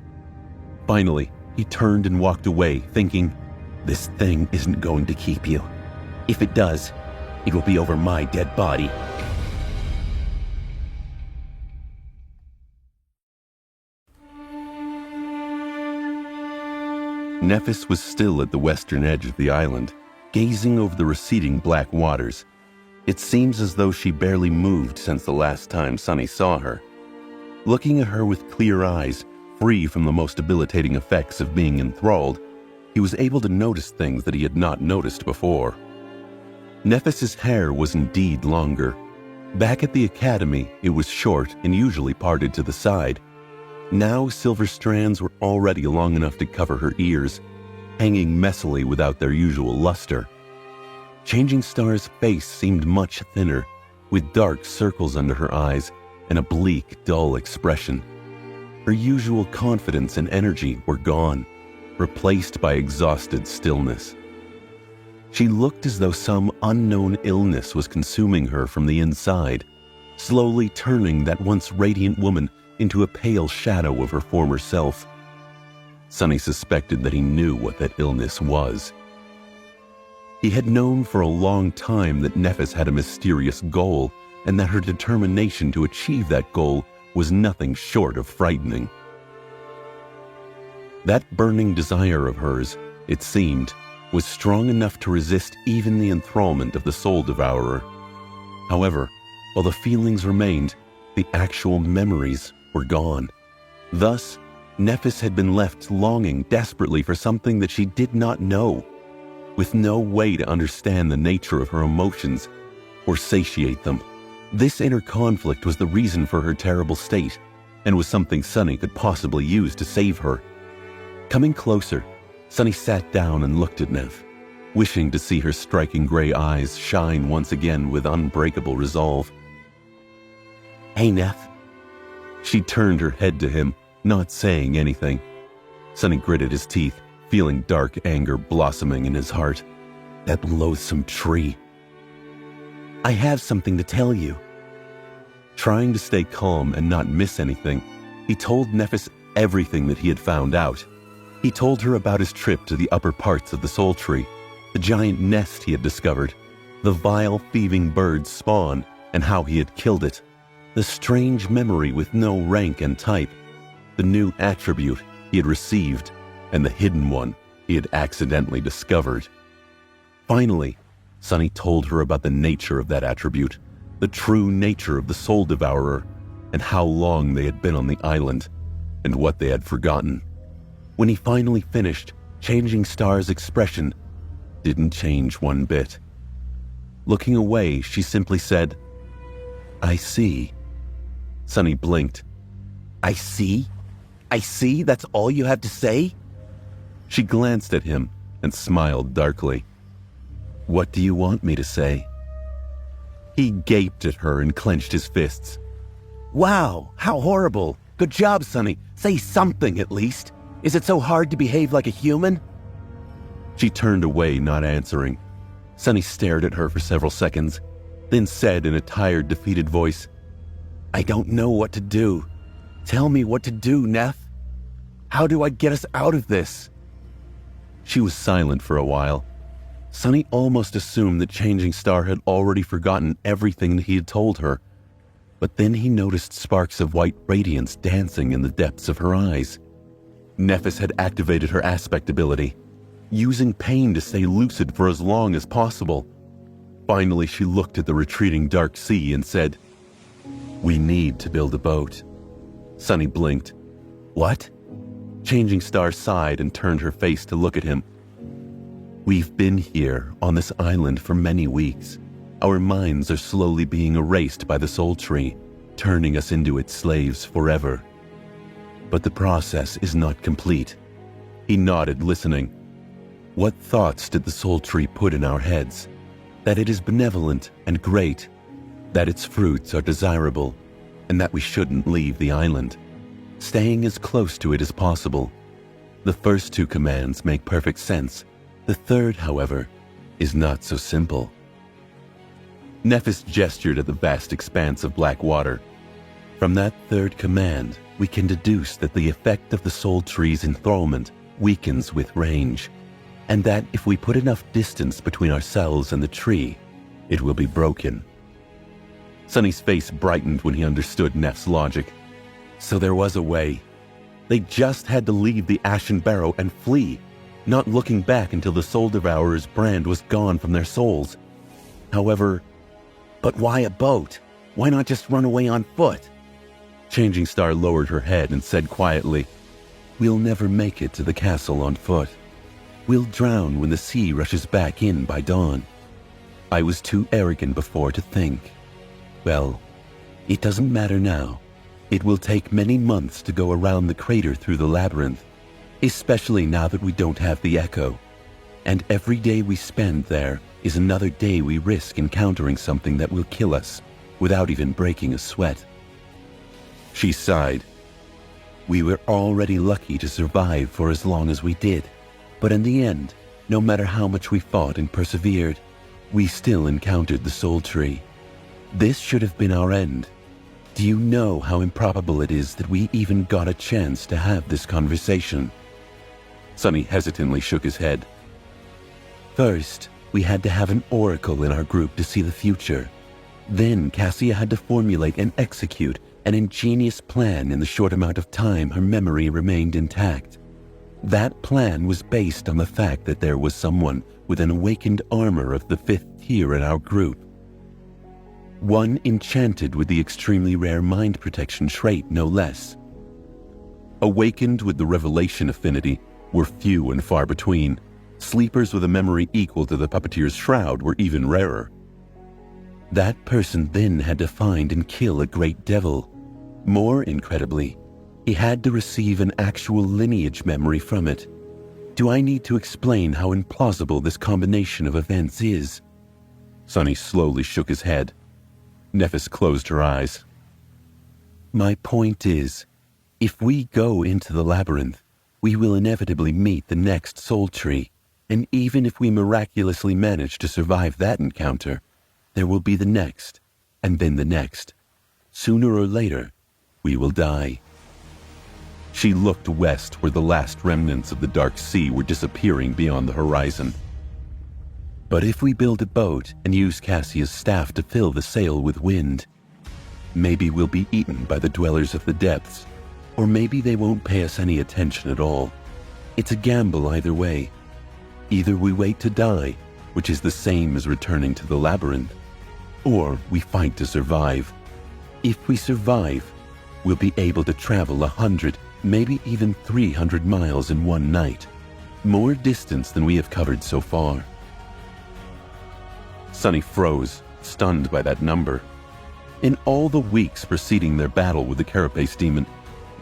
Finally, he turned and walked away, thinking, This thing isn't going to keep you. If it does, it will be over my dead body. Nephis was still at the western edge of the island, gazing over the receding black waters. It seems as though she barely moved since the last time Sonny saw her. Looking at her with clear eyes, free from the most debilitating effects of being enthralled, he was able to notice things that he had not noticed before. Nephis's hair was indeed longer. Back at the academy, it was short and usually parted to the side. Now silver strands were already long enough to cover her ears, hanging messily without their usual luster. Changing Star's face seemed much thinner, with dark circles under her eyes and a bleak, dull expression. Her usual confidence and energy were gone, replaced by exhausted stillness. She looked as though some unknown illness was consuming her from the inside, slowly turning that once radiant woman into a pale shadow of her former self. Sonny suspected that he knew what that illness was. He had known for a long time that Nephis had a mysterious goal, and that her determination to achieve that goal was nothing short of frightening. That burning desire of hers, it seemed, was strong enough to resist even the enthrallment of the Soul Devourer. However, while the feelings remained, the actual memories were gone. Thus, Nephis had been left longing desperately for something that she did not know, with no way to understand the nature of her emotions or satiate them. This inner conflict was the reason for her terrible state, and was something Sonny could possibly use to save her. Coming closer, Sonny sat down and looked at Neph, wishing to see her striking gray eyes shine once again with unbreakable resolve. "Hey, Neph." She turned her head to him, not saying anything. Sonny gritted his teeth, feeling dark anger blossoming in his heart. That loathsome tree. "I have something to tell you." Trying to stay calm and not miss anything, he told Nephis everything that he had found out. He told her about his trip to the upper parts of the Soul Tree, the giant nest he had discovered, the vile thieving bird's spawn, and how he had killed it, the strange memory with no rank and type, the new attribute he had received, and the hidden one he had accidentally discovered. Finally, Sonny told her about the nature of that attribute, the true nature of the Soul Devourer, and how long they had been on the island, and what they had forgotten. When he finally finished, Changing Star's expression didn't change one bit. Looking away, she simply said, "I see." Sonny blinked. "I see? I see? That's all you have to say?" She glanced at him and smiled darkly. "What do you want me to say?" He gaped at her and clenched his fists. "Wow, how horrible. Good job, Sonny. Say something at least. Is it so hard to behave like a human?" She turned away, not answering. Sonny stared at her for several seconds, then said in a tired, defeated voice, "I don't know what to do. Tell me what to do, Neph. How do I get us out of this?" She was silent for a while. Sonny almost assumed that Changing Star had already forgotten everything that he had told her, but then he noticed sparks of white radiance dancing in the depths of her eyes. Nephis had activated her aspect ability, using pain to stay lucid for as long as possible. Finally, she looked at the retreating dark sea and said, "We need to build a boat." Sonny blinked. "What?" Changing Star sighed and turned her face to look at him. "We've been here on this island for many weeks. Our minds are slowly being erased by the Soul Tree, turning us into its slaves forever. But the process is not complete." He nodded, listening. "What thoughts did the Soul Tree put in our heads? That it is benevolent and great, that its fruits are desirable, and that we shouldn't leave the island, staying as close to it as possible. The first two commands make perfect sense. The third, however, is not so simple." Nephis gestured at the vast expanse of black water. "From that third command, we can deduce that the effect of the Soul Tree's enthrallment weakens with range, and that if we put enough distance between ourselves and the tree, it will be broken." Sonny's face brightened when he understood Neph's logic. So there was a way. They just had to leave the Ashen Barrow and flee. not looking back until the Soul Devourer's brand was gone from their souls. However, But why a boat? Why not just run away on foot? Changing Star lowered her head and said quietly, "We'll never make it to the castle on foot. We'll drown when the sea rushes back in by dawn. I was too arrogant before to think. Well, it doesn't matter now. It will take many months to go around the crater through the labyrinth, especially now that we don't have the echo. And every day we spend there is another day we risk encountering something that will kill us without even breaking a sweat." She sighed. "We were already lucky to survive for as long as we did, but in the end, no matter how much we fought and persevered, we still encountered the Soul Tree. This should have been our end. Do you know how improbable it is that we even got a chance to have this conversation?" Sonny hesitantly shook his head. "First, we had to have an oracle in our group to see the future. Then Cassia had to formulate and execute an ingenious plan in the short amount of time her memory remained intact. That plan was based on the fact that there was someone with an awakened armor of the 5th tier in our group. One enchanted with the extremely rare mind protection trait, no less. Awakened with the revelation affinity were few and far between. Sleepers with a memory equal to the puppeteer's shroud were even rarer. That person then had to find and kill a great devil. More incredibly, he had to receive an actual lineage memory from it. Do I need to explain how implausible this combination of events is?" Sonny slowly shook his head. Nephis closed her eyes. "My point is, if we go into the labyrinth, we will inevitably meet the next Soul Tree, and even if we miraculously manage to survive that encounter, there will be the next, and then the next. Sooner or later, we will die." She looked west where the last remnants of the dark sea were disappearing beyond the horizon. "But if we build a boat and use Cassia's staff to fill the sail with wind, maybe we'll be eaten by the dwellers of the depths, or maybe they won't pay us any attention at all. It's a gamble either way. Either we wait to die, which is the same as returning to the labyrinth, or we fight to survive. If we survive, we'll be able to travel 100, maybe even 300 miles in one night, more distance than we have covered so far." Sonny froze, stunned by that number. In all the weeks preceding their battle with the Carapace demon,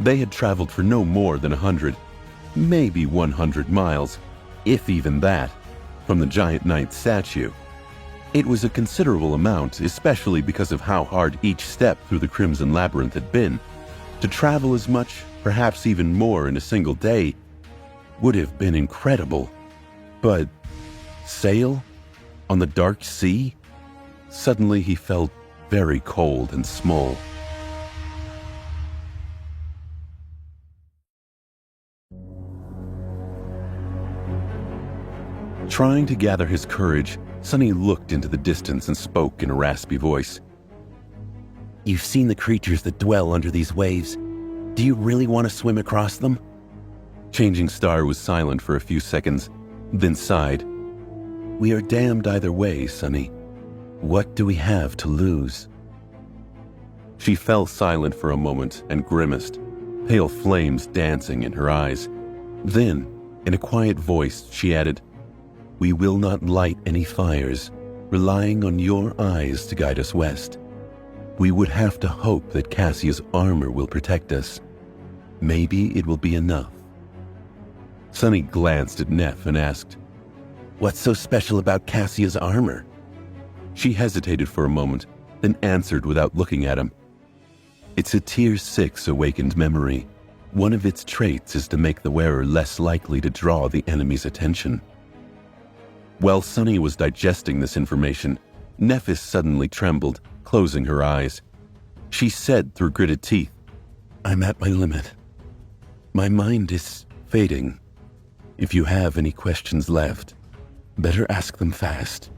they had traveled for no more than 100, maybe 100 miles, if even that, from the giant knight's statue. It was a considerable amount, especially because of how hard each step through the Crimson Labyrinth had been. To travel as much, perhaps even more in a single day, would have been incredible. But sail on the dark sea? Suddenly he felt very cold and small. Trying to gather his courage, Sonny looked into the distance and spoke in a raspy voice. "You've seen the creatures that dwell under these waves. Do you really want to swim across them?" Changing Star was silent for a few seconds, then sighed. "We are damned either way, Sonny. What do we have to lose?" She fell silent for a moment and grimaced, pale flames dancing in her eyes. Then, in a quiet voice, she added, "We will not light any fires, relying on your eyes to guide us west. We would have to hope that Cassia's armor will protect us. Maybe it will be enough." Sonny glanced at Neff and asked, "What's so special about Cassia's armor?" She hesitated for a moment, then answered without looking at him. "It's a Tier 6 awakened memory. One of its traits is to make the wearer less likely to draw the enemy's attention." While Sonny was digesting this information, Nephis suddenly trembled, closing her eyes. She said through gritted teeth, "I'm at my limit. My mind is fading. If you have any questions left, better ask them fast."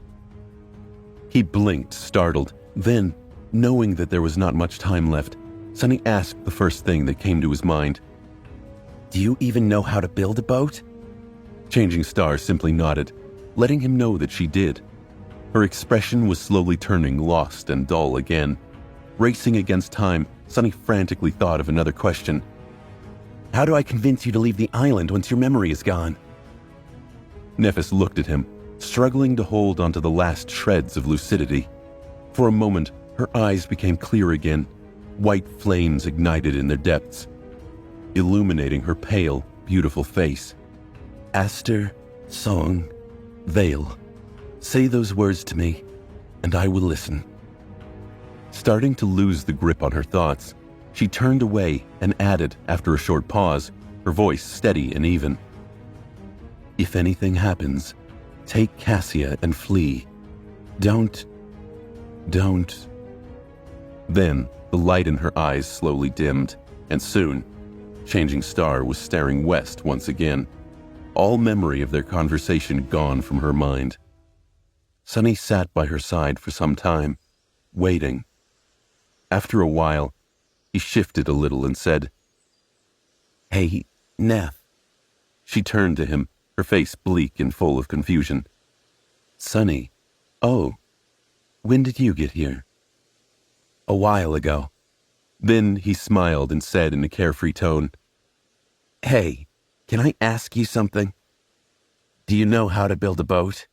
He blinked, startled. Then, knowing that there was not much time left, Sonny asked the first thing that came to his mind. "Do you even know how to build a boat?" Changing Star simply nodded, letting him know that she did. Her expression was slowly turning lost and dull again. Racing against time, Sunny frantically thought of another question. How do I convince you to leave the island once your memory is gone? Nephis looked at him, struggling to hold onto the last shreds of lucidity. For a moment, her eyes became clear again. White flames ignited in their depths, illuminating her pale, beautiful face. Aster, Song, Vale. Say those words to me, and I will listen. Starting to lose the grip on her thoughts, she turned away and added, after a short pause, her voice steady and even. If anything happens, take Cassia and flee. Don't. Then the light in her eyes slowly dimmed, and soon, Changing Star was staring west once again, all memory of their conversation gone from her mind. Sunny sat by her side for some time, waiting. After a while, he shifted a little and said, Hey, Neph. She turned to him, her face bleak and full of confusion. Sunny. Oh, when did you get here? A while ago. Then he smiled and said in a carefree tone, Hey, can I ask you something? Do you know how to build a boat?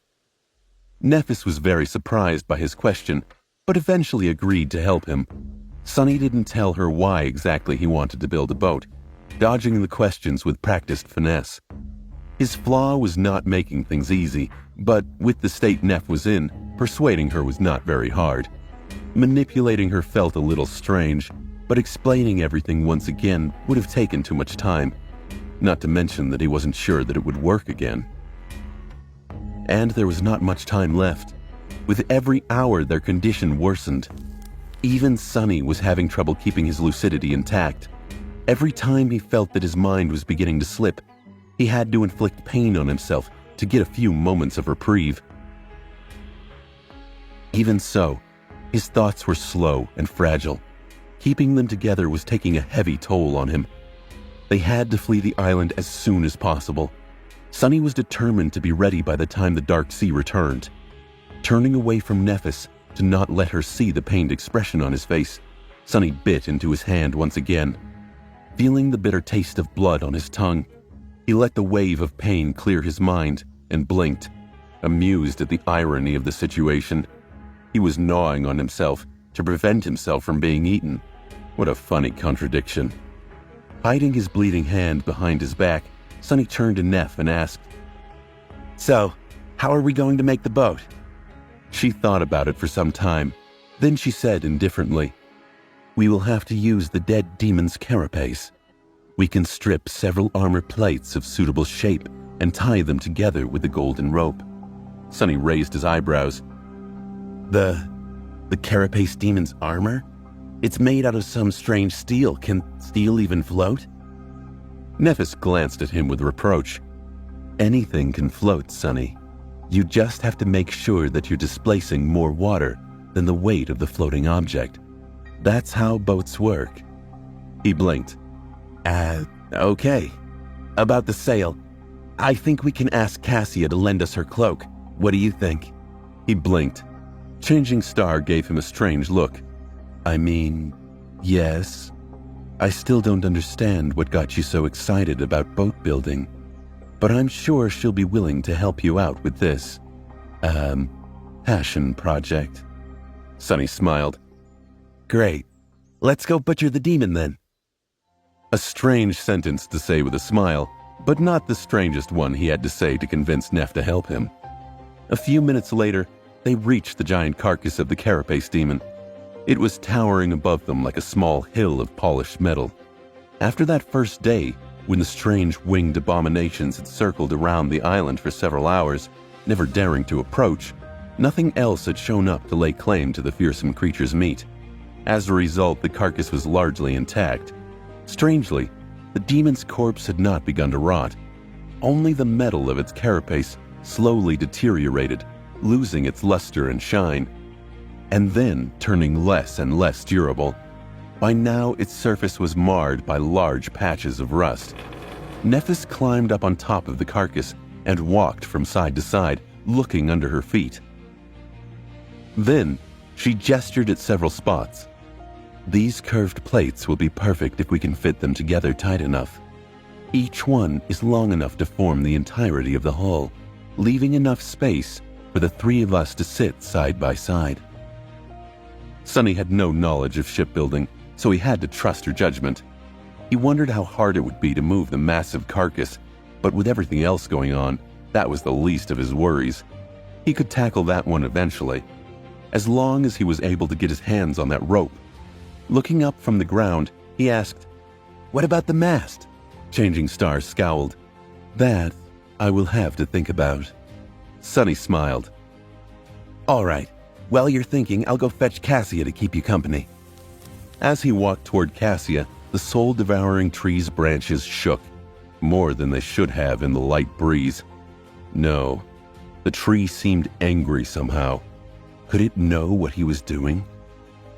Nephis was very surprised by his question, but eventually agreed to help him. Sunny didn't tell her why exactly he wanted to build a boat, dodging the questions with practiced finesse. His flaw was not making things easy, but with the state Neph was in, persuading her was not very hard. Manipulating her felt a little strange, but explaining everything once again would have taken too much time, not to mention that he wasn't sure that it would work again. And there was not much time left. With every hour, their condition worsened. Even Sunny was having trouble keeping his lucidity intact. Every time he felt that his mind was beginning to slip, he had to inflict pain on himself to get a few moments of reprieve. Even so, his thoughts were slow and fragile. Keeping them together was taking a heavy toll on him. They had to flee the island as soon as possible. Sunny was determined to be ready by the time the Dark Sea returned. Turning away from Nephis to not let her see the pained expression on his face, Sunny bit into his hand once again. Feeling the bitter taste of blood on his tongue, he let the wave of pain clear his mind and blinked, amused at the irony of the situation. He was gnawing on himself to prevent himself from being eaten. What a funny contradiction. Hiding his bleeding hand behind his back, Sunny turned to Neph and asked, So, how are we going to make the boat? She thought about it for some time. Then she said indifferently, We will have to use the dead demon's carapace. We can strip several armor plates of suitable shape and tie them together with the golden rope. Sunny raised his eyebrows. The carapace demon's armor? It's made out of some strange steel. Can steel even float? Nephis glanced at him with reproach. Anything can float, Sunny. You just have to make sure that you're displacing more water than the weight of the floating object. That's how boats work. He blinked. Okay. About the sail, I think we can ask Cassia to lend us her cloak. What do you think? He blinked. Changing Star gave him a strange look. I mean, yes. I still don't understand what got you so excited about boat building, but I'm sure she'll be willing to help you out with this, passion project. Sunny smiled. Great. Let's go butcher the demon then. A strange sentence to say with a smile, but not the strangest one he had to say to convince Neph to help him. A few minutes later, they reached the giant carcass of the carapace demon. It was towering above them like a small hill of polished metal. After that first day, when the strange winged abominations had circled around the island for several hours, never daring to approach, nothing else had shown up to lay claim to the fearsome creature's meat. As a result, the carcass was largely intact. Strangely, the demon's corpse had not begun to rot. Only the metal of its carapace slowly deteriorated, losing its luster and shine, and then turning less and less durable. By now, its surface was marred by large patches of rust. Nephis climbed up on top of the carcass and walked from side to side, looking under her feet. Then, she gestured at several spots. These curved plates will be perfect if we can fit them together tight enough. Each one is long enough to form the entirety of the hull, leaving enough space for the three of us to sit side by side. Sonny had no knowledge of shipbuilding, so he had to trust her judgment. He wondered how hard it would be to move the massive carcass, but with everything else going on, that was the least of his worries. He could tackle that one eventually, as long as he was able to get his hands on that rope. Looking up from the ground, he asked, "What about the mast?" Changing Star scowled. "That I will have to think about." Sonny smiled. "All right. While you're thinking, I'll go fetch Cassia to keep you company." As he walked toward Cassia, the soul-devouring tree's branches shook, more than they should have in the light breeze. No, the tree seemed angry somehow. Could it know what he was doing?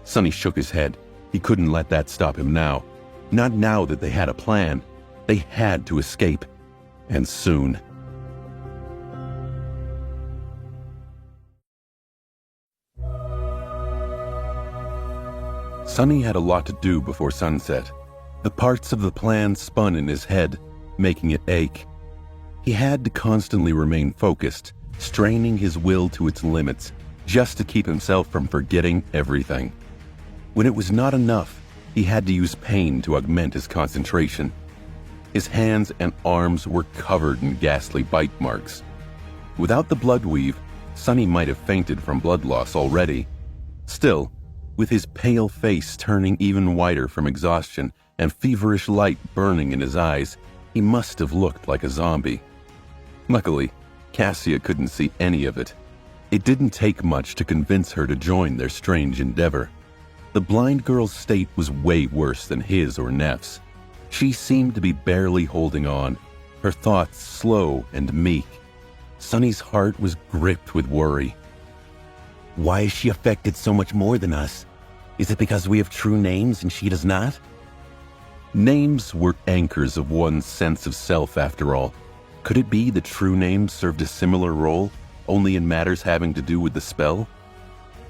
Sonny shook his head. He couldn't let that stop him now. Not now that they had a plan. They had to escape. And soon. Sonny had a lot to do before sunset. The parts of the plan spun in his head, making it ache. He had to constantly remain focused, straining his will to its limits, just to keep himself from forgetting everything. When it was not enough, he had to use pain to augment his concentration. His hands and arms were covered in ghastly bite marks. Without the blood weave, Sonny might have fainted from blood loss already. Still, with his pale face turning even whiter from exhaustion and feverish light burning in his eyes, he must have looked like a zombie. Luckily, Cassia couldn't see any of it. It didn't take much to convince her to join their strange endeavor. The blind girl's state was way worse than his or Neff's. She seemed to be barely holding on, her thoughts slow and meek. Sonny's heart was gripped with worry. Why is she affected so much more than us? Is it because we have true names and she does not? Names were anchors of one's sense of self, after all. Could it be that true names served a similar role, only in matters having to do with the spell?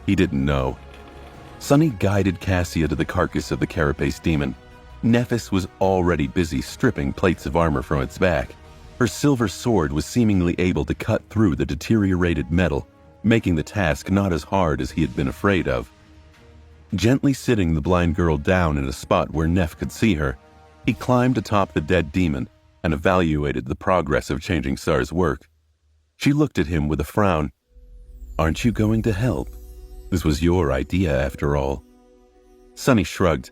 He didn't know. Sonny guided Cassia to the carcass of the carapace demon. Nephis was already busy stripping plates of armor from its back. Her silver sword was seemingly able to cut through the deteriorated metal, making the task not as hard as he had been afraid of. Gently sitting the blind girl down in a spot where Neff could see her, he climbed atop the dead demon and evaluated the progress of Changing Star's work. She looked at him with a frown. "Aren't you going to help? This was your idea, after all." Sonny shrugged.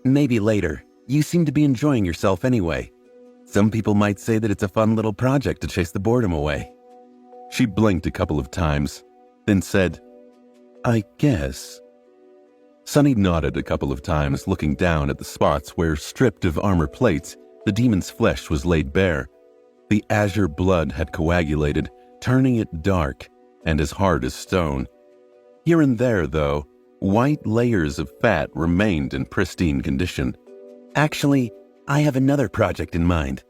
"Maybe later. You seem to be enjoying yourself anyway. Some people might say that it's a fun little project to chase the boredom away." She blinked a couple of times, then said, "I guess." Sonny nodded a couple of times, looking down at the spots where, stripped of armor plates, the demon's flesh was laid bare. The azure blood had coagulated, turning it dark and as hard as stone. Here and there, though, white layers of fat remained in pristine condition. "Actually, I have another project in mind."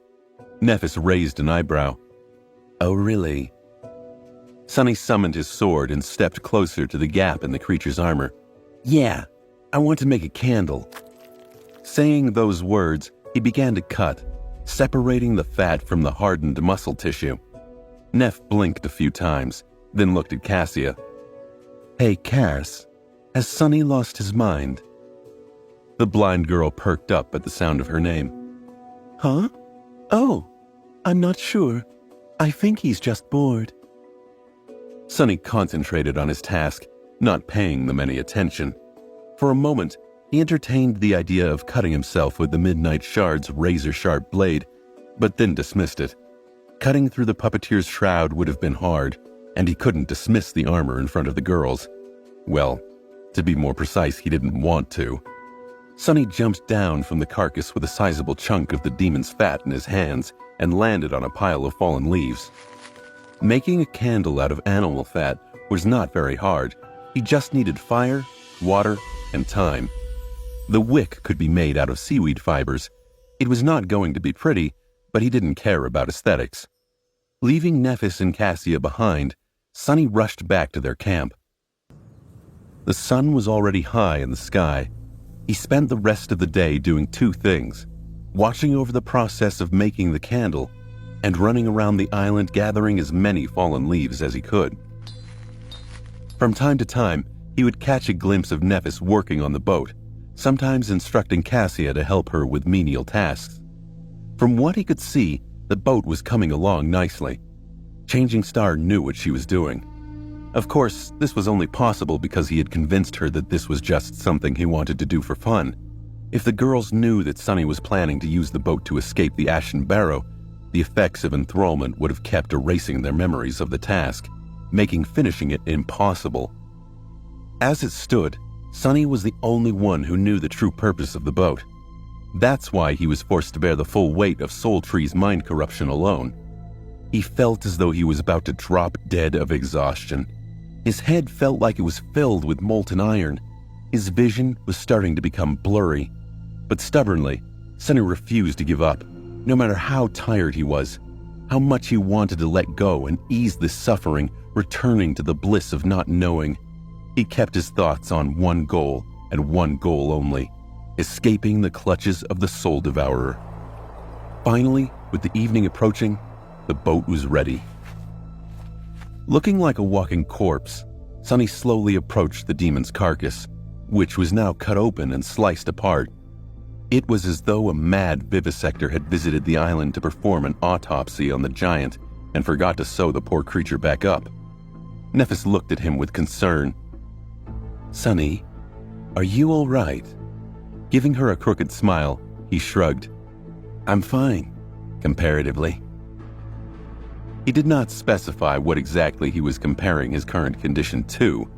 Nephis raised an eyebrow. "Oh, really?" Sonny summoned his sword and stepped closer to the gap in the creature's armor. "Yeah, I want to make a candle." Saying those words, he began to cut, separating the fat from the hardened muscle tissue. Neff blinked a few times, then looked at Cassia. "Hey, Cass, has Sonny lost his mind?" The blind girl perked up at the sound of her name. "Huh? Oh, I'm not sure. I think he's just bored." Sonny concentrated on his task, not paying them any attention. For a moment, he entertained the idea of cutting himself with the Midnight Shard's razor-sharp blade, but then dismissed it. Cutting through the puppeteer's shroud would have been hard, and he couldn't dismiss the armor in front of the girls. Well, to be more precise, he didn't want to. Sonny jumped down from the carcass with a sizable chunk of the demon's fat in his hands and landed on a pile of fallen leaves. Making a candle out of animal fat was not very hard. He just needed fire, water, and time. The wick could be made out of seaweed fibers. It was not going to be pretty, but he didn't care about aesthetics. Leaving Nephis and Cassia behind, Sonny rushed back to their camp. The sun was already high in the sky. He spent the rest of the day doing two things: watching over the process of making the candle and running around the island gathering as many fallen leaves as he could. From time to time, he would catch a glimpse of Nephis working on the boat, sometimes instructing Cassia to help her with menial tasks. From what he could see, the boat was coming along nicely. Changing Star knew what she was doing. Of course, this was only possible because he had convinced her that this was just something he wanted to do for fun. If the girls knew that Sonny was planning to use the boat to escape the Ashen Barrow, the effects of enthrallment would have kept erasing their memories of the task, making finishing it impossible. As it stood, Sonny was the only one who knew the true purpose of the boat. That's why he was forced to bear the full weight of Soul Tree's mind corruption alone. He felt as though he was about to drop dead of exhaustion. His head felt like it was filled with molten iron. His vision was starting to become blurry. But stubbornly, Sonny refused to give up, no matter how tired he was, how much he wanted to let go and ease the suffering, returning to the bliss of not knowing. He kept his thoughts on one goal, and one goal only: escaping the clutches of the Soul Devourer. Finally, with the evening approaching, the boat was ready. Looking like a walking corpse, Sonny slowly approached the demon's carcass, which was now cut open and sliced apart. It was as though a mad vivisector had visited the island to perform an autopsy on the giant and forgot to sew the poor creature back up. Nephis looked at him with concern. "Sonny, are you all right?" Giving her a crooked smile, he shrugged. "I'm fine, comparatively." He did not specify what exactly he was comparing his current condition to.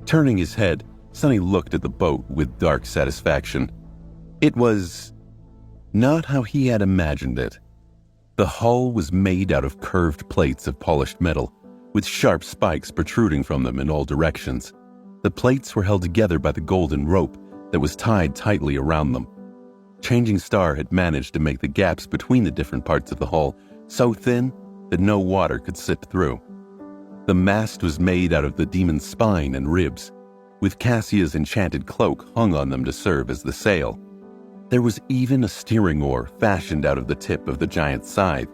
Turning his head, Sonny looked at the boat with dark satisfaction. It was not how he had imagined it. The hull was made out of curved plates of polished metal, with sharp spikes protruding from them in all directions. The plates were held together by the golden rope that was tied tightly around them. Changing Star had managed to make the gaps between the different parts of the hull so thin that no water could sip through. The mast was made out of the demon's spine and ribs, with Cassia's enchanted cloak hung on them to serve as the sail. There was even a steering oar fashioned out of the tip of the giant's scythe.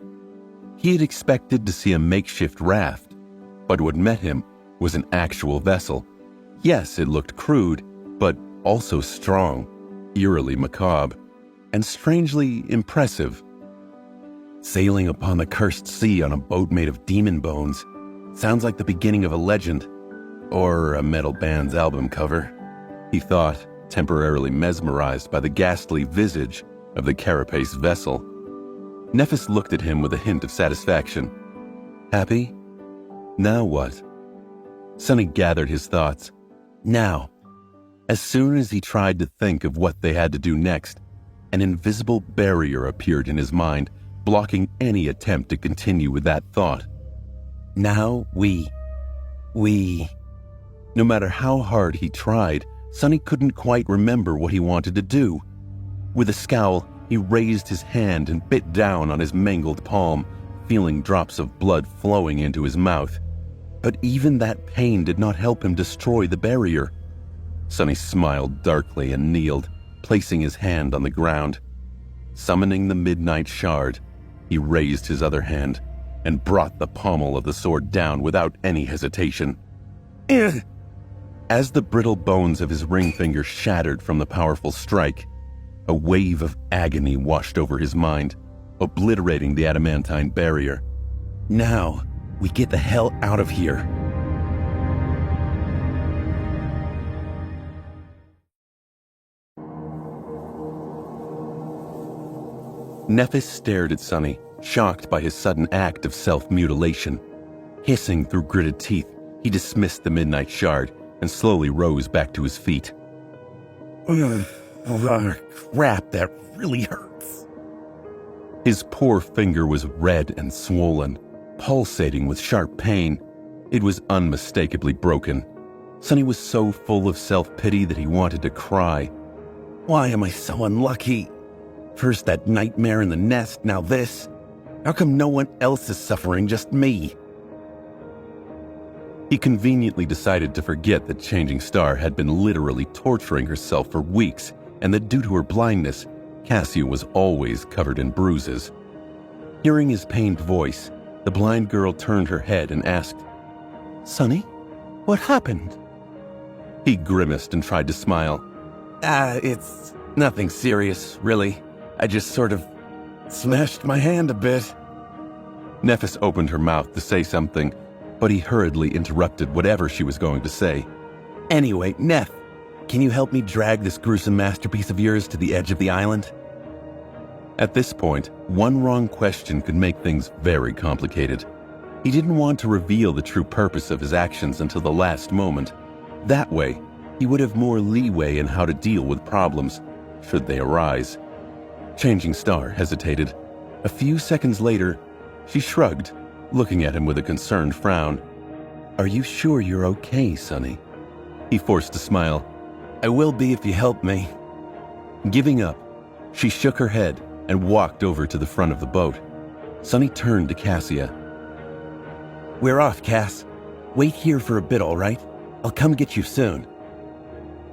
He had expected to see a makeshift raft, but what met him was an actual vessel. Yes, it looked crude, but also strong, eerily macabre, and strangely impressive. Sailing upon the cursed sea on a boat made of demon bones sounds like the beginning of a legend, or a metal band's album cover, he thought, temporarily mesmerized by the ghastly visage of the carapace vessel. Nephis looked at him with a hint of satisfaction. Happy? Now what? Sonny gathered his thoughts. Now. As soon as he tried to think of what they had to do next, an invisible barrier appeared in his mind, blocking any attempt to continue with that thought. Now we... No matter how hard he tried, Sonny couldn't quite remember what he wanted to do. With a scowl, he raised his hand and bit down on his mangled palm, feeling drops of blood flowing into his mouth. But even that pain did not help him destroy the barrier. Sonny smiled darkly and kneeled, placing his hand on the ground. Summoning the Midnight Shard, he raised his other hand and brought the pommel of the sword down without any hesitation. Ugh! As the brittle bones of his ring finger shattered from the powerful strike, a wave of agony washed over his mind, obliterating the adamantine barrier. Now, we get the hell out of here. Nephis stared at Sonny, shocked by his sudden act of self-mutilation. Hissing through gritted teeth, he dismissed the Midnight Shard and slowly rose back to his feet. Crap, that really hurts. His poor finger was red and swollen, pulsating with sharp pain. It was unmistakably broken. Sonny was so full of self-pity that he wanted to cry. Why am I so unlucky? First that nightmare in the nest, now this. How come no one else is suffering, just me? He conveniently decided to forget that Changing Star had been literally torturing herself for weeks, and that due to her blindness, Cassia was always covered in bruises. Hearing his pained voice, the blind girl turned her head and asked, "Sonny, what happened?" He grimaced and tried to smile. It's nothing serious, really. I just sort of smashed my hand a bit. Nephis opened her mouth to say something, but he hurriedly interrupted whatever she was going to say. Anyway, Neph, can you help me drag this gruesome masterpiece of yours to the edge of the island? At this point, one wrong question could make things very complicated. He didn't want to reveal the true purpose of his actions until the last moment. That way, he would have more leeway in how to deal with problems, should they arise. Changing Star hesitated. A few seconds later, she shrugged, looking at him with a concerned frown. "Are you sure you're okay, Sonny?" He forced a smile. I will be if you help me. Giving up, she shook her head and walked over to the front of the boat. Sonny turned to Cassia. We're off, Cass. Wait here for a bit, all right? I'll come get you soon.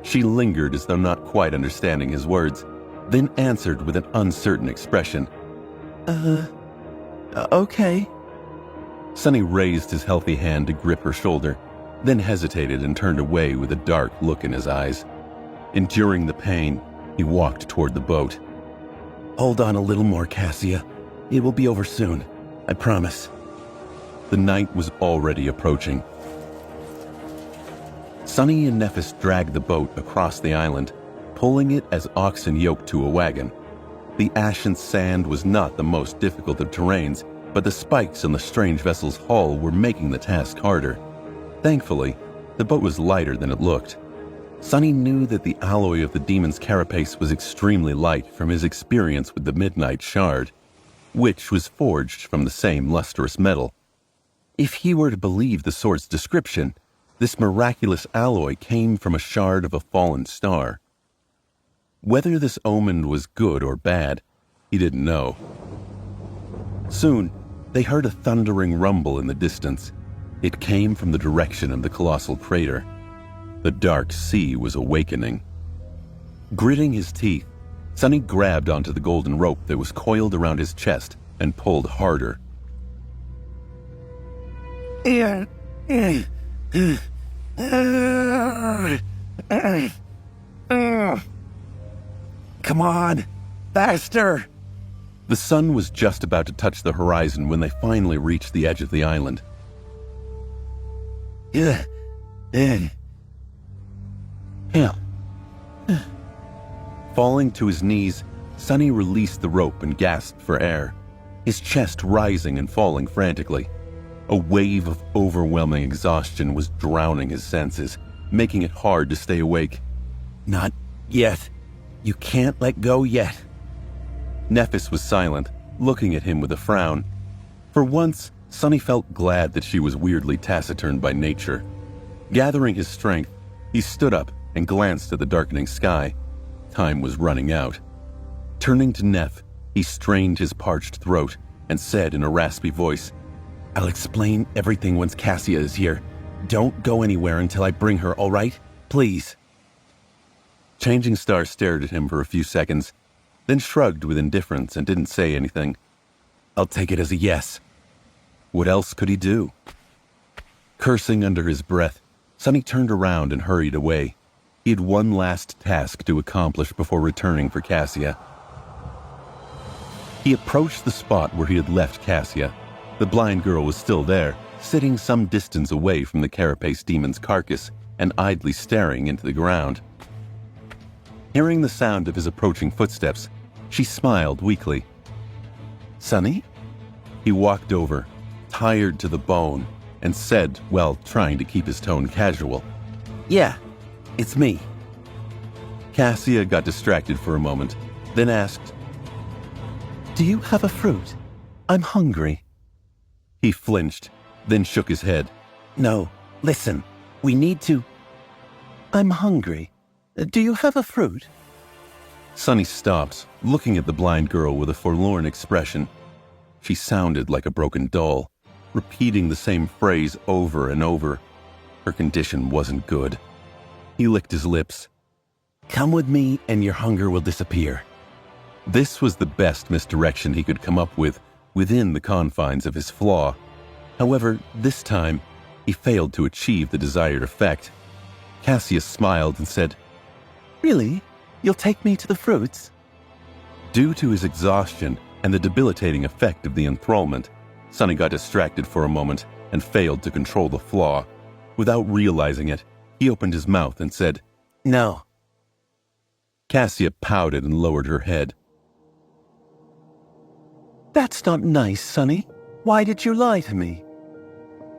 She lingered as though not quite understanding his words, then answered with an uncertain expression. Okay. Sonny raised his healthy hand to grip her shoulder, then hesitated and turned away with a dark look in his eyes. Enduring the pain, he walked toward the boat. Hold on a little more, Cassia. It will be over soon. I promise. The night was already approaching. Sonny and Nephis dragged the boat across the island, pulling it as oxen yoked to a wagon. The ashen sand was not the most difficult of terrains, but the spikes on the strange vessel's hull were making the task harder. Thankfully, the boat was lighter than it looked. Sonny knew that the alloy of the demon's carapace was extremely light from his experience with the Midnight Shard, which was forged from the same lustrous metal. If he were to believe the sword's description, this miraculous alloy came from a shard of a fallen star. Whether this omen was good or bad, he didn't know. Soon, they heard a thundering rumble in the distance. It came from the direction of the colossal crater. The dark sea was awakening. Gritting his teeth, Sonny grabbed onto the golden rope that was coiled around his chest and pulled harder. Come on, faster! The sun was just about to touch the horizon when they finally reached the edge of the island. Yeah. Falling to his knees, Sonny released the rope and gasped for air, his chest rising and falling frantically. A wave of overwhelming exhaustion was drowning his senses, making it hard to stay awake. Not yet. You can't let go yet. Nephis was silent, looking at him with a frown. For once, Sonny felt glad that she was weirdly taciturn by nature. Gathering his strength, he stood up and glanced at the darkening sky. Time was running out. Turning to Neph, he strained his parched throat and said in a raspy voice, I'll explain everything once Cassia is here. Don't go anywhere until I bring her, all right? Please. Changing Star stared at him for a few seconds, then shrugged with indifference and didn't say anything. I'll take it as a yes. What else could he do? Cursing under his breath, Sonny turned around and hurried away. He had one last task to accomplish before returning for Cassia. He approached the spot where he had left Cassia. The blind girl was still there, sitting some distance away from the carapace demon's carcass and idly staring into the ground. Hearing the sound of his approaching footsteps, she smiled weakly. "Sonny?" He walked over, tired to the bone, and said, while trying to keep his tone casual, Yeah, it's me. Cassia got distracted for a moment, then asked, "Do you have a fruit? I'm hungry." He flinched, then shook his head. No, listen, we need to... "I'm hungry. Do you have a fruit?" Sonny stopped, looking at the blind girl with a forlorn expression. She sounded like a broken doll, repeating the same phrase over and over. Her condition wasn't good. He licked his lips. Come with me and your hunger will disappear. This was the best misdirection he could come up with within the confines of his flaw. However, this time, he failed to achieve the desired effect. Cassius smiled and said, Really? You'll take me to the fruits? Due to his exhaustion and the debilitating effect of the enthrallment, Sonny got distracted for a moment and failed to control the flaw. Without realizing it, he opened his mouth and said, No. Cassia pouted and lowered her head. That's not nice, Sonny. Why did you lie to me?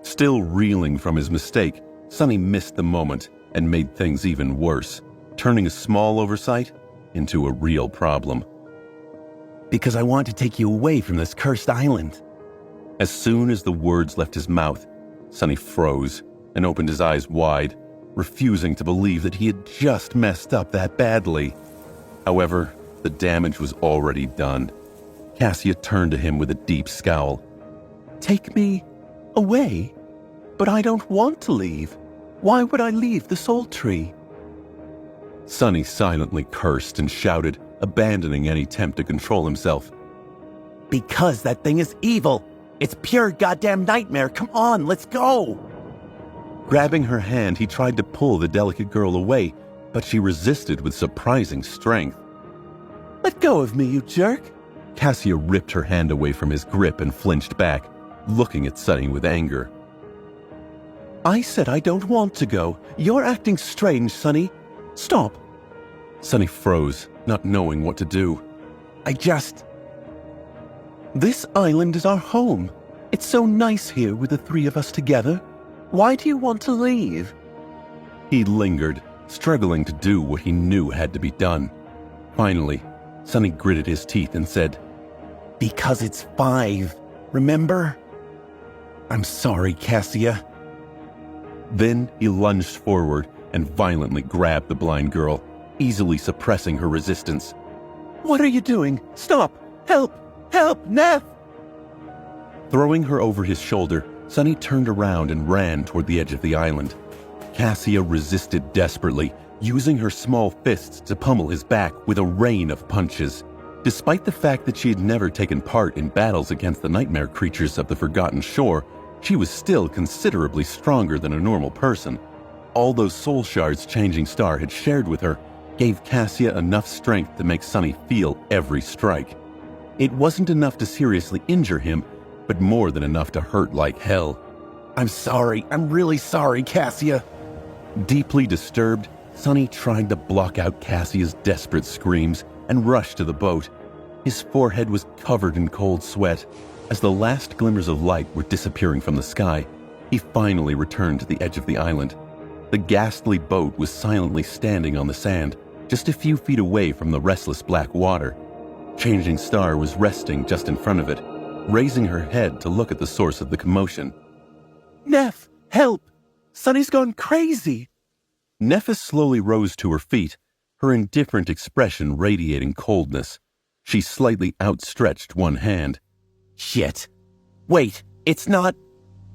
Still reeling from his mistake, Sonny missed the moment and made things even worse, turning a small oversight into a real problem. Because I want to take you away from this cursed island. As soon as the words left his mouth, Sonny froze and opened his eyes wide, refusing to believe that he had just messed up that badly. However, the damage was already done. Cassia turned to him with a deep scowl. Take me away? But I don't want to leave. Why would I leave the Soul Tree? Sonny silently cursed and shouted, abandoning any attempt to control himself. Because that thing is evil. It's pure goddamn nightmare. Come on, let's go. Grabbing her hand, he tried to pull the delicate girl away, but she resisted with surprising strength. Let go of me, you jerk. Cassia ripped her hand away from his grip and flinched back, looking at Sonny with anger. I said I don't want to go. You're acting strange, Sonny. Stop. Sonny froze, not knowing what to do. This island is our home. It's so nice here with the three of us together. Why do you want to leave? He lingered, struggling to do what he knew had to be done. Finally, Sonny gritted his teeth and said, Because it's 5, remember? I'm sorry, Cassia. Then he lunged forward and violently grabbed the blind girl, easily suppressing her resistance. What are you doing? Stop! Help! Help! Neff! Throwing her over his shoulder, Sonny turned around and ran toward the edge of the island. Cassia resisted desperately, using her small fists to pummel his back with a rain of punches. Despite the fact that she had never taken part in battles against the nightmare creatures of the Forgotten Shore, she was still considerably stronger than a normal person. All those soul shards Changing Star had shared with her gave Cassia enough strength to make Sonny feel every strike. It wasn't enough to seriously injure him, but more than enough to hurt like hell. I'm sorry. I'm really sorry, Cassia. Deeply disturbed, Sonny tried to block out Cassia's desperate screams and rushed to the boat. His forehead was covered in cold sweat. As the last glimmers of light were disappearing from the sky, he finally returned to the edge of the island. The ghastly boat was silently standing on the sand, just a few feet away from the restless black water. Changing Star was resting just in front of it, raising her head to look at the source of the commotion. Neff, help! Sonny's gone crazy! Nephis slowly rose to her feet, her indifferent expression radiating coldness. She slightly outstretched one hand. Shit. Wait, it's not...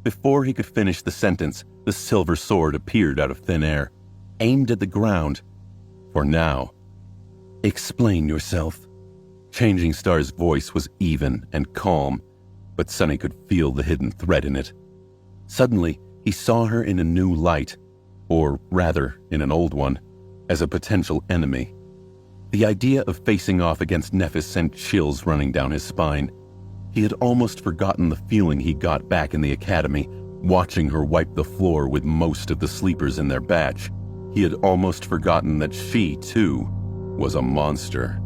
Before he could finish the sentence, the silver sword appeared out of thin air, aimed at the ground. For now. Explain yourself. Changing Star's voice was even and calm, but Sonny could feel the hidden threat in it. Suddenly, he saw her in a new light, or rather, in an old one, as a potential enemy. The idea of facing off against Nephis sent chills running down his spine. He had almost forgotten the feeling he got back in the academy, watching her wipe the floor with most of the sleepers in their batch. He had almost forgotten that she, too, was a monster.